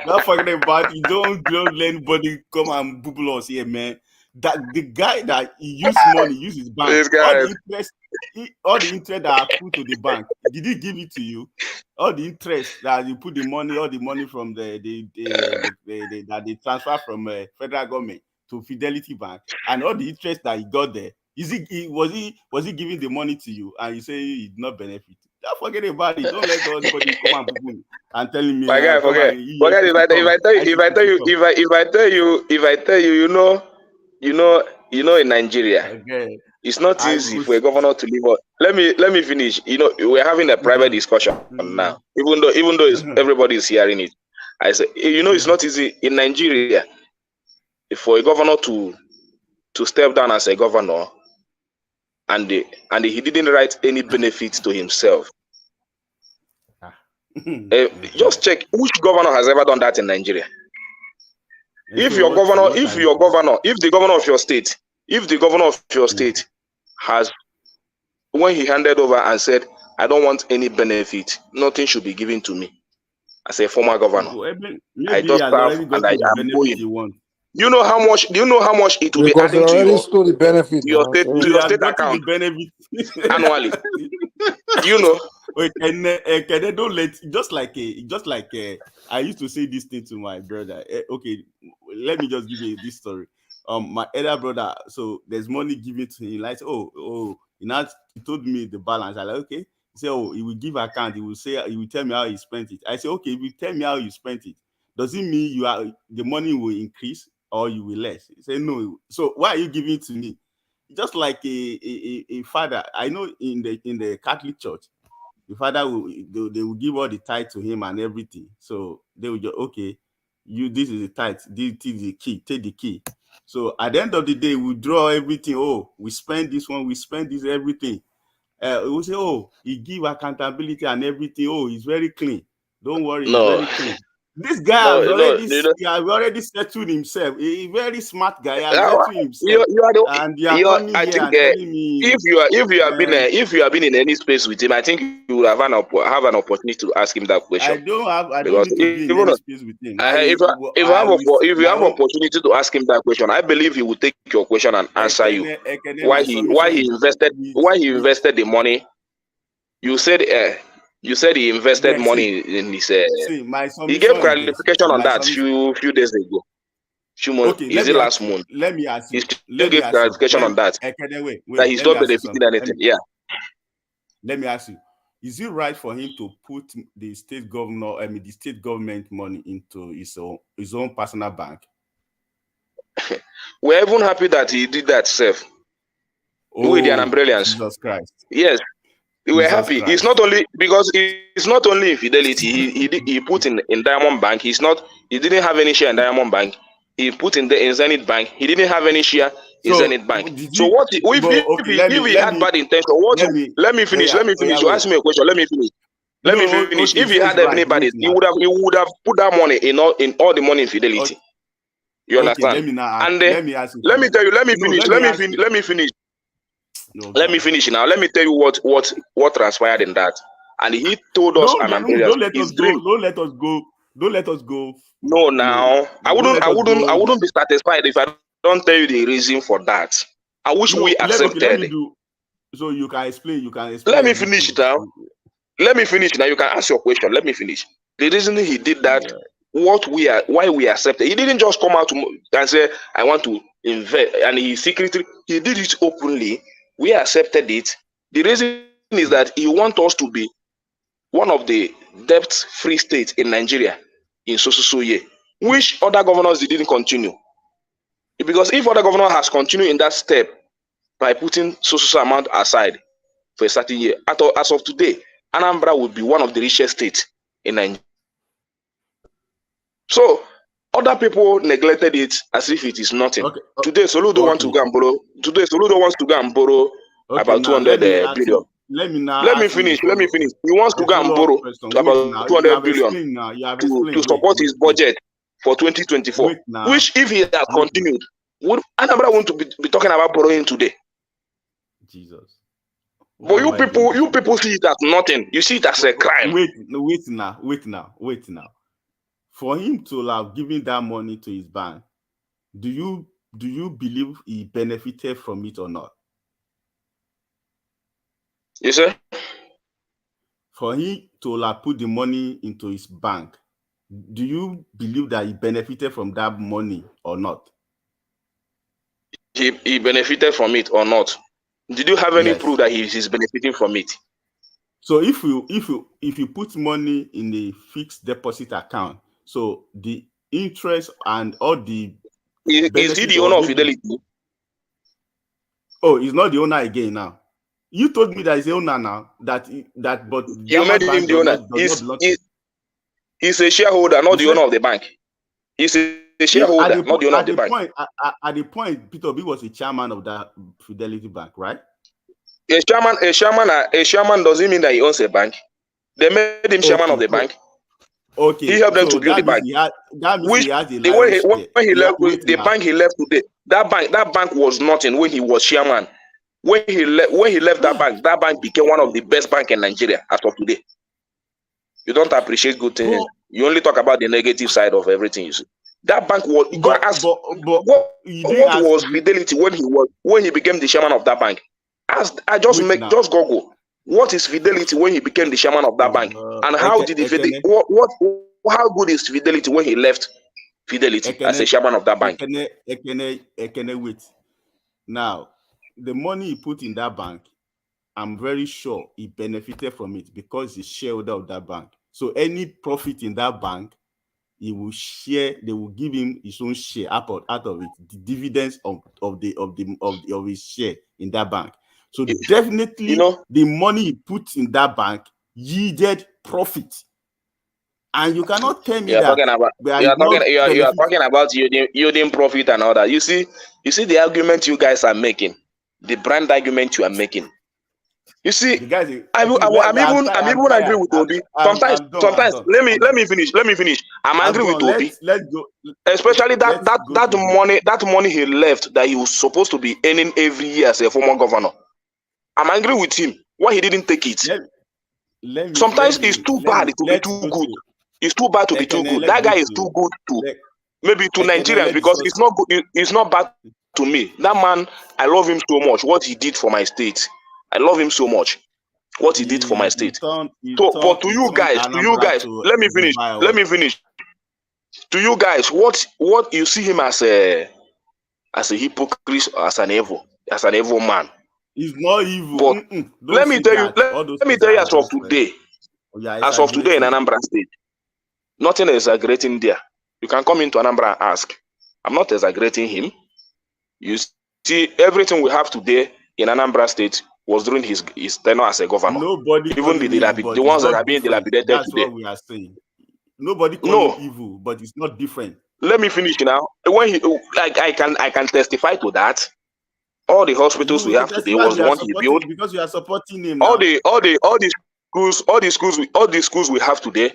Don't forget about it. Don't let anybody come and bubble us here, man. That the guy that he used money, use his bank. All the interest that I put to the bank, did he give it to you? All the interest that you put the money from that they transfer from federal government to Fidelity Bank, and all the interest that he got there, was he giving the money to you, and you say he did not benefit? Don't forget about it. Don't let anybody come and boo and telling me. My guy, forget if I tell you, in Nigeria, it's not easy for a governor to leave us. Let me finish. We're having a private discussion now, even though everybody is hearing it. I say, it's not easy in Nigeria for a governor to step down as a governor, and he didn't write any benefits to himself. Just check which governor has ever done that in Nigeria. If the governor of your state has, when he handed over and said, I don't want any benefit, nothing should be given to me as a former governor. I just serve and I am going. Do you know how much it will be adding to your state account annually? Wait, and don't let just like I used to say this thing to my brother. Okay, let me just give you this story. My elder brother, so there's money given to him. Like, he told me the balance. I like, okay. He said, he will give account. He will tell me how he spent it. I said, okay, if you tell me how you spent it, does it mean the money will increase or you will less? He said, no. So why are you giving it to me? Just like a father. I know in the Catholic Church, the father they will give all the tithe to him and everything. So they will just, okay, this is the tithe, this is the key, take the key. So at the end of the day, we draw everything. We spend this one, we spend this, everything. We say, he give accountability and everything. He's very clean. Don't worry, he's very clean. This guy has already settled himself. A very smart guy has settled himself. If you have been in any space with him, I think you will have an opportunity to ask him that question. I don't need to be in any space with him. If you have opportunity to ask him that question, I believe he will take your question and answer you. Why he invested the money? You said he invested money in his. He gave clarification on that few days ago. Last month? Let me ask you. He gave clarification on that. That he's not benefiting anything. Yeah. Let me ask you. Is it right for him to put the state government money into his own personal bank? we're even happy that he did that self with the Oh, umbrellas. Jesus Christ. Yes, we were Jesus happy. Christ. It's not only because it's not only infidelity. He put in Diamond Bank. He didn't have any share in Diamond Bank. He put in Zenith Bank. He didn't have any share in So Zenith Bank. did So he? what Okay, if he had bad intention? Let me finish. Yeah, Let me finish. You wait. ask me a question. Let me finish. Let me finish. Okay, If he so had it's right. anybody, Wait he now. would have put that money in all the money in fidelity. You Okay, understand? let me now ask. And Let me ask you. let me tell you. Let me No, finish. let me ask you. Let me finish. No, Let me finish now. Let me tell you what transpired in that. And he told us an umbrella. Don't let us go. Don't let us go. Don't let us go. No, now I wouldn't be satisfied if I don't tell you the reason for that. I wish we accepted. Let me do. So you can explain. You can explain. Let me finish now. Let me finish now. You can ask your question. Let me finish. The reason he did that, why we accepted. He didn't just come out and say, "I want to invest," and he secretly he did it openly. We accepted it. The reason is that he wants us to be one of the debt-free states in Nigeria in so year, which other governors didn't continue. Because if other governor has continued in that step by putting so amount aside for a certain year, as of today, Anambra will be one of the richest states in Nigeria. So other people neglected it as if it is nothing. Today, Soludo wants to go and borrow. Today, Soludo wants to go and borrow about 200 billion. Let me finish. He wants to go and borrow about 200 billion to support his budget for 2024. Which, if he had continued, would Anambra want to be talking about borrowing today? Jesus. But you people see it as nothing. You see it as a crime. Wait now. For him to have given that money to his bank, do you believe he benefited from it or not? Yes, sir. For him to have put the money into his bank, do you believe that he benefited from that money or not? He benefited from it or not? Did you have any proof that he's benefiting from it? So if you put money in a fixed deposit account, so the interest and all the is he the owner of Fidelity? Oh, he's not the owner again now. You told me that he's the owner now. But you made him the owner. He's a shareholder, not the owner of the bank. He's a shareholder, not the owner of the bank. At the point, Peter B was the chairman of that Fidelity Bank, right? A chairman doesn't mean that he owns a bank. They made him chairman of the bank. Okay, he helped them to build the bank. He has a when he left the bank, he left today. That bank was nothing when he was chairman. When he left that bank became one of the best banks in Nigeria as of today. You don't appreciate good things. You only talk about the negative side of everything you see. That bank was what was Fidelity when he became the chairman of that bank? Just Google. What is Fidelity when he became the chairman of that bank? And how did how good is Fidelity when he left Fidelity as a chairman of that bank? Wait. Now, the money he put in that bank, I'm very sure he benefited from it because he's shareholder of that bank. So any profit in that bank, he will share. They will give him his own share out of it, the dividends of his share in that bank. So definitely, the money he put in that bank yielded profit, and you cannot tell me you are talking about yielding profit and all that. You see the argument you guys are making, the brand argument you are making. You see, I'm even angry with Obi. Sometimes let me finish. I'm angry with Obi. Let's go. Especially that money he left that he was supposed to be earning every year as a former governor. I'm angry with him. Why he didn't take it? Sometimes it's too bad to be too good. It's too bad to be too good. That guy is too good to maybe to Nigerians because it's not good. It's not bad to me. That man, I love him so much. What he did for my state, I love him so much. What he did for my state. But to you guys, let me finish. To you guys, what you see him as a hypocrite, as an evil man. He's not evil. But let me tell you, as of today in Anambra State, nothing is exaggerating there. You can come into Anambra and ask. I'm not exaggerating him. You see, everything we have today in Anambra State was during his tenure as a governor. Nobody Even the ones that are being dilapidated That's today. what we are saying. Nobody call him evil, but it's not different. Let me finish now. When he, I can testify to that. All the hospitals we have today was the one he built. Because you are supporting him all now. the schools we have today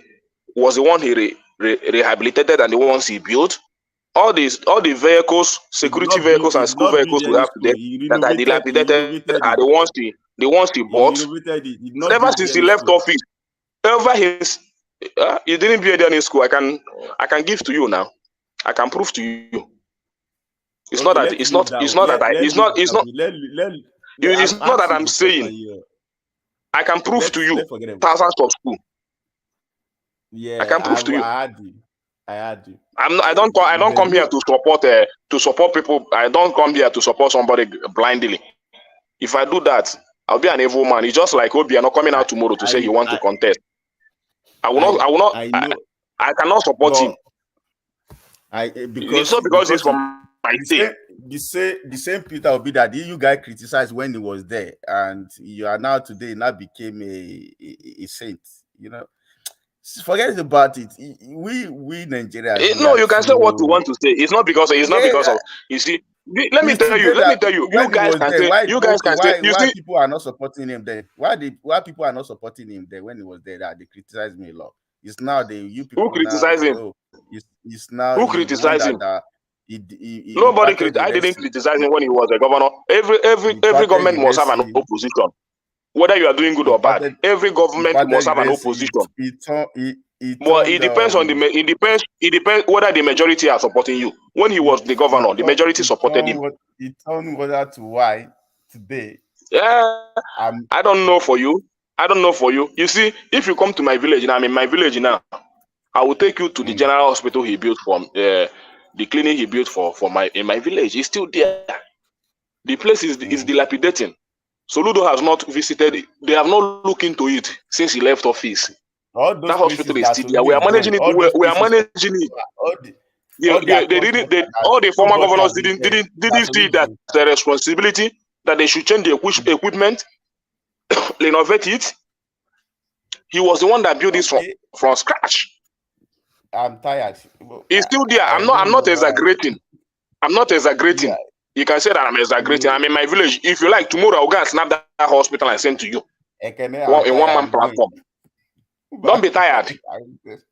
was the one he rehabilitated and the ones he built. All the vehicles, security vehicles and school vehicles we have today that are dilapidated are the ones he bought. Ever since he left office, he didn't build any school. I can give to you now. I can prove to you. It's not that I'm saying. I can prove to you thousands of schools. Yeah, I can prove to you. I had you. I don't come here to support people. I don't come here to support somebody blindly. If I do that, I'll be an evil man. It's just like Obi are not coming out tomorrow to say he want to contest. I cannot support him. It's not because he's from my state. The same Peter Obi that you guys criticized when he was there, and you are now today now became a saint. You know, forget about it. We Nigerians. No, you can say what you want to say. It's not because of. You see. Let me tell you. You guys can say. Why people are not supporting him there? Why people are not supporting him there when he was there? That they criticize me a lot. It's now you people who criticize him. Oh, it's now who criticize him. Nobody I didn't criticize him when he was a governor. Every government must have an opposition, whether you are doing good or bad. Every government must have an opposition. But it depends on it depends whether the majority are supporting you. When he was the governor, the majority supported him. It turned whether to why today. Yeah, I don't know for you. You see, if you come to my village now, I'm in my village now. I will take you to the general hospital he built for the clinic he built in my village. It's still there. The place is dilapidating. Soludo has not visited it. They have not looked into it since he left office. That hospital is still there. We are managing it. We are managing it. All the former governors didn't see that the responsibility that they should change the equipment, renovate it. He was the one that built this from scratch. I'm tired. It's still there. I'm not exaggerating. I'm not exaggerating. Yeah. You can say that I'm exaggerating. I'm in my village. If you like, tomorrow I'll go and snap that hospital and send to you. In one-man platform. Don't be tired.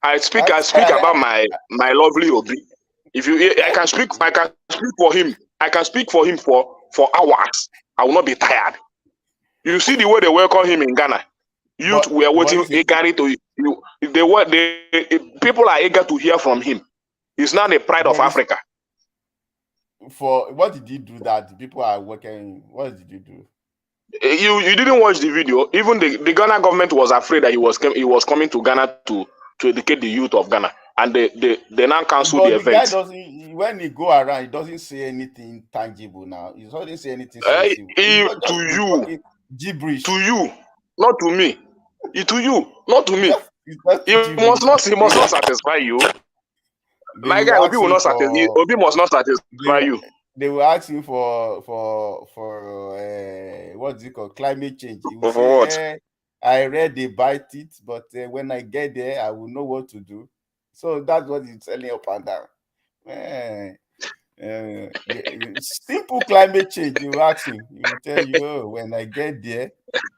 I speak about my lovely Obi. I can speak for him. I can speak for him for hours. I will not be tired. You see the way they welcome him in Ghana. Youth were waiting eagerly to you. People are eager to hear from him. He's now the pride of Africa. For what did he do that people are working? What did you do? You didn't watch the video. Even the Ghana government was afraid that he was coming to Ghana to educate the youth of Ghana, and they now cancelled the event. When he go around, he doesn't say anything tangible. Now he doesn't say anything sensible. To you, gibberish. To you, not to me. To you, not to me. He must not satisfy you. My guy, Obi will not satisfy. Obi must not satisfy you. They were asking for what's it called? Climate change. For what? I read they bite it, but when I get there, I will know what to do. So that's what he's telling up and down. Simple climate change. You ask him, he will tell you, oh, when I get there,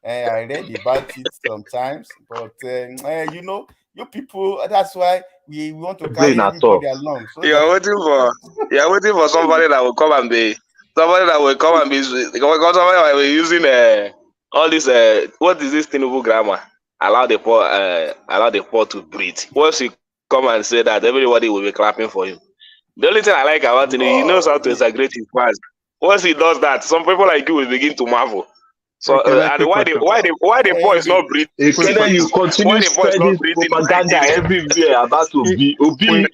I read about it sometimes, but you people. That's why we want to carry everybody along. So you're waiting for somebody that will come and be because somebody will be using all this what is this Tinubu grammar? Allow the poor to breathe. Once he come and say that, everybody will be clapping for him. The only thing I like about him, he knows how to exaggerate his words. Once he does that, some people like you will begin to marvel. So and why the poor is not breathing? You continue spreading propaganda everywhere about Obi.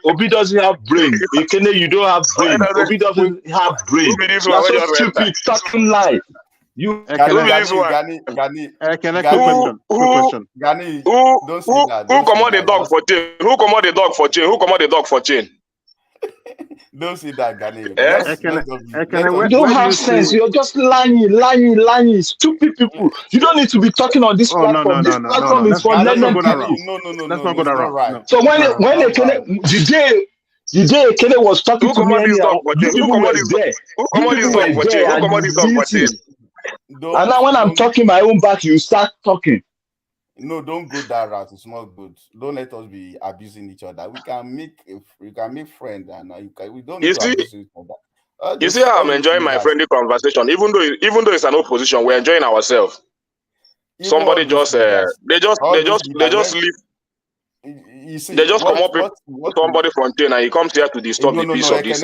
Obi doesn't have brain. You don't have brain. Obi doesn't have brain. You're so stupid, talking lie. You who come on the dog for chain? Who come on the dog for chain? Don't say that, Ghanaian. You don't have sense. You're just lying. Stupid people. You don't need to be talking on this platform. This platform is for learned people. No, it's not right. So when the day Ekene was talking to me anyhow, you people were there. And now when I'm talking my own back, you start talking. No, don't go that route. It's not good. Don't let us be abusing each other. We can make friends, and we don't need to abuse each other. You see how I'm enjoying my friendly conversation, even though it's an opposition, we're enjoying ourselves. Somebody just they just leave. You see, they just come up with somebody from China and he comes here to disturb the peace of this.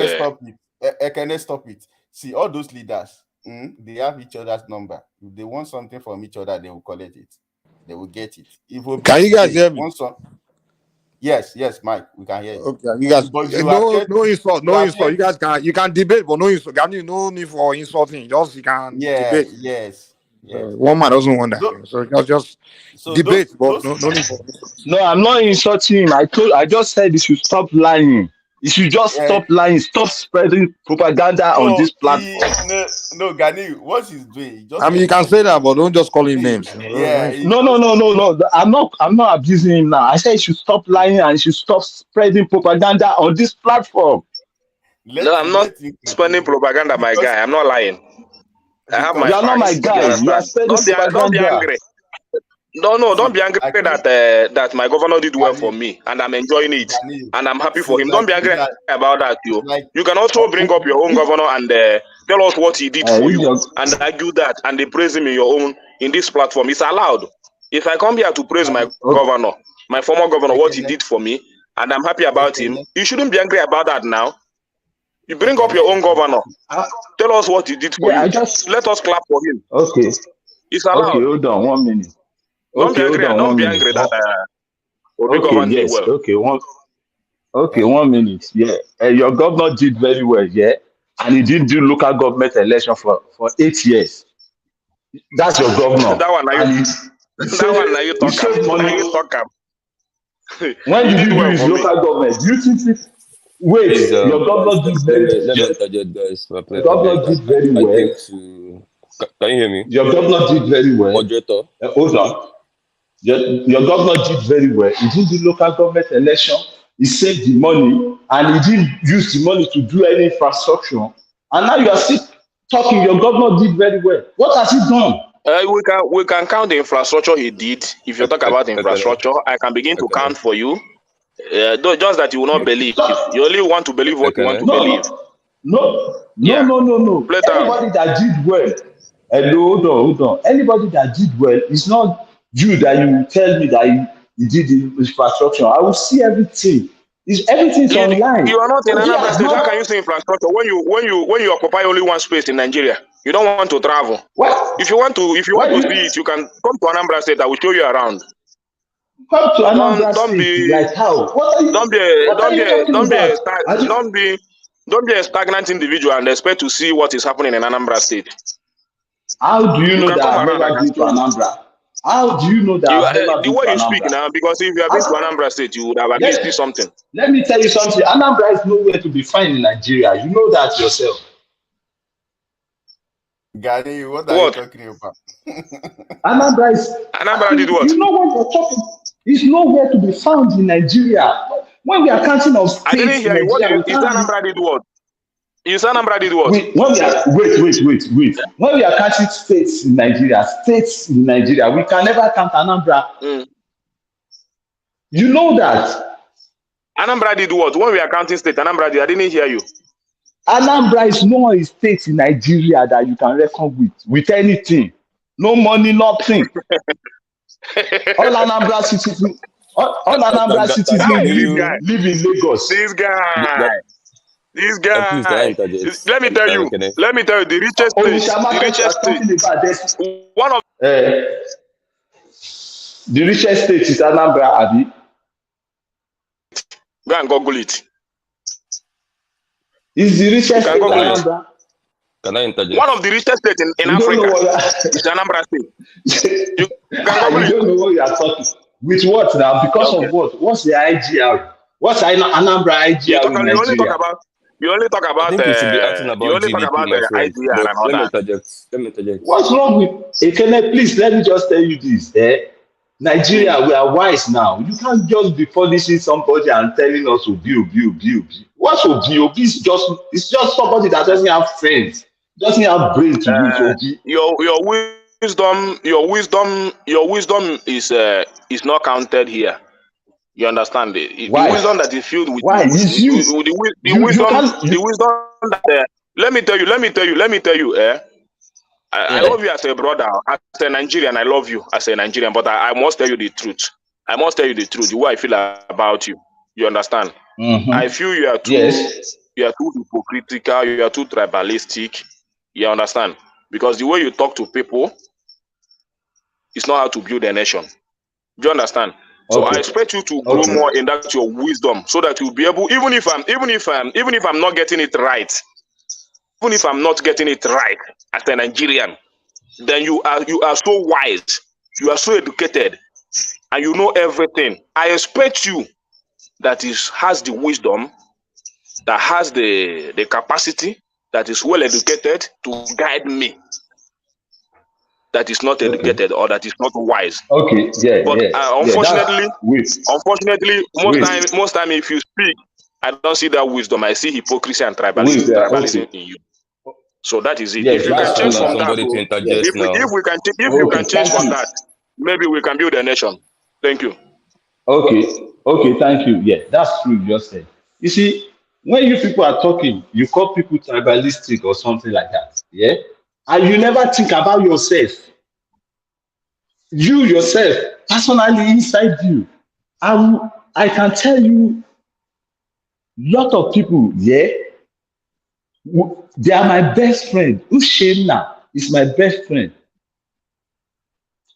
Can I stop it? See, all those leaders, they have each other's number. If they want something from each other, they will collect it. They will get it. Can you guys hear me? Yes, Mike, we can hear you. Okay, you guys. No insult. You guys can debate, but no insult. No need for insulting. Just you can debate. Yes. One man doesn't want that. So just debate, but no need for. No, I'm not insulting him. I just said he should stop lying. You should just stop lying. Stop spreading propaganda on this platform. No, Gani, what he's doing. You can say that, but don't just call him names. No. I'm not abusing him now. I said he should stop lying and he should stop spreading propaganda on this platform. No, I'm not spreading propaganda, my guy. I'm not lying. I have my. You are not my guy. You are spreading propaganda. Don't be angry. No, don't be angry that my governor did well for me and I'm enjoying it and I'm happy for him. Don't be angry about that, you. You can also bring up your own governor and tell us what he did for you and argue that and they praise him in this platform. It's allowed. If I come here to praise my governor, my former governor, what he did for me, and I'm happy about him, you shouldn't be angry about that now. You bring up your own governor. Tell us what he did for you. Let us clap for him. Okay. It's allowed. Okay, hold on 1 minute. Don't be angry that Obi government did well. Okay, 1 minute. Yeah. Your governor did very well, and he didn't do local government election for 8 years. That's your governor. That one now you talk. When did you do his local government? Do you think your governor did very well? Your governor did very well. Can you hear me? Your governor did very well. Moderator. Hold on. Your governor did very well. He did the local government election. He saved the money and he didn't use the money to do any infrastructure. And now you are still talking. Your governor did very well. What has he done? We can count the infrastructure he did. If you talk about infrastructure, I can begin to count for you. Just that you will not believe. You only want to believe what you want to believe. No. Anybody that did well. Hold on. Anybody that did well, it's not you that you tell me that he did the infrastructure. I will see everything. Everything's online. You are not in Anambra State. How can you see infrastructure when you occupy only one space in Nigeria? You don't want to travel. What? If you want to see it, you can come to Anambra State. I will show you around. Come to Anambra State. Like how? Don't be a stagnant individual and expect to see what is happening in Anambra State. How do you know that I've never been to Anambra? How do you know that I've never been to Anambra? The way you speak now, because if you have been to Anambra State, you would have at least did something. Let me tell you something. Anambra is nowhere to be found in Nigeria. You know that yourself. Gani, what are you talking about? Anambra did what? You know what you're talking about? It's nowhere to be found in Nigeria. When we are counting of states, I didn't hear you. What you said Anambra did what? You said Anambra did what? Wait. When we are counting states in Nigeria, we can never count Anambra. You know that. Anambra did what? When we are counting states, Anambra did. I didn't hear you. Anambra is not a state in Nigeria that you can reckon with anything. No money, nothing. All Anambra citizens live in Lagos. This guy. Let me tell you, the richest state. One of the richest state is Anambra, Abi. Go and Google it. Is the richest state Anambra? Can I interject? One of the richest states in Africa is Anambra State. You don't know what you are talking. With what now? Because of what? What's the IGR? What's Anambra IGR in You only talk Nigeria? about. You only talk I about. think we should be asking You about only talk GDP, about my friend. IDR But and all let me that. interject. Let me interject. What's wrong with Ekene? Please let me just tell you this. Nigeria, we are wise now. You can't just be punishing somebody and telling us Obi. What's Obi? Obi is just somebody that doesn't have friends, doesn't have brain to use. Obi. Your wisdom is not counted here. You understand it? The Why? wisdom that is filled with Why? It's you. the wisdom that let me tell you. I love you as a brother, as a Nigerian. I love you as a Nigerian, but I must tell you the truth. I must tell you the truth. The way I feel about you. You understand? I feel you are too hypocritical. You are too tribalistic. You understand? Because the way you talk to people, it's not how to build a nation. Do you understand? So I expect you to grow more in that your wisdom, so that you'll be able, even if I'm not getting it right, as a Nigerian, then you are so wise, you are so educated, and you know everything. I expect you that has the wisdom, that has the capacity, that is well educated to guide me, that is not educated or that is not wise. But unfortunately, most time if you speak, I don't see that wisdom. I see hypocrisy and tribalism in you. So that is it. If you can change from that, if you can change from that, maybe we can build a nation. Thank you. Okay, thank you. Yeah, that's true. You just said. You see, when you people are talking, you call people tribalistic or something like that. Yeah, and you never think about yourself. You yourself, personally inside you. I can tell you, lot of people, yeah, they are my best friend. Ushena is my best friend.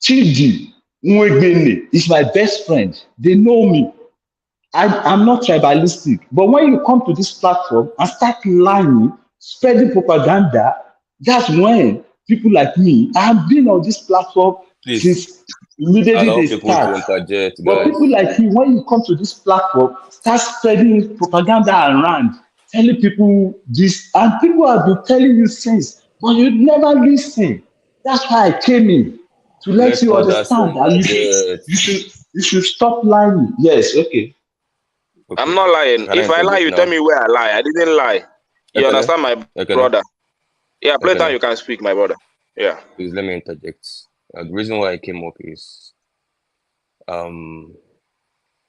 Chidi Nwegbene is my best friend. They know me. I'm not tribalistic. But when you come to this platform and start lying, spreading propaganda, that's when people like me, I have been on this platform since immediately Allow they people start. to interject, But guys. people like you, when you come to this platform, start spreading propaganda around, telling people this, and people have been telling you things, but you never listen. That's why I came in to let Let you others understand that interject. you should stop lying. Yes, okay. I'm not lying. Can I If I lie, interject you now? tell me where I lie. I didn't lie. You Ekene? understand, my Ekene? brother? Yeah, play time Ekene? you can speak, my brother. Yeah. Please let me interject. The reason why I came up is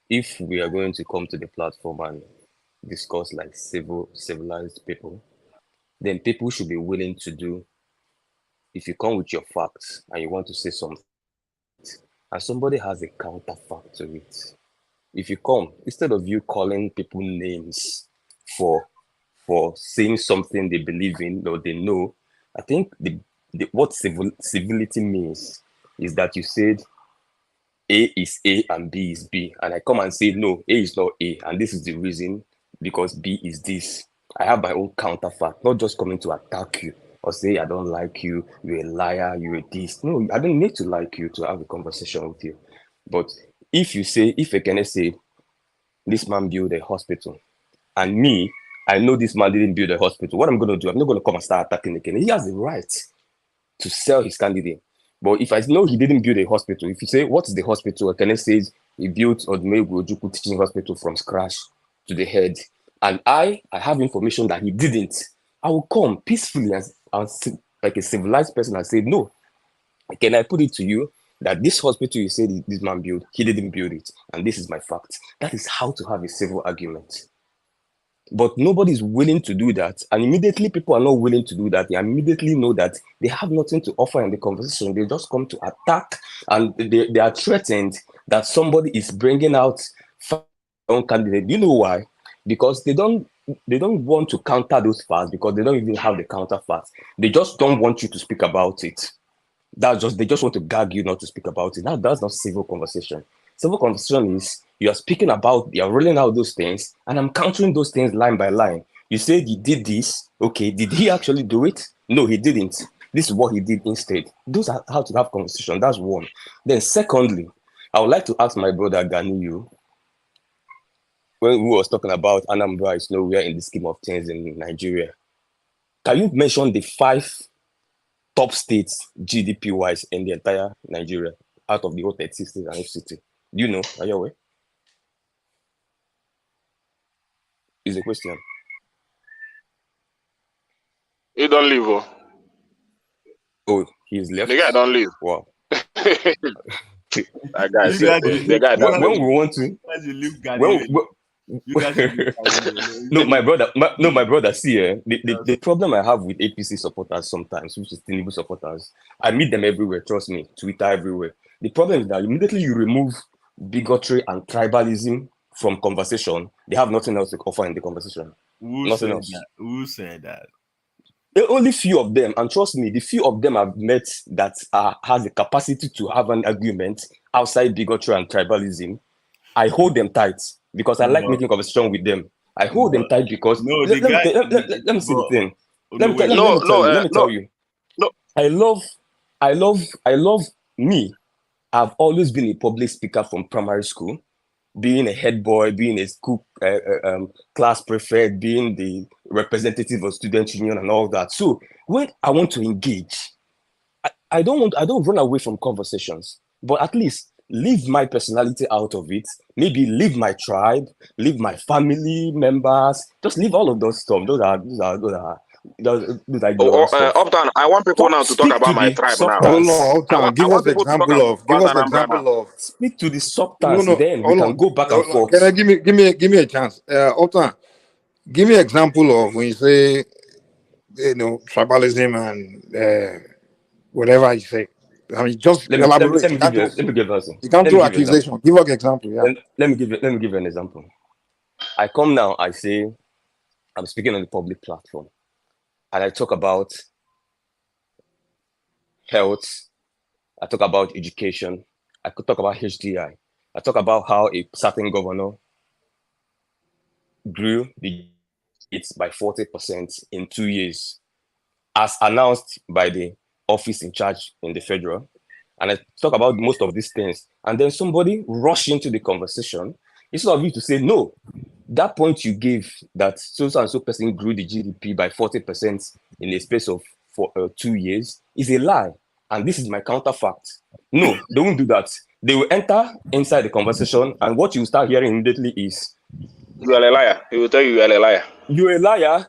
if we are going to come to the platform and discuss like civilized people, then people should be willing to do. If you come with your facts and you want to say something, and somebody has a counterfact to it, if you come, instead of you calling people names for saying something they believe in or they know, I think what civility means is that you said A is A and B is B, and I come and say no, A is not A, and this is the reason, because B is this. I have my own counterfact, not just coming to attack you or say I don't like you, you're a liar, you're a this. No, I don't need to like you to have a conversation with you. But if I can say this man built a hospital, and me, I know this man didn't build a hospital, what I'm going to do, I'm not going to come and start attacking again. He has the right to sell his candidate. But if I know he didn't build a hospital, if you say, what is the hospital? Can I say he built Odumegwu Ojukwu teaching hospital from scratch to the head, and I have information that he didn't, I will come peacefully and like a civilized person and say, no, can I put it to you that this hospital you said this man built, he didn't build it, and this is my fact. That is how to have a civil argument. But nobody's willing to do that. And immediately people are not willing to do that. They immediately know that they have nothing to offer in the conversation. They just come to attack, and they are threatened that somebody is bringing out their own candidate. Do you know why? Because they don't want to counter those facts, because they don't even have the counter facts. They just don't want you to speak about it. They just want to gag you not to speak about it. That's not civil conversation. Civil conversation is you're rolling out those things, and I'm countering those things line by line. You said he did this. Okay, did he actually do it? No, he didn't. This is what he did instead. Those are how to have conversation. That's one. Then secondly, I would like to ask my brother Ganiyu, when we was talking about Anambra is nowhere in the scheme of things in Nigeria, can you mention the 5 top states GDP-wise in the entire Nigeria out of the whole 30 states and FCT? Do you know? Are you aware? Is a question. He don't leave. Oh, Oh, he's left. the guy don't leave. Wow. That guy You said guys, the guy don't When leave. we want to, you guys will leave when, Ghanaian. You guys will leave Ghanaian. no, my brother. See, the problem I have with APC supporters sometimes, which is Tinubu supporters, I meet them everywhere. Trust me, Twitter everywhere. The problem is that immediately you remove bigotry and tribalism from conversation, they have nothing else to offer in the conversation. Who Nothing said else. that? Who said that? Only few of them, and trust me, the few of them I've met that has the capacity to have an argument outside bigotry and tribalism, I hold them tight because I like No. making conversation with them. I hold them tight because No, let the me guy. see the thing. No, wait. Let me tell you. No. I love me. I've always been a public speaker from primary school, being a head boy, being a school class prefect, being the representative of student union and all that. So when I want to engage, I don't run away from conversations, but at least leave my personality out of it. Maybe leave my tribe, leave my family members, just leave all of those stuff. Those are ignorant stuff. Uptown, I want people now to talk about my tribe now. Hold on, Uptown. Give us people to talk example of. Give about us Anambra example now. of. Speak to the substance, No, then we hold can on. go back and Hold on. forth. Can I give me a chance? Uptown. Give me example of when you say, tribalism and whatever you say. I mean, just elaborate. Let me give you an You can't throw accusation. Give us an example. Yeah. Let me give you an example. I come now, I say, I'm speaking on the public platform, and I talk about health, I talk about education, I could talk about HDI, I talk about how a certain governor grew the it's by 40% in 2 years, as announced by the office in charge in the federal. And I talk about most of these things. And then somebody rush into the conversation. Instead of you to say, no, that point you gave that so and so person grew the GDP by 40% in a space of 2 years is a lie. And this is my counterfact. No, they won't do that. They will enter inside the conversation, and what you start hearing immediately is, you are a liar. He will tell you are a liar. You're a liar.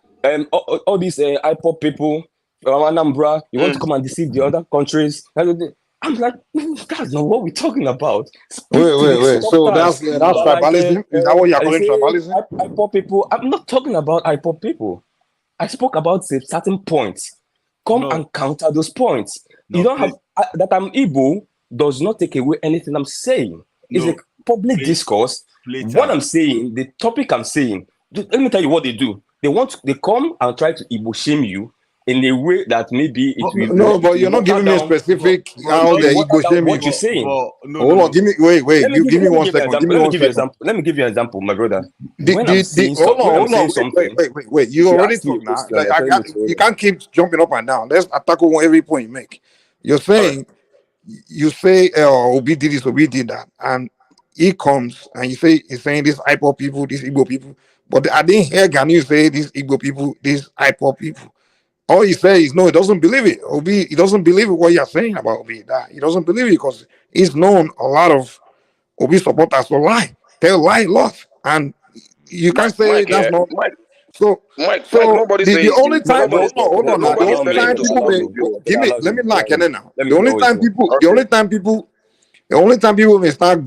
All these IPOP people, Anambra, you want to come and deceive the other countries. I'm like, that's not what we're talking about. Wait. So that's tribalism? Is that what you're calling tribalism? IPOP people. I'm not talking about IPOP people. I spoke about certain points. Come and counter those points. You don't have that I'm Igbo does not take away anything I'm saying. It's a public discourse. What I'm saying, the topic I'm saying, let me tell you what they do. They come and try to Igbo shame you in a way that maybe it will. No, but you're not giving me a specific how the Igbo shame you. What you're saying. Hold on, give me 1 second. Give me 1 second. Let me give you an example, my brother. Hold on. Wait. You already talk now. You can't keep jumping up and down. Let's attack on every point you make. You're saying, you say, Obi did this, Obi did that, and he comes and he's saying these IPOP people, these Igbo people, but I didn't hear Ghanaian say these Igbo people, these IPOP people. All he says is no, he doesn't believe it. Obi, he doesn't believe what you're saying about Obi. That he doesn't believe it because he's known a lot of Obi supporters to lie. They'll lie a lot, and you can't say that's not. So the only time, hold on now. The only time people give me, let me knock in now. The only time people may start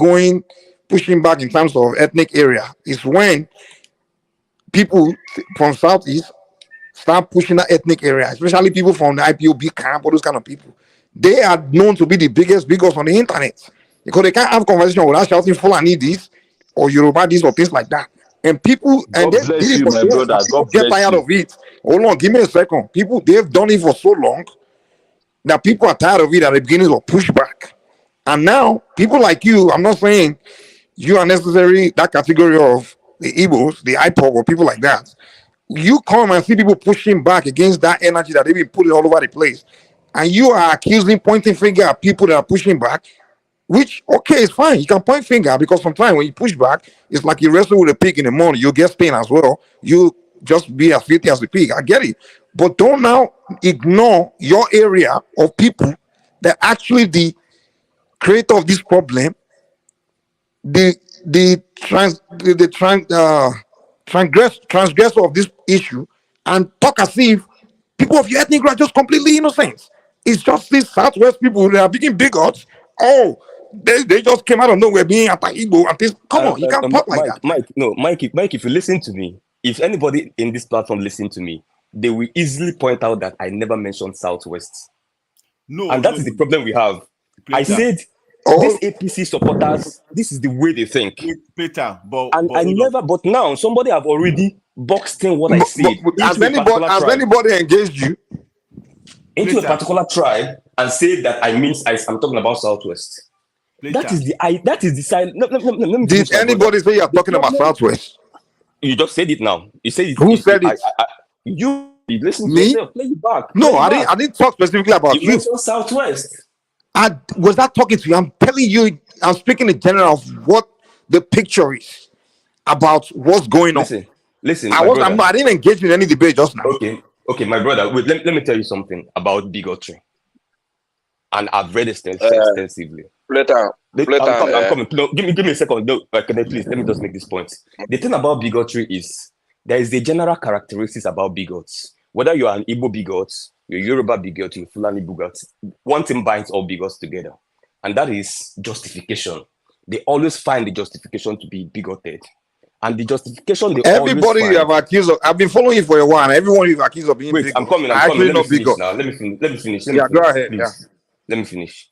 pushing back in terms of ethnic area is when people from Southeast start pushing that ethnic area, especially people from the IPOB camp, all those kind of people. They are known to be the biggest on the internet because they can't have conversation without shouting Fulani this or Yoruba this or things like that. And people, and they did it for years. People get tired of it. Hold on, give me a second. People, they've done it for so long that people are tired of it at the beginning of pushback. And now, people like you, I'm not saying you are necessarily that category of the Igbos, the IPOB, or people like that. You come and see people pushing back against that energy that they've been putting all over the place. And you are pointing finger at people that are pushing back. Which, okay, it's fine. You can point finger because sometimes when you push back, it's like you wrestle with a pig in the morning. You get pain as well. You just be as filthy as the pig. I get it. But don't now ignore your area of people that actually the creator of this problem, transgressor of this issue, and talk as if people of your ethnic group are just completely innocent. It's just these Southwest people, they are being bigots. Oh, they just came out of nowhere being anti-Igbo and this. Come on, you can't talk like that. Mike, if you listen to me, if anybody in this platform listen to me, they will easily point out that I never mentioned Southwest. And that is the problem we have. I said these APC supporters, this is the way they think. But now somebody have already boxed in what I said. Has anybody engaged you into a particular tribe and say that I'm talking about Southwest? That is the side. Did anybody say you're talking about Southwest? You just said it now. You said it. Who said it? You listen to me? Yourself. Play it back. No, I didn't talk specifically about you. mentioned Southwest. I was not talking to you. I'm telling you, I'm speaking in general of what the picture is about what's going on. Listen. I didn't engage in any debate just now. Okay, my brother. Wait, let me tell you something about bigotry. And I've read it extensively. I'm coming. No, give me a second. No, please, let me just make this point. The thing about bigotry is there is a general characteristics about bigots. Whether you are an Igbo bigot, you're Yoruba bigot, you're Fulani bigot, one thing binds all bigots together, and that is justification. They always find the justification to be bigoted, and the justification they everybody always you have accused of. I've been following you for a while. Everyone you've accused of being bigot. I'm coming. Let me finish Now. Let me finish. Go ahead. Please. Yeah. Let me finish.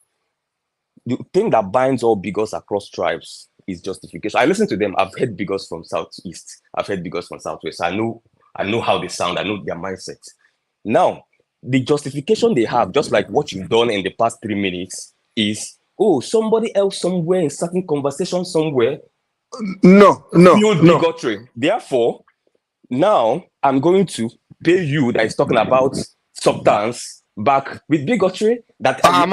The thing that binds all bigots across tribes is justification. I listen to them. I've heard bigots from Southeast. I've heard bigots from Southwest. I know how they sound. I know their mindset. Now, the justification they have, just like what you've done in the past 3 minutes, is somebody else somewhere in certain conversation somewhere. No. Bigotry. Therefore, now I'm going to pay you that is talking about substance back with bigotry that from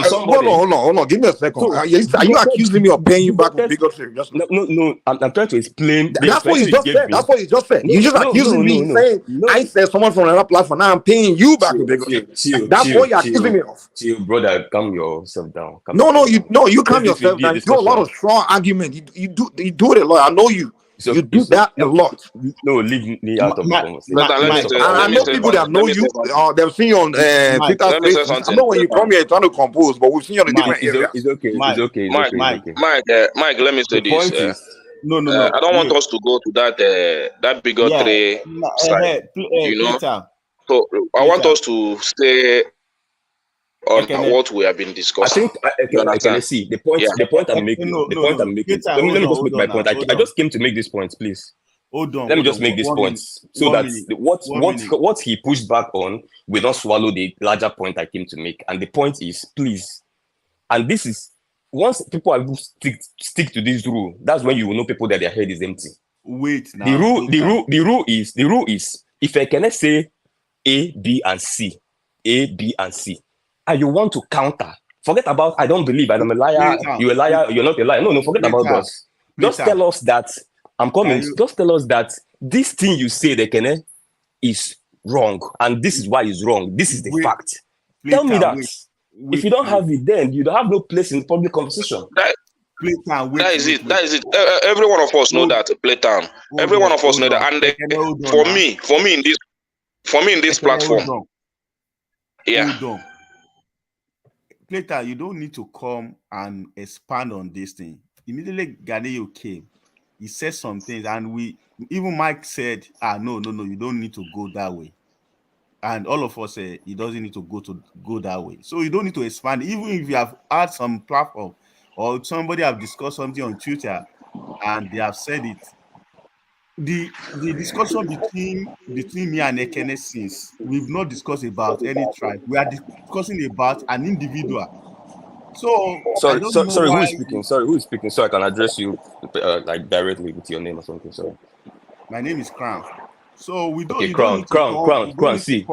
somebody. Hold on. Give me a second. So, are you accusing me of paying you back with bigotry? No. I'm trying to explain. That's what you just said. That's what you just said. You just accusing me saying I said someone from another platform. Now I'm paying you back with bigotry. That's what you're accusing me of. Brother, calm yourself down. You calm yourself down. You do a lot of strong argument. You do it a lot. I know you. You do that a lot. No, leave me out of the conversation. I know people that know you. They've seen you on Twitter Spaces. I know when you come here, you're trying to compose, but we've seen you on a different area. It's okay. Mike, let me say this. No. I don't want us to go to that bigotry side. So I want us to stay on what we have been discussing. I can see the point. The point I'm making. Let me just make my point. I just came to make this point, please. Let me just make this point so that what he pushed back on will not swallow the larger point I came to make. And the point is, please, and this is once people are stick to this rule, that's when you will know people that their head is empty. Wait now. The rule is if I cannot say A, B, and C, and you want to counter, forget about I don't believe, I'm a liar, you're a liar, you're not a liar. No, forget about us. Just tell us that I'm coming. Just tell us that this thing you say, Dekene, is wrong, and this is why it's wrong. This is the fact. Tell me that. If you don't have it, then you don't have no place in public conversation. That is it. Every one of us know that playtime. Every one of us know that. And for me in this platform, Later, you don't need to come and expand on this thing. Immediately, Ganeo came. He said some things, and even Mike said, no, you don't need to go that way. And all of us say he doesn't need to go that way. So you don't need to expand. Even if you have had some platform or somebody have discussed something on Twitter and they have said it, the discussion between me and Ekene, since we've not discussed about any tribe, we are discussing about an individual. So sorry, who is speaking? Who is speaking? So I can address you like directly with your name or something. Sorry. My name is Crown. So we don't. Okay, Crown. See.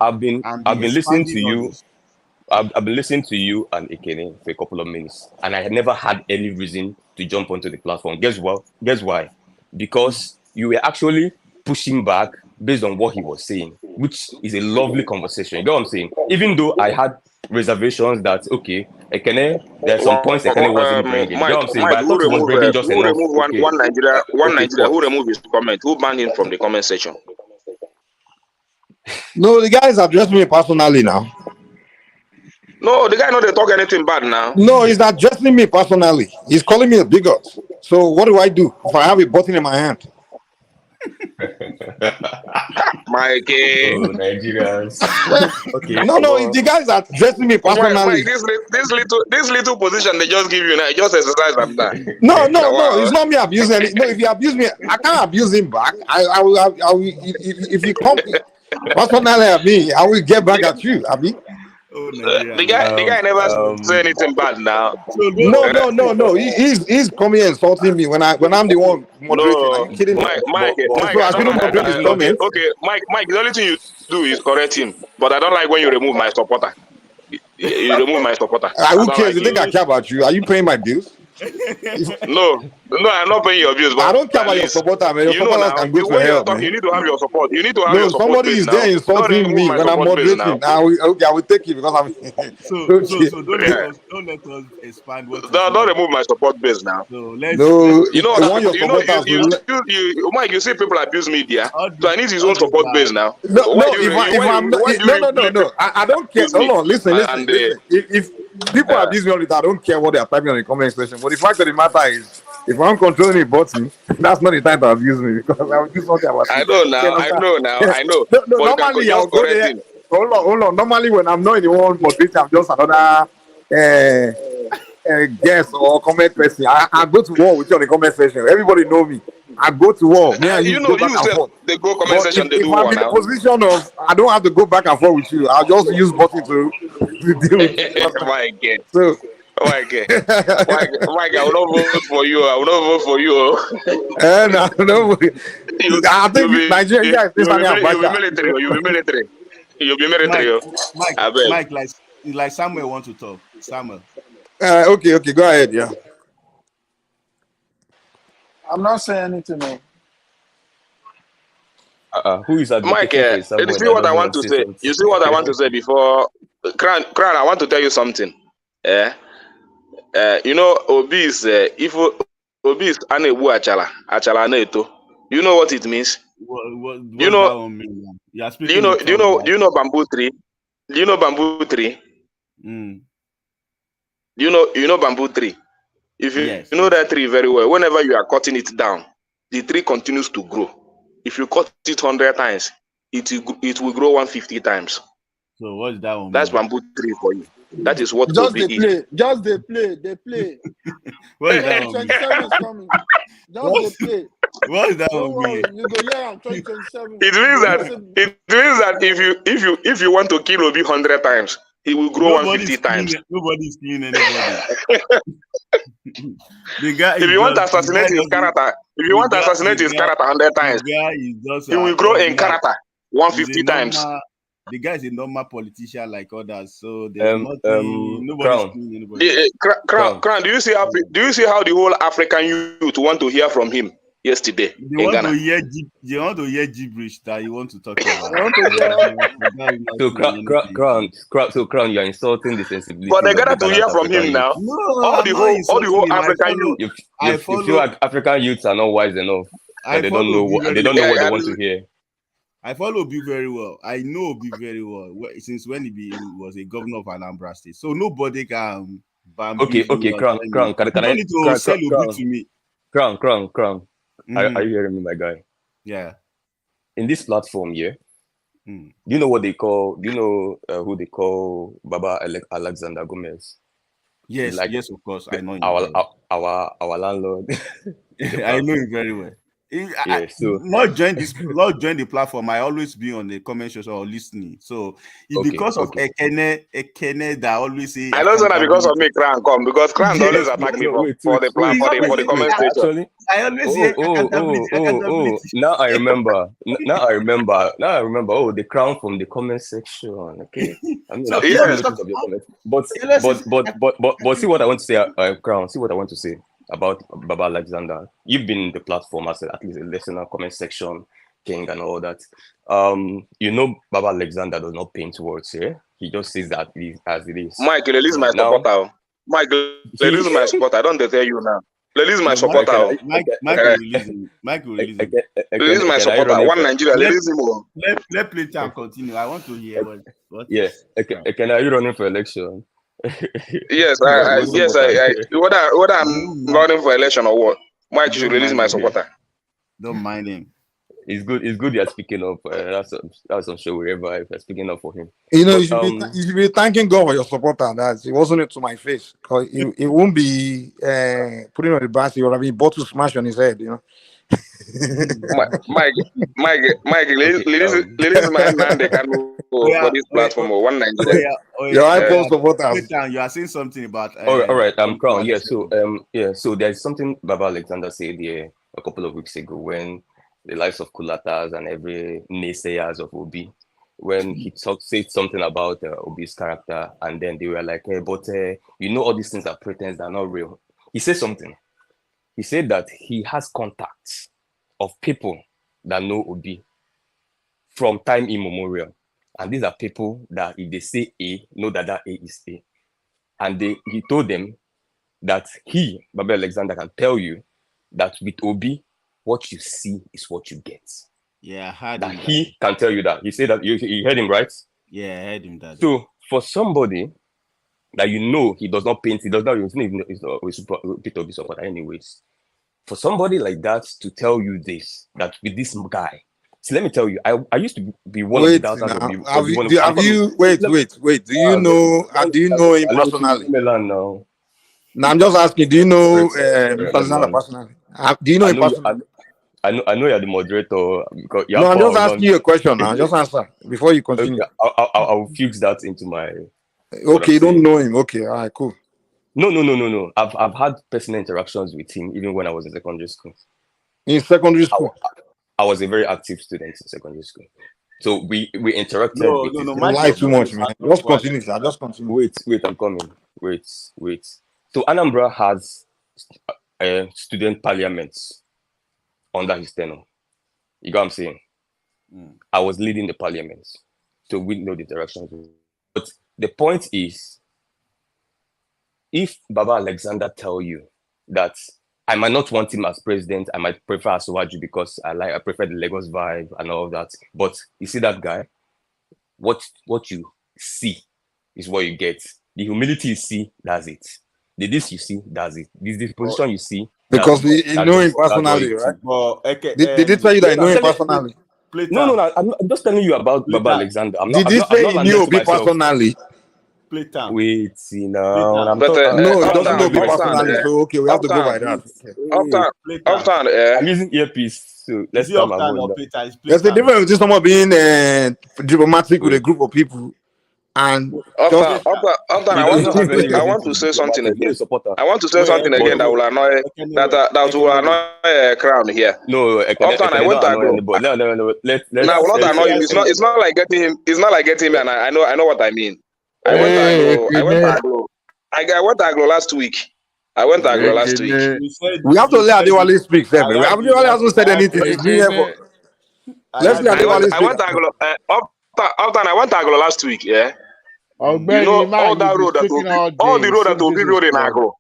I've been listening to you. I've been listening to you and Ekene for a couple of minutes, and I had never had any reason to jump onto the platform. Guess what? Guess why? Because you were actually pushing back based on what he was saying, which is a lovely conversation. You know what I'm saying? Even though I had reservations that, okay, Ekene, there are some points Ekene wasn't bringing. You know what I'm saying? But I thought he was bringing just who enough. remove Okay, one Nigeria, okay, who points. removed his comment? Who banned him from the comment section? No, the guys addressed me personally now. No, the guy not they talk anything bad now. No, he's not addressing me personally. He's calling me a bigot. So what do I do if I have a button in my hand? Mike, Oh, Nigerians. Okay, No, if the guys are addressing me personally. Mike, this little position they just give you now, just exercise them now. No, it's not me abusing any. No, if you abuse me, I can't abuse him back. I will if you come personally at me, I will get back at you, Abi. The guy never say anything bad now. No. He's coming and insulting me when I'm the one moderating. Are you kidding me? Mike, So I shouldn't moderate his comments. okay, Mike. The only thing you do is correct him, but I don't like when you remove my supporter. You remove my supporter. Who cares? You think I care about you? Are you paying my bills? No, I'm not paying your bills. But I don't care about your supporter, man. Your supporters can go to hell, man. You need to have your support. You need to have your support. Somebody is there insulting me when I'm moderating. I will take it because I'm. So don't let us expand what. Don't remove my support base now. So let's. Mike, you see people abuse media, so I need his own support base now. No. I don't care. Hold on, listen. If people abuse me all the time, I don't care what they are typing on the comment section. But the fact of the matter is, if I'm controlling a button, that's not the time to abuse me because I will do something about it. I know. No, normally I'll go there. Hold on. Normally when I'm not in the one moderator, I'm just another guest or comment person. I go to war with you on the comment section. Everybody know me. I go to war. Me and you go back and forth. They go comment section. They do war now. If I'm in the position of I don't have to go back and forth with you, I'll just use button to deal with it. My God. So. Mike, I will not vote for you. I will not vote for you. No. I think Nigeria guys. You'll be military. Mike, like Samuel want to talk. Samuel. Okay. Go ahead. Yeah. I'm not saying anything, man. Who is that? Mike, you see what I want to say. You see what I want to say before. Crown, I want to tell you something. You know, Obi is if Obi is anebu achala neto. You know what it means? Do you know bamboo tree? Do you know bamboo tree? Mm. You know bamboo tree. If you know that tree very well, whenever you are cutting it down, the tree continues to grow. If you cut it 100 times, it will grow 150 times. So what's that one? That's bamboo tree for you. That is what just they play. Just they play. What is that? 2027 is coming. Just they play. What is that one? You go yeah, 2027. It means that if you want to kill Obi 100 times, he will grow 150 times. Nobody's killing anybody. If you want to assassinate his character, 100 times, he will grow in character 150 times. The guy is a normal politician like others, so there's nobody's killing anybody. Crown, do you see how the whole African youth want to hear from him yesterday in Ghana? They want to hear gibberish that you want to talk about. So Crown, you're insulting the sensibility. But they got to hear from him now. No, all the whole African youth. You feel like African youths are not wise enough. They don't know what they want to hear. I follow Obi very well. I know Obi very well since when he was a governor of Anambra State. So nobody can ban me. Okay, Crown. Can I need to sell Obi to me? Crown. Are you hearing me, my guy? Yeah. In this platform here, do you know what they call? Do you know who they call Baba Alexander Gomez? Yes, yes, of course. I know him. Our landlord. I know him very well. So not join the platform. I always be on the comment section or listening. So it's because of Ekene that I always say. I know that because of me, Cran come because Cran always attack me for the comment section. Actually, I always say accountability. Now I remember. Oh, the crown from the comment section. Okay. I mean, I've taken notice of your comments. But see what I want to say, Crown. See what I want to say about Baba Alexander. You've been in the platform as at least a listener, comment section, king, and all that. Baba Alexander does not paint words here. He just says that as it is. Mike, release my supporter. Mike, release my supporter. I don't tell you now. Release my supporter. Mike will release him. Mike will release him. Release my supporter. One Nigeria. Release him. Let play time continue. I want to hear what. Yeah. Can are you running for election? Yes, whether I'm running for election or what, Mike should release my supporter. Don't mind him. It's good you're speaking up. That's I'm sure wherever if you're speaking up for him. You should be thanking God for your supporter. That it wasn't to my face, because it won't be putting on the basket or having bottle smash on his head. Mike, release my man. They can for this platform or one Nigeria. Your iPhone supporters. You are saying something about. All right. Crown. Yeah. So there's something Baba Alexander said here a couple of weeks ago when the likes of Kulatas and every naysayers of Obi, when he said something about Obi's character, and then they were like, hey, but all these things are pretense, they're not real. He said something. He said that he has contacts of people that know Obi from time immemorial. And these are people that if they say A, know that A is A. And he told them that Baba Alexander, can tell you that with Obi, what you see is what you get. Yeah, I heard that. He can tell you that. He said that you heard him, right? Yeah, I heard him that. So for somebody that he does not paint, he does not even Peter Obi supporter anyways. For somebody like that to tell you this, that with this guy, see, let me tell you, I used to be one of the doubters of you. Wait. Do you know him personally? No, I'm just asking. Do you know personally? Do you know him personally? I know you're the moderator. No, I'm just asking you a question now. Just answer before you continue. Okay, I'll fix that into my. Okay, you don't know him. Okay, all right, cool. No. I've had personal interactions with him even when I was in secondary school. In secondary school? I was a very active student in secondary school. So we interacted. No, don't lie too much, man. Just continue. Wait, I'm coming. Wait. So Anambra has student parliaments under his tenure. You got what I'm saying? I was leading the parliaments. So we know the interactions. But the point is, if Baba Alexander tell you that I might not want him as president, I might prefer Asuwaju because I prefer the Lagos vibe and all of that. But you see that guy, what you see is what you get. The humility you see, that's it. The this you see, that's it. This position you see. Because you know him personally, right? Did he tell you that you know him personally? No. I'm just telling you about Baba Alexander. Did he say he knew Obi personally? Wait, no. No, it doesn't know Obi personally. So okay, we have to go by that. I'm using earpiece, so let's There's a difference between someone being diplomatic with a group of people and I want to say something again. I want to say something again that will annoy Crown here. No, I went to Agro. No. Now, will not annoy him. It's not like getting him. It's not like getting him, and I know what I mean. I went to Agro last week. We have to let Adewale speak. Adewale hasn't said anything. Let's let Adewale speak. I went to Agro. I went to Agro last week. Yeah. All that road all the road that Obi built in Agro.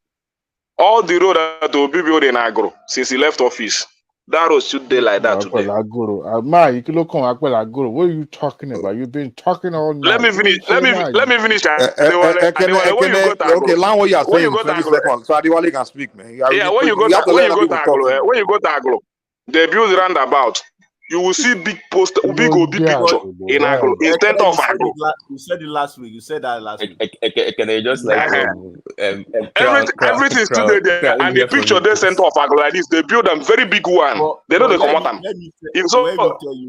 All the road that Obi built in Agro since he left office. That road should be like that today. What are you talking about? You've been talking all night. Let me finish. Okay, learn what you are saying. 20 seconds. So Adewale can speak, man. When you go to Aglo, they build roundabout. you will see big poster, big No, Obi yeah, picture in Agro, in center of Agro. You said it last week. You said that last week. Can I just like Everything still there, and the picture they center of Agro like this. They build them very big one. They don't come out them. So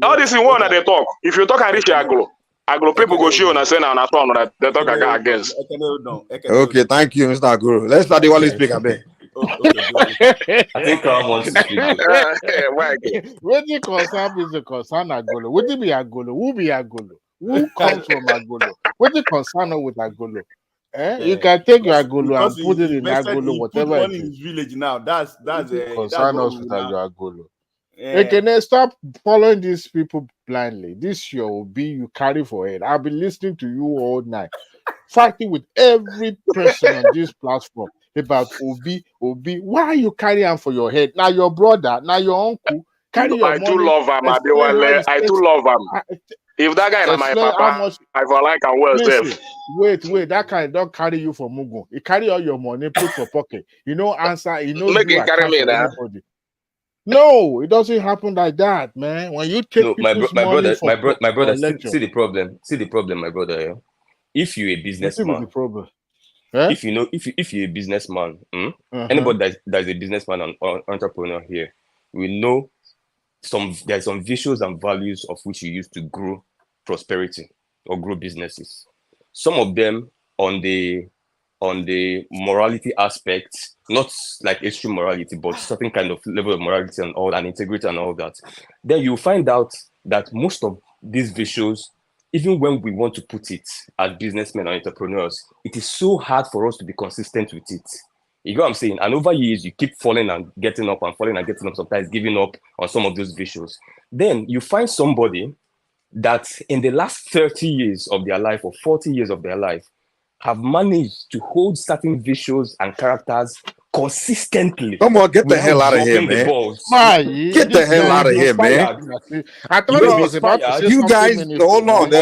all this in one that they talk. If you talk and reach Agro people go show and say now na strong that they talk against. Okay, thank you, Mr. Guru. Let's start the one speak a bit. I think Kram wants to speak. When you concern is the concern Agolo. What do be Agolo? Who be Agolo? Who comes from Agolo? What the concern with Agolo? You can take your Agolo and put it in Agolo, whatever it is. In his village now. That's concern us with your Agolo. Can I stop following these people blindly? This your Obi you carry for head. I've been listening to you all night, fighting with every person on this platform about Obi. Why you carry on for your head? Now your brother, now your uncle, carry your money. I too love him, Adewale. I too love him. If that guy is my papa, I for like and well safe. Wait, that guy don't carry you for Mugu. He carry all your money, put for pocket. You know, answer, you know, make him carry me now. No, it doesn't happen like that, man. When you take my brother, see the problem, my brother. Yeah? If you're a businessman, the problem. If you know, if you're a businessman, anybody that's a businessman or entrepreneur here, we know there's some visuals and values of which you use to grow prosperity or grow businesses. Some of them on the morality aspect, not like extreme morality, but certain kind of level of morality and all, and integrity and all that. Then you find out that most of these visuals, even when we want to put it as businessmen or entrepreneurs, it is so hard for us to be consistent with it. You know what I'm saying? And over years, you keep falling and getting up and falling and getting up, sometimes giving up on some of those visuals. Then you find somebody that in the last 30 years of their life or 40 years of their life have managed to hold certain visuals and characters consistently. Come on, get the hell out of here, man. Get the hell out of here, man. I thought it was about to say you guys, hold on,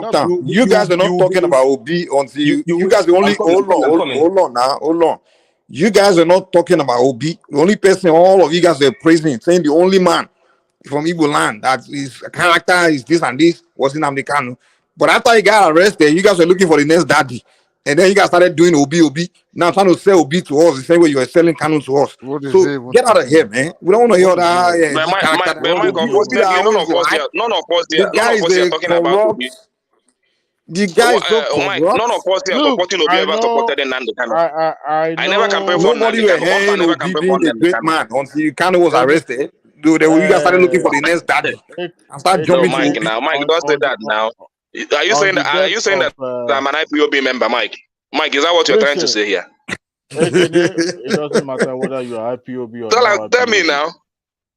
Uptown. You guys are not talking about Obi until you guys only hold on. You guys are not talking about Obi. The only person all of you guys are praising, saying the only man from Igbo land that his character is this and this was in Nnamdi Kanu. But after he got arrested, you guys were looking for the next daddy. And then you guys started doing Obi. Now trying to sell Obi to us the same way you were selling Kanu to us. So get out of here, man. We don't want to hear that. None of us here talking about Obi. The guy is so Mike, none of us here supporting Obi ever supported Nnamdi Kanu. I never campaigned for Nobody were hearing Obi being a great man until Kanu was arrested. You guys started looking for the next daddy. And start jumping Mike, to now. Mike, don't say that now. Are you saying that I'm an IPOB member, Mike? Mike, is that what you're trying to say here? It doesn't matter whether you're IPOB or not. Tell me now.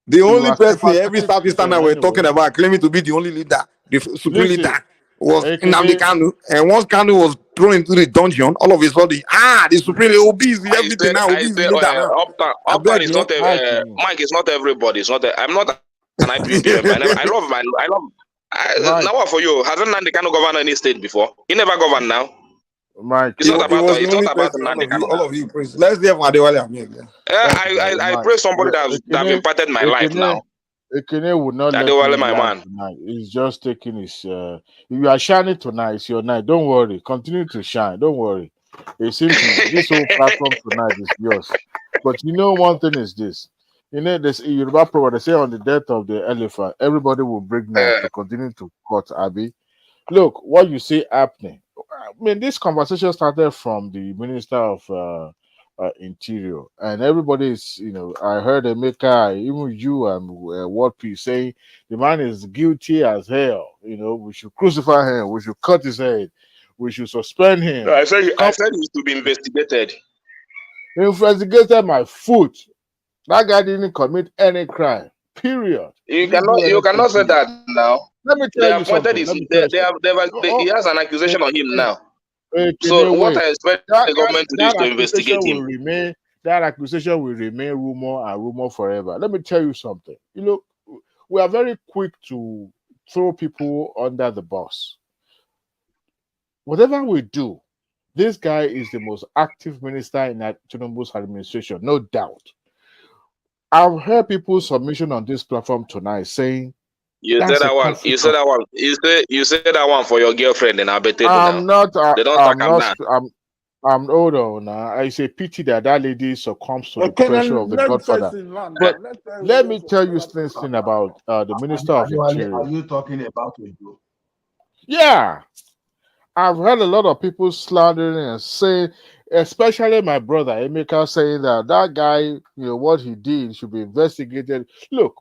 The only person every Southeastern we're talking about claiming to be the only leader, the supreme leader, was Nnamdi Kanu. And once Kanu was thrown into the dungeon, all of a sudden, the supreme Obi is everything now. Obi is the leader now. Uptown is not Mike is not everybody. It's not. I'm not an IPOB member. I love. Now what for you? Hasn't Nnamdi Kanu governed any state before? He never governed now. Mike, it's not about Nnamdi Kanu. All of you praise. Let's hear from Adewale. I praise somebody that impacted my life now. Ekene would not let Adewale, my man. Tonight. He's just taking his. You are shining tonight. It's your night. Don't worry. Continue to shine. Don't worry. It seems this whole platform tonight is yours. But you know, one thing is this. You know, this Yoruba proverb, they say on the death of the elephant, everybody will bring knife to continue to cut Abi. Look, what you see happening. I mean, this conversation started from the Minister of Interior, and everybody is, you know, I heard Emeka, even you and Wordplay saying the man is guilty as hell. You know, we should crucify him, we should cut his head, we should suspend him. No, I said he's to be investigated. Investigated my foot. That guy didn't commit any crime. Period. You cannot say that now. Let me tell you something. He has an accusation on him now. So what I expect the government to do is to investigate him. That accusation will remain rumor forever. Let me tell you something. You know, we are very quick to throw people under the bus. Whatever we do, this guy is the most active minister in Tinubu's administration, no doubt. I've heard people's submission on this platform tonight saying You said that's a that one. You conflict said of. that one. You said that one for your girlfriend in Betta Edu now. I'm not. They don't talk I'm am not. now. I'm hold on now. It's a pity that that lady succumbs to the Okay, pressure of then the let's Godfather. face it, man. But Let's let me tell you this thing about the Minister of Are Interior. you talking about Ojo? Yeah, I've heard a lot of people slandering and saying, especially my brother Emeka, saying that that guy, what he did should be investigated. Look,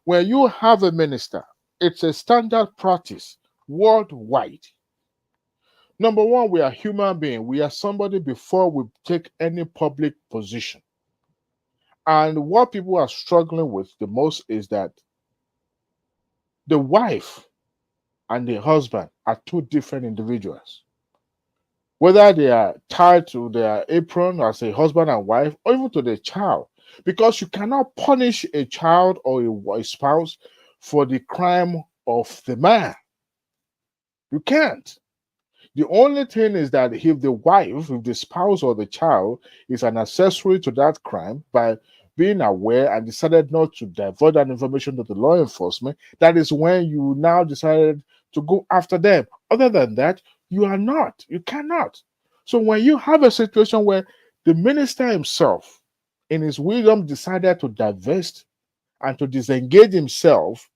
when you have a minister, it's a standard practice worldwide. Number one, we are human beings. We are somebody before we take any public position. And what people are struggling with the most is that the wife and the husband are two different individuals. Whether they are tied to their apron as a husband and wife, or even to the child, because you cannot punish a child or a spouse for the crime of the man. You can't. The only thing is that if the wife, if the spouse or the child is an accessory to that crime by being aware and decided not to divulge that information to the law enforcement, that is when you now decided to go after them. Other than that, you are not. You cannot. So when you have a situation where the minister himself, in his wisdom, decided to divest and to disengage himself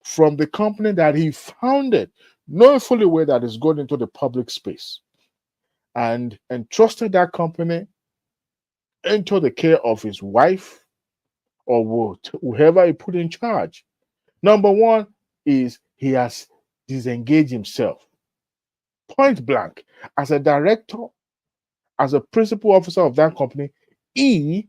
from the company that he founded, knowing fully well that is going into the public space, and entrusted that company into the care of his wife or whoever he put in charge. Number one is he has disengaged himself, point blank. As a director, as a principal officer of that company, he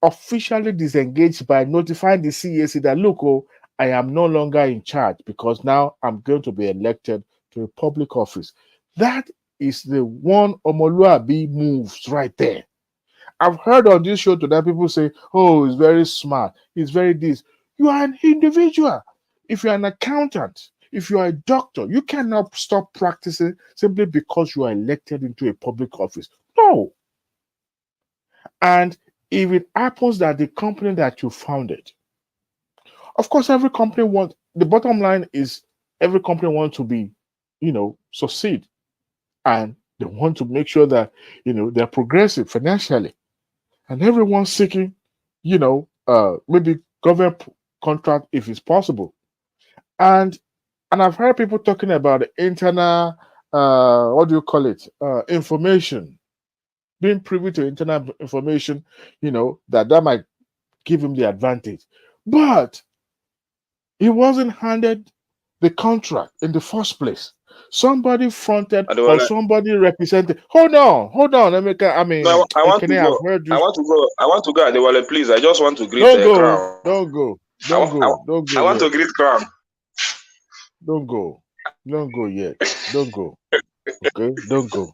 officially disengaged by notifying the CAC that, look, I am no longer in charge because now I'm going to be elected to a public office. That is the one Omoluabi moves right there. I've heard on this show today people say, oh, he's very smart, he's very this. You are an individual. If you're an accountant, if you are a doctor, you cannot stop practicing simply because you are elected into a public office. No. And if it happens that the company that you founded, of course, every company wants, the bottom line is every company wants to be, succeed. And they want to make sure that, they're progressive financially. And everyone's seeking, maybe government contract if it's possible. And I've heard people talking about the internal, what do you call it? Information, being privy to internal information, that might give him the advantage. But he wasn't handed the contract in the first place. Somebody fronted or somebody represented. Hold on, Emeka. I mean, No, I want to I've go. heard you. I want to go. Adewale, please. I just want to greet Don't go. Crown. Don't go. I Don't go. Don't go want yet. to greet Crown. Don't go. Don't go yet. Don't go. Okay. Don't go.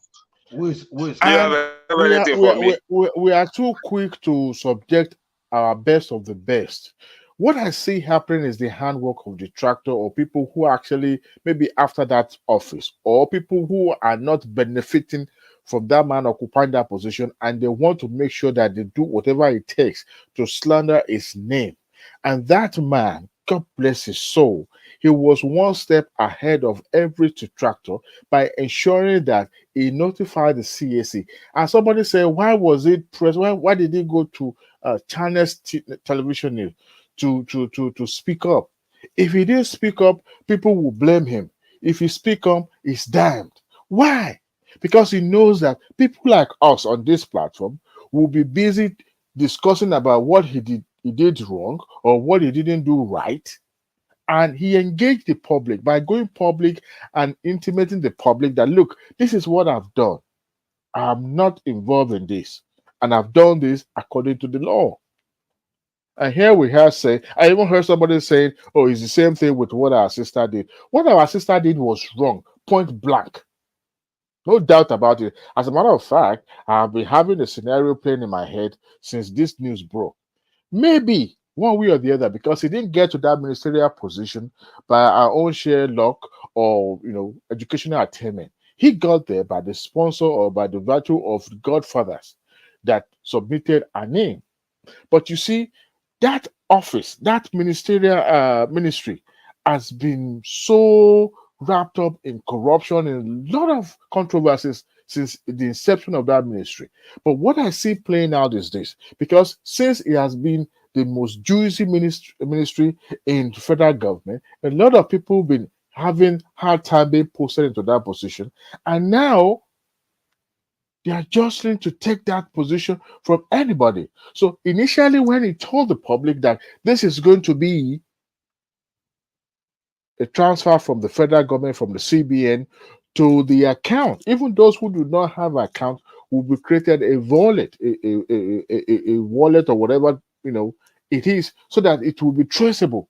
Who is Do you have anything for me? We are too quick to subject our best of the best. What I see happening is the handwork of the tractor or people who are actually maybe after that office or people who are not benefiting from that man occupying that position and they want to make sure that they do whatever it takes to slander his name. And that man, God bless his soul, he was one step ahead of every detractor by ensuring that he notified the CAC. And somebody said, why was it press? Why did he go to China's television news to speak up? If he didn't speak up, people will blame him. If he speak up, he's damned. Why? Because he knows that people like us on this platform will be busy discussing about what he did wrong or what he didn't do right. And he engaged the public by going public and intimating the public that, look, this is what I've done. I'm not involved in this. And I've done this according to the law. And here we have say, I even heard somebody saying, oh, it's the same thing with what our sister did. What our sister did was wrong, point blank. No doubt about it. As a matter of fact, I've been having a scenario playing in my head since this news broke. Maybe one way or the other, because he didn't get to that ministerial position by our own sheer luck or educational attainment. He got there by the sponsor or by the virtue of godfathers that submitted a name. But you see, that office, that ministerial ministry has been so wrapped up in corruption and a lot of controversies since the inception of that ministry. But what I see playing out is this, because since it has been the most juicy ministry in the federal government, a lot of people have been having hard time being posted into that position, and now they are jostling to take that position from anybody. So initially, when he told the public that this is going to be a transfer from the federal government, from the CBN to the account, even those who do not have an account will be created a wallet, a wallet or whatever it is, so that it will be traceable.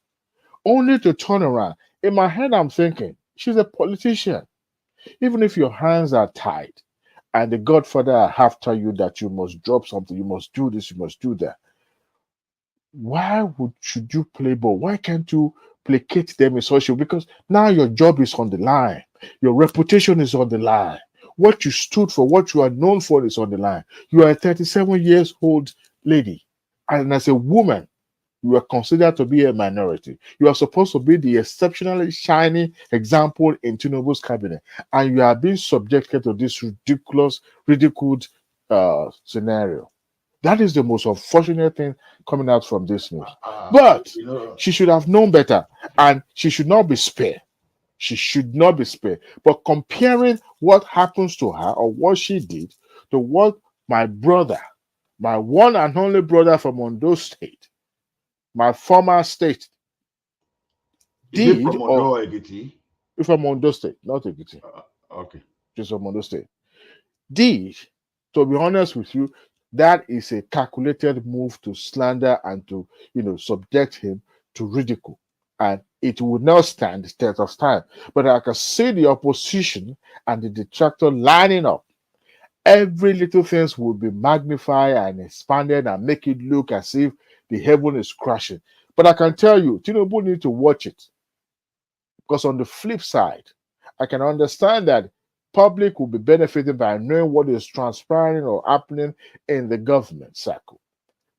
Only to turn around. In my head, I'm thinking, she's a politician. Even if your hands are tied, and the Godfather are after you that you must drop something, you must do this, you must do that. Why should you play ball? Why can't you placate them in social? Because now your job is on the line, your reputation is on the line, what you stood for, what you are known for is on the line. You are a 37 years old lady, and as a woman, you are considered to be a minority. You are supposed to be the exceptionally shining example in Tinubu's cabinet, and you are being subjected to this ridiculed scenario. That is the most unfortunate thing coming out from this news. But she should have known better, and she should not be spared. She should not be spared. But comparing what happens to her or what she did to what my brother, my one and only brother from Ondo State, my former state, Is it did, from Ondo or Ekiti? from Ondo State, not Ekiti, Okay. just from Ondo State, did, to be honest with you, that is a calculated move to slander and to, subject him to ridicule. And it would not stand the test of time. But I can see the opposition and the detractor lining up. Every little things will be magnified and expanded and make it look as if the heaven is crashing. But I can tell you, Tinubu need to watch it. Because on the flip side, I can understand that public will be benefited by knowing what is transpiring or happening in the government circle.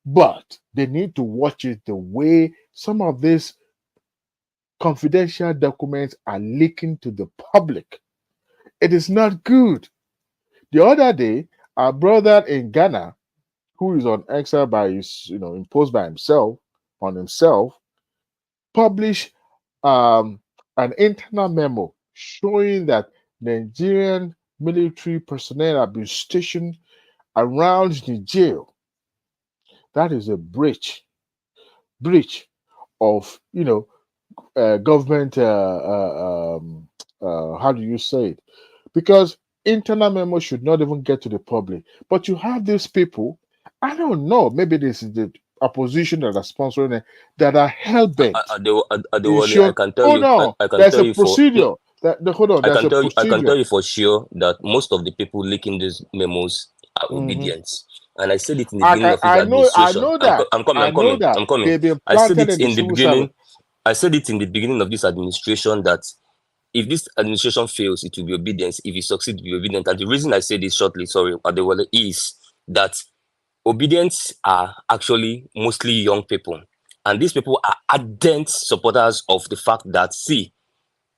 But they need to watch it the way some of these confidential documents are leaking to the public. It is not good. The other day, our brother in Ghana, who is on exile by his, imposed by himself on himself, published an internal memo showing that Nigerian military personnel have been stationed around Niger. That is a breach of, government. How do you say it? Because internal memo should not even get to the public. But you have these people. I don't know. Maybe this is the opposition that are sponsoring it, that are hell bent. I can tell you. I can There's tell a you procedure. Hold on. There's a procedure. I can tell you for sure that most of the people leaking these memos are obedient. And I said it in the beginning of his administration. I'm coming. They've been I said planted it in the in the civil beginning. service. I said it in the beginning of this administration that if this administration fails, it will be obedience. If it succeeds, it will be obedient. And the reason I say this shortly, Adewale, is that obedience are actually mostly young people. And these people are ardent supporters of the fact that, see,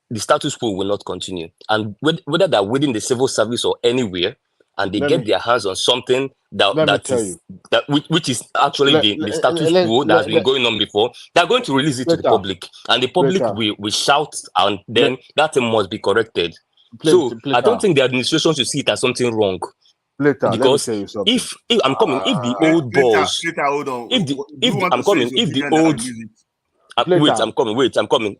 the status quo will not continue. And whether they're within the civil service or anywhere, and they get their hands on something which is actually the status quo that has been going on before, they're going to release it to the public. And the public will shout, and then that thing must be corrected. I don't think the administration should see it as something wrong. Because if I'm coming, if the old boss, I'm coming.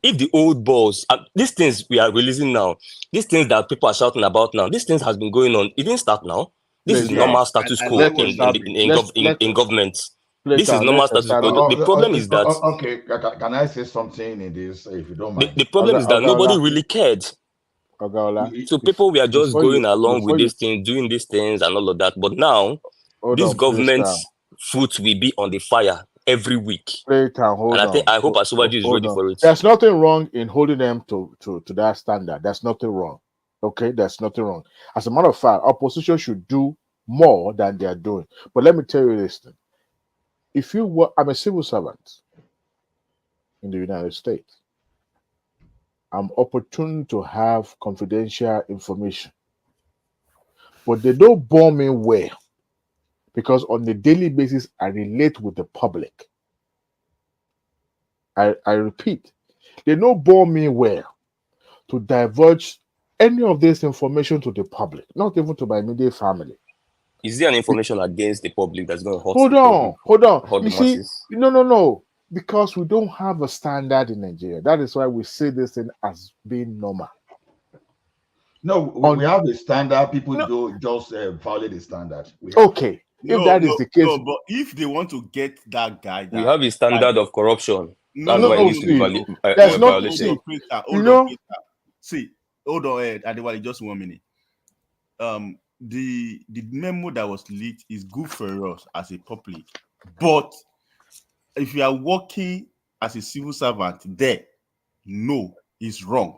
If the old boss, these things we are releasing now, these things that people are shouting about now, these things has been going on. It didn't start now. This is normal status quo in government. This is normal status quo. The problem is that. Okay, can I say something in this, if you don't mind? The problem is that nobody really cared. So people were just going along with these things, doing these things and all of that. But now, this government's foot will be on the fire every week. I hope Asuwaju is ready for it. There's nothing wrong in holding them to that standard. There's nothing wrong. Okay, there's nothing wrong. As a matter of fact, opposition should do more than they are doing. But let me tell you this thing. if you work, I'm a civil servant in the United States. I'm opportune to have confidential information, but they don't bore me well because on a daily basis I relate with the public. I repeat, they don't bore me well to divulge any of this information to the public, not even to my immediate family. Is there an information against the public that's going to hurt Hold the on, public, hurt You the see, masses? no. Because we don't have a standard in Nigeria. That is why we see this thing as being normal. No, we have a standard. People do just violate the standard. Okay, if that is the case, but if they want to get that guy, We have a standard of corruption. That's why it needs to be there's not. violated. Hold on, Peter. See, hold on, Adewale, just 1 minute. The memo that was leaked is good for us as a public, but if you are working as a civil servant, no, it's wrong.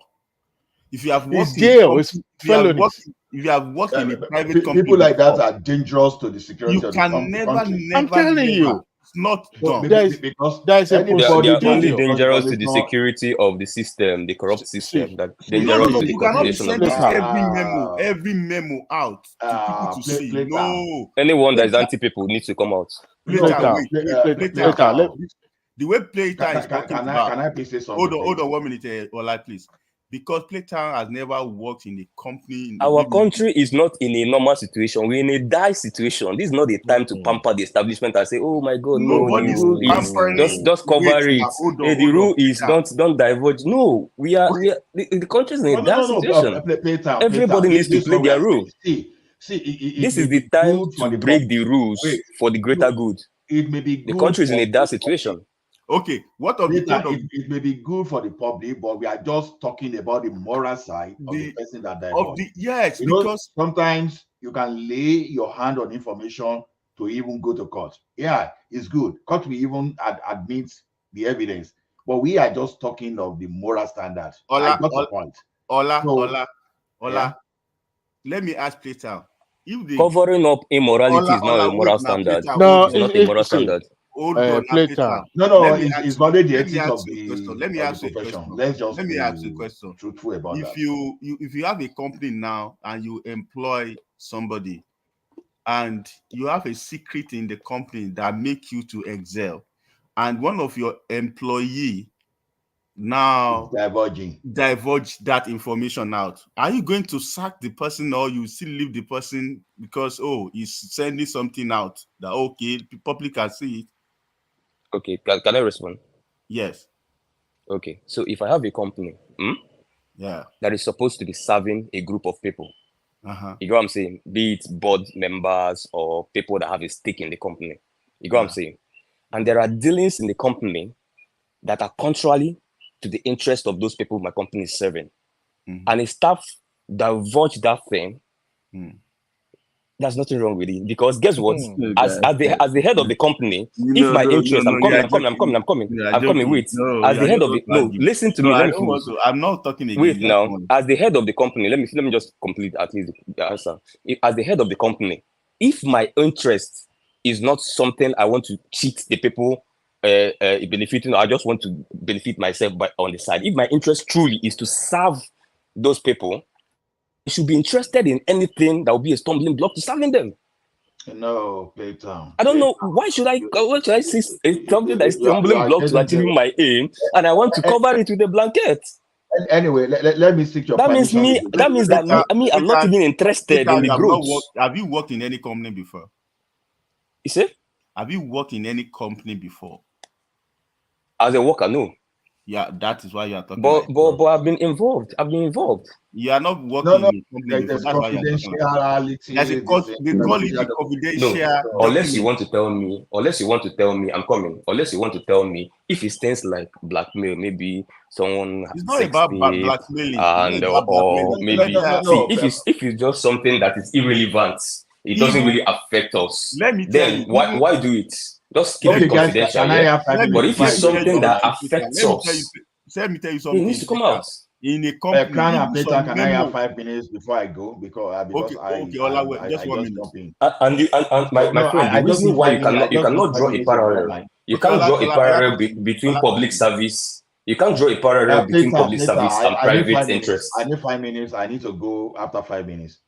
If you have worked it's jail, it's felonies. If you have worked in a private company, people like that are dangerous to the security you of the can country. I'm telling you, it's not done. Because there is a They are only dangerous to the security of the system, the corrupt system. That dangerous to the you cannot be population. sending every memo out to people to see. No, anyone that is anti-people needs to come out. The way Playtime is talking about. Can I please say something? Hold on 1 minute, Ola, please. Because Playtime has never worked in a company. Our country is not in a normal situation. We're in a dire situation. This is not the time to pamper the establishment and say, "Oh my God, just cover it." The rule is don't divulge. No, the country is in a dire situation. Everybody needs to play their role. This is the time to break the rules for the greater good. It may be good. The country is in a dire situation. Okay, it may be good for the public, but we are just talking about the moral side of the person that divulges. Yes, because sometimes you can lay your hand on information to even go to court. Yeah, it's good. Court will even admit the evidence, but we are just talking of the moral standard. I got the point. Ola. Let me ask Peter. Covering up immorality is not a moral standard. No, it's not a moral standard. Playtime. No, it's valid the ethics of the Let me ask you a question. Let me ask you a question. Truthful about that. If you have a company now and you employ somebody and you have a secret in the company that make you to excel, and one of your employee now divulge that information out, are you going to sack the person or you still leave the person because he's sending something out that the public can see it? Okay, can I respond? Yes. Okay, so if I have a company that is supposed to be serving a group of people, you know what I'm saying? Be it board members or people that have a stake in the company. You know what I'm saying? And there are dealings in the company that are contrary to the interest of those people my company is serving. And a staff divulge that thing. There's nothing wrong with it, because guess what? As the head of the company, if my interest, I'm coming. Wait, as the head of the listen to me. Let me finish. I'm not talking again. Wait now. As the head of the company, let me just complete at least the answer. As the head of the company, if my interest is not something I want to cheat the people benefiting, I just want to benefit myself on the side. If my interest truly is to serve those people, should be interested in anything that will be a stumbling block to serving them. No, Playtime. I don't know why should I see something that is stumbling block to achieving my aim, and I want to cover it with a blanket. Anyway, let me seek your permission. That means that I'm not even interested in the growth. Have you worked in any company before? You see? Have you worked in any company before? As a worker, no. Yeah, that is why you are talking. But I've been involved. You are not working in a company. There's confidentiality. They call it confidential. No, unless you want to tell me, I'm coming. Unless you want to tell me if it's things like blackmail, maybe someone. It's not about blackmailing. And or maybe if it's just something that is irrelevant, it doesn't really affect us. Let me tell you. Why do it? Just keep it confidential. But if it's something that affects us, let me tell you something. It needs to come out. in a company, Crown and even Peter, some can I have memos. 5 minutes before I go? Because Okay, Ola, just I 1 just minute. jump in. And my, So, my no, friend, the I just reason need why 5 minutes. I you just need cannot 5 draw a minutes if you don't parallel, mind. you Okay, can't draw a Ola, parallel between Ola, public service. You can't draw a parallel between public Peter, service and I need private 5 minutes. interests. I need 5 minutes. I need to go after 5 minutes.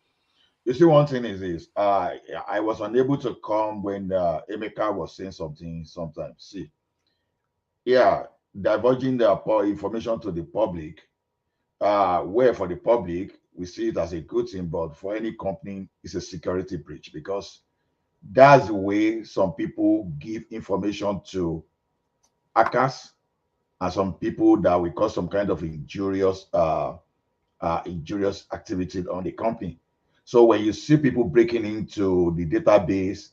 You see, one thing is this. I was unable to come when Emeka was saying something sometimes. See, yeah, diverging the information to the public, where for the public, we see it as a good thing, but for any company, it's a security breach because that's the way some people give information to hackers and some people that will cause some kind of injurious activity on the company. So when you see people breaking into the database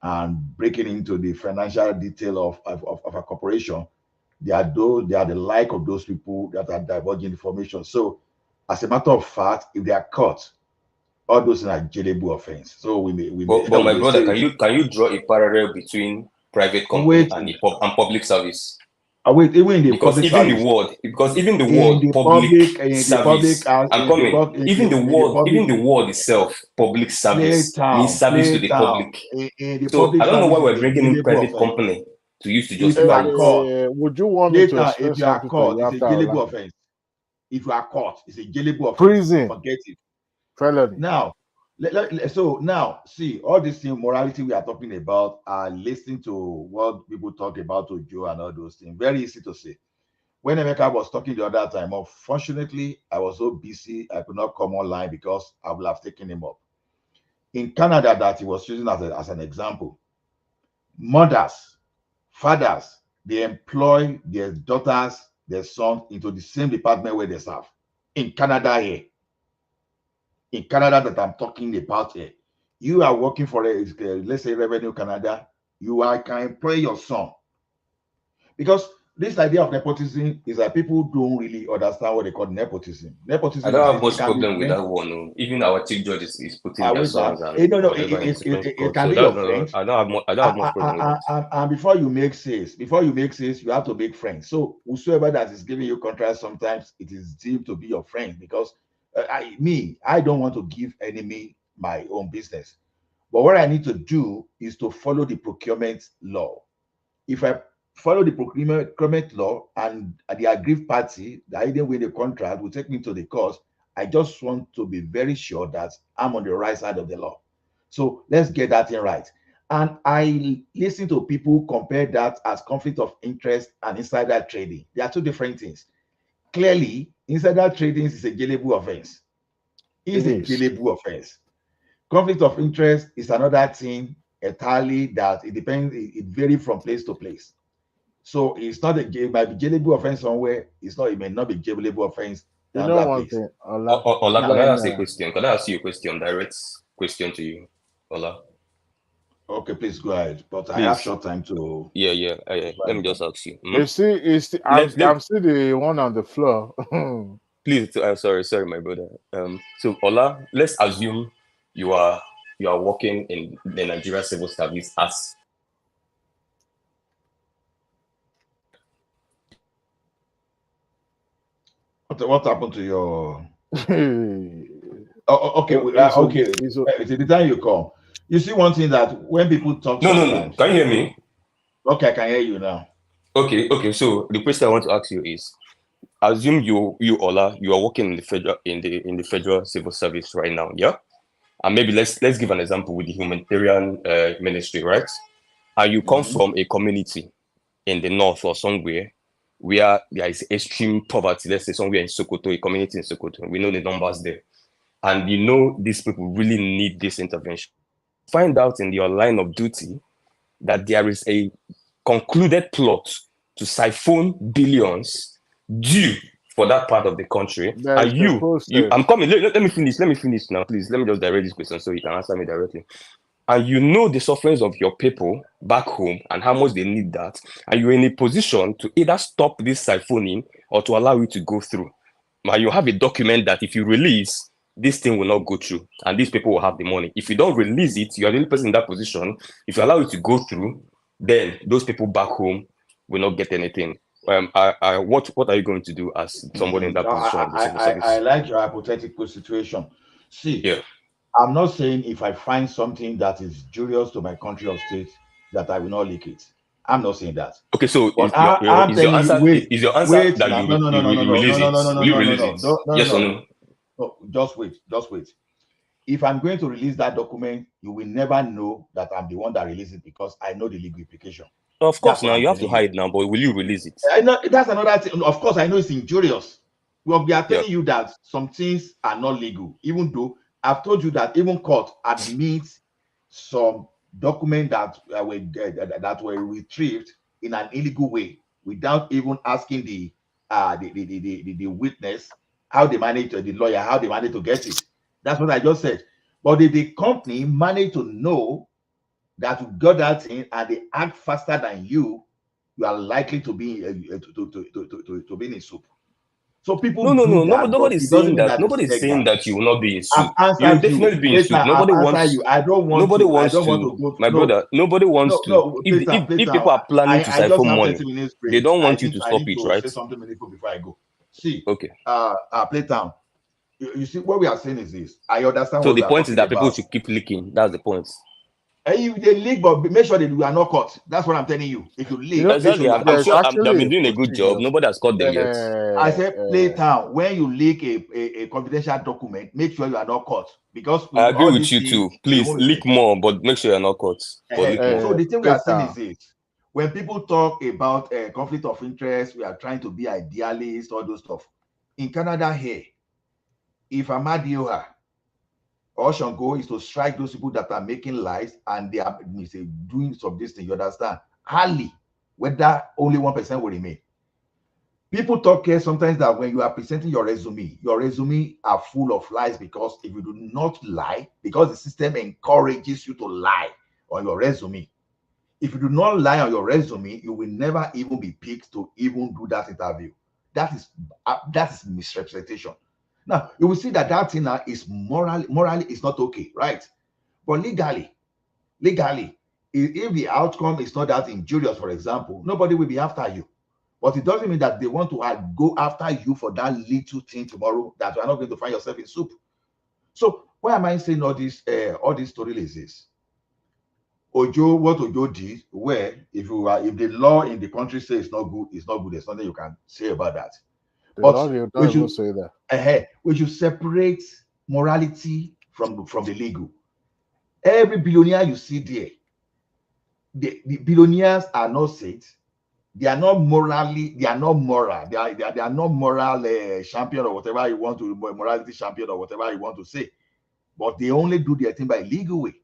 and breaking into the financial detail of a corporation, they are the like of those people that are divulging information. So as a matter of fact, if they are caught, all those are jailable offense. So we may But my brother, say, can you draw a parallel between private company and public service? Wait, even in the Because public even service, the word, in the service, I'm coming. Even the word itself, public service, means service to the public. In the So I public don't know why service is we're a bringing in jailable private offense. company to use to If you justify are caught, it. Would you want me to later, explain if you are something to caught, you it's a after jailable Ola? offense. If you are caught, it's a jailable offense. Prison. Forget it. Felony. Now, so now, see, all this thing, morality we are talking about, listening to what people talk about to Joe and all those things. Very easy to say. When Emeka was talking the other time, unfortunately, I was so busy, I could not come online because I would have taken him up. In Canada, that he was using as an example, mothers, fathers, they employ their daughters, their sons into the same department where they serve. In Canada here. In Canada that I'm talking about here. You are working for, let's say, Revenue Canada, can employ your son. Because this idea of nepotism is that people don't really understand what they call nepotism. Nepotism I don't have is much problem with that one. Even our chief judge is putting their sons and whatever in Supreme it Court. can So be that's your not. friends. I don't have much problem with that. And before you make sales, you have to make friends. So whosoever that is giving you contracts, sometimes it is deemed to be your friend because I don't want to give enemy my own business. But what I need to do is to follow the procurement law. If I follow the procurement law and the aggrieved party that didn't win the contract will take me to the court, I just want to be very sure that I'm on the right side of the law. So let's get that in right. And I listen to people compare that as conflict of interest and insider trading. They are two different things. Clearly, insider trading is a jailable offense. It's a jailable offense. Conflict of interest is another thing entirely that it depends, it varies from place to place. So it's not it might be jailable offense somewhere. It may not be jailable offense in You know another one place. thing, Ola. Ola, can I ask you a question? Can I ask you a question? Direct question to you, Ola. Okay, please go ahead. But Please. I have short time to. Yeah. Let me just ask you. You see, I'm still the one on the floor. Please, sorry, my brother. So Ola, let's assume you are working in the Nigeria Civil Service as. What happened to your? Okay, okay. It's the time you come. You see one thing that when people talk sometimes. No. Can you hear me? Okay, I can hear you now. Okay. So the question I want to ask you is, assume you Ola, you are working in the federal civil service right now, yeah? And maybe let's give an example with the humanitarian ministry, right? And you come from a community in the north or somewhere where there is extreme poverty, let's say somewhere in Sokoto, a community in Sokoto. We know the numbers there. And you know these people really need this intervention. Find out in your line of duty that there is a concluded plot to siphon billions due for that part of the country. And you I'm coming. Let me finish now, please. Let me just direct this question so you can answer me directly. And you know the sufferings of your people back home and how much they need that, and you're in a position to either stop this siphoning or to allow it to go through. Now you have a document that if you release, this thing will not go through, and these people will have the money. If you don't release it, you are the only person in that position. If you allow it to go through, then those people back home will not get anything. what are you going to do as somebody in that position of the civil service? I like your hypothetical situation. See, yeah. I'm not saying if I find something that is injurious to my country or state that I will not leak it. I'm not saying that. Okay, so But is your answer wait that now. you No, will release it? Will you release it? Yes or no? No, just wait. If I'm going to release that document, you will never know that I'm the one that released it because I know the legal implication. Of course, now you have to hide now, but will you release it? I know that's another thing. Of course, I know it's injurious. Well, we are telling you that some things are not legal, even though I've told you that even court admits some documents that were retrieved in an illegal way without even asking the witness how they managed, the lawyer, how they managed to get it. That's what I just said. But if the company managed to know that you got that thing and they act faster than you are likely to be to be in soup. So people nobody's saying that. Nobody's saying that you will not be in soup. You will definitely be in soup. Nobody wants you. I don't want nobody to. wants I don't to. want to go. My brother, nobody wants to. If people are planning to I just siphon have money, 30 minutes they don't want you I to stop need it, to right? say something meaningful before I go. See, okay. Playtown. You see, what we are saying is this. I understand so what the we are point is that talking people about. should keep leaking. That's the point. If they leak, but make sure that you are not caught. That's what I'm telling you. If you leak, exactly. I'm sure they've been doing a good job. Nobody has caught them yet. I said, Playtown, when you leak a confidential document, make sure you are not caught. Because I agree with you too. Please leak more, but make sure you're not caught. But leak more. So the thing we are saying is this. When people talk about conflict of interest, we are trying to be idealists, all those stuff. In Canada here, if Amadioha or Shango is to strike those people that are making lies and they are doing some of this thing, you understand? Hardly whether only 1% will remain. People talk here sometimes that when you are presenting your resume are full of lies because if you do not lie, because the system encourages you to lie on your resume. If you do not lie on your resume, you will never even be picked to even do that interview. That is misrepresentation. Now, you will see that thing now is morally it's not okay, right? But legally, if the outcome is not that injurious, for example, nobody will be after you. But it doesn't mean that they want to go after you for that little thing tomorrow that you are not going to find yourself in soup. So why am I saying all this story is this? Ojo, what Ojo did, where if the law in the country says it's not good, it's not good. There's nothing you can say about that. But we should separate morality from the legal. Every billionaire you see there, the billionaires are not saints. They are not moral. They are not moral champion or whatever you want to, morality champion or whatever you want to say. But they only do their thing by legal way.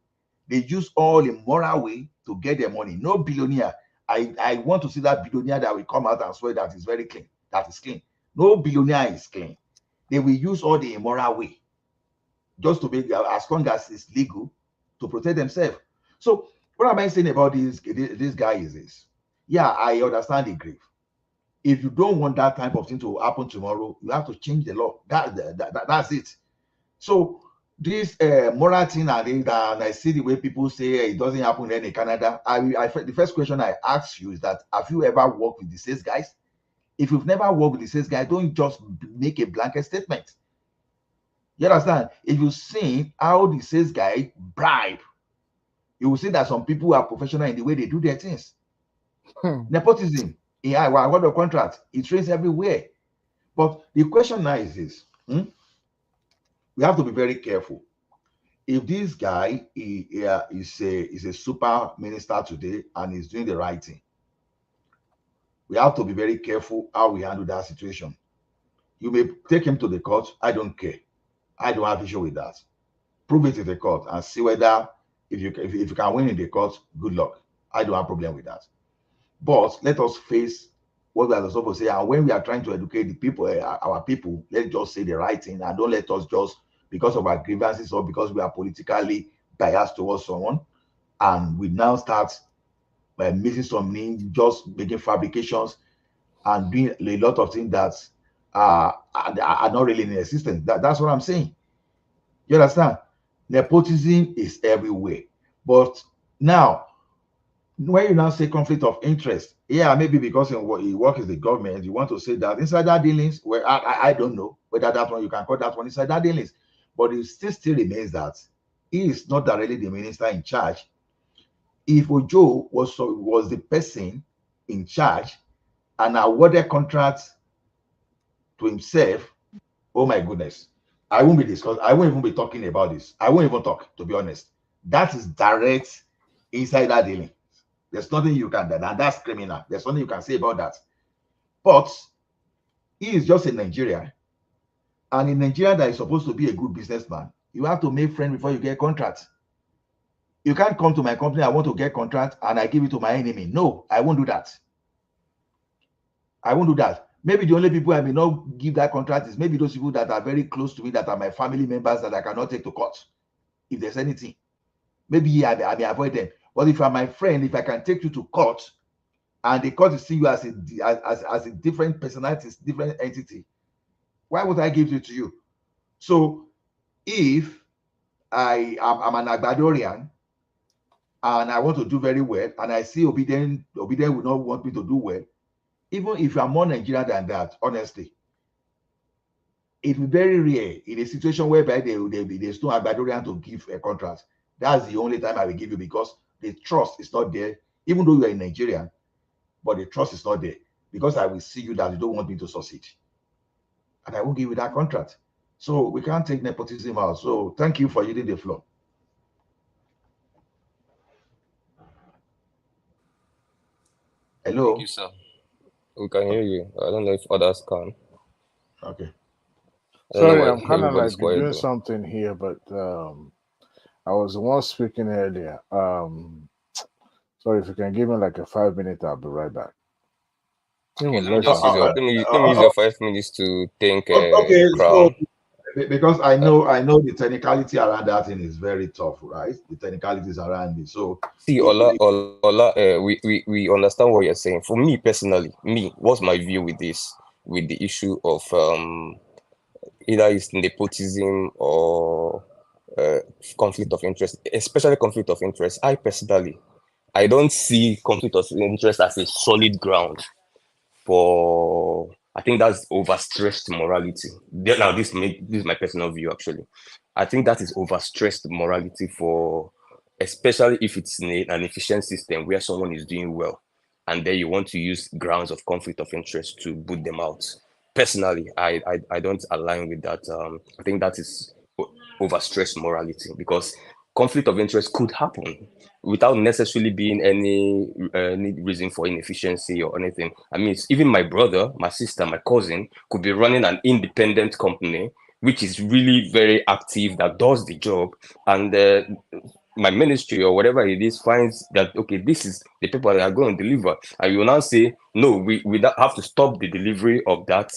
They use all the moral way to get their money. No billionaire. I want to see that billionaire that will come out and swear that is very clean. That is clean. No billionaire is clean. They will use all the immoral way just to make as long as it's legal to protect themselves. So what am I saying about this guy is this? Yeah, I understand the grief. If you don't want that type of thing to happen tomorrow, you have to change the law. That's it. So this moral thing, and I see the way people say it doesn't happen in Canada. The first question I ask you is that have you ever worked with the sales guys? If you've never worked with the sales guy, don't just make a blanket statement. You understand? If you see how the sales guy bribe, you will see that some people are professional in the way they do their things. Nepotism, I got a contract, it trains everywhere. But the question now is this: we have to be very careful. If this guy is a super minister today and is doing the right thing, we have to be very careful how we handle that situation. You may take him to the court. I don't care. I don't have issue with that. Prove it in the court and see whether if you can win in the court, good luck. I don't have problem with that. But let us face what we are supposed to say. And when we are trying to educate the people, our people, let's just say the right thing and don't let us just, because of our grievances or because we are politically biased towards someone, and we now start missing some names, just making fabrications and doing a lot of things that are not really in existence. That's what I'm saying. You understand? Nepotism is everywhere. But now, when you now say conflict of interest, yeah, maybe because he works in the government, you want to say that insider dealings. Well, I don't know whether that one you can call that one insider dealings, but it still remains that he is not directly the minister in charge. If Ojo was the person in charge and awarded contracts to himself, oh my goodness, I won't even be talking about this. I won't even talk, to be honest. That is direct insider dealing. There's nothing you can do, and that's criminal. There's nothing you can say about that. But he is just in Nigeria, and in Nigeria that is supposed to be a good businessman, you have to make friends before you get contracts. You can't come to my company, I want to get contract, and I give it to my enemy. No, I won't do that. I won't do that. Maybe the only people I may not give that contract is maybe those people that are very close to me, that are my family members that I cannot take to court. If there's anything, maybe I may avoid them. But if you're my friend, if I can take you to court, and the court see you as a different personality, different entity, why would I give it to you? So if I'm an Agbadorian and I want to do very well, and I see Obedient will not want me to do well, even if you are more Nigerian than that, honestly, it will be very rare in a situation whereby there's no Agbadorian to give a contract. That's the only time I will give you, because the trust is not there, even though you are in Nigeria, but the trust is not there, because I will see you that you don't want me to succeed, and I won't give you that contract. So we can't take nepotism out. So thank you for yielding the floor. Hello. Thank you, sir. We can hear you. I don't know if others can. Okay. I don't know Sorry, why I'm kind of everybody's like quiet doing though. something here, but I was the one speaking earlier. Sorry, if you can give me like a 5 minute, I'll be right back. Okay, Even let me less just than use your five. let me use your 5 minutes to thank Okay, so Crown. because I know the technicality around that thing is very tough, right? The technicalities around it. So See, Ola, we understand what you're saying. For me personally, what's my view with this, with the issue of either it's nepotism or conflict of interest, especially conflict of interest. I personally, I don't see conflict of interest as a solid ground for. I think that's overstressed morality. Now, this is my personal view. Actually, I think that is overstressed morality for, especially if it's in an efficient system where someone is doing well, and then you want to use grounds of conflict of interest to boot them out. Personally, I don't align with that. I think that is overstressed morality, because conflict of interest could happen without necessarily being any reason for inefficiency or anything. I mean, even my brother, my sister, my cousin could be running an independent company which is really very active, that does the job, and my ministry or whatever it is finds that, okay, this is the people that are going to deliver, and you will now say, no, we have to stop the delivery of that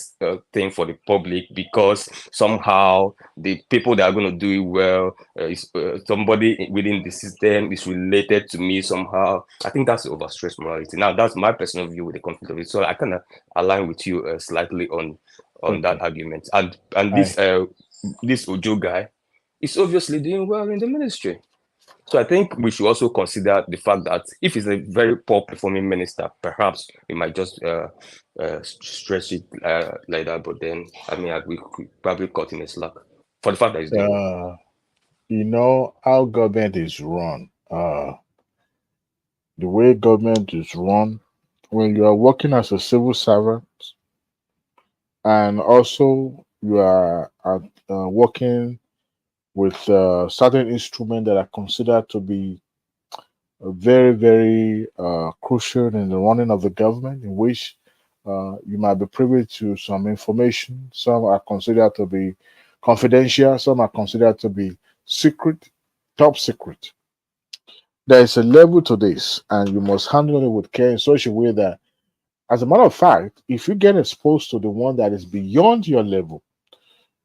thing for the public, because somehow the people that are going to do it well is somebody within the system is related to me somehow. I think that's overstressed morality. Now, that's my personal view with the conflict of it. So I kind of align with you slightly on that argument. And this Ojo guy is obviously doing well in the ministry. So I think we should also consider the fact that if he's a very poor performing minister, perhaps we might just stretch it like that. But then, I mean, we could probably cut him a slack for the fact that he's doing well. You know how government is run. The way government is run, when you are working as a civil servant, and also you are working with certain instruments that are considered to be very, very crucial in the running of the government, in which you might be privy to some information. Some are considered to be confidential, some are considered to be secret, top secret. There is a level to this, and you must handle it with care in such a way that, as a matter of fact, if you get exposed to the one that is beyond your level,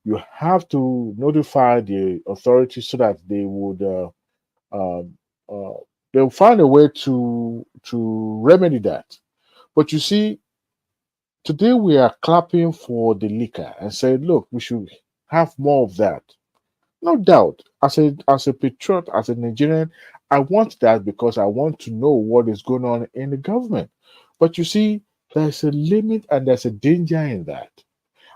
you have to notify the authorities so that they would they'll find a way to remedy that. But you see, today we are clapping for the liquor and say, look, we should have more of that. No doubt, as a patriot, as a Nigerian, I want that because I want to know what is going on in the government. But you see, there's a limit and there's a danger in that.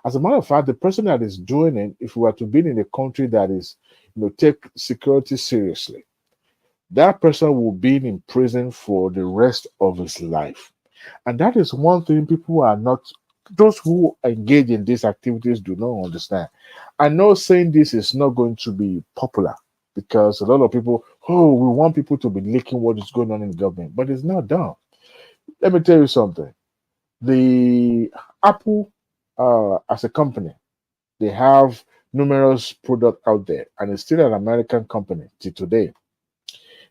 As a matter of fact, the person that is doing it, if we were to be in a country that is, take security seriously, that person will be in prison for the rest of his life. And that is one thing people are not, those who engage in these activities do not understand. I know saying this is not going to be popular because a lot of people, oh, we want people to be leaking what is going on in the government, but it's not done. Let me tell you something. The Apple, as a company, they have numerous products out there, and it's still an American company till today.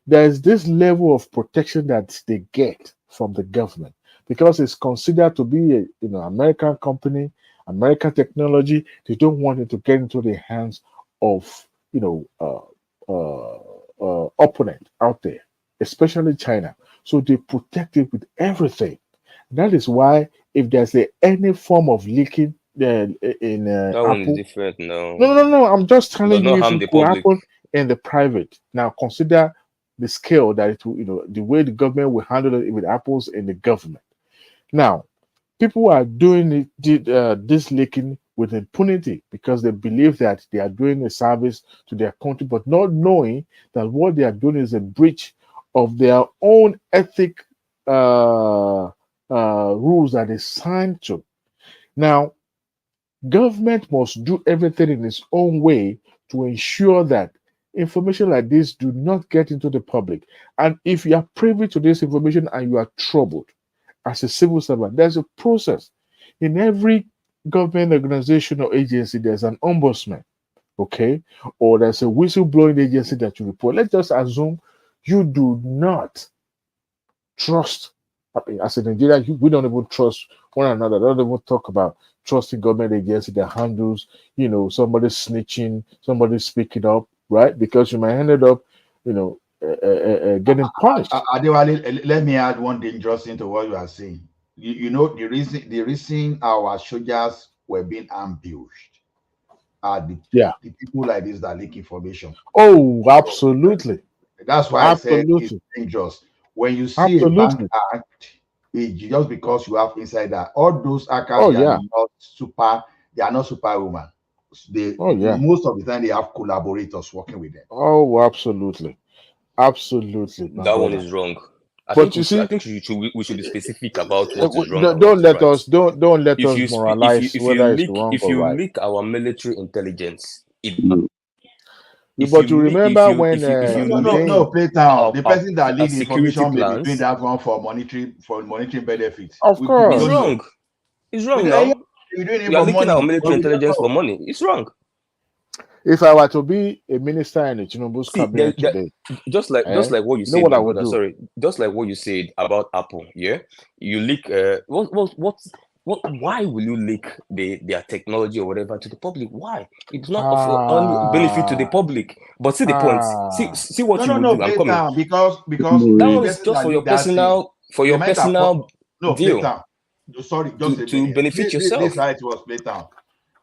There's this level of protection that they get from the government because it's considered to be a American company, American technology. They don't want it to get into the hands of opponent out there, especially China. So they protect it with everything. That is why if there's any form of leaking in That one is Apple, different now. no. I'm just It telling does you not if harm it the could public. happen in the private. Now consider the scale that it will, the way the government will handle it with Apple's in the government. Now, people are doing this leaking with impunity because they believe that they are doing a service to their country, but not knowing that what they are doing is a breach of their own ethic rules that they signed to. Now, government must do everything in its own way to ensure that information like this do not get into the public. And if you are privy to this information and you are troubled as a civil servant, there's a process. In every government organization or agency, there's an ombudsman, okay? Or there's a whistleblowing agency that you report. Let's just assume you do not trust. I mean, as a Nigerian, we don't even trust one another. Don't even talk about trusting government agency that handles, somebody snitching, somebody speaking up, right? Because you might end up, getting punished. Adewale, let me add one dangerous thing to what you are saying. You know the reason our soldiers were being ambushed are the people like this that leak information. Oh, absolutely. That's why I said it's Absolutely. dangerous. When you see a bank Absolutely. act, it's just because you have insider. All those hackers, Oh, they yeah. are not superwoman. Oh, yeah. Most of the time they have collaborators working with them. Oh, absolutely. Absolutely, my That one brother. is wrong. I But think you see, we should be specific about what is wrong and don't what is let right. us don't let us If moralize whether it's you wrong if or you right. leak our military intelligence, But you remember when if you No, leak Playtown. The person that our leaked the security information may be doing plans, that one for monitoring benefits. of We it's don't course. know. wrong. It's wrong now. We're doing it We are for leaking our money, military but we don't intelligence for know. money. It's wrong. If I were to be a minister in the Tinubu's See, cabinet today, just like what you you know said, what I my would brother. do? Sorry, just like what you said about Apple. Yeah, you leak. Why will you leak their technology or whatever to the public? Why? It's not of only benefit to the public. But see the point. See what you would No, do. I'm coming. Playtown, because That the one is person just that for your leaked that thing, they might have deal Playtown. Sorry, just a to minute. benefit yourself. This how it was Playtown.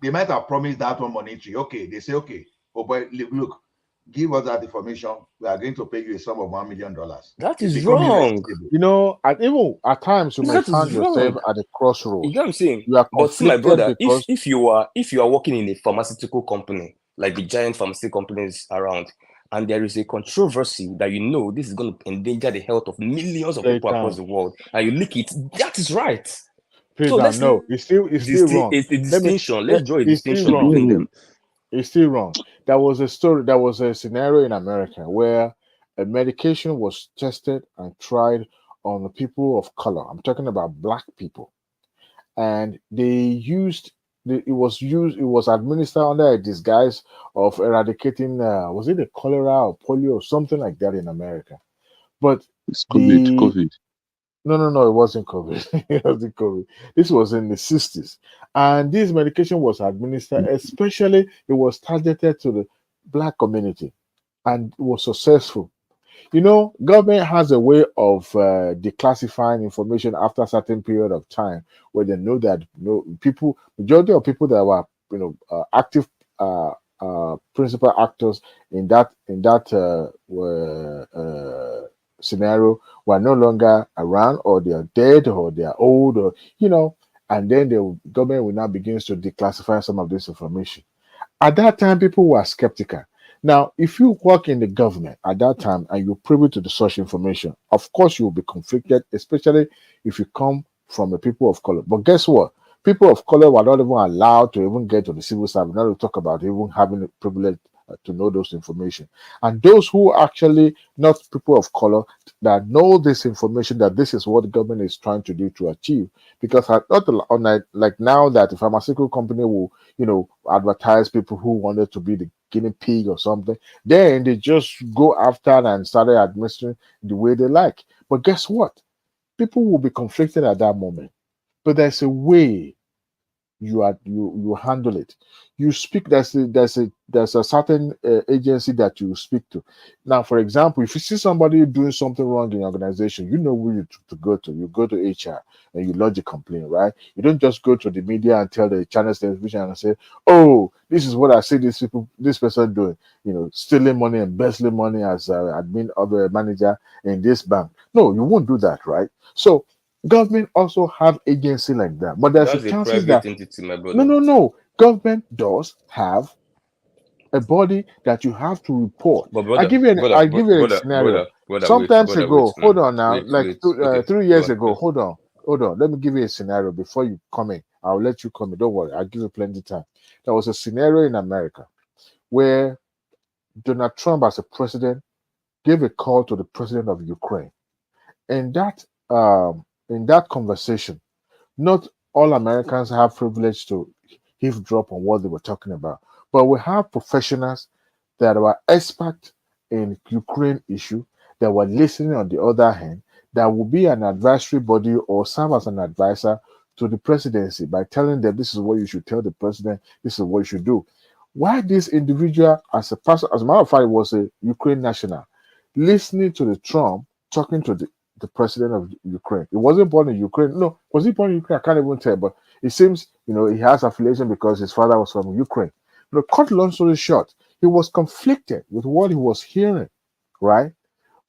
They might have promised that one monetary. Okay, they say okay, oh boy, look, give us that information. We are going to pay you a sum of $1 million. That It's is becoming wrong. irresistible. And even at times you may That is find yourself wrong. at a You crossroad. get what I'm saying? You are But see, my conflicted brother, because if you are working in a pharmaceutical company, like the giant pharmaceutical companies around, and there is a controversy that this is going to endanger the health of millions of people across the world, and you leak it, that is right. So let's no, it's still wrong. it's a distinction. Let's draw a It's still distinction wrong. between them. It's still wrong. There was a scenario in America where a medication was tested and tried on the people of color. I'm talking about black people. And it was administered under a disguise of eradicating was it a cholera or polio or something like that in America. But it's COVID. No, it wasn't COVID. It wasn't COVID. This was in the 60s. And this medication was administered, especially it was targeted to the black community and it was successful. Government has a way of declassifying information after a certain period of time where they know that majority of people that were active principal actors in that scenario who are no longer around, or they are dead, or they are old, or and then the government will now begin to declassify some of this information. At that time, people were skeptical. Now, if you work in the government at that time and you're privy to the such information, of course you will be conflicted, especially if you come from the people of color. But guess what? People of color were not even allowed to even get to the civil service, not to talk about even having the privilege to know those information. And those who actually not people of color that know this information, that this is what the government is trying to do to achieve. Because not like now that the pharmaceutical company will advertise people who wanted to be the guinea pig or something, then they just go after and started administering the way they like. But guess what? People will be conflicted at that moment. But there's a way you handle it. You speak. There's a certain agency that you speak to. Now, for example, if you see somebody doing something wrong in your organization, you know who to go to. You go to HR and you lodge a complaint, right? You don't just go to the media and tell the channel television and say, "Oh, this is what I see this person doing. Stealing money, embezzling money as admin of a manager in this bank." No, you won't do that, right? So government also have agency like that, but there's a That's a chances private that entity, my brother. no. Government does have a body that you have to report. But I brother, give you brother, a scenario. wait, Sometimes brother, wait, ago, hold man. on now, like Wait. Okay, 3 years go on, ago, please. hold on. Let me give you a scenario before you come in. I'll let you come in. Don't worry, I'll give you plenty of time. There was a scenario in America where Donald Trump, as a president, gave a call to the president of Ukraine. And in that conversation, not all Americans have privilege to eavesdrop on what they were talking about, but we have professionals that were expert in Ukraine issue that were listening on the other hand, that will be an advisory body or serve as an advisor to the presidency by telling them this is what you should tell the president, this is what you should do. Why this individual, as a person, as a matter of fact, was a Ukraine national, listening to the Trump talking to the president of Ukraine. He wasn't born in Ukraine. No, was he born in Ukraine? I can't even tell, but it seems he has affiliation because his father was from Ukraine. But cut long story short, he was conflicted with what he was hearing, right?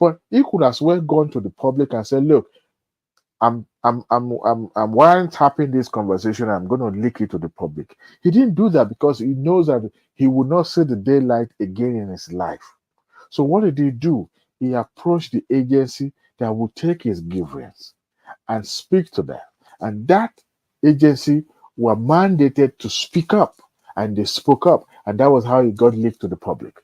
But he could as well gone to the public and said, "Look, I'm wiretapping this conversation. I'm going to leak it to the public." He didn't do that because he knows that he would not see the daylight again in his life. So what did he do? He approached the agency that would take his grievance and speak to them. And that agency were mandated to speak up, and they spoke up, and that was how it got leaked to the public.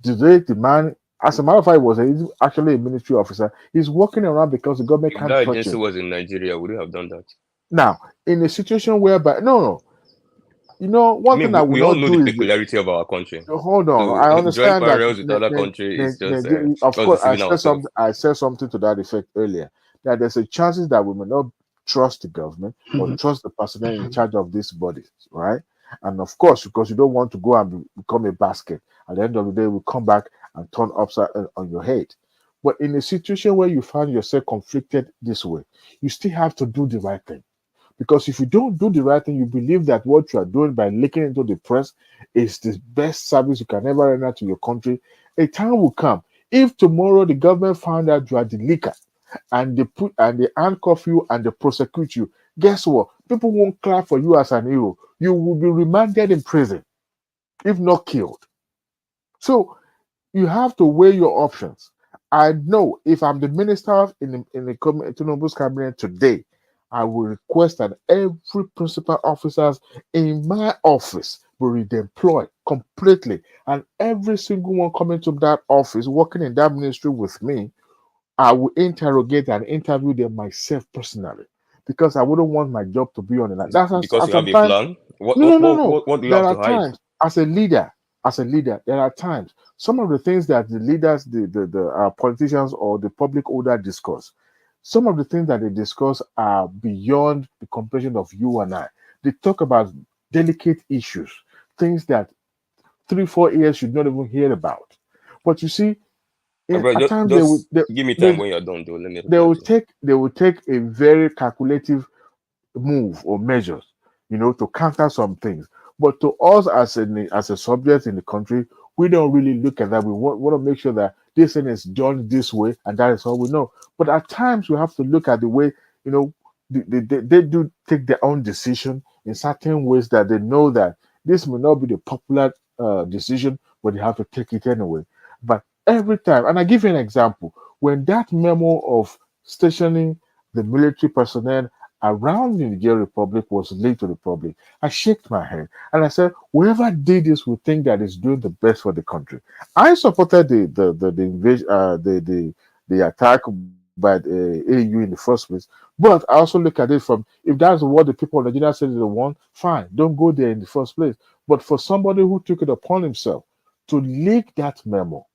Today, the man, as a matter of fact, he's actually a military officer. He's walking around because the government If can't that touch agency him. was in Nigeria, would you have done that? Now, in a situation whereby no, one thing I would we all not know do the is peculiarity of our country. hold on. So I drawing understand that. parallels with other countries is just Of us course, deceiving ourselves. I said something to that effect earlier. That there's a chances that we may not trust the government or trust the person in charge of these bodies, right? And of course, because you don't want to go and become a basket. At the end of the day, we come back and turn upside on your head. But in a situation where you find yourself conflicted this way, you still have to do the right thing. Because if you don't do the right thing, you believe that what you are doing by leaking into the press is the best service you can ever render to your country. A time will come. If tomorrow the government found out you are the leaker and they handcuff you and they prosecute you, guess what? People won't clap for you as an hero. You will be remanded in prison, if not killed. So you have to weigh your options. I know if I'm the minister in the Tinubu's cabinet today, I will request that every principal officers in my office will redeploy completely, and every single one coming to that office, working in that ministry with me, I will interrogate and interview them myself personally, because I wouldn't want my job to be on the line. That's Because you have a sometimes. plan. No. What do you There have are to hide? times as a leader, there are times some of the things that the leaders, the politicians or the public order discuss. Some of the things that they discuss are beyond the comprehension of you and I. They talk about delicate issues, things that 3-4 years should not even hear about. But you see, Bro, at times just give me time when you're done, though. Let me reply. they will take a very calculative move or measures, to counter some things. But to us as a subject in the country, we don't really look at that. We want to make sure that this thing is done this way, and that is all we know. But at times we have to look at the way, you know, they do take their own decision in certain ways that they know that this may not be the popular decision, but they have to take it anyway. But every time, and I give you an example, when that memo of stationing the military personnel around the Niger Republic was laid to the public, I shook my head and I said, whoever did this would think that is doing the best for the country. I supported the invasion, the attack by the AU in the first place, but I also look at it from, if that's what the people of Nigeria said they want, fine, don't go there in the first place. But for somebody who took it upon himself to leak that memo,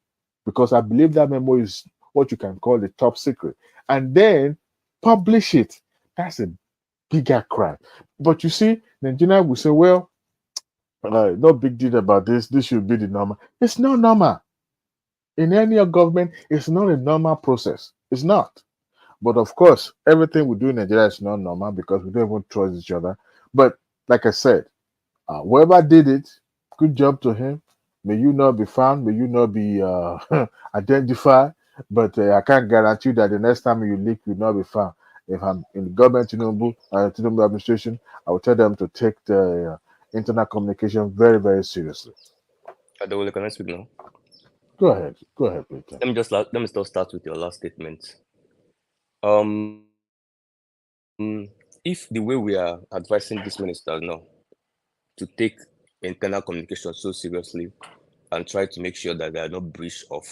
because I believe that memo is what you can call the top secret, and then publish it, that's a bigger crime. But you see, Nigeria will say, well, no big deal about this. This should be the normal. It's not normal. In any government, it's not a normal process. It's not. But of course, everything we do in Nigeria is not normal because we don't even trust each other. But like I said, whoever did it, good job to him. May you not be found. May you not be identified. But I can't guarantee that the next time you leak, you'll not be found. If I'm in the government Tinubu administration, I will tell them to take the internal communication very, very seriously. Can I speak now? Go ahead, Peter. Let me just start with your last statement. If the way we are advising this minister now to take internal communication so seriously and try to make sure that there are no breach of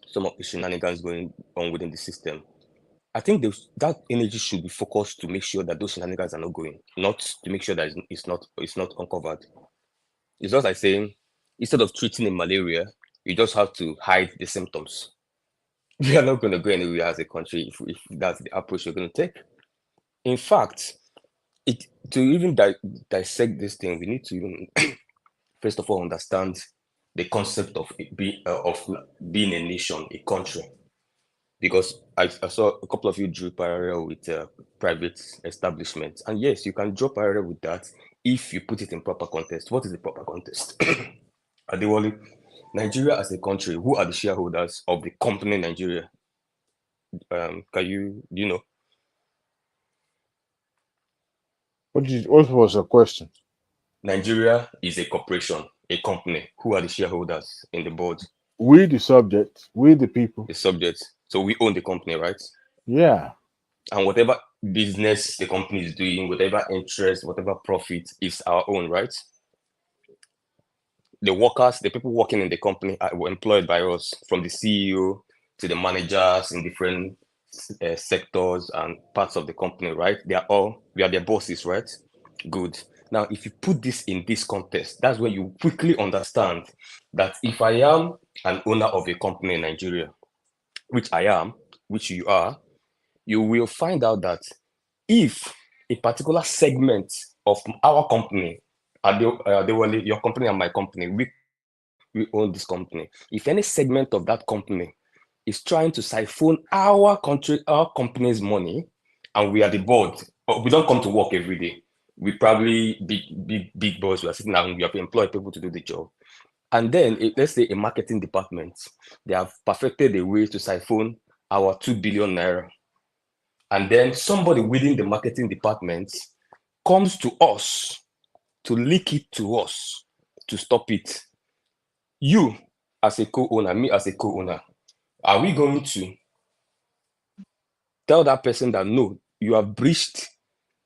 some of the shenanigans going on within the system, I think that energy should be focused to make sure that those shenanigans are not going, not to make sure that it's not uncovered. It's just like saying, instead of treating a malaria, you just have to hide the symptoms. We are not going to go anywhere as a country if that's the approach you're going to take. In fact, to even dissect this thing, we need to even first of all understand the concept of being a nation, a country. Because I saw a couple of you drew parallel with private establishments, and yes, you can draw parallel with that if you put it in proper context. What is the proper context? Adewale, Nigeria as a country, who are the shareholders of the company Nigeria? Do you know? What was the question? Nigeria is a corporation, a company. Who are the shareholders in the board? We the subjects, we the people. The subjects. So we own the company, right? Yeah. And whatever business the company is doing, whatever interest, whatever profit is our own, right? The workers, the people working in the company were employed by us, from the CEO to the managers in different sectors and parts of the company, right? We are their bosses, right? Good. Now, if you put this in this context, that's when you quickly understand that if I am an owner of a company in Nigeria, which I am, which you are, you will find out that if a particular segment of our company, your company and my company, we own this company. If any segment of that company is trying to siphon our company's money, and we are the board, but we don't come to work every day. We probably big boss. We are sitting down. We have employed people to do the job, and then let's say a marketing department, they have perfected a way to siphon our 2 billion naira, and then somebody within the marketing department comes to us to leak it to us to stop it. You as a co-owner, me as a co-owner, are we going to tell that person that no, you have breached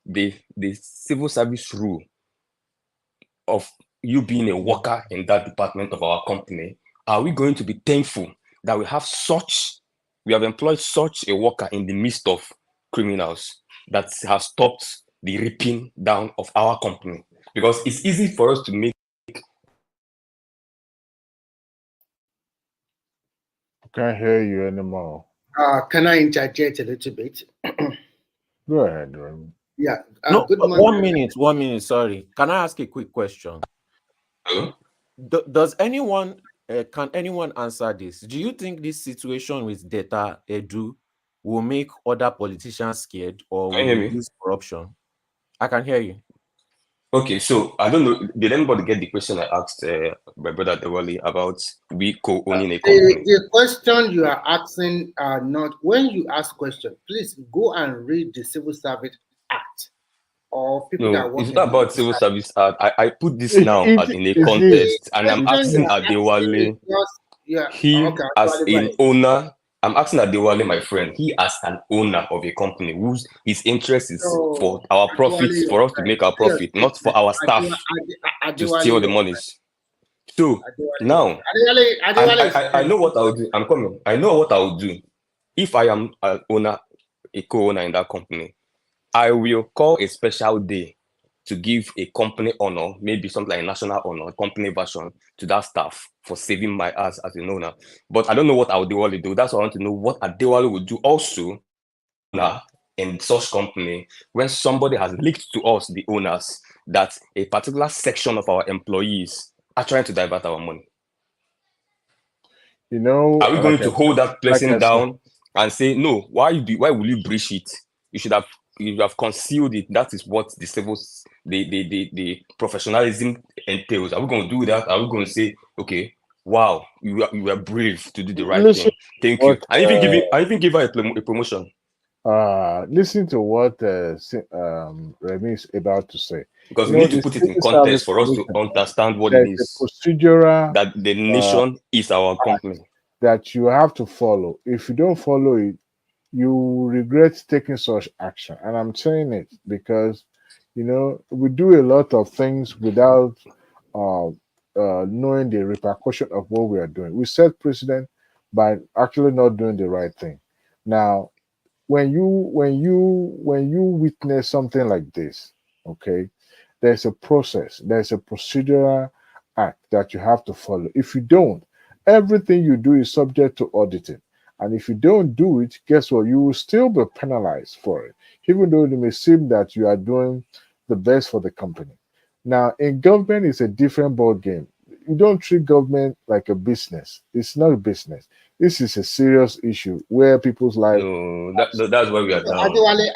the civil service rule of you being a worker in that department of our company? Are we going to be thankful that we have employed such a worker in the midst of criminals that has stopped the ripping down of our company? Because it's easy for us to make. Can't hear you anymore. Can I interject a little bit? Go ahead, Remy. Yeah. No, good morning. 1 minute. Sorry. Can I ask a quick question? Hello? Does anyone can anyone answer this? Do you think this situation with Betta Edu will make other politicians scared or will reduce corruption? I can hear you. Okay, so I don't know. Did anybody get the question I asked my brother Dewali about we co-owning a company? The question you are asking are not, when you ask question, please go and read the Civil Service Act or people that No, work it's in not the about civil civil service. service act. I put this now in a The context, and I'm question you asking are asking is Adewale, just, yeah, he okay, as go an ahead. owner. I'm asking Adewale, my friend, he as an owner of a company whose his interest is So, for our Adewale, profits, your for us to friend, make our say your profit, not for statement. our staff to Adewale, steal the your friend. monies. So Adewale, your now, friend. Adewale is I know what I'll do. I'm coming. I know what I'll do. If I am an owner, a co-owner in that company, I will call a special day to give a company honor, maybe something like a national honor, company version to that staff for saving my ass as an owner. But I don't know what Adewale do. That's why I want to know what Adewale would do also owner in such company when somebody has leaked to us, the owners, that a particular section of our employees are trying to divert our money. You know, Are we going to hold that like I person said, down and say, no, why will you breach it? You have concealed it. That is what the civil, the professionalism entails. Are we going to do that? Are we going to say, okay, wow, you were brave to do the right listen thing. to Thank you. what I even give her a promotion. listen to what Remy is about to say. Because You we know, need to the put it in Civil Service context for us to Commission, understand what it there's a is. procedural That the uh, nation is our company. that you have to follow. If you don't follow it, you regret taking such action. And I'm saying it because, you know, we do a lot of things without knowing the repercussion of what we are doing. We set precedent by actually not doing the right thing. Now, when you witness something like this, okay, there's a process, there's a procedural act that you have to follow. If you don't, everything you do is subject to auditing. And if you don't do it, guess what? You will still be penalized for it, even though it may seem that you are doing the best for the company. Now, in government, it's a different ball game. You don't treat government like a business. It's not a business. This is a serious issue where people's lives. No, that's where we are down.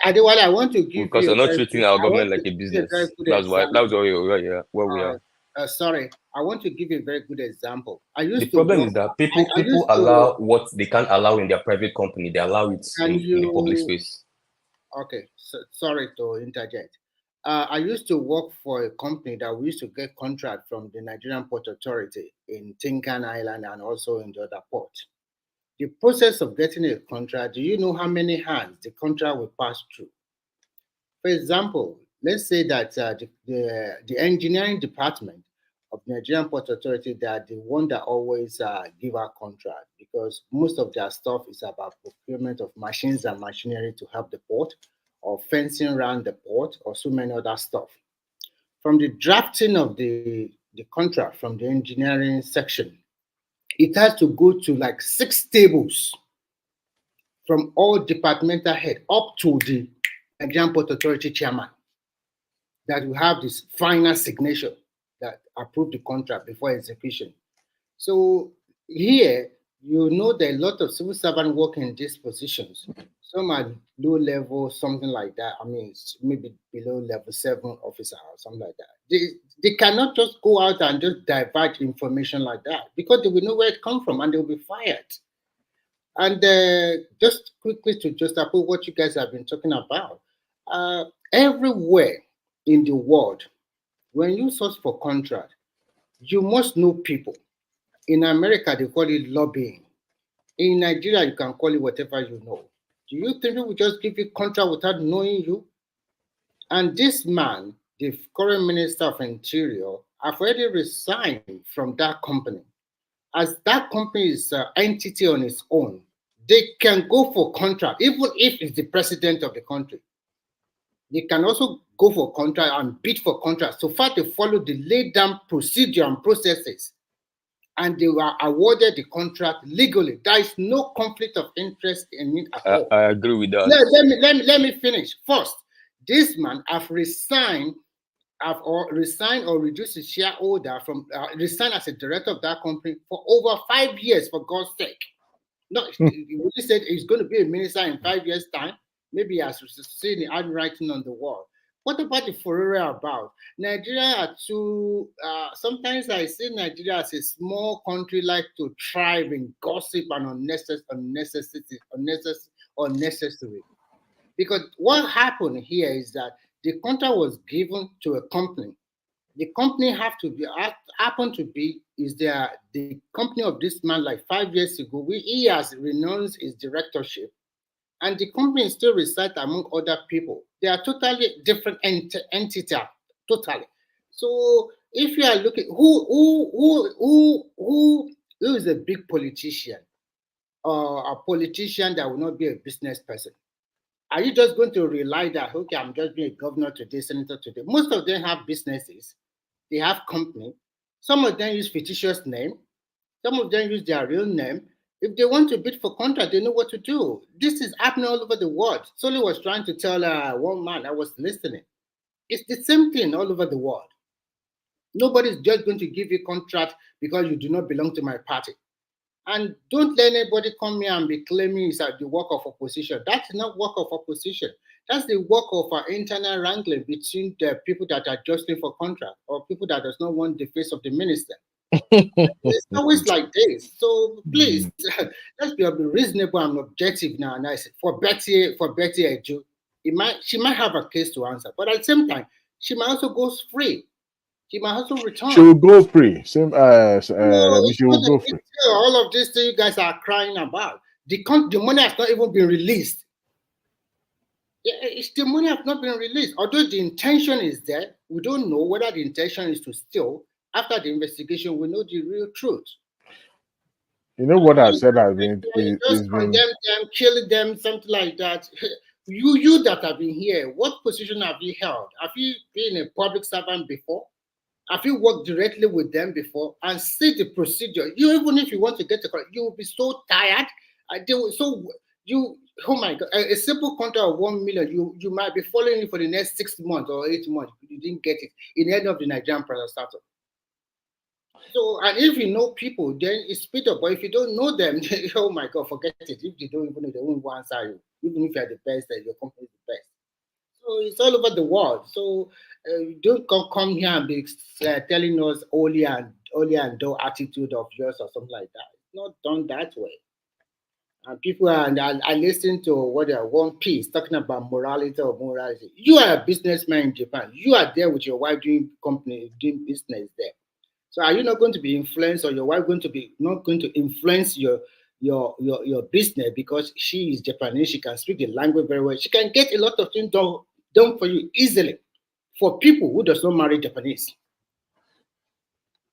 Adewale, I want to give Because you we're a not very treating good, our I want government to like a give you a very business. good That's example. where we are. Sorry, I want to give you a very good example. The problem is that people allow what they can't allow in their private company. They allow it in the public space. Okay, so, sorry to interject. I used to work for a company that we used to get contract from the Nigerian Port Authority in Tinkan Island and also in the other port. The process of getting a contract, do you know how many hands the contract will pass through? For example, let's say that the engineering department of the Nigerian Port Authority, they are the one that always give out contract because most of their stuff is about procurement of machines and machinery to help the port or fencing around the port or so many other stuff. From the drafting of the contract from the engineering section, it has to go to like 6 tables from all departmental head up to the Nigerian Port Authority chairman that will have this final signature that approve the contract before execution. So here, you know there are a lot of civil servants working in these positions. Some are low level, something like that. I mean, it's maybe below level 7 officer or something like that. They cannot just go out and just divert information like that because they will know where it comes from and they will be fired. And just quickly to just approve what you guys have been talking about, everywhere in the world, when you search for contract, you must know people. In America, they call it lobbying. In Nigeria, you can call it whatever you know. Do you think we will just give you contract without knowing you? And this man, the current Minister of Interior, have already resigned from that company. As that company is an entity on its own, they can go for contract, even if it's the president of the country. They can also go for contract and bid for contract. So far, they follow the laid down procedure and processes, and they were awarded the contract legally. There is no conflict of interest in it at all. I agree with that. Let me finish. First, this man have resigned or reduced his shareholder from resigned as a director of that company for over 5 years, for God's sake. No, he really said he's going to be a minister in 5 years' time. Maybe he has seen the handwriting on the wall. What about the Furore about? Nigeria are too, sometimes I see Nigeria as a small country like to thrive in gossip and unnecessary. Because what happened here is that the contract was given to a company. The company happen to be the company of this man like 5 years ago. He has renounced his directorship, and the company still resides among other people. They are totally different entity, totally. So if you are looking, who is a big politician or a politician that will not be a business person? Are you just going to rely that, okay, I'm just being a governor today, senator today? Most of them have businesses, they have company. Some of them use fictitious name, some of them use their real name. If they want to bid for contract, they know what to do. This is happening all over the world. Soli was trying to tell one man, I was listening. It's the same thing all over the world. Nobody's just going to give you contract because you do not belong to my party. And don't let anybody come here and be claiming it's the work of opposition. That's not work of opposition. That's the work of our internal wrangling between the people that are jostling for contract or people that does not want the face of the minister. It's always like this. So please, let's be reasonable and objective now. And I said, for Betta Edu, she might have a case to answer, but at the same time, she might also go free. She might also return. She will go free. Same as No, she will go free. all of this thing you guys are crying about. The money has not even been released. The money has not been released. Although the intention is there, we don't know whether the intention is to steal. After the investigation, we know the real truth. You know what I said has been just condemn them, kill them, something like that. You that have been here, what position have you held? Have you been a public servant before? Have you worked directly with them before and see the procedure? Even if you want to get the contract, you will be so tired. Oh my God, a simple contract of 1 million, you might be following it for the next 6 months or 8 months. You didn't get it in the end of the Nigerian private startup. So, and if you know people, then it's speed up. But if you don't know them, oh my God, forget it. If they don't even know, they won't answer you. Even if you're the best, your company is the best. So it's all over the world. So don't come here and be telling us only and do attitude of yours or something like that. It's not done that way. And people I listen to what they are One Piece talking about morality or morality. You are a businessman in Japan. You are there with your wife doing business there. So are you not going to be influenced, or your wife not going to influence your business because she is Japanese? She can speak the language very well. She can get a lot of things done for you easily for people who does not marry Japanese.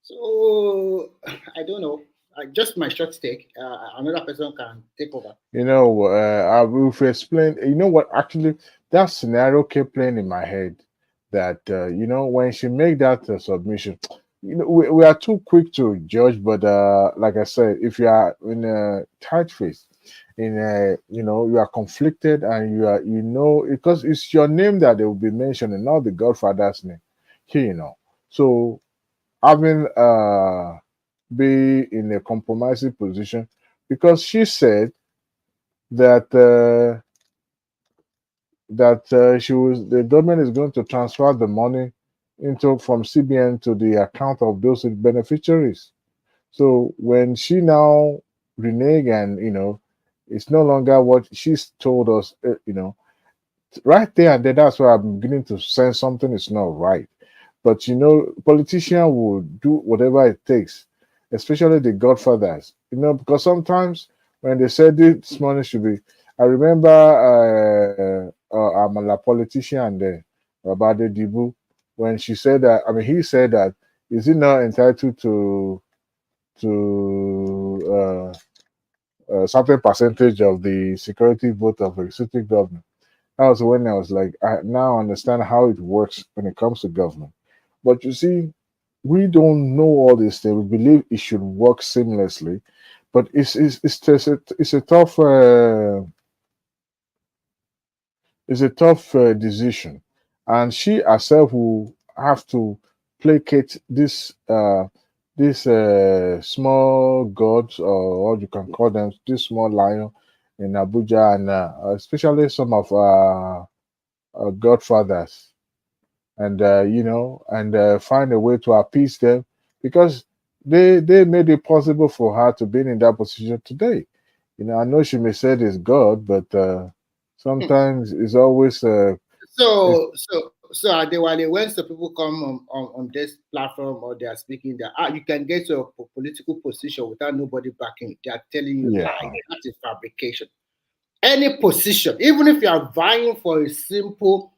So I don't know. Just my short take. Another person can take over. You know, I will explain. You know what? Actually, that scenario kept playing in my head. That you know, when she made that submission, you know, we are too quick to judge. But like I said, if you are in a tight face, you know, you are conflicted, and you know, because it's your name that they will be mentioning, not the Godfather's name. Here, you know, so having be in a compromising position, because she said that the government is going to transfer the money from CBN to the account of those beneficiaries. So when she now renege, and you know, it's no longer what she's told us, you know, right there and then, that's why I'm beginning to sense something is not right. But you know, politicians will do whatever it takes, especially the godfathers, you know, because sometimes when they said this money should be, I remember I'm a politician there, Betta Edu, when she said that, I mean, he said that, is he not entitled to a certain percentage of the security vote of a city government? That was when I was like, I now understand how it works when it comes to government. But you see, we don't know all these things. We believe it should work seamlessly, but it's a tough decision, and she herself will have to placate this small gods, or what you can call them, this small lion in Abuja, and especially some of godfathers. and and find a way to appease them, because they made it possible for her to be in that position today. I know she may say it's God, but sometimes it's always So Adewale, when some people come on this platform or they are speaking that you can get to a political position without nobody backing you. They are telling you Yeah. lies. That is fabrication. Any position, even if you are vying for a simple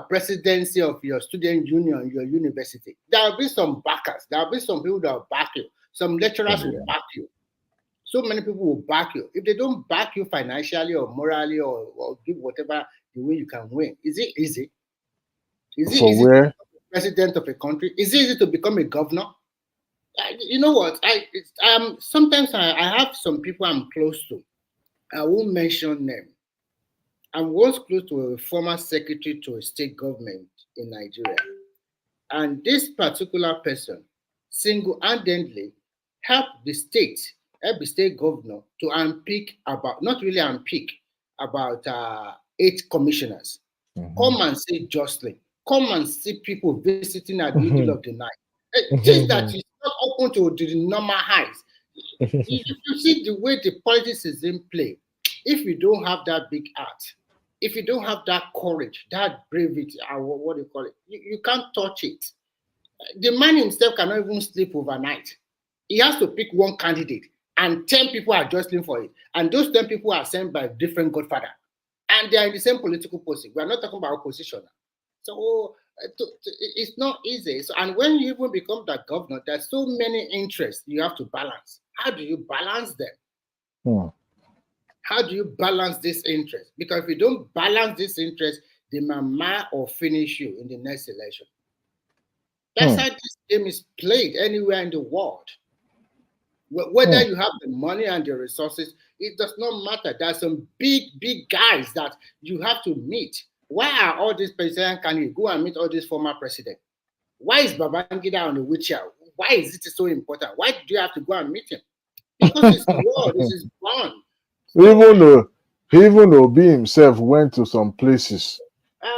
presidency of your student union, your university, there will be some backers. There will be some people that will back you. Some lecturers will back you. So many people will back you. If they don't back you financially or morally or give whatever the way you can win, is it easy? Is it for easy to where become a president of a country? Is it easy to become a governor? You know what? Sometimes I have some people I'm close to. I won't mention them. I was close to a former secretary to a state government in Nigeria. And this particular person single-handedly helped the state governor to unpick about, not really unpick, about 8 commissioners. Come and see Jocelyn. Come and see people visiting at the middle of the night. Things that is not open to the normal eyes. If you see the way the politics is in play, if you don't have that big heart, if you don't have that courage, that bravery, what do you call it, you can't touch it. The man himself cannot even sleep overnight. He has to pick one candidate, and 10 people are jostling for it. And those 10 people are sent by different godfather. And they are in the same political position. We are not talking about opposition. So it's not easy. So, and when you even become that governor, there's so many interests you have to balance. How do you balance them? How do you balance this interest? Because if you don't balance this interest, they might or finish you in the next election. That's how this game is played anywhere in the world. Whether you have the money and the resources, it does not matter. There are some big guys that you have to meet. Why are all these president candidates go and meet all these former presidents? Why is Babangida on the wheelchair? Why is it so important? Why do you have to go and meet him? Because it's war. This is born. Even Obi himself went to some places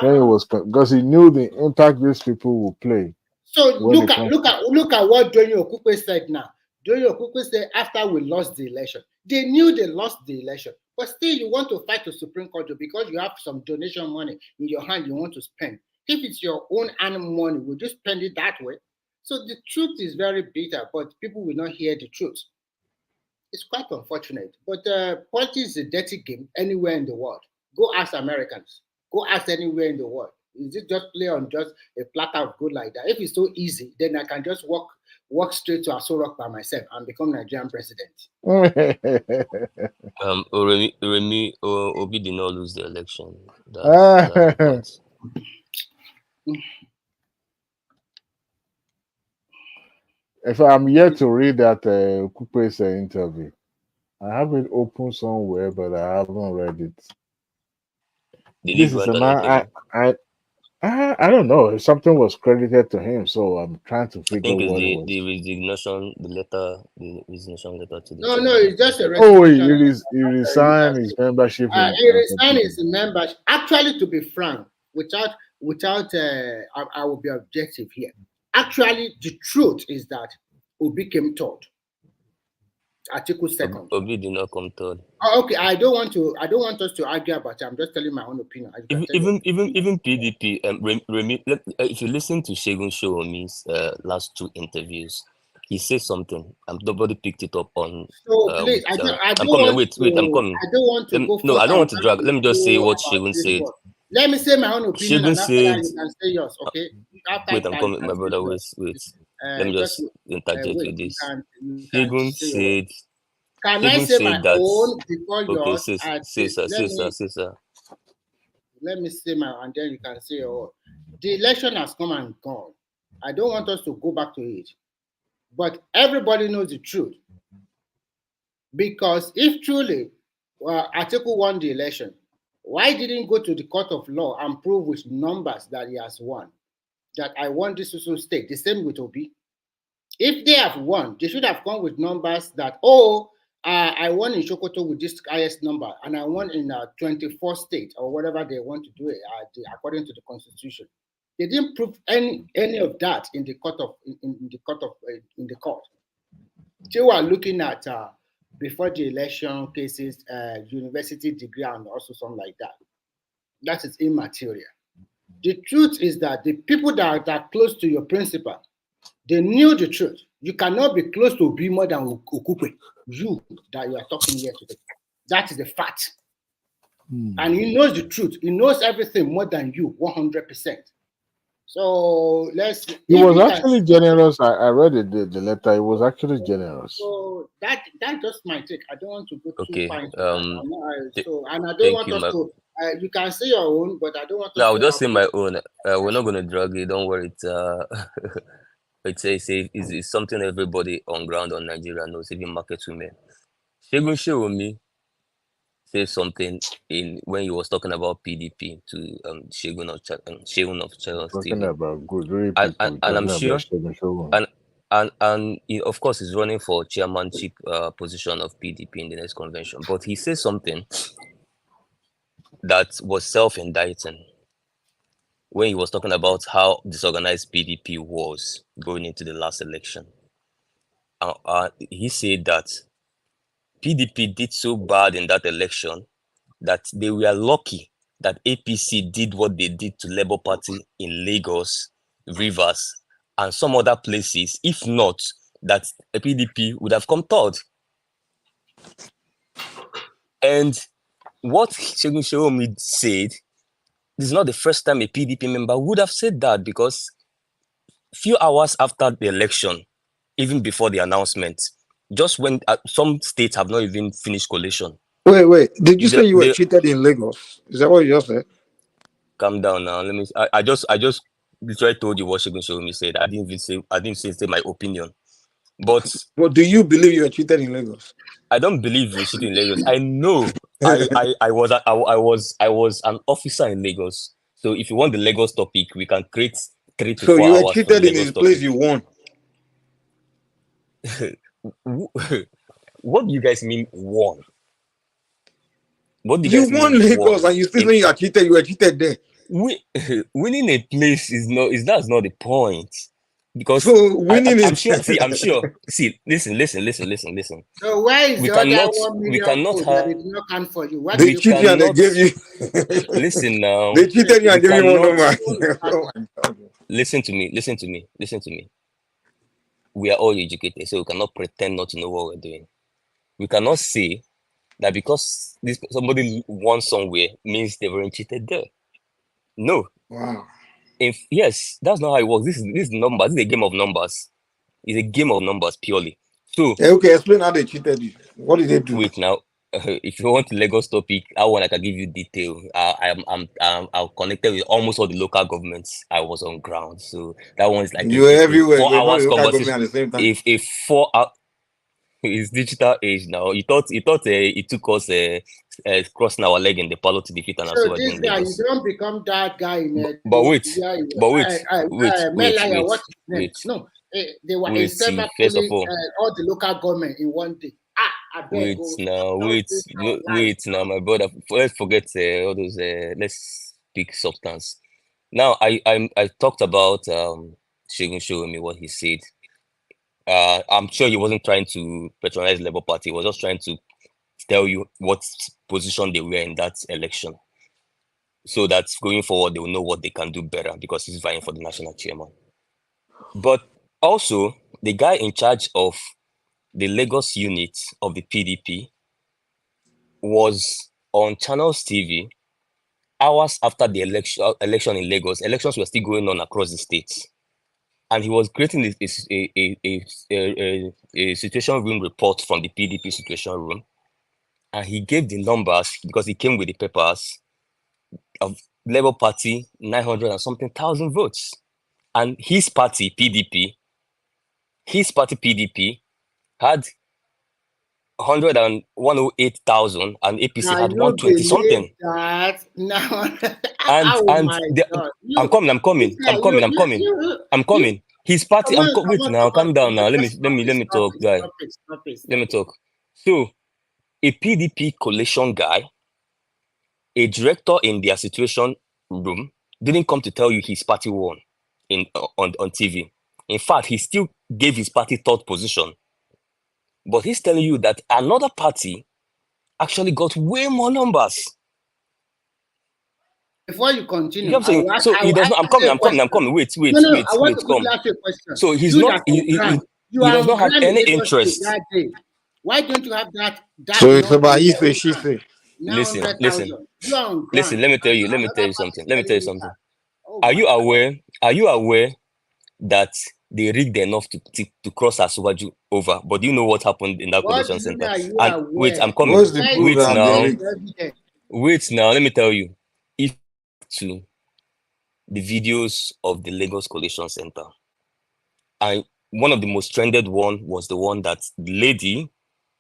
when he was, because he knew the impact these people will play. So look at what Donny Okupe said now. Donny Okupe said after we lost the election, they knew they lost the election, but still you want to fight the Supreme Court because you have some donation money in your hand you want to spend. If it's your own animal money, would you spend it that way? So the truth is very bitter, but people will not hear the truth. It's quite unfortunate, but politics is a dirty game anywhere in the world. Go ask Americans. Go ask anywhere in the world. Is it just play on just a platter of gold like that? If it's so easy, then I can just walk straight to Aso Rock by myself and become Nigerian president. Obi did not lose the election. That's If I'm yet to read that Okupe's interview, I have it open somewhere, but I haven't read it. This is a man. I don't know. Something was credited to him, so I'm trying to figure what it was. The resignation letter to the No, it's just a resignation. He resigned his membership. He resigned his membership. Actually, to be frank, without I will be objective here. Actually, the truth is that Obi came third. Article second. Obi did not come third. Oh, okay, I don't want us to argue about it. I'm just telling my own opinion. Even PDP. If you listen to Segun Showomi's last 2 interviews, he says something. Nobody picked it up on. So please, I'm coming. I don't want to go. No, I don't want to drag. Let me just say what Segun said. Let me say my own opinion, and after that you can say yours. Okay. Wait, I'm coming, my brother. Wait. Let me just interject with this. Segun said. Can I say my own before yours? Say, sir. Let me say my, and then you can say your own. The election has come and gone. I don't want us to go back to it. But everybody knows the truth. Because if truly Atiku won the election, why didn't go to the court of law and prove with numbers that he has won? That I won this social state. The same with Obi. If they have won, they should have come with numbers that, I won in Sokoto with this highest number, and I won in 24 states or whatever they want to do it according to the constitution. They didn't prove any of that in the court. They were looking at before the election cases, university degree, and also something like that. That is immaterial. The truth is that the people that are close to your principal, they knew the truth. You cannot be close to Obi more than Okupe, you that you are talking here today. That is the fact. And he knows the truth. He knows everything more than you, 100%. So let's. He was actually generous. I read the letter. He was actually generous. So that just my take. I don't want to go too far into that. And I don't thank want you, us to. You can say your own, but I don't want. No, I'll just say my own. We're not going to drag it. Don't worry. It's something everybody on ground on Nigeria knows, even market women. Shegun Shewomi said something when he was talking about PDP to Shegun of Charles Talking TV. about good people, And I'm sure, and he, of course, he's running for chairmanship position of PDP in the next convention. But he said something that was self-indicting when he was talking about how disorganized PDP was going into the last election. He said that PDP did so bad in that election that they were lucky that APC did what they did to Labour Party in Lagos, Rivers, and some other places. If not, that PDP would have come third. And what Shegun Shewomi said, this is not the first time a PDP member would have said that, because few hours after the election, even before the announcement, just when some states have not even finished collation. Wait. Did you say you were cheated in Lagos? Is that what you just said? Calm down now. I just literally told you what Shegun Shewomi said. I didn't say my opinion. But do you believe you were cheated in Lagos? I don't believe we cheated in Lagos. I know. I was an officer in Lagos. So if you want the Lagos topic, we can create 3 to 4 hours. So you were cheated in his place you won. What do you guys mean won? What do you won Lagos and you still say you are cheated? You were cheated there. Winning a place that's not the point. Because so winning I'm sure. See, listen. So why is we the cannot, other 1 million we cannot votes have. that they did not count for you? What they cheated and they gave you. Listen now. They cheated you and gave you one number. Oh my God. Listen to me. We are all educated, so we cannot pretend not to know what we're doing. We cannot say that because somebody won somewhere means they weren't cheated there. No. Wow. Yes, that's not how it works. This is numbers. This is a game of numbers. It's a game of numbers purely. So okay, explain how they cheated you. What did they do? Wait now. If you want the Lagos topic, I can give you detail. I'm connected with almost all the local governments. I was on ground, so that one is like you're everywhere. 4 hours conversation at the same time. If 4 hours. It's digital age now. He thought it took us crossing our leg in the parlor to defeat an So this guy, you don't become that guy in But wait. Melaya, what's his name? No, they were in several first of all the local government in one day. Wait now, my brother. Let's forget all those. Let's speak substance. Now, I talked about Shegun Shewomi, what he said. I'm sure he wasn't trying to patronize Labour Party. He was just trying to tell you what position they were in that election, so that going forward they will know what they can do better, because he's vying for the national chairman. But also, the guy in charge of the Lagos unit of the PDP was on Channels TV hours after the election in Lagos. Elections were still going on across the states. And he was creating a situation room report from the PDP situation room. And he gave the numbers, because he came with the papers, of Labour Party, 900 and something thousand votes. And his party, PDP, had 108,000 and APC had 120 something. That. No. I'm coming. His party. Wait now. Calm down now. Let me talk, guy. Let me talk. So, a PDP coalition guy, a director in their situation room, didn't come to tell you his party won on TV. In fact, he still gave his party third position. But he's telling you that another party actually got way more numbers. Before you You continue, know what I'm saying? So I he will does not. ask you a question. I'm coming. Wait, No, I want to quickly come. ask you a question. So he's You not. that on ground, you He are does on not have ground in any Lagos State interest. that day. Why don't you have that So it's number about in he your say, own she hand? say. Listen. 900,000. You are on ground. Let me tell you. and Let me tell another you party something. is Let me tell you telling you something. that. Oh Are my you God. aware? Are you aware that they rigged enough to cross Asuwaju over? But do you know what happened in that What collation do you center? mean are you And wait, aware? I'm coming. What's the Where proof is Wait that the they now. rigged? evidence? Wait now. Let me tell you. If to the videos of the Lagos Collation Center, and one of the most trended one was the one that the lady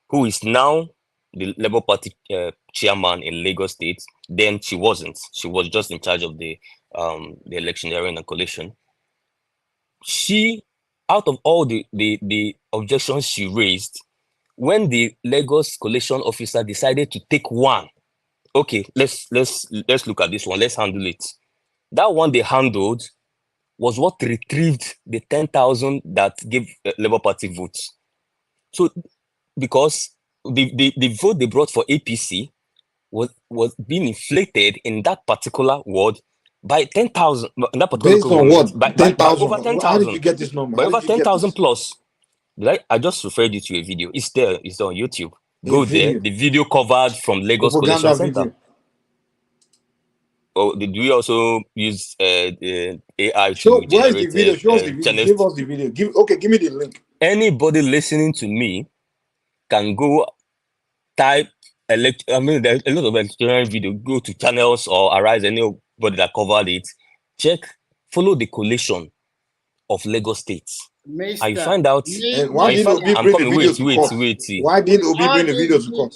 who is now the Labour Party chairman in Lagos State. Then she wasn't. She was just in charge of the electioneering and collation. She, out of all the objections she raised, when the Lagos collation officer decided to take one, okay, let's look at this one. Let's handle it. That one they handled was what retrieved the 10,000 that gave Labour Party votes. So because the vote they brought for APC was being inflated in that particular ward by 10,000, in that particular Based local on government, what? by over 10,000. How did you 10,000, get this number? by How over did you get 10,000 this? plus. I just referred you to a video. It's there. It's on YouTube. A Go there. video. The video covered from Lagos Collation Propaganda Center. video. Oh, did we also use AI So to where is the generate video? Show us the video. channels? Give us the video. Give me the link. Anybody listening to me can go type there's a lot of electioneering video. Go to channels or Arise, anybody that covered it. Check, follow the collation of Lagos State. And you Mister, find out. And why didn't Obi I'm bring the coming. video Wait. to court? Why didn't Obi all bring the this video to video, court?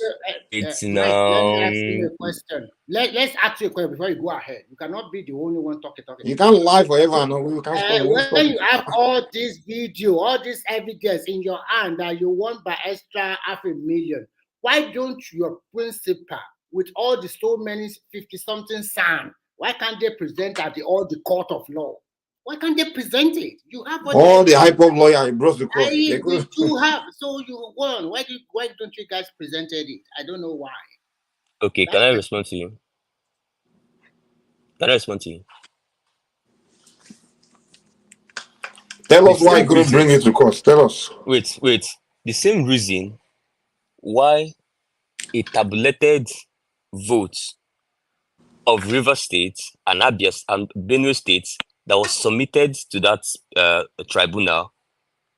It's Mike, let me now. ask you a question. Let's ask you a question before you go ahead. You cannot be the only one talking. You can't lie forever. No, we can't stop. We won't stop When you. you have all this video, all this evidence in your hand that you won by extra 500,000, why don't your principal, with all the so many 50-something son, why can't they present at the court of law? Why can't they present it? You have All the hype-up lawyer, he brought the court. They we couldn't. do have, so you won. Why don't you guys presented it? I don't know why. Okay, can I respond to you? Tell us why you couldn't bring it to court. Tell us. Wait. The same reason why a tabulated vote of River State and Abia and Benue State that was submitted to that tribunal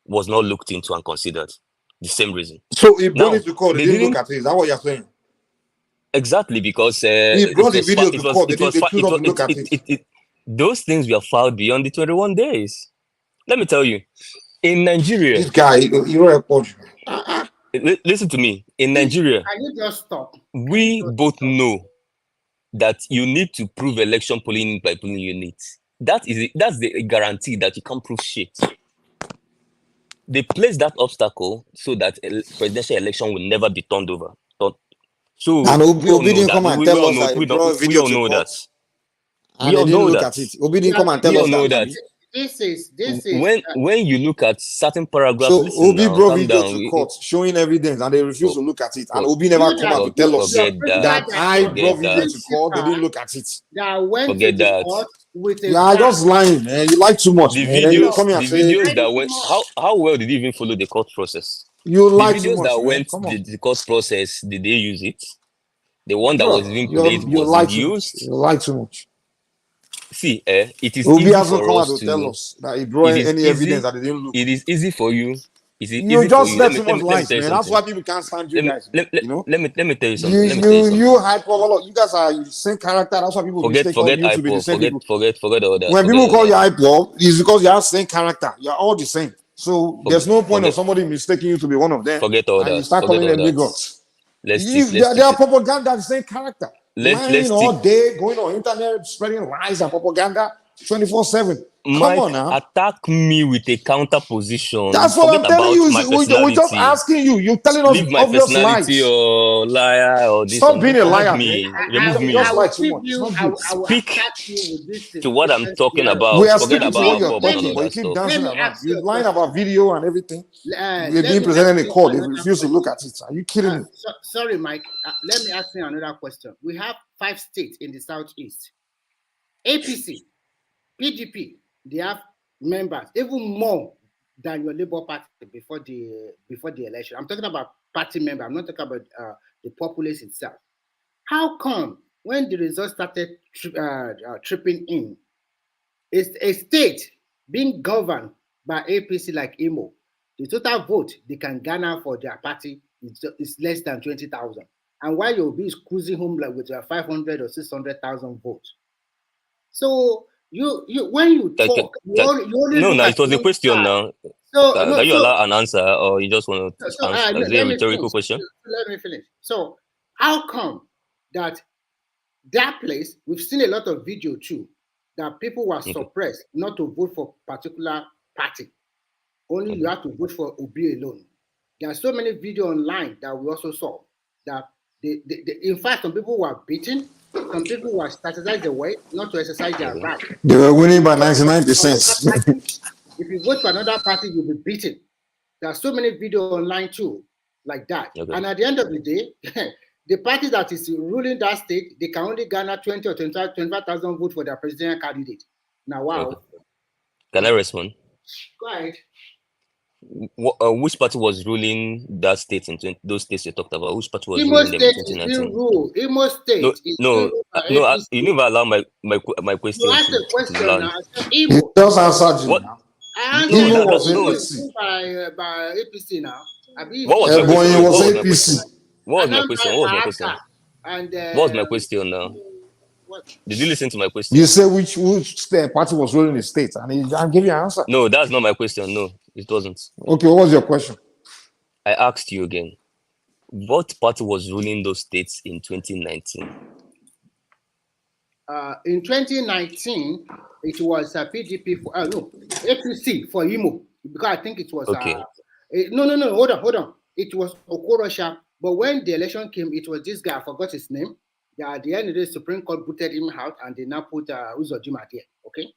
was not looked into and considered. The same reason. So he brought Now, it to court. They didn't look at it. Is that what you're saying? Exactly, because He brought the video to court. They choose not to look at it. Those things were filed beyond the 21 days. Let me tell you, in Nigeria, this guy, you're a coach. Listen to me. In Nigeria, can you just stop? We both know that you need to prove election polling by polling units. That's the guarantee that you can't prove shit. They place that obstacle so that a presidential election will never be turned over. So and we all Obi know didn't that. come and tell us that he brought video to court. And they didn't look at it. Obi didn't come and tell us that. This is when you look at certain paragraphs. So listen Obi now, brought calm video down. to court showing evidence, and they refused to look at it. And Obi You never come out to tell us Forget that I brought Forget video that. to court. They didn't look at it. That went Forget to the that. court with a You are just lying, man. You lie too much, The man. Then you come here and say videos that went. How well did you even follow the court process? you lie The too videos much, that man. went Come on, the court process, did they use it? The one that bro. was being You played, was lie it too much. used? You lie too much. See, it is Obi easy hasn't come for out us to tell to. us that he brought any evidence that they didn't look. It is easy for you. Is it You easy for just you? let Let too much me lies, tell you man. That's something. why people can't stand you guys. You know. Let me tell you something. Let me tell you something. You hype up. You guys are the same character. That's why people mistake all you to be the same people. Forget all that. When people call you hype up, it's because you have the same character. You're all the same. So there's no point of somebody mistaking you to be one of them. Forget all and that. you start calling them bigots. They are propaganda, the same character. Lying all day, going on internet, spreading lies and propaganda. 24/7. Come Mike, on now. attack me with a counter position. That's what Forget I'm telling about you. my We're just personality. asking you. You're telling us Leave my obvious personality lies. or liar or this Stop or being that. a Remove liar, man. me. I Remove You will, me. I just lie will too give much. It's you, not good. I will Speak attack you with this to what I'm different talking scenario. We about. are Forget speaking to what about you're Bob and talking, all but you that keep stuff. dancing Let me around. ask you You're a lying question. about video and everything. We're Let being me presented ask in you court. They another refuse to look question. at it. Are you kidding me? Sorry, Mike. Let me ask you another question. We have 5 states in the southeast. APC, PDP, they have members even more than your Labour Party before the election. I'm talking about party member. I'm not talking about the populace itself. How come when the results started tripping in, a state being governed by APC like Imo, the total vote they can garner for their party is less than 20,000, and while you'll be cruising home like with your 500 or 600,000 votes. So you when you talk, you only No, look now at it was a one question side. now. So no, Can you allow an answer or you just want to answer? no, Is it a let me rhetorical finish. question? Let me finish. So how come that place, we've seen a lot of video too, that people were Okay. suppressed not to vote for particular party. Only you have to vote for Obi alone. There are so many videos online that we also saw that in fact, some people were beaten, some people were strategized away not to exercise their right. They were winning by 99%. If you vote for another party, you'll be beaten. There are so many videos online too, like that. Okay. And at the end of the day, the party that is ruling that state, they can only garner 20 or 25,000 votes for their presidential candidate. Now, wow. Okay. Can I respond? Go ahead. Which party was ruling that state in those states you talked about? Which party was Imo ruling them in State is still 2019? rule. Imo State No, is no, still by no. APC. You never allow my You question asked a to question now. land. I said He Imo. just answered you What? now. I No, answered Imo you. was no. Imo is APC. still by APC now. I believe What was my Ebonyi question? was What was my APC. question? What was my question? Anambra What was my question? Aka and What was my question now? what? Did you listen to my You question? say which state party was ruling the state, and I'll give you an answer. No, that's not my question. No, it wasn't. Okay, what was your question? I asked you again. What party was ruling those states in 2019? In 2019, it was PDP for no APC for Imo, because I think it was Okay. no, hold on. It was Okorosha, but when the election came, it was this guy. I forgot his name. Yeah, at the end of the day, Supreme Court booted him out, and they now put Uzodima there. Okay,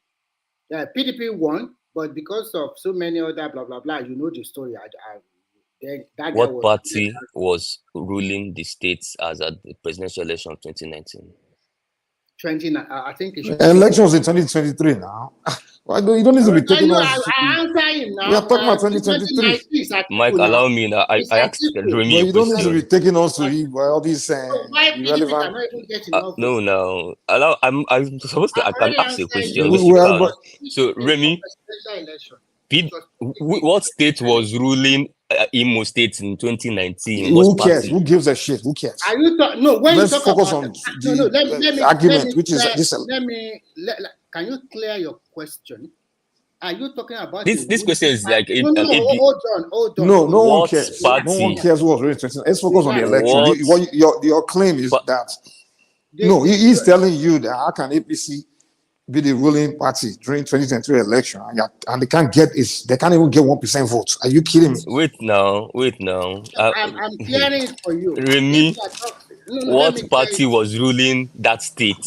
PDP won, but because of so many other blah blah blah, you know the story. That guy What was party was ruling the states as at the presidential election of 2019? 20. I think it should The election was in 2023 now. Why you don't need to be taking us? I answer him now. We are talking about 2023. Mike, allow me now. I asked Remy But a you don't need to be question. taking us to all these why PDP irrelevant. cannot even get enough No, votes? no. I'm supposed to. I can ask a question, you. which you Well, can. but So Remy, what state was ruling Imo State in 2019? What who cares? party? Who gives a shit? Who cares? Are you no? When Let's you talk focus about on no, the argument, which is this. can you clear your question? Are you talking about This question is like no, an AB. hold on. No one What cares. party? No one cares who was really interested. Let's focus on the election. What? Your claim is that he's telling you that how can APC be the ruling party during 2023 election and they can't even get 1% votes. Are you kidding me? Wait now. I'm clearing it for you. Remy, let me what party was ruling that state?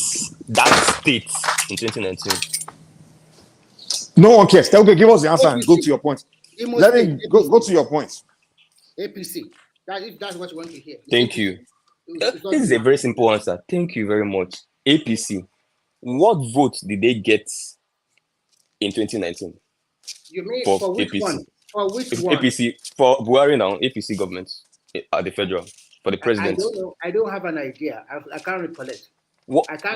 That state in 2019? No one cares. Okay, give us the answer and go to your point. Let me go to your point. APC. If that's what you want to hear. Thank you. This is a very simple answer. Thank you very much. APC. What vote did they get in 2019? You mean for which APC? one? For which one? APC for Buhari now. APC government at the federal for the president. I don't know. I don't have an idea. I can't recollect.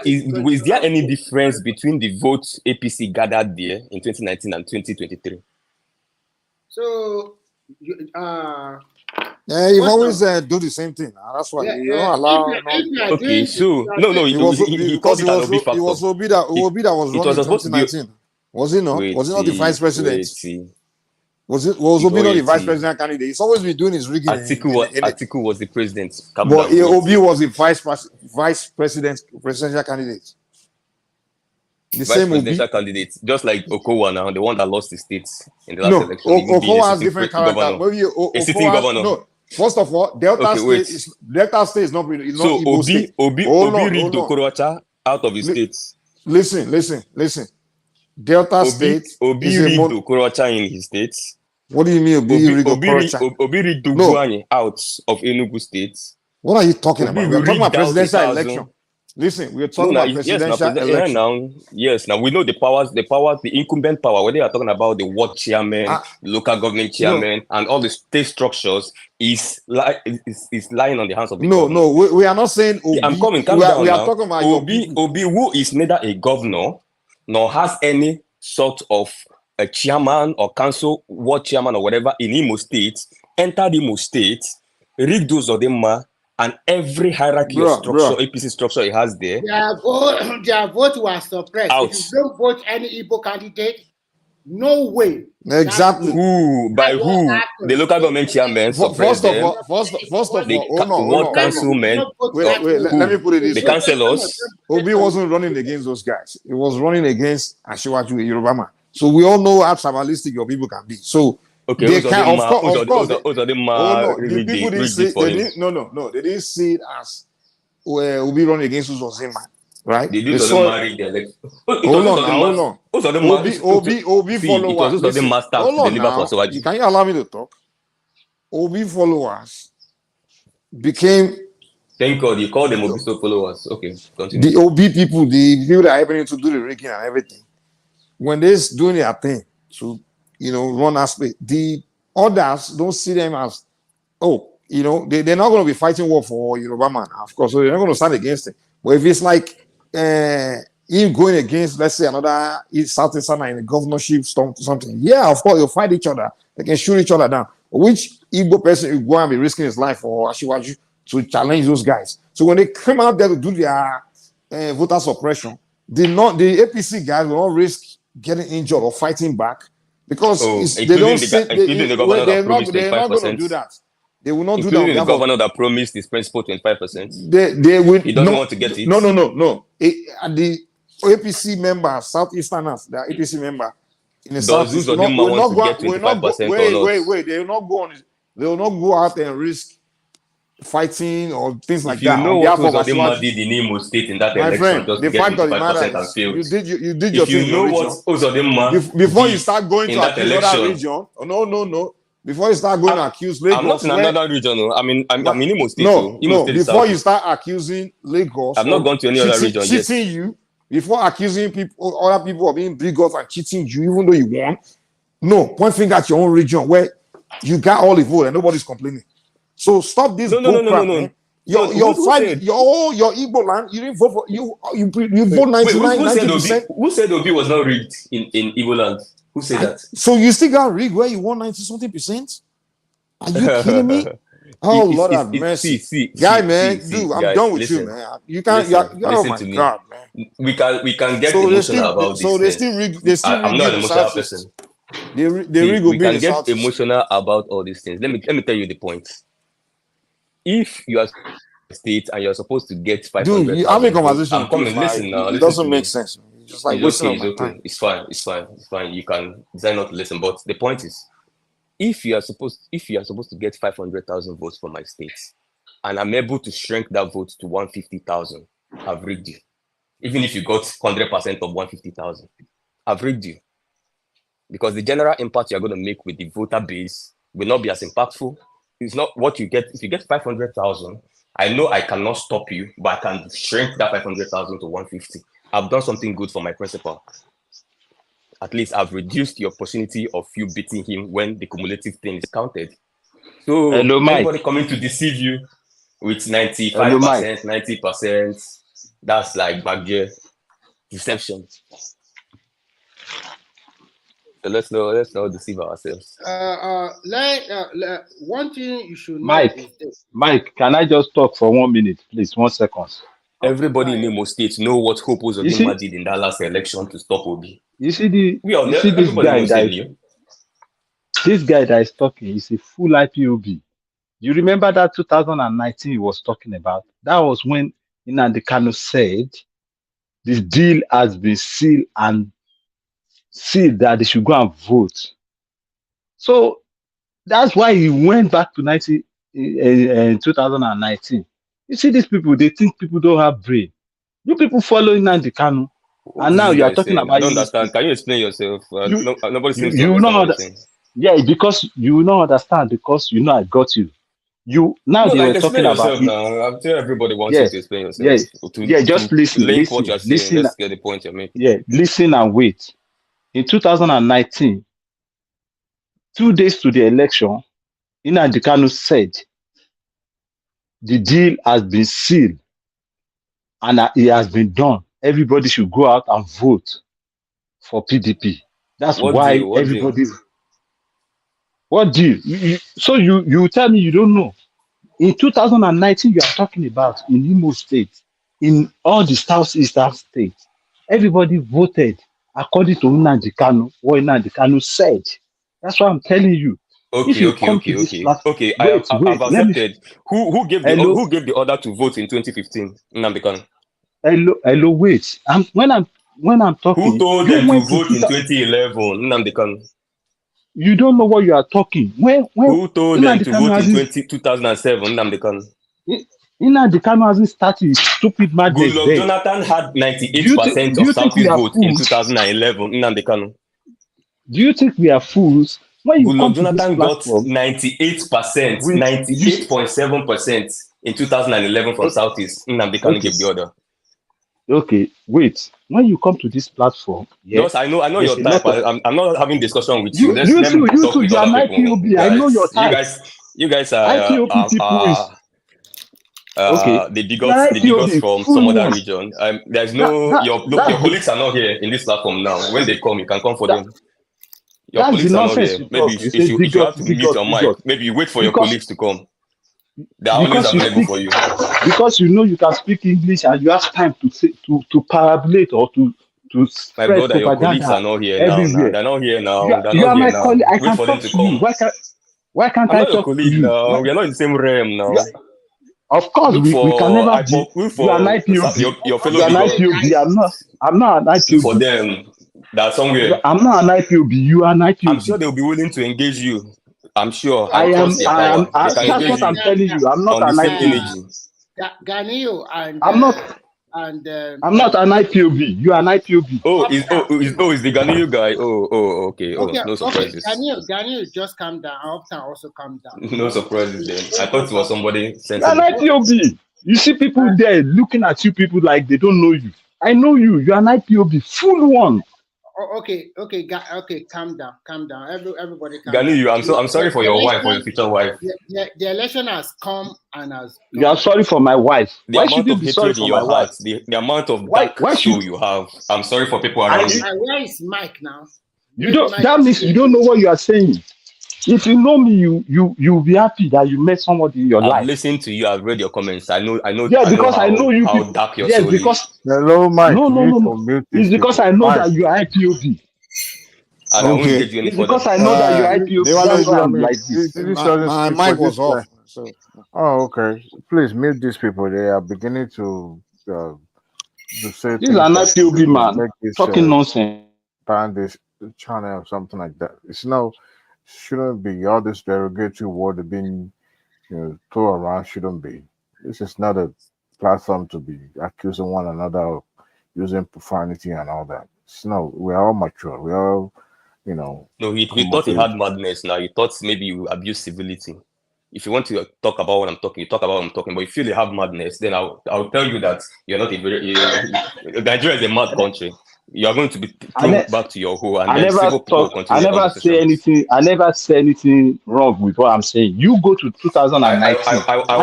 Is there any difference between the votes APC gathered there in 2019 and 2023? So, you've always do the same thing. That's why you don't allow. Okay, so no, he called it an Obi factor. It was Obi that was running in 2019. Was it not? Was it not the vice president? Was Obi not the vice president candidate? He's always been doing his rigging. Atiku was the president. But Obi was the presidential candidate. But Obi was the vice presidential candidate. The vice same presidential Obi. candidate, just like Okowa now, the one that lost the states in the last No, election, even being a Okowa has sitting different character. governor. Maybe A sitting Okowa. governor. No, first of all, Delta Okay, State wait. is not So Igbo State. Hold on, rigged Okorocha out of his states. Listen. Delta State Obi is a rigged Okorocha in his states. What do you mean Obi rigged Okorocha? Obi rigged No. Ugwuanyi out of Enugu State. What are you talking Obi about? We're talking about rigged out presidential 1,000. election. Listen, we're talking about presidential election. Yes, now we know the powers, the incumbent power, whether you're talking about the ward chairman, the local government chairman, and all the state structures is lying on the hands of the governor. No, we are not saying Obi. I'm coming, calm down now. Talking about Obi, who is neither a governor nor has any sort of a chairman or council, ward chairman or whatever in Imo State, entered Imo State, rigged those of them, and every hierarchy of structure, APC structure it has there. Their vote was suppressed. Out. If you don't vote any Igbo candidate, no way. Exactly. By who? The local government chairman suppressed them. First of all, the ward councilmen. Wait, let me put it this way. The councillors. Obi wasn't running against those guys. He was running against Asiwaju Yorubama. So we all know how tribalistic your people can be. So okay, they can, of course, the people didn't see. They didn't see it as Obi running against Uzozima, right? They saw the election. Hold on. Obi followers. Hold on now. Can you allow me to talk? Obi followers became. Thank God you call them Obi followers. Okay, continue. The Obi people, the people that are helping to do the rigging and everything, when they're doing their thing to, run aspect, the others don't see them as, they're not going to be fighting war for Yoruba man, of course, so they're not going to stand against it. But if it's like him going against, let's say, another Southeastern in the governorship, something, yeah, of course, they'll fight each other. They can shoot each other down. But which Igbo person will go and be risking his life for Asiwaju to challenge those guys? So when they come out there to do their voter suppression, the APC guys will not risk getting injured or fighting back because they don't say they're not going to do that. They will not do that. The governor that promised his principal 25%. They will. He doesn't want to get it. No. The APC member, Southeasterners, the APC member in the Southeast, will not go. Wait. They will not go on. They will not go out and risk fighting or things like that. You know what Uzodinma did in Imo State in that election, just to get 25% and failed. You did your thing. If you know what Uzodinma before you start going to accuse another region. No. Before you start going to accuse Lagos, I'm not in another region. I'm in Imo State. No. Before you start accusing Lagos, I've not gone to any other region yet. Cheating you. Before accusing other people of being bigots and cheating you, even though you won. No, point finger at your own region where you got all the vote and nobody's complaining. So stop this. No. Your Igbo land, you didn't vote for you vote 90%. Who said Obi was not rigged in Igbo land? Who said that? So you still got rigged where you won 90-something%? Are you kidding me? Oh Lord have mercy, man, I'm done with you, man. You can't. Oh my God, man. We can get emotional about this. So they still rig. I'm not an emotional person. We can get emotional about all these things. Let me tell you the point. If you are state and you're supposed to get 500, dude, you have a conversation. I'm coming. Listen now. It doesn't make sense. Just like it's okay. It's fine. You can decide not to listen. But the point is, if you are supposed to get 500,000 votes from my state, and I'm able to shrink that vote to 150,000, I've rigged you. Even if you got 100% of 150,000, I've rigged you. Because the general impact you're going to make with the voter base will not be as impactful. It's not what you get. If you get 500,000, I know I cannot stop you, but I can shrink that 500,000 to 150. I've done something good for my principal. At least I've reduced the opportunity of you beating him when the cumulative thing is counted. So anybody coming to deceive you with 95%, 90%, that's like backgear deception. So let's not deceive ourselves. One thing you should know Mike, can I just talk for 1 minute, please? 1 second. Everybody in Imo State know what Hope Uzodinma did in that last election to stop Obi. This guy that is talking is a full IPOB. You remember that 2019 he was talking about? That was when Nnamdi Kanu said the deal has been sealed and sealed that they should go and vote. So that's why he went back to 2019. You see, these people, they think people don't have brain. You people following Nnamdi Kanu, What and is now this you are guy talking saying? I about don't unity. understand. Can you explain yourself? Nobody seems to You understand know what you're that, saying. yeah, because you will not understand because you know I got you. You now No, they like were explain talking about yourself it. now. I'm sure everybody wants Yeah, you to explain yeah, yourself. yeah. Just To listen, link what you're saying. listen. Let's get the point you're making. Yeah, listen and wait. In 2019, 2 days to the election, Nnamdi Kanu said the deal has been sealed and it has been done. Everybody should go out and vote for PDP. That's What why deal? What deal? everybody. What deal? So you tell me you don't know. In 2019, you are talking about in Imo State, in all the southeastern states, everybody voted according to Nnamdi Kanu, what Nnamdi Kanu said. That's what I'm telling you. If you come to this platform, Okay. wait, I've let me. accepted. Who gave Hello, the order to vote in 2015? Nnamdi Kanu. hello, wait. When I'm Who talking, told you them to went to vote in 2011? Nnamdi Kanu. you don't know what you are talking. When Who told them Nnamdi to Kanu vote in hasn't 2007? Nnamdi Kanu. Nnamdi Kanu hasn't started his stupid madness Goodluck then. Jonathan had Do 98% of you think we Southeast are vote in fools? 2011. Nnamdi Kanu. Do you think we are fools? When you come Goodluck to this Jonathan got platform 98%, with you, 98.7% in 2011 from Southeast. Nnamdi Kanu okay, gave the order. okay, wait. When you come to this platform, yeah, Just, I know there's your a type. lot of I'm not having discussion with you. you, Let me you talk too. with You are other an people, IPOB. I know guys. your type. You guys are IPOB people is okay. the You are bigots IPOB from some full other one. region. There's That no that your that's the colleagues are not here in this platform now. When they come, you can come for that, them. Your that's the colleagues are not nonsense here. you Maybe talk. You say if you have bigot, to mute bigot, your mic, bigot. maybe you wait for your Because colleagues to come. They are always you available speak for you. because you know you can speak English and you have time to say to parabolate or to My spread brother, your colleagues are propaganda not here now. Now everywhere. they're not here You now. are, They're you not are here my now. colleague. I Wait can for them talk to to you. come. Why can't I'm I not your talk to colleague you? now. We are not in the same realm You now. are, of course, we can never be. Look You are an for IPOB. your fellow You are an bigot. IPOB. I'm not an Look for IPOB. them. That somewhere. I'm not an IPOB. You are an I'm sure IPOB. they'll be willing to engage you. I'm sure. I I trust am. their power. They can That's engage what I'm you telling you. I'm not on the an same IPOB. energy. Ganio I'm not. I'm not an IPOB. You are an IPOB. Is the Ganiyu guy? Okay. Okay, No okay. surprises. Ganio, just calm down. Uptown also calm down. No surprises then. I thought it was somebody You are an sensible. IPOB. You see people there looking at you, people like they don't know you. I know you. You are an IPOB. Full one. Okay, calm down. Everybody calm down. Ganiyu, I'm sorry for your wife or your future wife. The election has come and has gone. You are sorry for my wife. The Why should amount you of be sorry hatred in for my your wife? heart, the amount of Why dark soul should you have. I'm sorry for people around you. Where is Mike now? you don't? That means you don't know what you are saying. If you know me, you'll be happy that you met somebody in your I've life. listened to you. I've read your comments. I know Yeah, because I know you how people. dark your Yes, soul because is. Hello, Mike. no. It's because I know that you are IPOB. And I won't Okay. engage you any It's further. because I know that you are They IPOB. want That's to why do. I I'm mean, like this. this doesn't My speak for mic this was off. guy. So Oh, okay. Please mute these people. They are beginning to say This is things an that IPOB will man make this talking nonsense. ban this channel or something like that. It's no, shouldn't be all this derogatory word being thrown around. Shouldn't be. This is not a platform to be accusing one another of using profanity and all that. It's no, we are all mature. We all, No, he come thought of he age. had madness now. He thought maybe you abuse civility. If you want to talk about what I'm talking, you talk about what I'm talking. But if you feel you have madness, then I'll tell you that you're not a very. Nigeria is a mad country. You are going to be thrown back to your hole, and I then never civil people will talk. I continue the never say conversations. anything. I never say anything wrong with what I'm saying. You go to 2019, and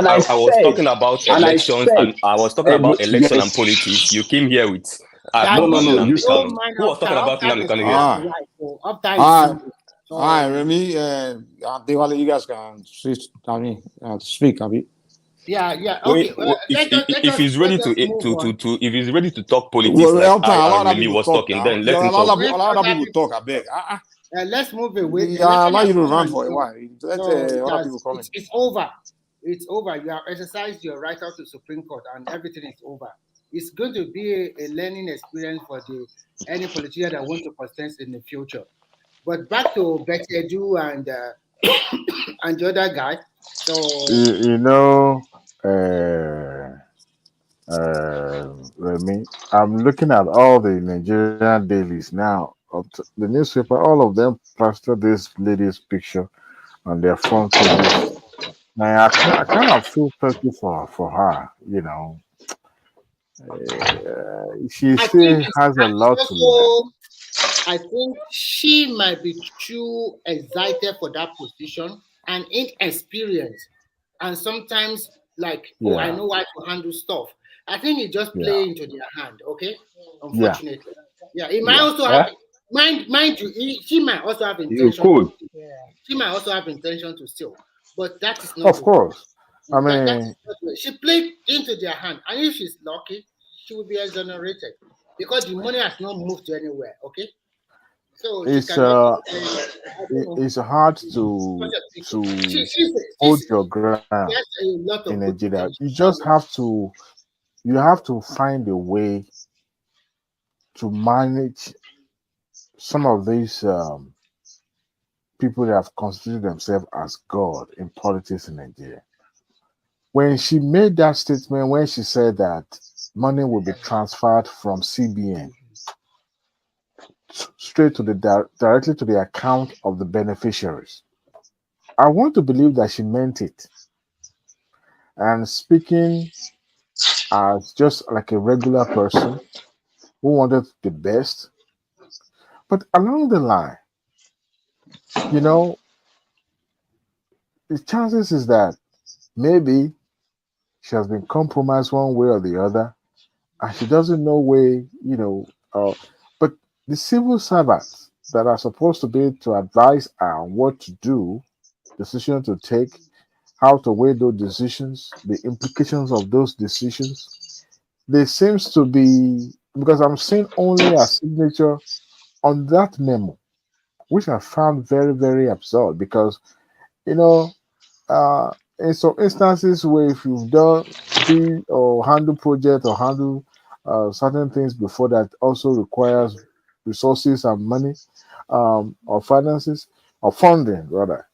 I was said, talking about elections, and I was talking about election and politics. You came here with no. You Nnamdi Kanu. Who was talking about Nnamdi Kanu here? all right, Remy, Diwali, you guys can speak, Abi. Yeah. Okay. If he's ready if he's ready to talk politics Well, like I a lot and of Remy people was talk talking, now. then let Yeah, him a lot talk. of people talk. I beg. Let's move away. Yeah, allow you to run for a while. Let other people come in. It's over. It's over. You have exercised your right out to Supreme Court, and everything is over. it's going to be a learning experience for any politician that want to contest in the future. But back to Betta Edu and and the other guy. So You know, Remy, I'm looking at all the Nigerian dailies now. The newspaper, all of them plaster this lady's picture on their front pages. Now, I kind of feel petty for her. You know, she I think still has a it's lot to learn. also, I think she might be too excited for that position and inexperienced. And sometimes, like, oh, I Yeah, know how to handle stuff. I think it just yeah, play into their hand, okay? yeah, Unfortunately. Yeah, it might yeah. also have Eh? mind you, she might also have You intention to cool. steal. She might also have intention to steal, but that is not Of the way. course. I That is mean, not the way. She played into their hand, and if she's lucky, she will be exonerated because the money has not moved to anywhere, okay? So she it's cannot just say, I don't know. it's hard Such to a picture. hold your ground She has a lot in of good Nigeria. potential. That's why. You have to find a way to manage some of these people that have constituted themselves as God in politics in Nigeria. When she made that statement, when she said that money will be transferred from CBN straight to directly to the account of the beneficiaries, I want to believe that she meant it. And speaking as just like a regular person who wanted the best, but along the line, you know, the chances is that maybe she has been compromised one way or the other, and she doesn't know way, but the civil servants that are supposed to be to advise her on what to do, decision to take, how to weigh those decisions, the implications of those decisions, there seems to be, because I'm seeing only a signature on that memo, which I found very, very absurd because, you know, in some instances where if you've done be or handle project or handle certain things before that also requires resources and money, or finances or funding rather,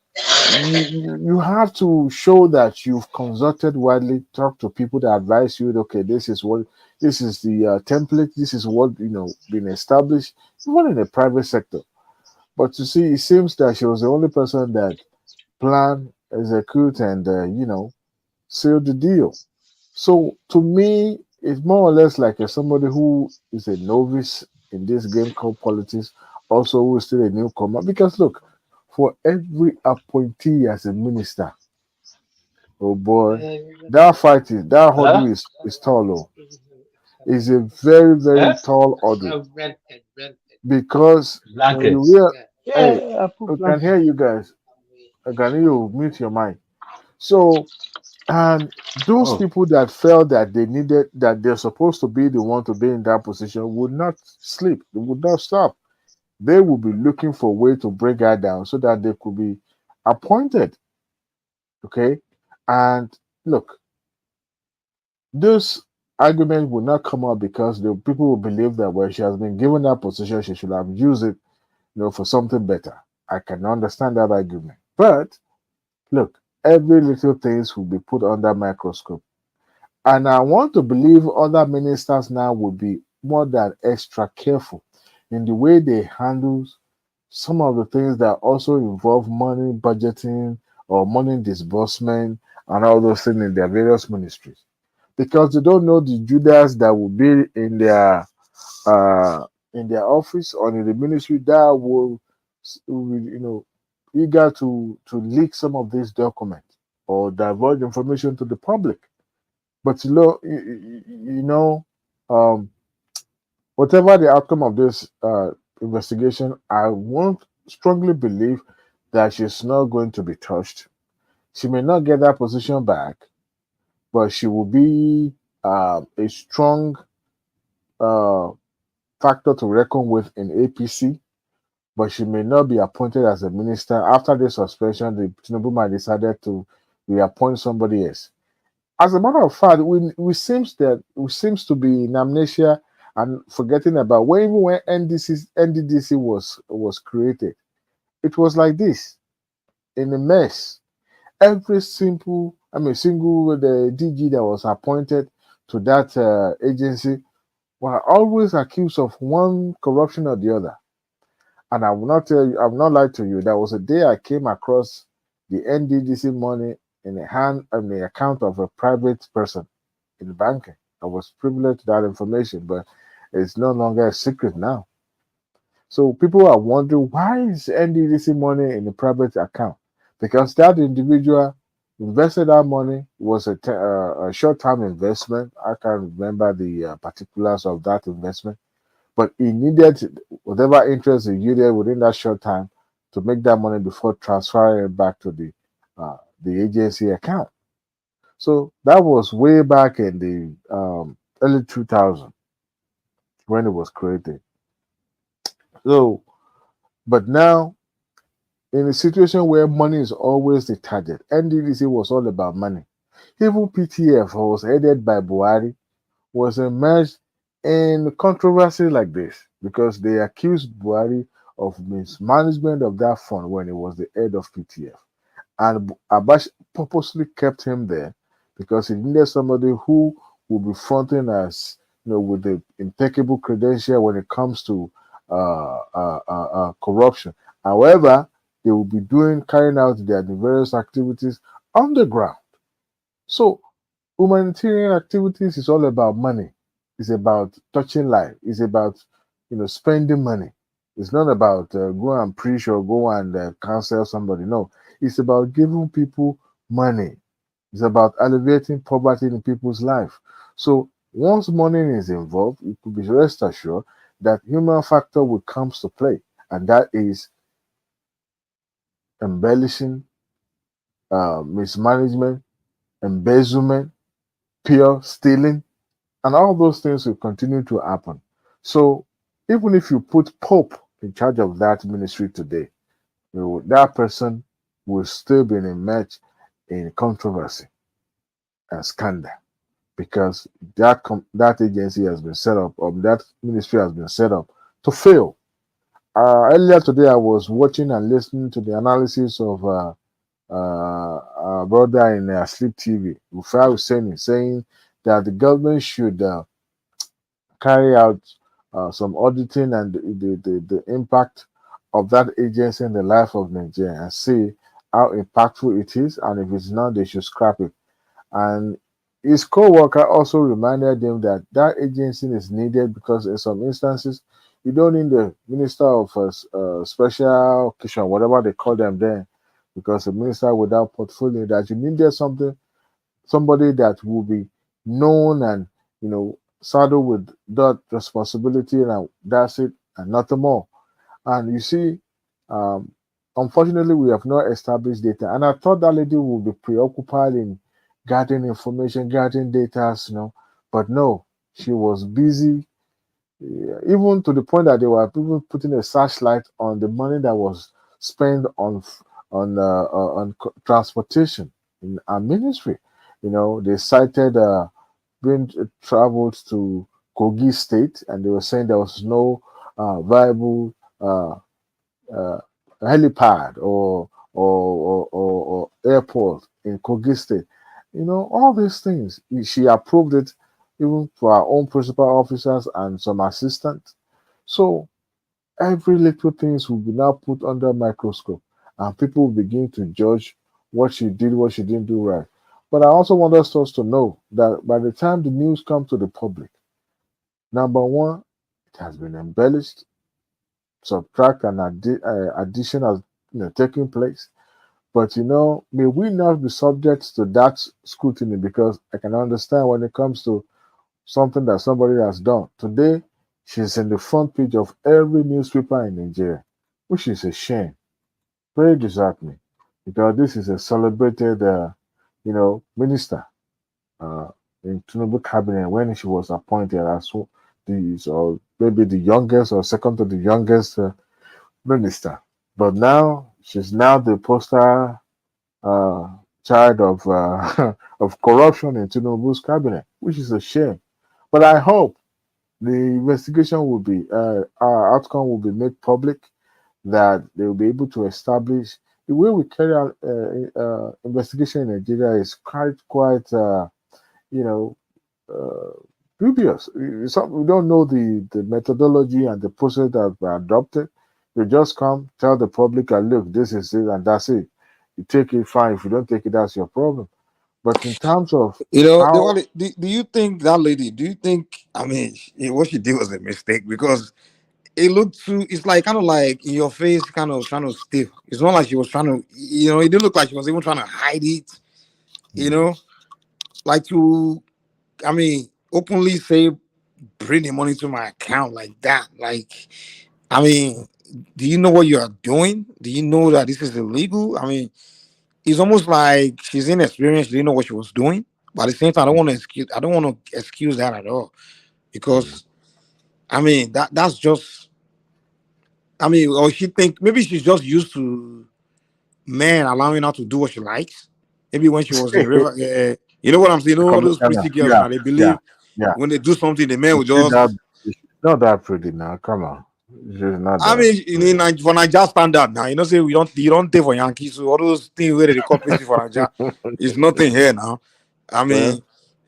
you have to show that you've consulted widely, talk to people that advise you. Okay, this is the template. This is what been established, even in the private sector. But you see, it seems that she was the only person that plan, execute, and seal the deal. So to me, it's more or less like somebody who is a novice in this game called politics, also who is still a newcomer. Because look, for every appointee as a minister, oh boy, that Huh? hurdle is tall. Oh, is a very very Eh? tall hurdle because when you Blankets. real, hey, Yeah, I I put can blanket. hear you guys. I can hear you mute your mic. So, and those Oh. people that felt that that they're supposed to be the one to be in that position would not sleep. They would not stop. They would be looking for a way to bring her down so that they could be appointed. Okay. And look, this argument will not come up because the people will believe that when she has been given that position, she should have used it, for something better. I can understand that argument. But look, every little things will be put under microscope. And I want to believe other ministers now will be more than extra careful in the way they handle some of the things that also involve money budgeting or money disbursement and all those things in their various ministries. Because they don't know the Judas that will be uh in their office or in the ministry that will eager to leak some of these documents or divulge information to the public. But um, whatever the outcome of this investigation, I won't strongly believe that she's not going to be touched. She may not get that position back, but she will be a strong uh, factor to reckon with in APC. But she may not be appointed as a minister after the suspension. The Tinubu might decided to reappoint somebody else. As a matter of fact, we seems to be in amnesia and forgetting about when NDDC was created. It was like this in a mess. Every single the DG that was appointed to that agency were always accused of one corruption or the other. And I will not tell you, I will not lie to you. There was a day I came across the NDDC money in the account of a private person in banking. I was privileged to that information, but it's no longer a secret now. So people are wondering why is NDDC money in a private account? Because that individual invested that money was a short-term investment. I can't remember the particulars of that investment, but he needed whatever interest he yielded within that short time to make that money before transferring it back to the agency account. So that was way back in the early 2000 when it was created. So, but now in a situation where money is always the target, NDDC was all about money. Even PTF was headed by Buhari was immersed in controversy like this because they accused Buhari of mismanagement of that fund when he was the head of PTF. And Abash purposely kept him there because he needed somebody who would be fronting as with the impeccable credential when it comes to corruption. However, they will be carrying out their various activities on the ground. So humanitarian activities is all about money. It's about touching life. It's about spending money. It's not about go and preach or go and counsel somebody. No, it's about giving people money. It's about alleviating poverty in people's life. So once money is involved, you could be rest assured that human factor will come to play, and that is embellishing, mismanagement, embezzlement, pure stealing, and all those things will continue to happen. So even if you put Pope in charge of that ministry today, that person will still be immersed in controversy and scandal because that agency has been set up, or that ministry has been set up to fail. Earlier today, I was watching and listening to the analysis of brother in Sleep TV, Rufai Hussein, saying that the government should carry out some auditing and the impact of that agency in the life of Nigeria and see how impactful it is, and if it's not, they should scrap it. And his co-worker also reminded him that that agency is needed because in some instances, you don't need the minister of special occasion, whatever they call them then, because a minister without portfolio, that you needed somebody that will be known and saddled with that responsibility, and that's it, and nothing more. And you see, unfortunately, we have not established data. And I thought that lady would be preoccupied in gathering information, gathering data, but no, she was busy, even to the point that they were people putting a searchlight on the money that was spent on transportation in our ministry. They cited being traveled to Kogi State, and they were saying there was no viable helipad or airport in Kogi State. All these things. She approved it even for our own principal officers and some assistants. So every little things will be now put under a microscope, and people will begin to judge what she did, what she didn't do right. But I also want us to know that by the time the news comes to the public, number one, it has been embellished, subtract and addition has taken place. But may we not be subject to that scrutiny, because I can understand when it comes to something that somebody has done. Today, she's in the front page of every newspaper in Nigeria, which is a shame. Very disheartening, because this is a celebrated, minister in Tinubu cabinet when she was appointed as or maybe the youngest or second to the youngest minister. But now she's now the poster child of of corruption in Tinubu's cabinet, which is a shame. But I hope the investigation will be our outcome will be made public, that they will be able to establish the way we carry out investigation in Nigeria is quite you know uh, dubious. We don't know the methodology and the process that were adopted. They just come tell the public, look, this is it, and that's it. You take it, fine. If you don't take it, that's your problem. But in terms of You know, how, do you think that lady? Do you think? I mean, what she did was a mistake because it looked too. It's like kind of like in your face, kind of trying to stiff. It's not like she was trying to. You know, it didn't look like she was even trying to hide it. You know, like to. I mean, openly say, bring the money to my account like that. Like, I mean, do you know what you are doing? Do you know that this is illegal? I mean, it's almost like she's inexperienced. She didn't know what she was doing. But at the same time, I don't want to excuse. I don't want to excuse that at all because I mean that's just. I mean, or she think maybe she's just used to men allowing her to do what she likes. Maybe when she was in River, you know what I'm saying? You know all those pretty girls yeah, now. They yeah, believe yeah. when they do something, the men Is will she that? just. She's not that pretty now. Come on, she's not I that. mean, for Niger standard now, you know, say you don't take for Yankees, so all those things where they call pretty for Niger, it's nothing here now. I Well, mean,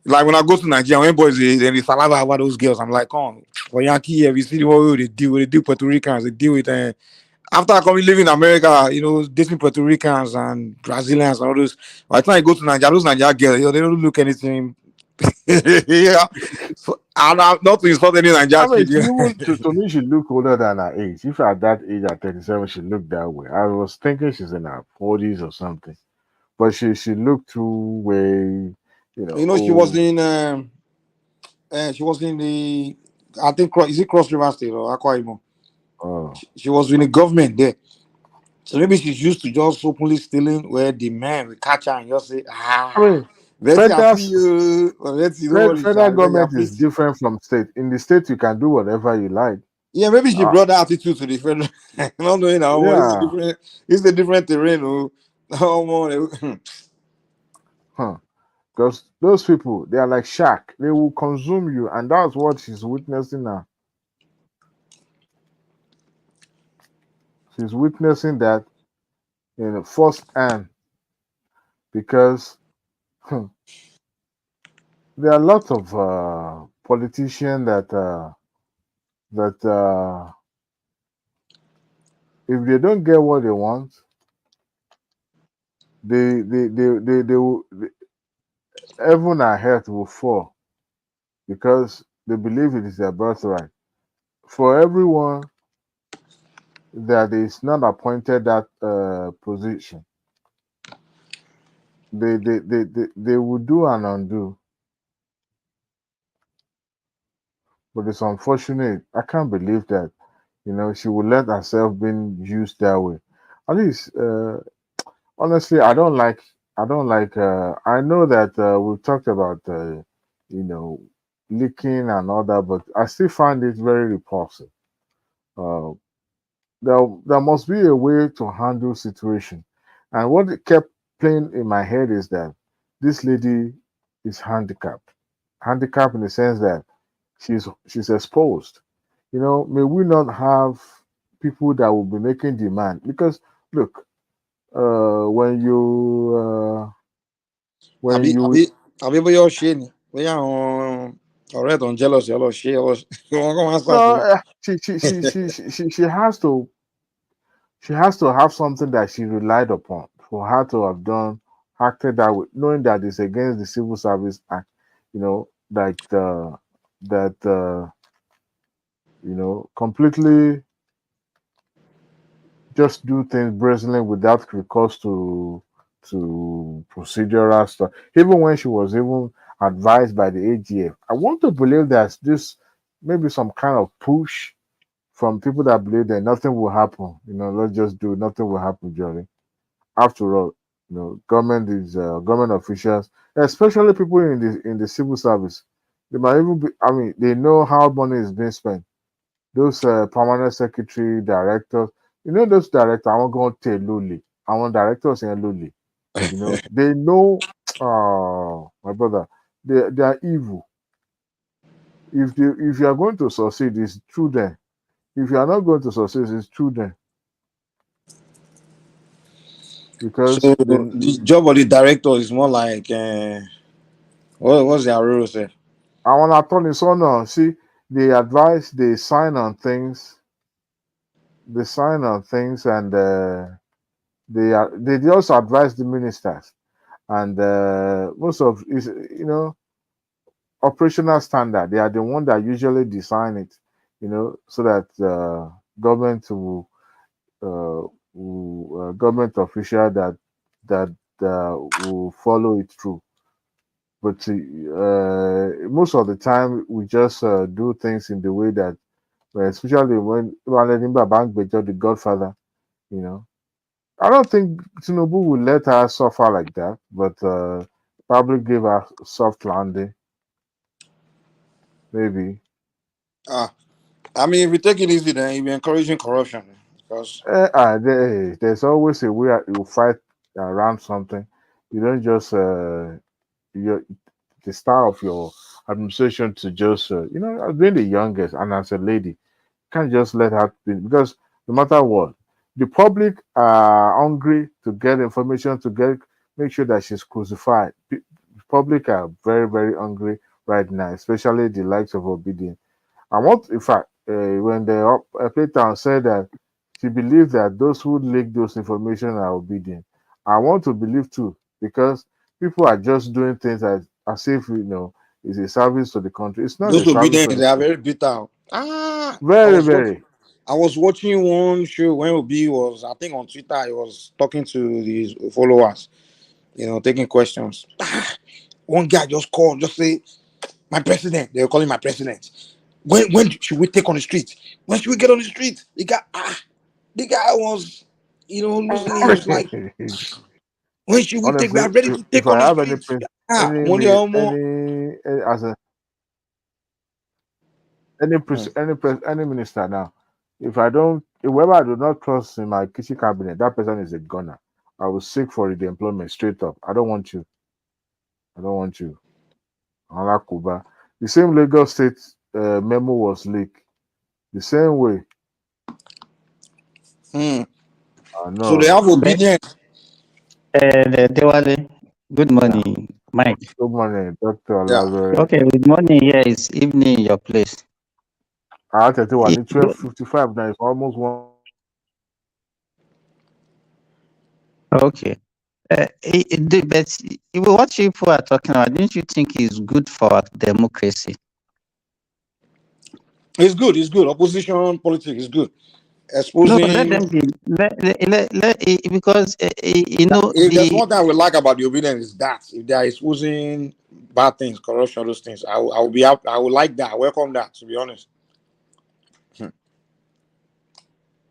like when I go to Nigeria, when boys they saliva over those girls, I'm like, come on, for Yankee, here, we see what they deal Puerto Ricans, they deal with. After I come live in America, you know, dating Puerto Ricans and Brazilians and all those. By the time I go to Nigeria, those Nigeria girls, you know, they don't look anything. Yeah, so and not to insult any I Nigeria mean, kid. she Yeah. even to me, she look older than her age. If at that age, at 37, she looked that way. I was thinking she's in her 40s or something, but she looked too way, You know, old. she was in the, I think, is it Cross River State or Akwa Ibom? Oh, She was in the government there. So maybe she's used to just openly stealing where the man will catch her and just say, I mean, let's see, I federal see you. Or let's see, don't worry, federal child. You're government is pretty. different from state. In the state, you can do whatever you like. Yeah, maybe she Uh, brought that attitude to the federal. Not knowing how yeah, it's a different terrain. Oh, oh more. huh? Because those people, they are like shark. They will consume you, and that's what she's witnessing now. She's witnessing that first hand because there are lots of politicians that if they don't get what they want, they will heaven and earth will fall because they believe it is their birthright. For everyone that is not appointed that position, they will do and undo. But it's unfortunate. I can't believe that she would let herself being used that way. At least honestly, I don't like I know that we've talked about you know leaking and all that, but I still find it very repulsive. uh, there must be a way to handle situation, and what it kept playing in my head is that this lady is handicapped in the sense that she's exposed. May we not have people that will be making demand, because look, when Àbí you àbí àbí bóyá ó ṣe ni bóyá àwọn ọ̀rẹ́ tó ń jealous ẹ lọ ṣe é wọn kàn máa ń no ṣàṣeyẹ. she has to have something that she relied upon for her to have acted that way, knowing that it's against the Civil Service Act. Like that completely just do things brazenly without recourse to procedural stuff. Even when she was even advised by the AGF, I want to believe that this maybe some kind of push from people that believe that nothing will happen. Let's just do nothing will happen, Johnny. After all, government is government officials, especially people in the civil service. They might even be. I mean, they know how money is being spent. Those permanent secretary directors, those directors. I won't go tell Luli. I want directors in Luli. You know, they know. My brother, they are evil. If you are going to succeed, it's through them. If you are not going to succeed, it's through them. Because So the job of the director is more like what's their role, sir? I want to turn this on. See, they advise, they sign on things, and they just advise the ministers, and most of is operational standard. They are the one that usually design it, so that government government official will follow it through. But most of the time, we just do things in the way that, especially when the Godfather, you know. I don't think Tinubu will let her suffer like that, but probably give her soft landing, maybe. I mean, if you take it easy, then you're encouraging corruption because There's always a way you fight around something. You don't just the style of your administration to just as being the youngest and as a lady, can't just let her be, because no matter what, the public are hungry to get information, make sure that she's crucified. Public are very, very hungry right now, especially the likes of Obedient. I want, in fact, when the Playtown said that she believes that those who leak those information are obedient, I want to believe too, because people are just doing things as if it's a service to the country. It's not a those service to obedience the they are country. very bitter. Very, very. I was watching one show when Obi was, I think on Twitter, he was talking to his followers, taking questions. One guy just called, just say, "My president." They were calling my president. When should we take on the street? When should we get on the street? The guy was, losing. He was like, "When should we take? We Honestly, are ready to if take I on the have any streets." prin- as a any minister now, if I don't, whoever I do not trust in my kitchen cabinet, that person is a gunner. I will seek for the employment straight up. I don't want you. I don't want you. Ala Kuba. The same Lagos State memo was leaked. The same way. So they have obedience. Dewale, good morning, Mike. Good morning, Dr. Yeah. Lazare. Okay, good morning. Here is evening in your place. I tell you what, it's 12:55 now. It's almost 1. Okay. But what people are talking about, don't you think is good for democracy? It's good. It's good. Opposition politics is good. No, Exposing. let them be. Because if there's one thing I would like about the obedience is that if they are exposing bad things, corruption, those things, I will be happy. I would like that. I welcome that. To be honest.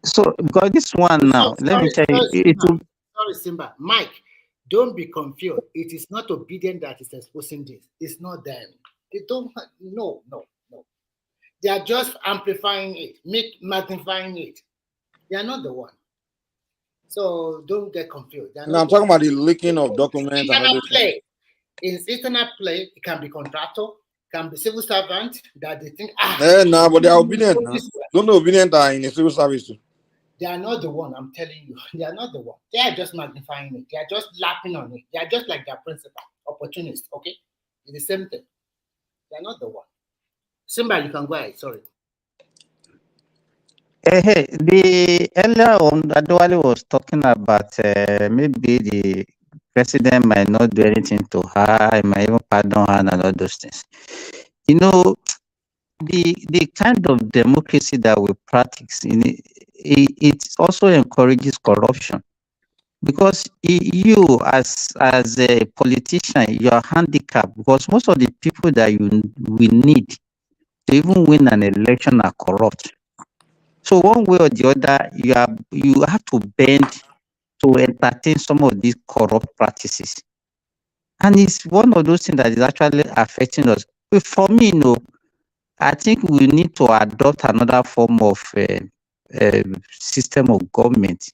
So, because this one now, let me tell you, sorry, Simba, Mike, don't be confused. It is not Obedient that is exposing this. It's not them. They don't. No. They are just amplifying it, magnifying it. They are not the one. So don't get confused. No, I'm talking about the leaking of documents and all those things. In internal play, it can be contractor, can be civil servant that they think. But they are obedient. Don't know obedient are in the civil service too. They are not the one. I'm telling you, they are not the one. They are just magnifying it. They are just lapping on it. They are just like their principal, opportunist. Okay, it's the same thing. They are not the one. Simba, you can go ahead. Sorry. Hey, the earlier on, Adewale was talking about maybe the president might not do anything to her, he might even pardon her and all those things. The kind of democracy that we practice it also encourages corruption, because you as a politician, you're handicapped because most of the people that we need to even win an election are corrupt. So one way or the other, you have to bend to entertain some of these corrupt practices, and it's one of those things that is actually affecting us. But for me, I think we need to adopt another form of system of government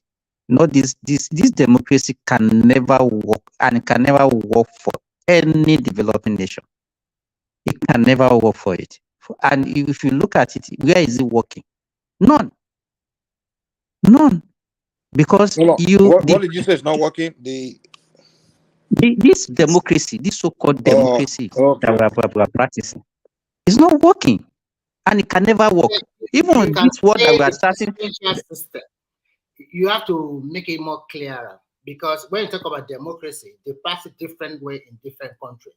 No, this democracy can never work, and it can never work for any developing nation. It can never work for it. And if you look at it, where is it working? None. Because Hold on. you What did you say is not working? this democracy, this so-called democracy okay. that we are practicing, is not working, and it can never work. Even You can this word that say we are the starting, presidential system. You have to make it more clearer, because when you talk about democracy, they practice different way in different countries.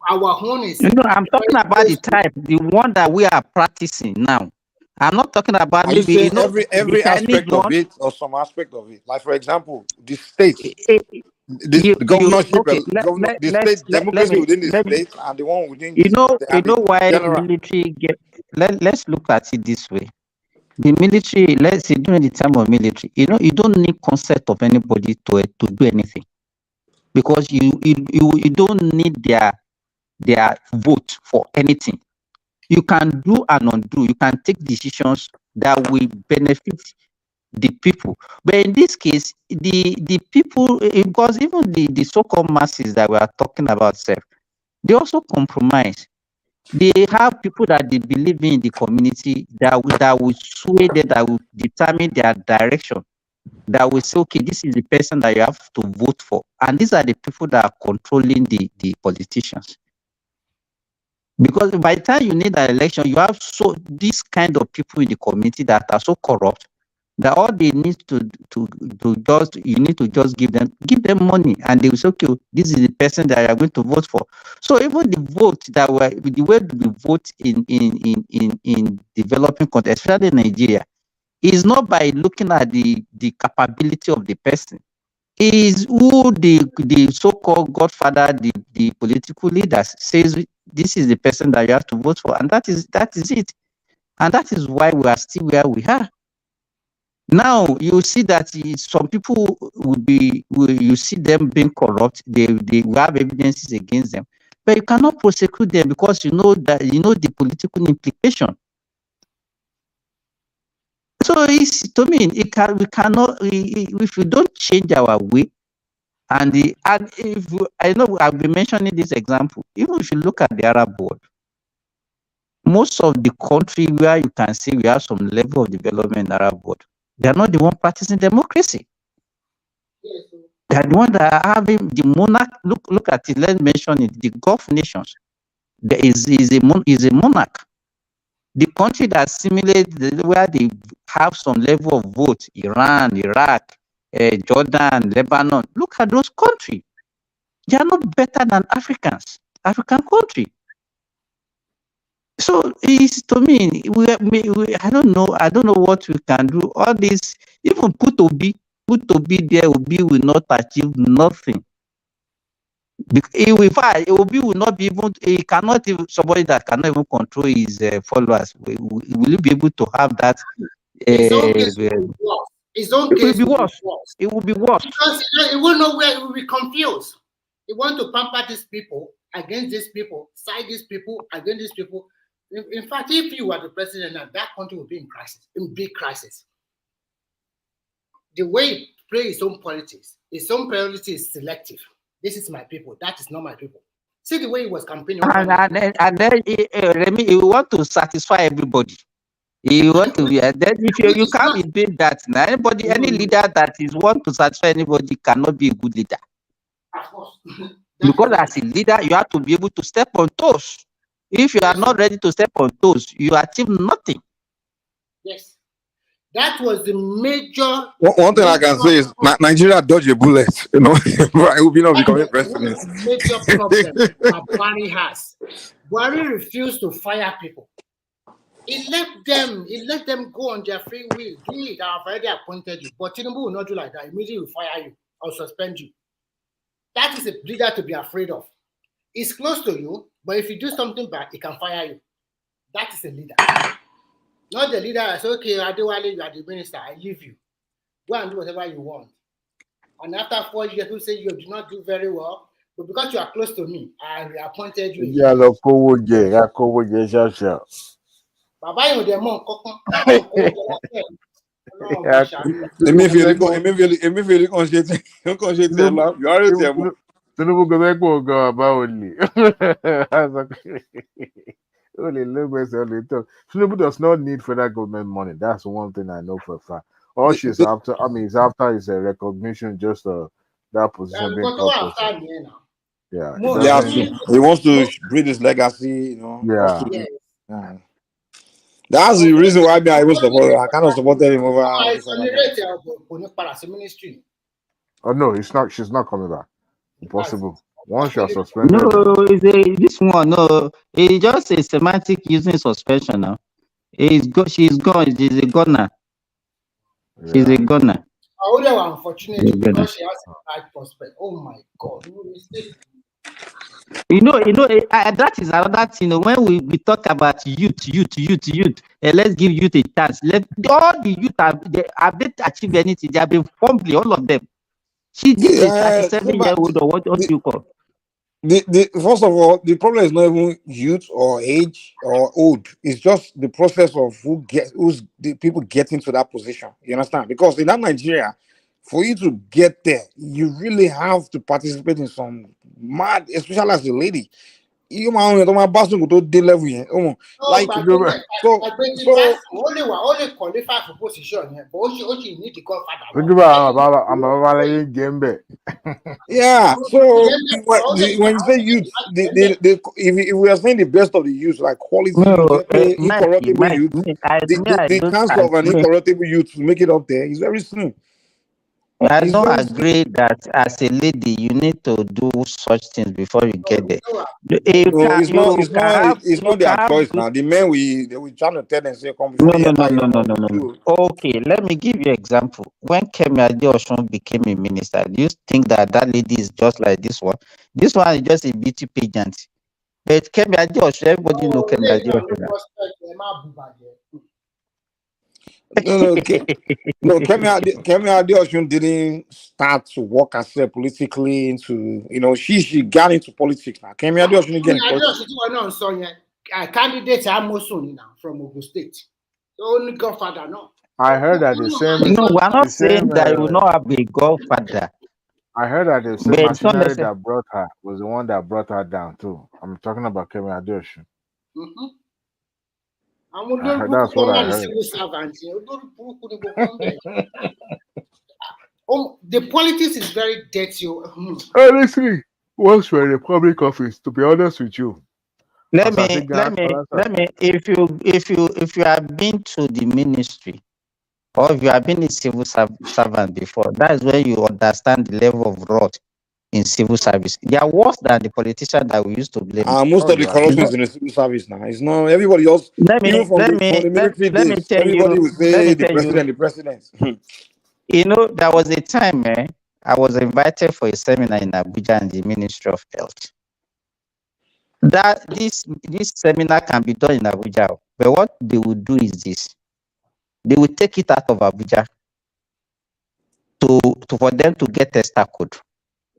Our own is I'm talking about the type, the one that we are practicing now. I'm not talking about Are you maybe saying the every Chinese aspect of one. it or some aspect of it? Like for example, the states, You the governorship, okay? the state democracy within the Let me. state and the one within You know the why general. military get. Let's look at it this way. The military, let's say during the time of military, you don't need consent of anybody to do anything, because you don't need their vote for anything. You can do and undo. You can take decisions that will benefit the people. But in this case, the people, because even the so-called masses that we are talking about, they also compromise. They have people that they believe in the community that will sway them, that will determine their direction, that will say, okay, this is the person that you have to vote for. And these are the people that are controlling the politicians. Because by the time you need an election, you have this kind of people in the community that are so corrupt that all they need to just give them money, and they will say, okay, this is the person that you are going to vote for. So even the vote the way we vote in developing countries, especially Nigeria, is not by looking at the capability of the person. Is who the so-called godfather, the political leaders says this is the person that you have to vote for, and that is it. And that is why we are still where we are. Now you see that some people you see them being corrupt, they will have evidences against them, but you cannot prosecute them because you know the political implication. So to me, we cannot, if we don't change our way. And if I know I've been mentioning this example, even if you look at the Arab world, most of the country where you can see we have some level of development in the Arab world, they are not the one practicing democracy. They are the one that are having the monarch. Look at it. Let's mention it. The Gulf nations, there is a monarch. The country that simulates where they have some level of vote, Iran, Iraq, Jordan, Lebanon. Look at those countries. They are not better than African country. So it's, to me, I don't know what we can do. All this, even put Obi there, Obi will not achieve nothing. In fact, Obi will not be able. He cannot even, somebody that cannot even control his followers. Will he be able to have that? His own case will be worse. His own case will be worse. It will be worse because he won't know where. He will be confused. He want to pamper these people against these people, side these people against these people. In fact, if you were the president, now that country would be in crisis, in big crisis. The way he plays his own politics is selective. This is my people. That is not my people. See the way he was campaigning. And then he want to satisfy everybody. You want to be, and then if you can't be doing that now, any leader that is want to satisfy anybody cannot be a good leader. Of course. Because as a leader, you have to be able to step on toes. If you are not ready to step on toes, you achieve nothing. Yes. That was the major. One thing I can say is Nigeria dodged a bullet. It will be not becoming president. Major problem that Buhari has. Buhari refused to fire people. He let them go on their free will. Do it. I've already appointed you. But Tinubu will not do like that. Immediately will fire you or suspend you. That is a leader to be afraid of. He's close to you, but if you do something bad, he can fire you. That is a leader. Not the leader that says, okay, Adewale, you are the minister, I leave you. Go and do whatever you want. And after 4 years, people say you do not do very well, but because you are close to me, I appointed you. Yeah, look, Baba, you the monk. Emefiele concentrate love. You already tell me. Tinubu go make go about only. Only little only talk. Tinubu does not need federal government money. That's one thing I know for a fact. All she's after, is after is a recognition, just that position being called president. Yeah, he wants to build his legacy, you know. Yeah. Yeah. That's the reason why I even support. I kind of supported him over this other guy. Oh no, it's not. She's not coming back. Impossible. Once you're suspended. No, this one. No, it's just a semantic using suspension now. She's gone. She's a gunner. She's a gunner. Unfortunately, because she has a bad prospect. Oh my God! That is another thing. When we talk about youth, let's give youth a chance. All the youth have they achieved anything. They have been fumbling, all of them. She's a 37-year-old, or what do you call? First of all, the problem is not even youth or age or old. It's just the process of who's the people getting to that position. You understand? Because in that Nigeria, for you to get there, you really have to participate in some mad, especially as a lady. You might go to level here. Like only qualify for position, but only need the godfather. Yeah, so when you say youth, if we are saying the best of the youth, like quality, incorruptible youth, the chance of an incorruptible youth to make it up there is very slim. I don't agree that as a lady you need to do such things before you get there. It's not their choice now. The men we trying to tell them say come before. No. Okay, let me give you an example. When Kemi Adeosun became a minister, do you think that lady is just like this one? This one is just a beauty pageant. But Kemi Adeosun, everybody know Kemi Adeosun. No, Kemi Adeosun didn't start to work herself politically into, she got into politics now. Kemi Adeosun getting politics. Candidate Amosun now from Ogun State. The only godfather, no. I heard that the same. No, we're not saying that you will not have a godfather. I heard that the same machinery that brought her was the one that brought her down too. I'm talking about Kemi Adeosun. That's what I heard. The politics is very dirty. Honestly, once you're in a public office, to be honest with you, let me. If you have been to the ministry, or if you have been a civil servant before, that is when you understand the level of rot in civil service. They are worse than the politicians that we used to blame. Most of the corruption is in the civil service now. It's not everybody else. Let me say the president. There was a time, I was invited for a seminar in Abuja in the Ministry of Health. That this seminar can be done in Abuja, but what they will do is this: they will take it out of Abuja for them to get tester code.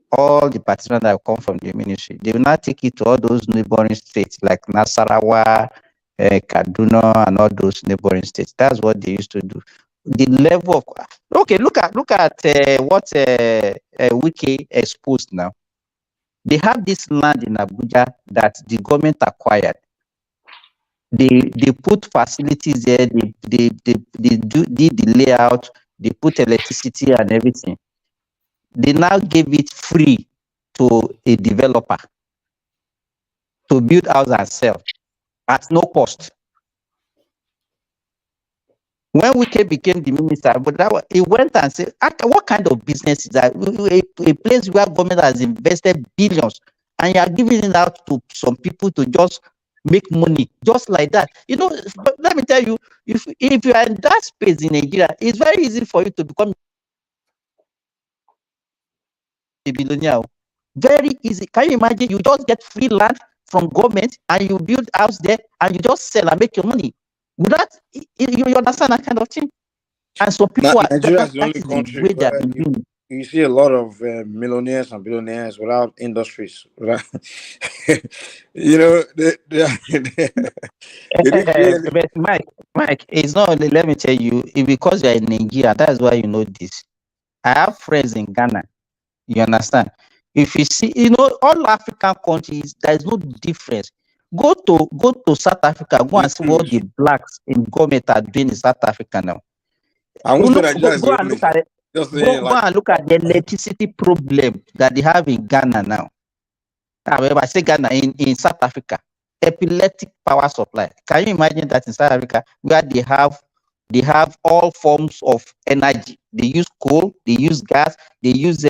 All the participants that come from the ministry, they will not take it to all those neighboring states like Nasarawa, Kaduna, and all those neighboring states. That's what they used to do. The level of look at what Wiki exposed now. They have this land in Abuja that the government acquired. They put facilities there. They did the layout. They put electricity and everything. They now gave it free to a developer to build house and sell at no cost. When Wike became the minister, he went and said, what kind of business is that? A place where government has invested billions and you are giving it out to some people to just make money, just like that. Let me tell you, if you are in that space in Nigeria, it's very easy for you to become a billionaire. Very easy. Can you imagine? You just get free land from government and you build house there and you just sell and make your money. Without you understand that kind of thing? And so people Nigeria is the only country you see a lot of millionaires and billionaires without industries. You know, they didn't create. But Mike, it's not only, let me tell you, because you're in Nigeria, that's why you know this. I have friends in Ghana. You understand? If you see, all African countries, there is no difference. Go to South Africa, go and see what the blacks in government are doing in South Africa now. I won't say that Go and look at it. Go and look at the electricity problem that they have in Ghana now. However, I say Ghana in South Africa, epileptic power supply. Can you imagine that in South Africa, where they have all forms of energy? They use coal, they use gas, they use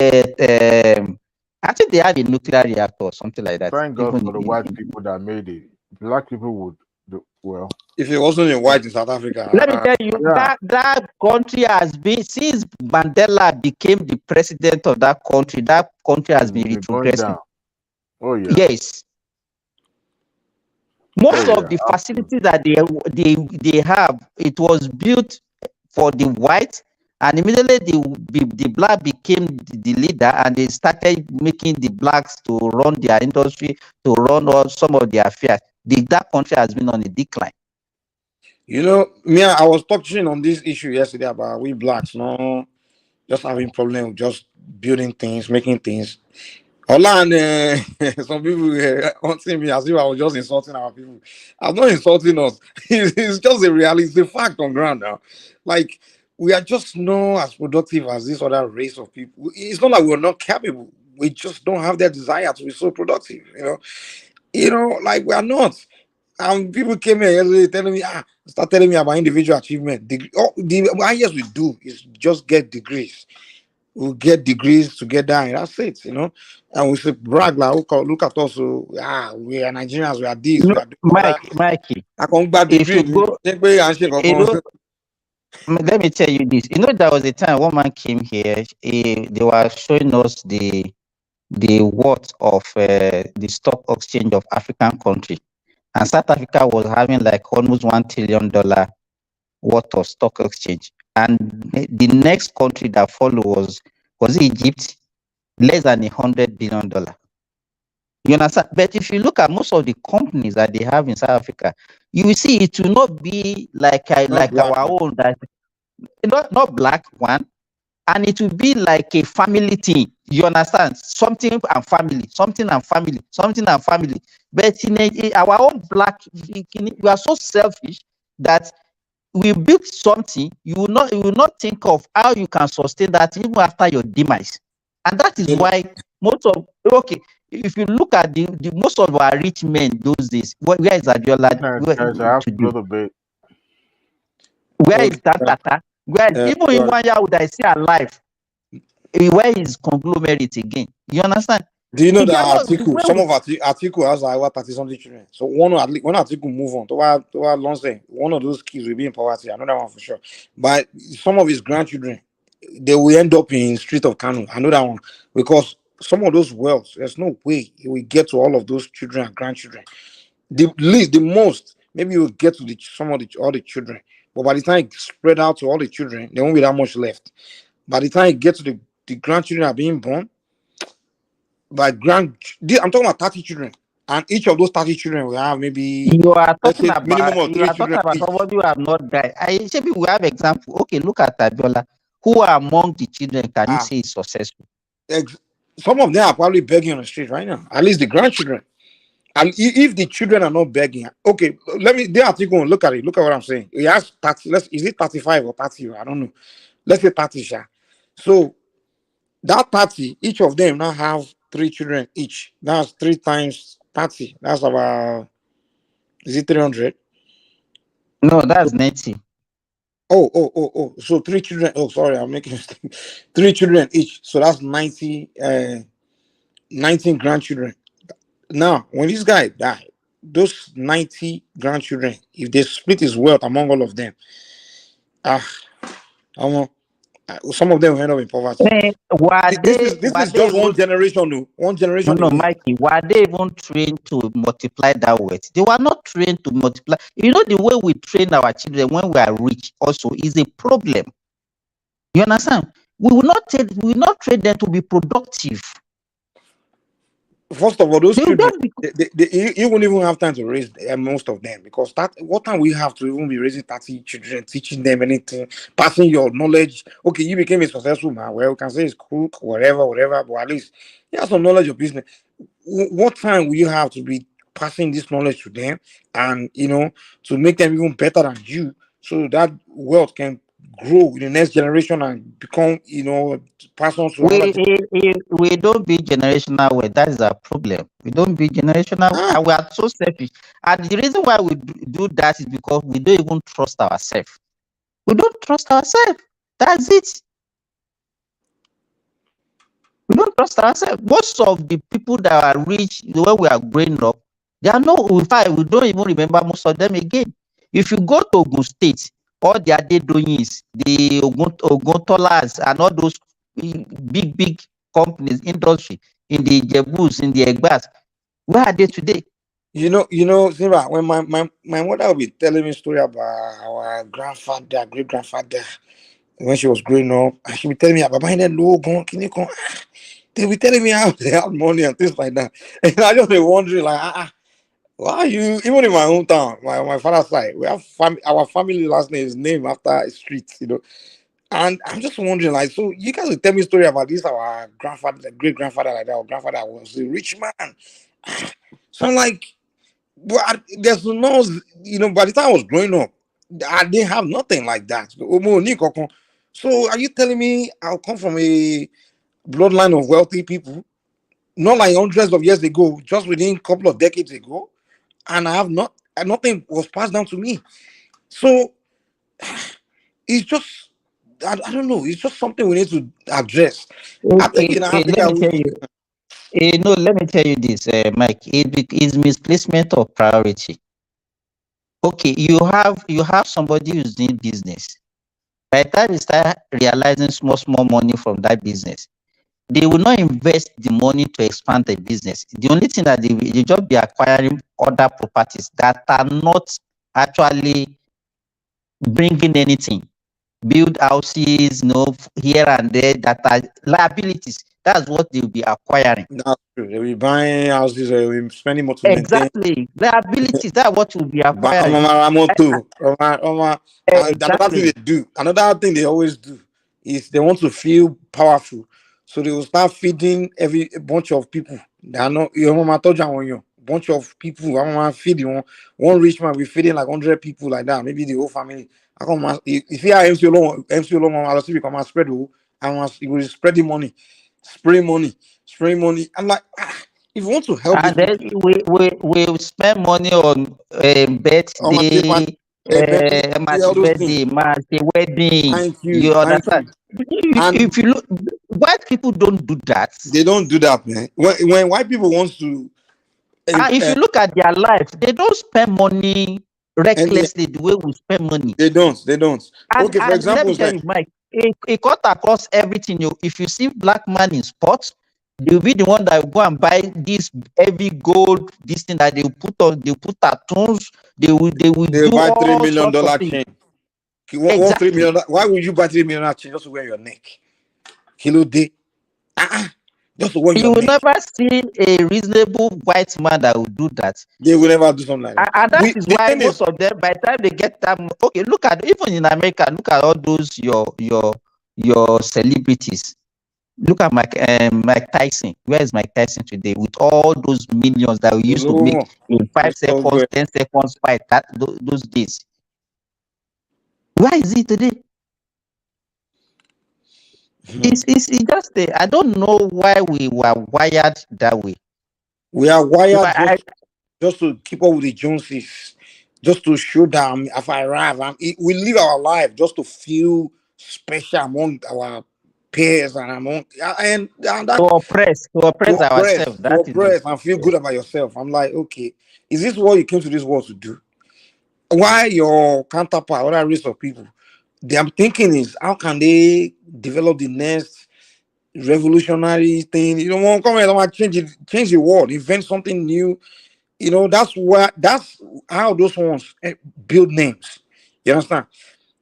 I think they have a nuclear reactor or something like that. Thank God for the white people that made it. Black people would do well. If it wasn't in white in South Africa, let me tell you, that country has been, since Mandela became the president of that country has been retrogressing. Oh yeah. Yes. Most of the facilities that they have, it was built for the white, and immediately the black became the leader, and they started making the blacks to run their industry, to run some of their affairs. That country has been on a decline. You know, Mia, I was touching on this issue yesterday about we blacks, just having problem with just building things, making things. Ola and some people haunting me as if I was just insulting our people. I'm not insulting us. It's just a reality. It's a fact on ground now. Like, we are just not as productive as this other race of people. It's not like we're not capable. We just don't have that desire to be so productive. Like we are not. And people came here yesterday telling me, start telling me about individual achievement. The highest we do is just get degrees. We'll get degrees together, and that's it, And we should brag like, look at us. We are Nigerians. We are this. We are Mikey. I come back If you go, let me tell you this. There was a time one man came here. They were showing us the worth of the stock exchange of African country, and South Africa was having like almost $1 trillion worth of stock exchange. And the next country that followed was Egypt, less than $100 billion. You understand? But if you look at most of the companies that they have in South Africa, you will see it will not be like our own, that not black one, and it will be like a family thing. You understand? Something and family, something and family, something and family. But in our own black, we are so selfish that we build something, you will not think of how you can sustain that even after your demise. And that is why if you look at the most of our rich men those days, where is Abiola? Where is Tata? Even in 1 year would I see alive? Where is conglomerate again? You understand? Do you know that Atiku? Some of Atiku has like 30-something children. So when Atiku move on to one of those kids will be in poverty. I know that one for sure. But some of his grandchildren, they will end up in street of Kano. I know that one because some of those wealth, there's no way he will get to all of those children and grandchildren. The most, maybe you will get to all the children. But by the time it spread out to all the children, there won't be that much left. By the time it gets to the grandchildren are being born, I'm talking about 30 children, and each of those 30 children will have maybe you are talking about minimum of 3 children. Somebody who have not died. We have example. Okay, look at Abiola. Who among the children can you say is successful? Some of them are probably begging on the street right now. At least the grandchildren. And if the children are not begging, okay, the article, look at it. Look at what I'm saying. He has 30. Is it 35 or 30? I don't know. Let's say 30. So that 30, each of them now have 3 children each. That's 3 times 30. That's about, is it 300? No, that's 90. Oh. So 3 children. Oh, sorry, I'm making 3 children each. So that's 90, 19 grandchildren. Now, when this guy died, those 90 grandchildren, if they split his wealth among all of them, some of them will end up in poverty. This is just one generation. One generation. No, Mikey. Were they even trained to multiply that wealth? They were not trained to multiply. The way we train our children when we are rich also is a problem. You understand? We will not trade them to be productive. First of all, those They will children, just you won't even have time to raise most of them, because what time we have to even be raising 30 children, teaching them anything, passing your knowledge. Okay, you became a successful man. Well, we can say it's cook, whatever, but at least you have some knowledge of business. What time will you have to be passing this knowledge to them, and to make them even better than you, so that wealth can grow in the next generation and become, pass on to another we don't be generational way. That is our problem. We don't be generational, and we are so selfish. And the reason why we do that is because we don't even trust ourselves. We don't trust ourselves. That's it. We don't trust ourselves. Most of the people that are rich, the way we are growing up, they are not. In fact, we don't even remember most of them again. If you go to Ogun State, all the Adedoyins, the Oguntolas, and all those big companies, industry in the Jebus, in the Egbas, where are they today? Simba, when my mother will be telling me story about our grandfather, great grandfather, when she was growing up, and she be telling me about buying that low gun, they be telling me how they have money and things like that. And I just be wondering, like, why are you, even in my hometown, my father's side, we have our family last name is named after a street, And I'm just wondering, like, so you guys will tell me a story about this, our grandfather, great grandfather, like that, our grandfather was a rich man. So I'm like, but there's no, by the time I was growing up, I didn't have nothing like that. So are you telling me I'll come from a bloodline of wealthy people, not like hundreds of years ago, just within a couple of decades ago, and I have nothing was passed down to me? So it's just, I don't know, it's just something we need to address. I think in Africa, Let me tell you. No, let me tell you this, Mike. It's misplacement of priority. Okay, you have somebody who's doing business. By the time they start realizing small money from that business, they will not invest the money to expand the business. The only thing that they just be acquiring other properties that are not actually bringing anything. Build houses, here and there, that are liabilities. That's what they'll be acquiring. That's true. They'll be buying houses, they'll be spending more to maintain. Exactly. Liabilities, that's what will be acquiring. Another thing they always do is they want to feel powerful. So they will start feeding a bunch of people. They are not bunch of people. I want to feed one rich man, we feeding like 100 people like that, maybe the whole family. If you are MC Olomon, I'll see become a spread. He will spread the money, spray money. I'm like, if you want to help and then we spend money on birthday, wedding. Thank you. You understand? If you look, white people don't do that. They don't do that, man. When white people want to, if you look at their life, they don't spend money recklessly the way we spend money. They don't. And, Okay, for example, let me tell you, Mike, it cut across everything. If you see black man in sports, they'll be the one that will go and buy this heavy gold, this thing that they put tattoos. They will do buy $3 all million sorts of things. chain. $3 million. Why would you buy $3 million chain just to wear your neck? Kilo day. Just to wear You your will neck. never see a reasonable white man that will do that. They will never do something like that. And that is why most of them, by the time they get that, okay, look at, even in America, look at all those your celebrities. Look at Mike Tyson. Where is Mike Tyson today? With all those millions that we used to make in 5 seconds, 10 seconds fight those days. Where is he today? It's just I don't know why we were wired that way. We are wired just to keep up with the Joneses, just to show them if I arrive. We live our life just to feel special among our peers and among to oppress ourselves. To oppress and feel good about yourself. I'm like, okay, is this what you came to this world to do? Why your counterpart, other race of people, I'm thinking is how can they develop the next revolutionary thing? Come and change the world, invent something new. That's how those ones build names. You understand?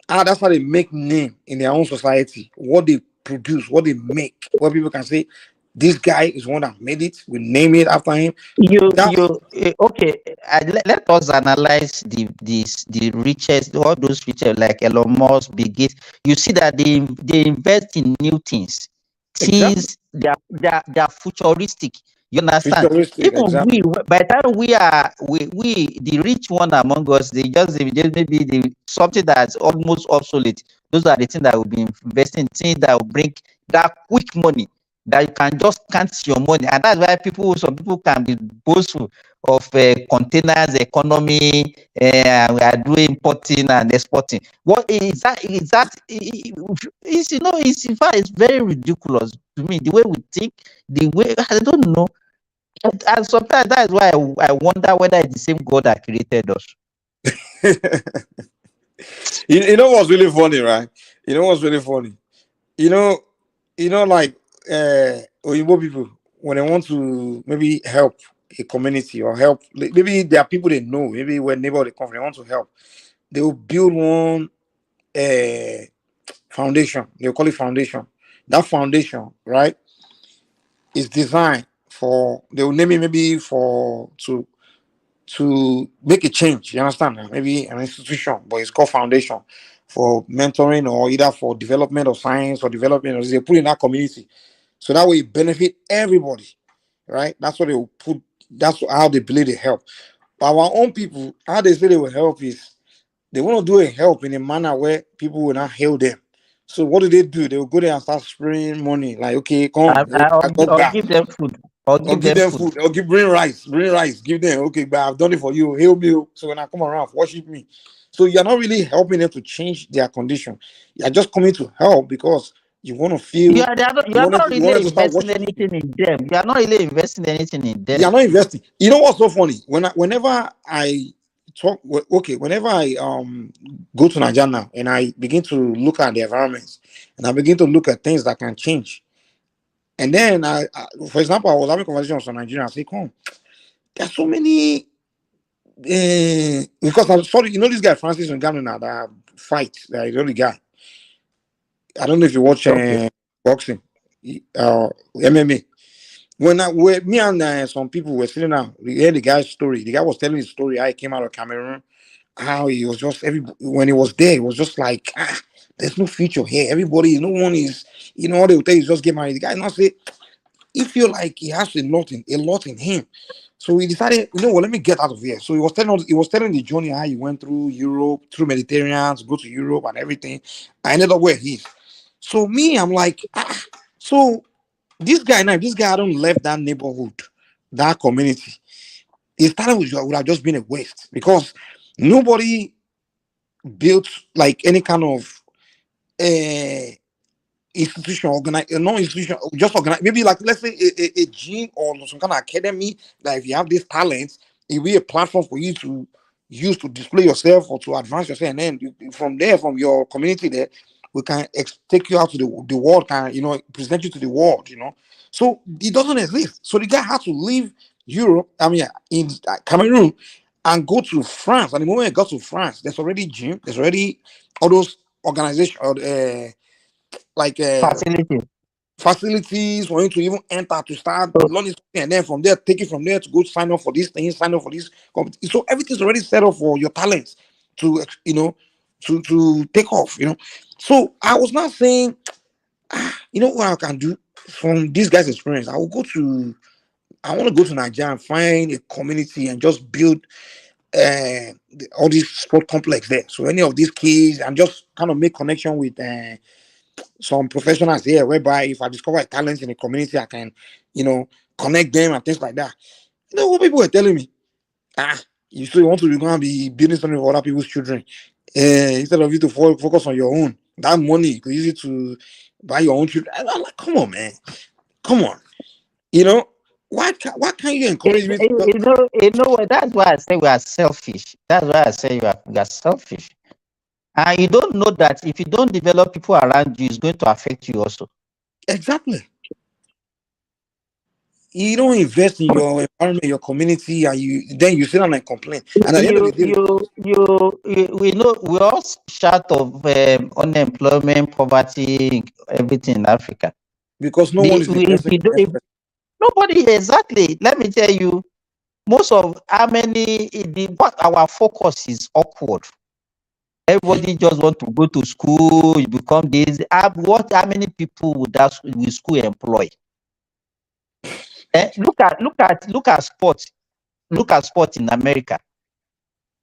That's how they make name in their own society. What they produce, what they make, what people can say, this guy is one that made it. We name it after him. Okay. Let us analyze the richest, all those richest like Elon Musk, Bill Gates. You see that they invest in new things. Things they are futuristic. You understand? Futuristic, Even exactly. by the time we the rich one among us, they just maybe something that's almost obsolete. Those are the things that will be investing in, things that will bring that quick money, that you can just count your money, and that's why some people can be boastful of containers economy. We are doing importing and exporting. What is that? It's it's in fact it's very ridiculous to me the way we think, the way I don't know, and sometimes that is why I wonder whether it's the same God that created us. You know what's really funny, right? You know what's really funny? You know, like Oyibo people, when they want to maybe help a community or help, maybe there are people they know, maybe when neighbor they come, they want to help, they will build one foundation. They'll call it foundation. That foundation, right, is designed for, they will name it maybe for to make a change. You understand? Maybe an institution, but it's called foundation for mentoring or either for development of science or development of, they put in that community. So that way it benefit everybody, right? That's what they will put, that's how they believe they help. But our own people, how they say they will help is they want to do a help in a manner where people will not hail them. So what do? They will go there and start spraying money. Like, okay, come, I got Or back. give them food. Or Or give them food. Or bring rice. Give them. Okay, but I've done it for you. Hail me. So when I come around, worship me. So you're not really helping them to change their condition. You're just coming to help because you want to feel. You are not You wanted really to start investing worshiping. anything in them. You are not really investing anything in them. You're not investing. You know what's so funny? Whenever I talk, whenever I go to Nigeria now and I begin to look at the environments and I begin to look at things that can change. And then for example, I was having conversations with Nigeria. I say, come, there's so many because I'm sorry, you know this guy Francis Ngannou that fight, that is the only guy. I don't know if you watch boxing, MMA. When me and some people were sitting down, we heard the guy's story. The guy was telling his story how he came out of Cameroon, how he was just when he was there, it was just like there's no future here. Everybody, no one is, all they will tell you is just get married. The guy now say he feel like he has a lot in him. So he decided, let me get out of here. So he was telling the journey how he went through Europe, through Mediterranean, go to Europe and everything. I ended up where he is. So me, I'm like, so this guy hadn't left that neighborhood, that community. It started would have just been a waste because nobody built like any kind of institution, no institution, just organize, maybe like let's say a gym or some kind of academy that if you have these talents, it will be a platform for you to use to display yourself or to advance yourself, and then from there, from your community there, we can take you out to the world, present you to the world, So it doesn't exist. So the guy had to leave Europe, in Cameroon, and go to France. And the moment he got to France, there's already gym, there's already all those organizations, facilities for him to even enter to start learning something, and then from there take it from there to go sign up for these things, sign up for this competition. So everything's already set up for your talents to to take off. So I was not saying, what I can do from this guy's experience. I want to go to Nigeria and find a community and just build all these sport complex there. So any of these kids and just kind of make connection with some professionals here, whereby if I discover a talent in the community, I can, connect them and things like that. You know what people were telling me? You still want to go and be building something for other people's children. Instead of you to focus on your own. That money, you could use it to buy your own children. I'm like, come on, man. Come on. Why can't you encourage me to That's why I say we are selfish. That's why I say we are selfish. And you don't know that if you don't develop people around you, it's going to affect you also. Exactly. you don't invest in your environment, your community, and you sit down and complain. And at the end of the day, we know we all shout of unemployment, poverty, everything in Africa. Because no one is investing. Nobody exactly. Let me tell you, most of how many what our focus is upward. Everybody just want to go to school. You become this. How many people would school employ? Look at sports. Look at sports in America.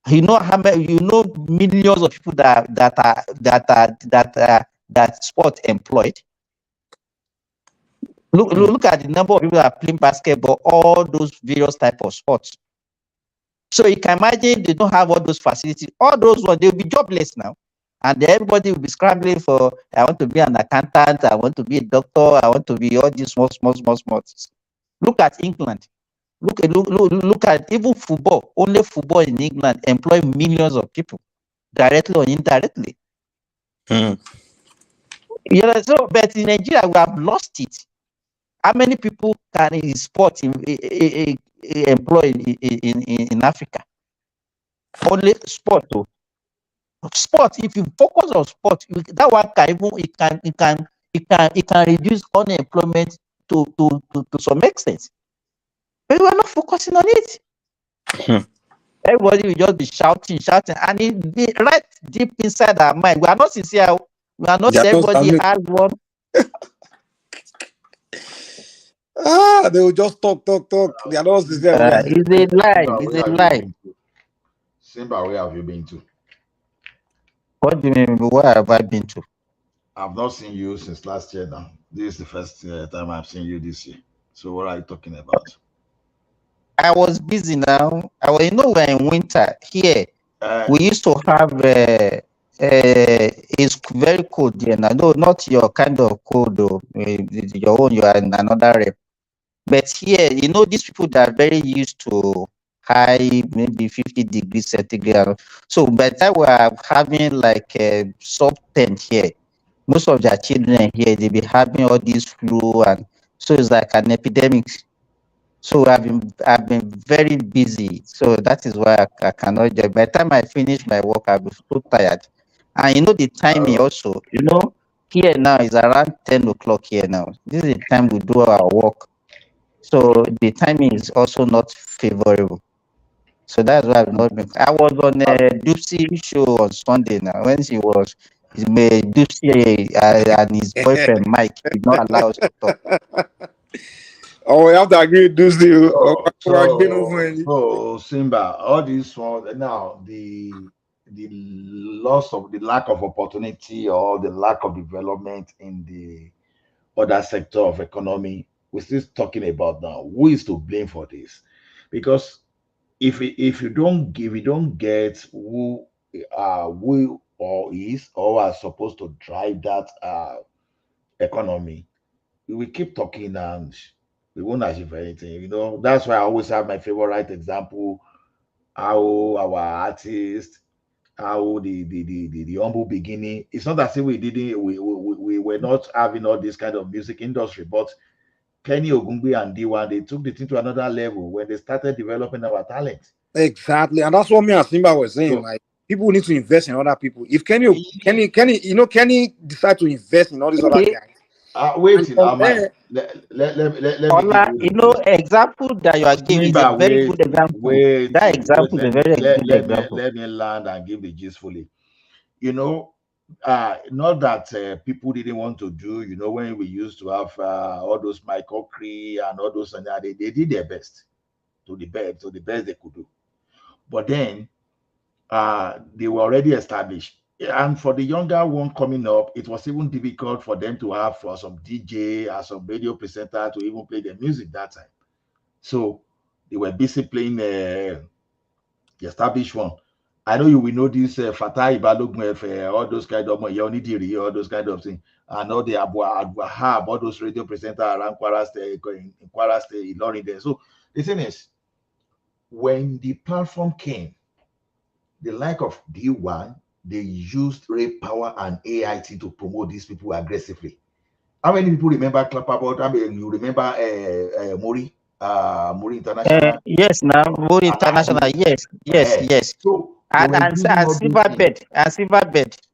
You know how many? You know millions of people that sport employed. Look at the number of people that are playing basketball, all those various type of sports. So you can imagine they don't have all those facilities. All those ones, they'll be jobless now. And everybody will be scrambling for, I want to be an accountant, I want to be a doctor, I want to be all these small. Look at England. Look at even football. Only football in England employ millions of people, directly or indirectly. You know, so but in Nigeria we have lost it. How many people can in sport employ in Africa? Only sport though. Sport, if you focus on sport, that one can reduce unemployment to some extent. But we are not focusing on it. Everybody will just be shouting, and it be right deep inside our mind. We are not sincere. We are not. Everybody has one. They will just talk. They are not sincere. It's a lie. It's a lie. Simba, where have you been to? What do you mean? Where have I been to? I've not seen you since last year now. This is the first time I've seen you this year. So what are you talking about? I was busy now. We're in winter here. We used to have it's very cold here now. No, not your kind of cold though. Your own, you are in another rep. But here, these people that are very used to high, maybe 50 degrees centigrade. So by the time we are having like a sub 10 here, most of their children here, they be having all this flu, and so it's like an epidemic. So I've been very busy. So that is why I cannot join. By the time I finish my work, I'll be so tired. And the timing also, here now is around 10 o'clock here now. This is the time we do our work. So the timing is also not favorable. So that's why I've not been. I was on a Dupsy show on Sunday now when she was Dupsy and his boyfriend Mike did not allow us to talk. Oh, we have to agree with Dupsy. So Simba, all these ones now the lack of opportunity or the lack of development in the other sector of economy, we're still talking about now. Who is to blame for this? Because if you don't get who or is or are supposed to drive that economy, we will keep talking and we won't achieve anything. That's why I always have my favorite example, how our artists, how the humble beginning. It's not as if we were not having all this kind of music industry, but Kenny Ogungbe and D1, they took the thing to another level when they started developing our talent. Exactly, and that's what me and Simba was saying. Like, people need to invest in other people. If Kenny decide to invest in all these other guys. Wait, let me example that you are giving is a very good example. That example is a very good example. Let me land and give the gist fully. Not that people didn't want to do, when we used to have all those Michael Cree and all those, and they did their best to the best they could do. But then they were already established. And for the younger one coming up, it was even difficult for them to have some DJ or some radio presenter to even play their music that time. So they were busy playing the established one. I know you will know this Fatai Balogun, all those kind of Yonidiri, all those kind of things, and all the Abu Wahab, all those radio presenters around Kwara State, Ilorin there. So the thing is, when the platform came, the like of D1, they used Ray Power and AIT to promote these people aggressively. How many people remember Clapperbot? I mean, you remember Mori? Muri International. Yes, now more international. Yes, yes, yes. So And they were using all those things.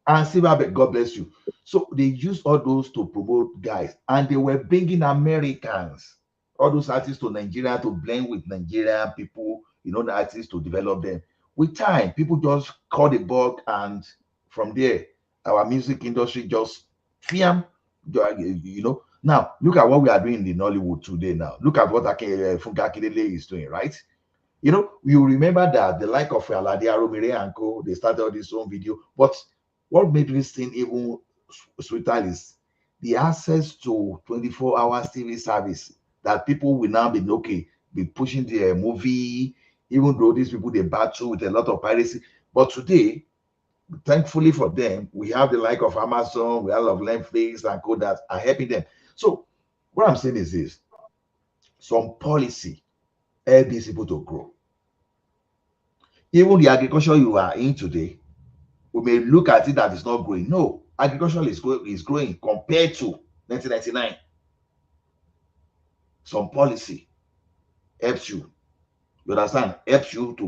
and Silverbed, God bless you. So they used all those to promote guys, and they were bringing Americans, all those artists to Nigeria to blend with Nigerian people, the artists to develop them. With time, people just caught the bug, and from there, our music industry just fiam, Now, look at what we are doing in the Nollywood today. Now, look at what Funke Akindele is doing, right? You remember that the like of Alade Aromire and Co. They started this own video, but what made this thing even sweeter is the access to 24-hour TV service that people will now be pushing their movie, even though these people they battle with a lot of piracy. But today, thankfully for them, we have the like of Amazon, we have of Netflix and Co that are helping them. So what I'm saying is this: some policy help these people to grow. Even the agriculture you are in today, we may look at it that it's not growing. No, agriculture is growing compared to 1999. Some policy helps you. You understand? Helps you to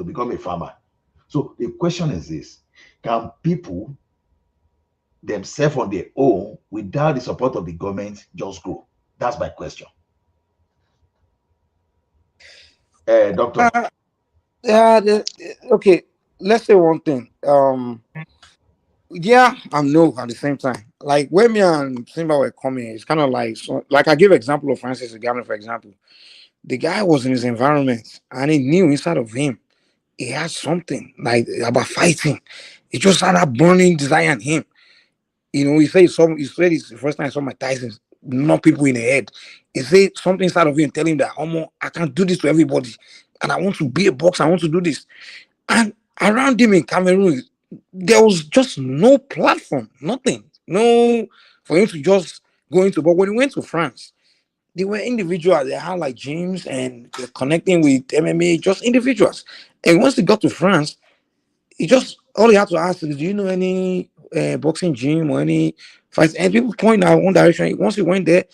become a farmer. So the question is this: can people themselves on their own, without the support of the government, just grow? That's my question. Doctor. Okay, let's say one thing. Yeah and no at the same time. Like when me and Simba were coming, it's kind of like I give example of Francis Ngannou, for example. The guy was in his environment and he knew inside of him he had something like about fighting. It just had that burning desire in him. He said it's the first time I saw Mike Tyson knock people in the head. He said something inside of him telling him that I can't do this to everybody, and I want to be a boxer. I want to do this. And around him in Cameroon, there was just no platform, nothing, no for him to just go into. But when he went to France, they were individuals. They had like gyms and they're connecting with MMA, just individuals. And once he got to France, all he had to ask is, "Do you know any boxing gym or any fights?" And people point out one direction. Once he went there,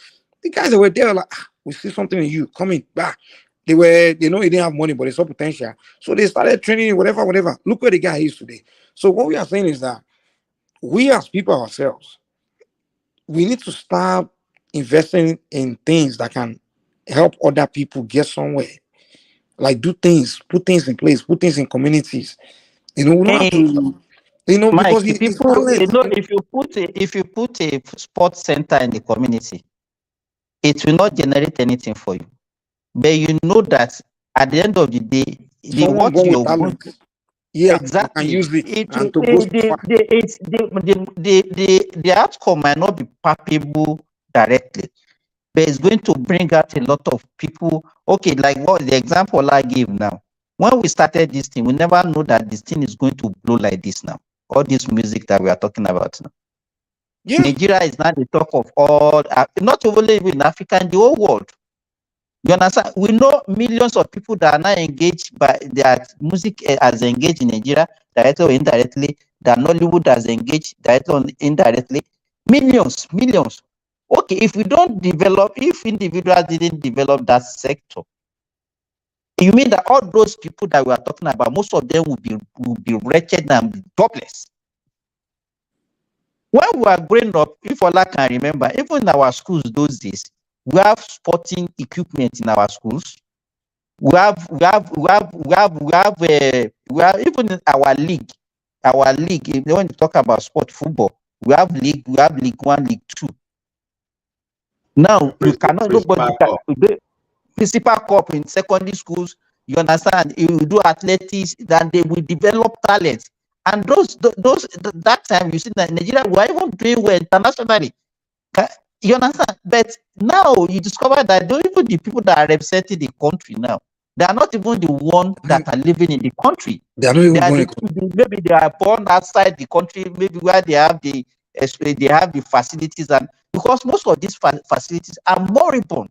the guys that were there were like, "We see something in you. Coming back." They know he didn't have money, but they saw potential. So they started training, whatever. Look where the guy is today. So what we are saying is that we as people ourselves, we need to start investing in things that can help other people get somewhere. Like do things, put things in place, put things in communities. We don't have to, Mike, because people, if you put a sports center in the community, it will not generate anything for you. But you know that at the end of the day, someone born with talent. Yeah, exactly. You can use it and to the outcome might not be palpable directly, but it's going to bring out a lot of people. Okay, like what the example I give now. When we started this thing, we never know that this thing is going to blow like this now. All this music that we are talking about now. Yeah. Nigeria is now the talk of all, not only in Africa, in the whole world. You understand? We know millions of people that are now engaged by their music as engaged in Nigeria, directly or indirectly, that Nollywood has engaged directly or indirectly. Millions. Okay, if individuals didn't develop that sector, you mean that all those people that we are talking about, most of them will be wretched and jobless? When we are growing up, if Ola can remember, even in our schools those days, we have sporting equipment in our schools. We have even in our league. When you talk about sport football, we have league 1, league 2. Now you cannot principal cup in secondary schools. You understand? You do athletics, then they will develop talent. And that time you see that Nigeria were even doing well internationally. You understand? But now you discover that even the people that are representing the country now, they are not even the ones that are living in the country. They are not even maybe they are born outside the country, maybe where they have the facilities, and because most of these facilities are moribund.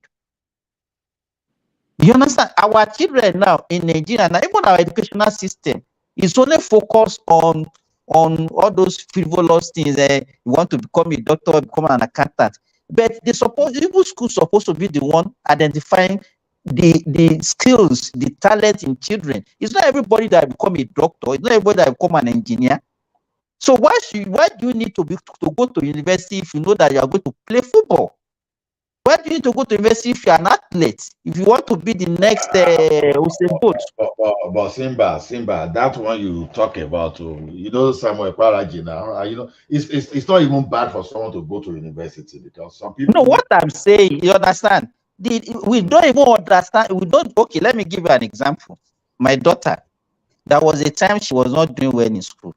You understand? Our children now in Nigeria, now even our educational system is only focused on all those frivolous things. You want to become a doctor, become an accountant. But even schools supposed to be the one identifying the skills, the talent in children. It's not everybody that become a doctor. It's not everybody that become an engineer. So why do you need to go to university if you know that you are going to play football? Why do you need to go to university if you are an athlete? If you want to be the next Usain Bolt? But Simba, that one you talk about, Samuel Paraji now, it's not even bad for someone to go to university because some people. No, what I'm saying, you understand? We don't even understand. Okay, let me give you an example. My daughter, there was a time she was not doing well in school.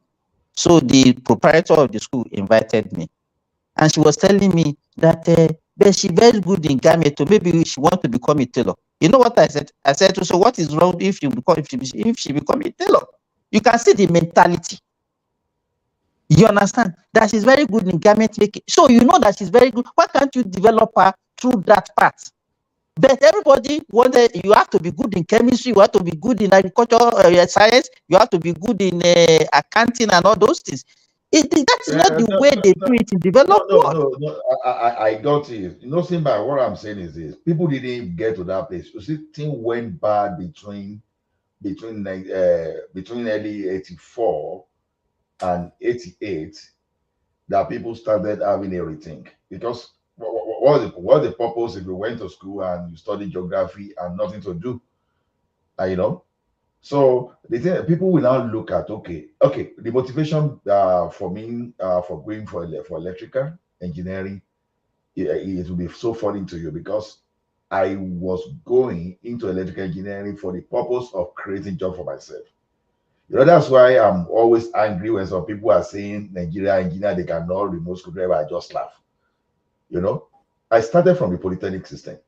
So the proprietor of the school invited me. And she was telling me that but she's very good in garment, so maybe she wants to become a tailor. You know what I said? I said, so what is wrong if she become a tailor? You can see the mentality. You understand that she's very good in garment making. So you know that she's very good. Why can't you develop her through that part? But everybody wanted you have to be good in chemistry, you have to be good in agriculture science, you have to be good in accounting and all those things. That is not the way they do it in developed world. No, I got it. Simba, what I'm saying is this: people didn't get to that place. You see, things went bad between early '84 and '88 that people started having a rethink because what the purpose if you went to school and you studied geography and nothing to do, So the thing people will now look at okay, the motivation for me for going for electrical engineering, it will be so funny to you because I was going into electrical engineering for the purpose of creating job for myself. That's why I'm always angry when some people are saying Nigeria engineer they cannot remote screwdriver. I just laugh. I started from the polytechnic system,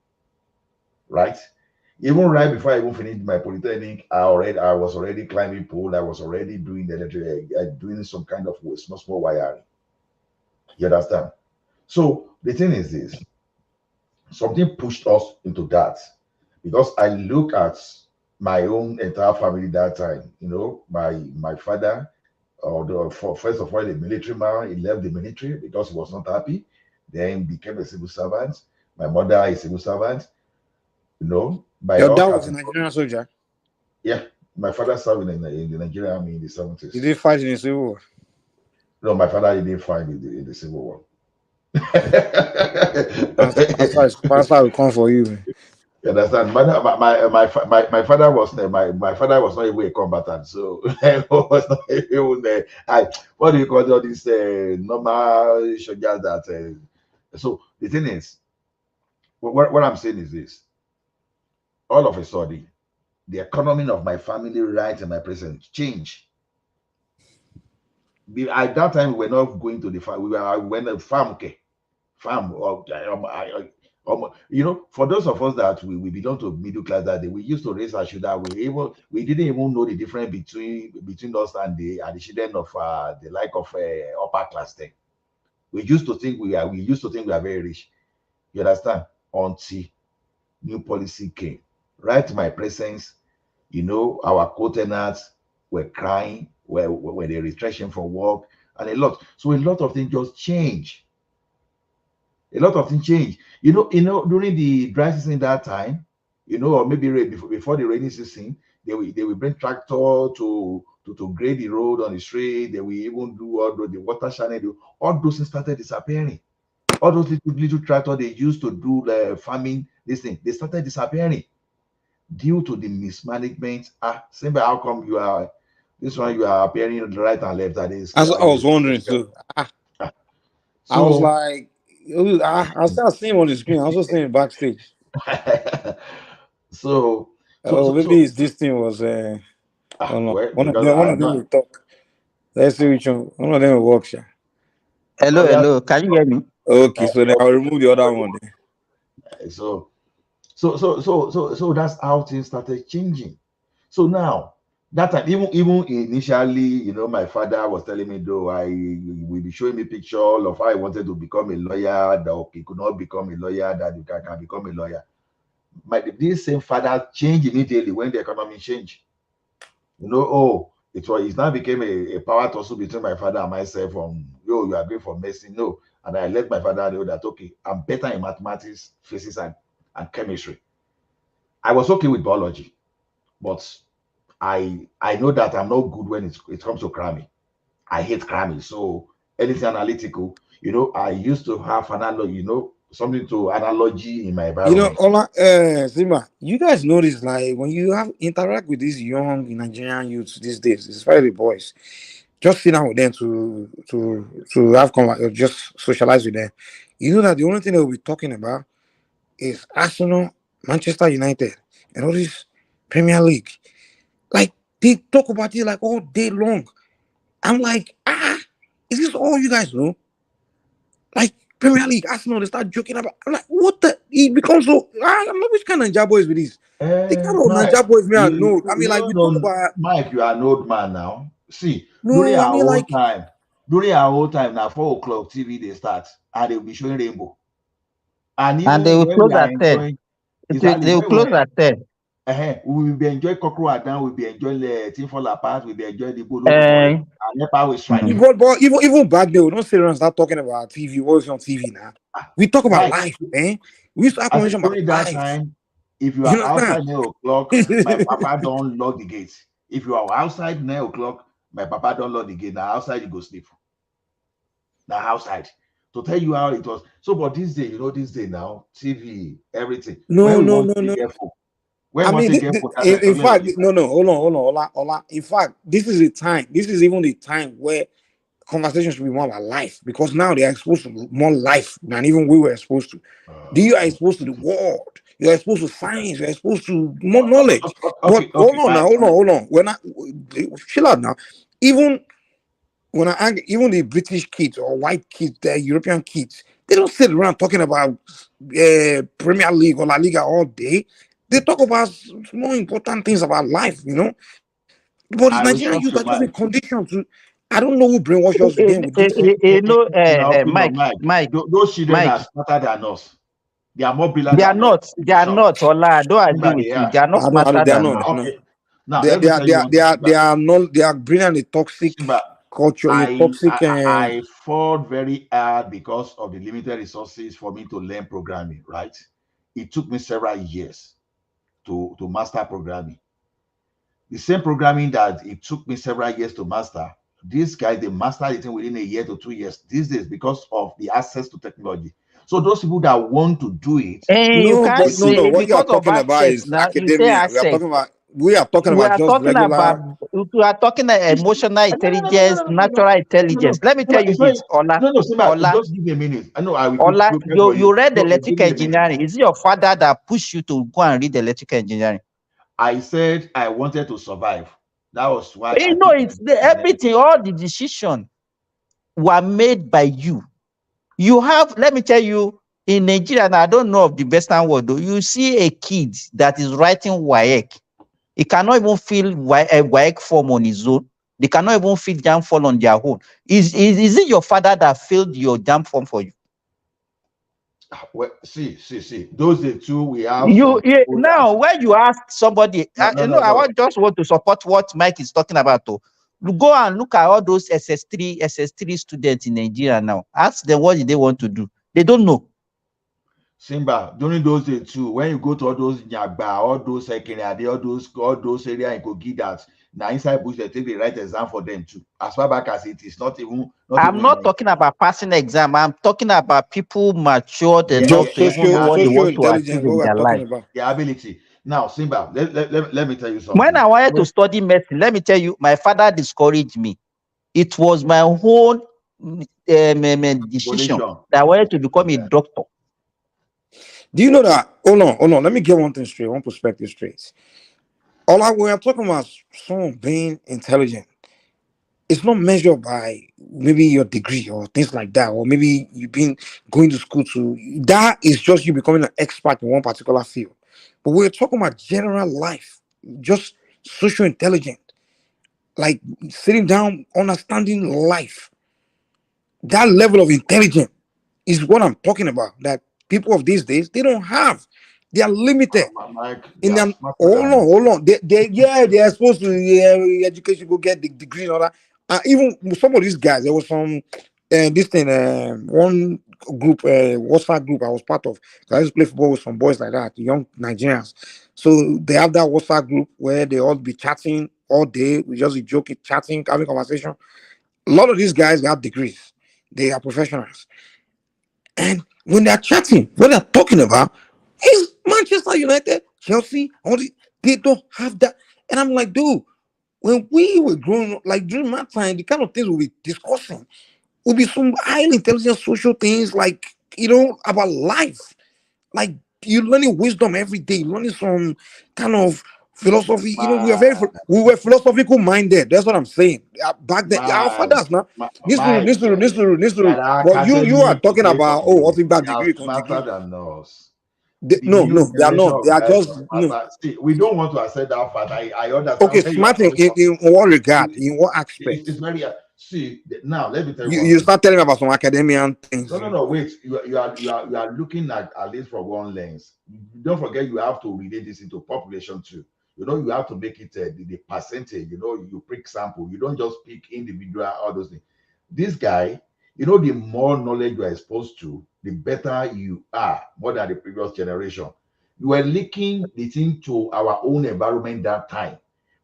right? Even right before I even finished my polytechnic, I was already climbing pole. I was already doing the electric, doing some kind of small wiring. You understand? So the thing is this: something pushed us into that because I look at my own entire family that time. My father, first of all, the military man, he left the military because he was not happy. Then became a civil servant. My mother is a civil servant. By Your all dad was a Nigerian soldier. Yeah, my father served in the Nigerian army in the 70s. He did fight in the Civil War. No, my father didn't fight in the Civil War. That's how we come for you, man. You understand? My father was my father was not even a combatant, so was not even what do you call all these normal soldiers that so the thing is what I'm saying is this: all of a sudden the economy of my family right in my present change. At that time, we were not going to the farm. We went to farm. Okay, farm. For those of us that we belong to middle class that day, we used to raise our shoulder. We didn't even know the difference between us and the children of the like of upper class thing. We used to think we are very rich. You understand? Until new policy came. Right to my presence, our co-tenants were crying, were they restriction from work, and a lot. So a lot of things just change. A lot of things change. During the dry season that time, or maybe before the rainy season, they will bring tractor to grade the road on the street. They will even do all the water channel. All those things started disappearing. All those little tractor they used to do the farming, they started disappearing due to the mismanagement. Simba, how come you are appearing right and left at this? I was wondering too. I was like, I started seeing him on the screen. I was seeing backstage. Maybe his this thing was one of them will talk. Let's see which one. One of them will work. Hello. Can you hear me? Okay, so then I'll remove the other one. So that's how things started changing. So now that time, even initially, my father was telling me though will be showing me picture of how I wanted to become a lawyer, that he could not become a lawyer, that you can become a lawyer. This same father changed immediately when the economy changed. It now became a power tussle between my father and myself. You are going for medicine, no, and I let my father know that okay, I'm better in mathematics, physics, and chemistry. I was okay with biology, but I know that I'm not good when it comes to cramming. I hate cramming. So anything analytical, I used to have analogy, something to analogy in my environment. Zima, you guys notice like when you have interact with these young Nigerian youths these days, especially the boys, just sit down with them to have just socialize with them. You know that the only thing they'll be talking about is Arsenal, Manchester United, and all this Premier League. Like they talk about it like all day long. I'm like, is this all you guys know? Like Premier League, Arsenal, they start joking about. I'm like, what the? It becomes so. I'm like, which kind of Ninja boys with this? The kind of Mike, Ninja boys me I know. I mean, you like we talk don't, about. Mike, you are an old man now. See, No, I mean like. during our old time, now 4 o'clock TV they start and they'll be showing rainbow. And And they even will when close we are at 10. enjoying, exactly They will close at 10. we will be enjoying Cockroach down, we'll be enjoying the Team Fall Apart, we'll be enjoying the Bodo Uh, and Nepal will strike. But even back then, we don't sit around and start talking about TV. What's on TV now? We talk about life, man. We used to have conversation about during that life. time, if you are outside 9 o'clock, my papa don't lock the gate. If you are outside 9 o'clock, my papa don't lock the gate. Now outside you go sleep. Now outside. To tell you how it was. So, but this day, this day now, TV, everything. No. When I want mean, to get in fact, no, hold on. In fact, this is the time. This is even the time where conversations should be more about life, because now they are exposed to more life than even we were exposed to. You are exposed to the world. You are exposed to science. You are exposed to more knowledge. But hold on. When I chill out now, even even the British kids or white kids, the European kids, they don't sit around talking about Premier League or La Liga all day. They talk about more important things about life, But it's Nigerian youth are just in condition to. I don't know who brainwash us again with this. Mike. Those children are smarter than us. They are more brilliant than us. They are not. Ola, I don't agree with you. They are not smarter than us. Okay. Now, They are brilliant in toxic culture. I fought very hard because of the limited resources for me to learn programming, right? It took me several years to master programming. The same programming that it took me several years to master, these guys, they mastered it within a year to 2 years these days because of the access to technology. So those people that want to do it, what you are talking about is academia. We are talking about just regular. We are talking emotional intelligence, natural intelligence. Let me tell you this, Ola. Just give me a minute. I know I will. Ola, you read electrical engineering. Is it your father that pushed you to go and read electrical engineering? I said I wanted to survive. That was why. It's everything. All the decisions were made by you. You have. Let me tell you. In Nigeria, and I don't know of the Western world, though, you see a kid that is writing WAEC. He cannot even fill a WAEC form on his own. They cannot even fill JAM form on their own. Is it your father that filled your JAM form for you? Well, see. Those the two we have. Now, when you ask somebody, I just want to support what Mike is talking about. Though. Go and look at all those SS3 students in Nigeria now. Ask them what they want to do. They don't know. Simba, during those days too, when you go to all those Nyagba, all those Sekirade, all those areas in Kogi that now inside bush they take the right exam for them too. As far back as it is not even. I'm not talking about passing exam. I'm talking about people matured enough to even know what they want to achieve in their life. The ability. Now, Simba, let me tell you something. When I wanted to study medicine, let me tell you, my father discouraged me. It was my own decision that I wanted to become a doctor. Do you know that? Hold on. Let me get one thing straight, one perspective straight. When I'm talking about someone being intelligent, it's not measured by maybe your degree or things like that, or maybe you've been going to school that is just you becoming an expert in one particular field. But we're talking about general life, just social intelligence, like sitting down, understanding life. That level of intelligence is what I'm talking about. That people of these days, they don't have. They are limited. Hold on. They are supposed to education, go get the degree and all that. Even some of these guys, there was some one group, WhatsApp group I was part of. I used to play football with some boys like that, young Nigerians. So they have that WhatsApp group where they all be chatting all day. We just be joking, chatting, having conversation. A lot of these guys have degrees. They are professionals. And when they're chatting, what they're talking about is Manchester United, Chelsea, they don't have that. And I'm like, dude, when we were growing up, like during my time, the kind of things we'll be discussing will be some highly intelligent social things, like, about life. Like, you're learning wisdom every day, learning some kind of philosophy. We were philosophical minded. That's what I'm saying. Back then, our fathers now. Nisuru. But you are talking about, what's about They are degree, smarter degree. than us. No, New they are generation not. They of are guys just are no. smarter. See, we don't want to accept that fact. I Okay, understand where you are smart coming from. in what regard? In what aspect? It's very see now. Let me tell you You one you thing. start telling me about some academian things. No. Wait. You are looking at least from one lens. Don't forget you have to relate this into population too. You have to make it the percentage. You pick sample. You don't just pick individual all those things. This guy, the more knowledge you are exposed to, the better you are. More than the previous generation. You were linking the thing to our own environment that time,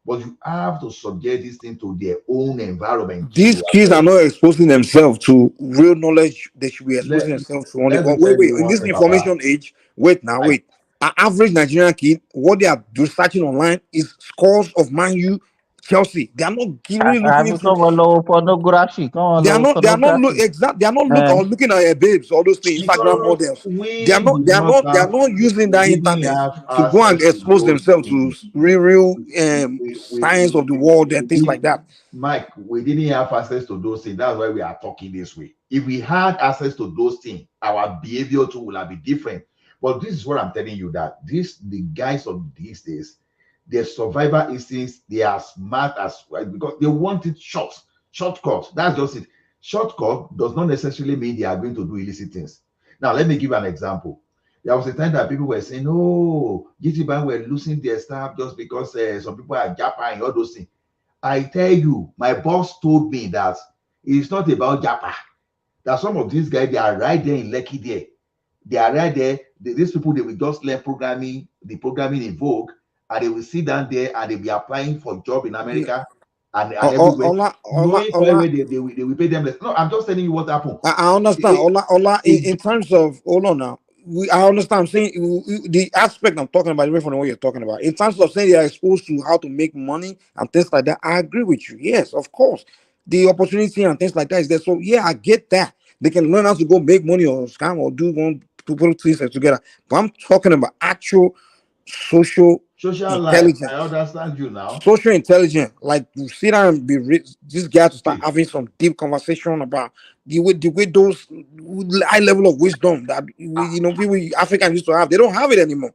but you have to subject this thing to their own environment These too. kids are not exposing themselves to real knowledge. They should be Let, exposing themselves to only. let me Wait, tell you in one this thing, Papa. information age. Wait now, wait. An average Nigerian kid, what they are researching online is scores of Man U, Chelsea. They are not really looking Àbí into. kán wọn lọ pornography, kán wọn They are lọ not. They are not look pornography. exact. They are not look or looking at babes. All those things, Instagram Because models. They are we not. did They are not not. They are have, not using that we didn't internet have to go and access to expose those themselves to things. real We, science of the world and things like that. Mike, we didn't have access to those things. That's why we are talking this way. If we had access to those things, our behavior too will have been different. But this is what I'm telling you, that the guys of these days, their survivor instincts, they are smart as well because they want it shortcut. That's just it. Shortcut does not necessarily mean they are going to do illicit things. Now, let me give an example. There was a time that people were saying, "Oh, GT Bank were losing their staff just because some people are Japa and all those things." I tell you, my boss told me that it's not about Japa. That some of these guys, they are right there in Lekki there. They are right there. These people, they will just learn programming, the programming in vogue, and they will sit down there and they'll be applying for job in America and everywhere. Knowing very well they will pay them less. No, I'm just telling you what happened. I understand. In terms of hold on now. I understand. I'm saying the aspect I'm talking about, away from what you're talking about. In terms of saying they are exposed to how to make money and things like that, I agree with you. Yes, of course, the opportunity and things like that is there. So yeah, I get that they can learn how to go make money or scam or do one to put things together. But I'm talking about actual social life. intelligence. I understand you now. Social intelligence, like you sit down and be this guy to start having some deep conversation about the way those high level of wisdom that people Africans used to have. They don't have it anymore.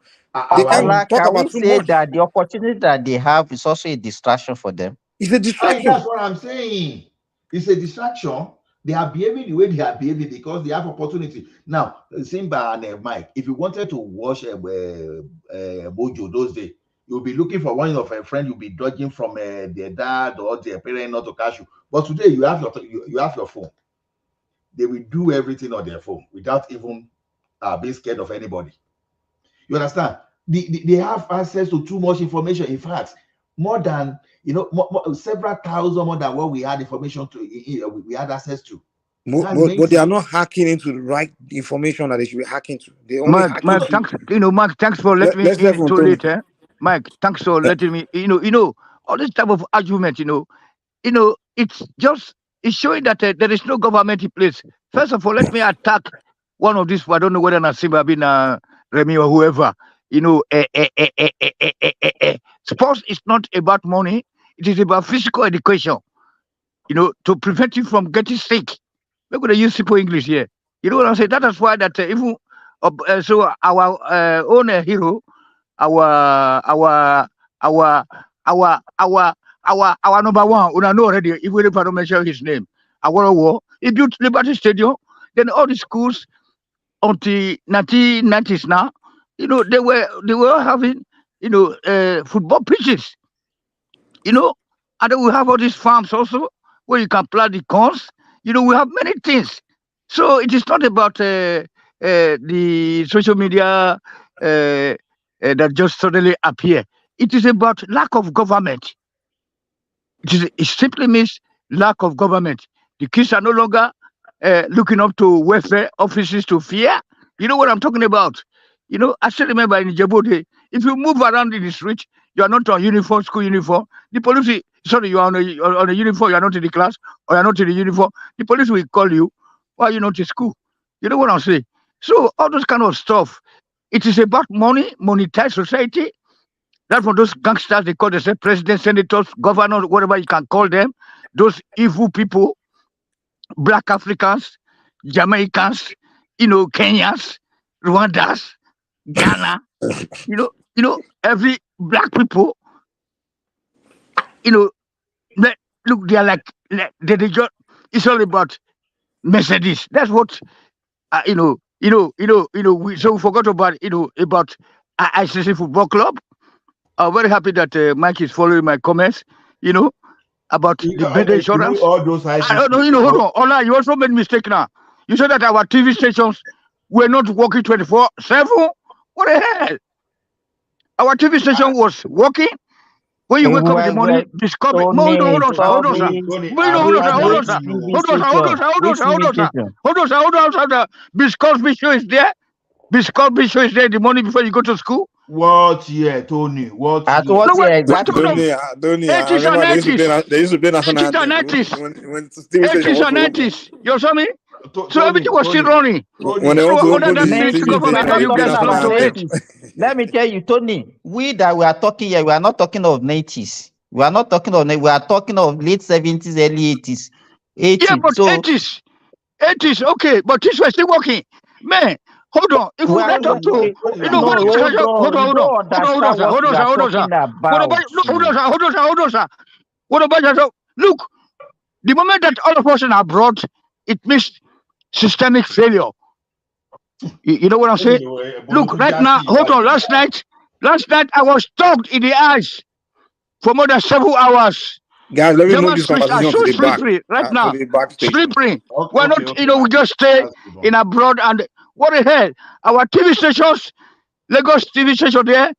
They can't talk Can about we too say much. that the opportunity that they have is also a distraction for them? It's a distraction. That's what I'm saying. It's a distraction. They are behaving the way they are behaving because they have opportunity. Now, Simba and Mike, if you wanted to watch Bojo those days, you'll be looking for one of a friend. You'll be dodging from their dad or their parent not to catch you. But today you have your phone. They will do everything on their phone without even being scared of anybody. You understand? They have access to too much information. In fact, more than several thousand more than what we had information to. We had access to. But they are not hacking into the right information that they should be hacking to. They only Mike, thanks. Mike, thanks for letting me in too late. Mike, thanks for letting me. All this type of argument. It's showing that there is no government in place. First of all, let me attack one of these. I don't know whether Nasimba been Remy or whoever. Sports is not about money. It is about physical education. To prevent you from getting sick. We're going to use simple English here. You know what I'm saying? That is why that even so our own hero, our number one. Una know already. Even if I don't mention his name, he built Liberty Stadium. Then all the schools until 1990s now, they were having football pitches. And then we have all these farms also where you can plant the corns. We have many things. So it is not about the social media that just suddenly appear. It is about lack of government. It simply means lack of government. The kids are no longer looking up to welfare offices to fear. You know what I'm talking about? I still remember in Djibouti, if you move around in the street, you are not on uniform, school uniform. The police, sorry, you are on a uniform, you are not in the class, or you are not in the uniform. The police will call you. Why are you not in school? You know what I'm saying? So all those kind of stuff. It is about money, monetized society. That's for those gangsters they call themselves presidents, senators, governors, whatever you can call them. Those evil people, black Africans, Jamaicans, Kenyans, Rwandans, Ghana, every black people, you know, look, they are like they just, it's all about Mercedes. That's what we forgot about about ICC Football Club. I'm very happy that Mike is following my comments, about the better insurance. All those ICC. Hold on. Ola, you also made mistake now. You said that our TV stations were not working 24/7. What the hell? Our TV station was working. When you wake up in the morning, discover. Hold on, sir. Hold on, sir. Biscuit show is there. Biscuit show is there in the morning before you go to school. What year, Tony? What At year? what year exactly? Tony, I remember they used to play national anthem. 80s and 90s. You saw me? So everything was still running. When they want to open the TV, government that you guys fluctuate. Let me tell you, Tony, we that we are talking here, we are not talking of 90s. We are not talking of, we are talking of late 70s, early 80s. 80s. Yeah, but 80s, okay, but this was still working. Man, hold on. If we get up to, hold on, sir. What about yourself? Look, the moment that all of us are abroad, it means systemic failure. You know what I'm saying? Look, right now, hold on. Last night, I was stuck in the ice for more than several hours. Guys, let me move this conversation to the back. Slippery right now. Slippery. Okay, Why not? We just stay in abroad and what the hell? Our TV stations, Lagos TV station there,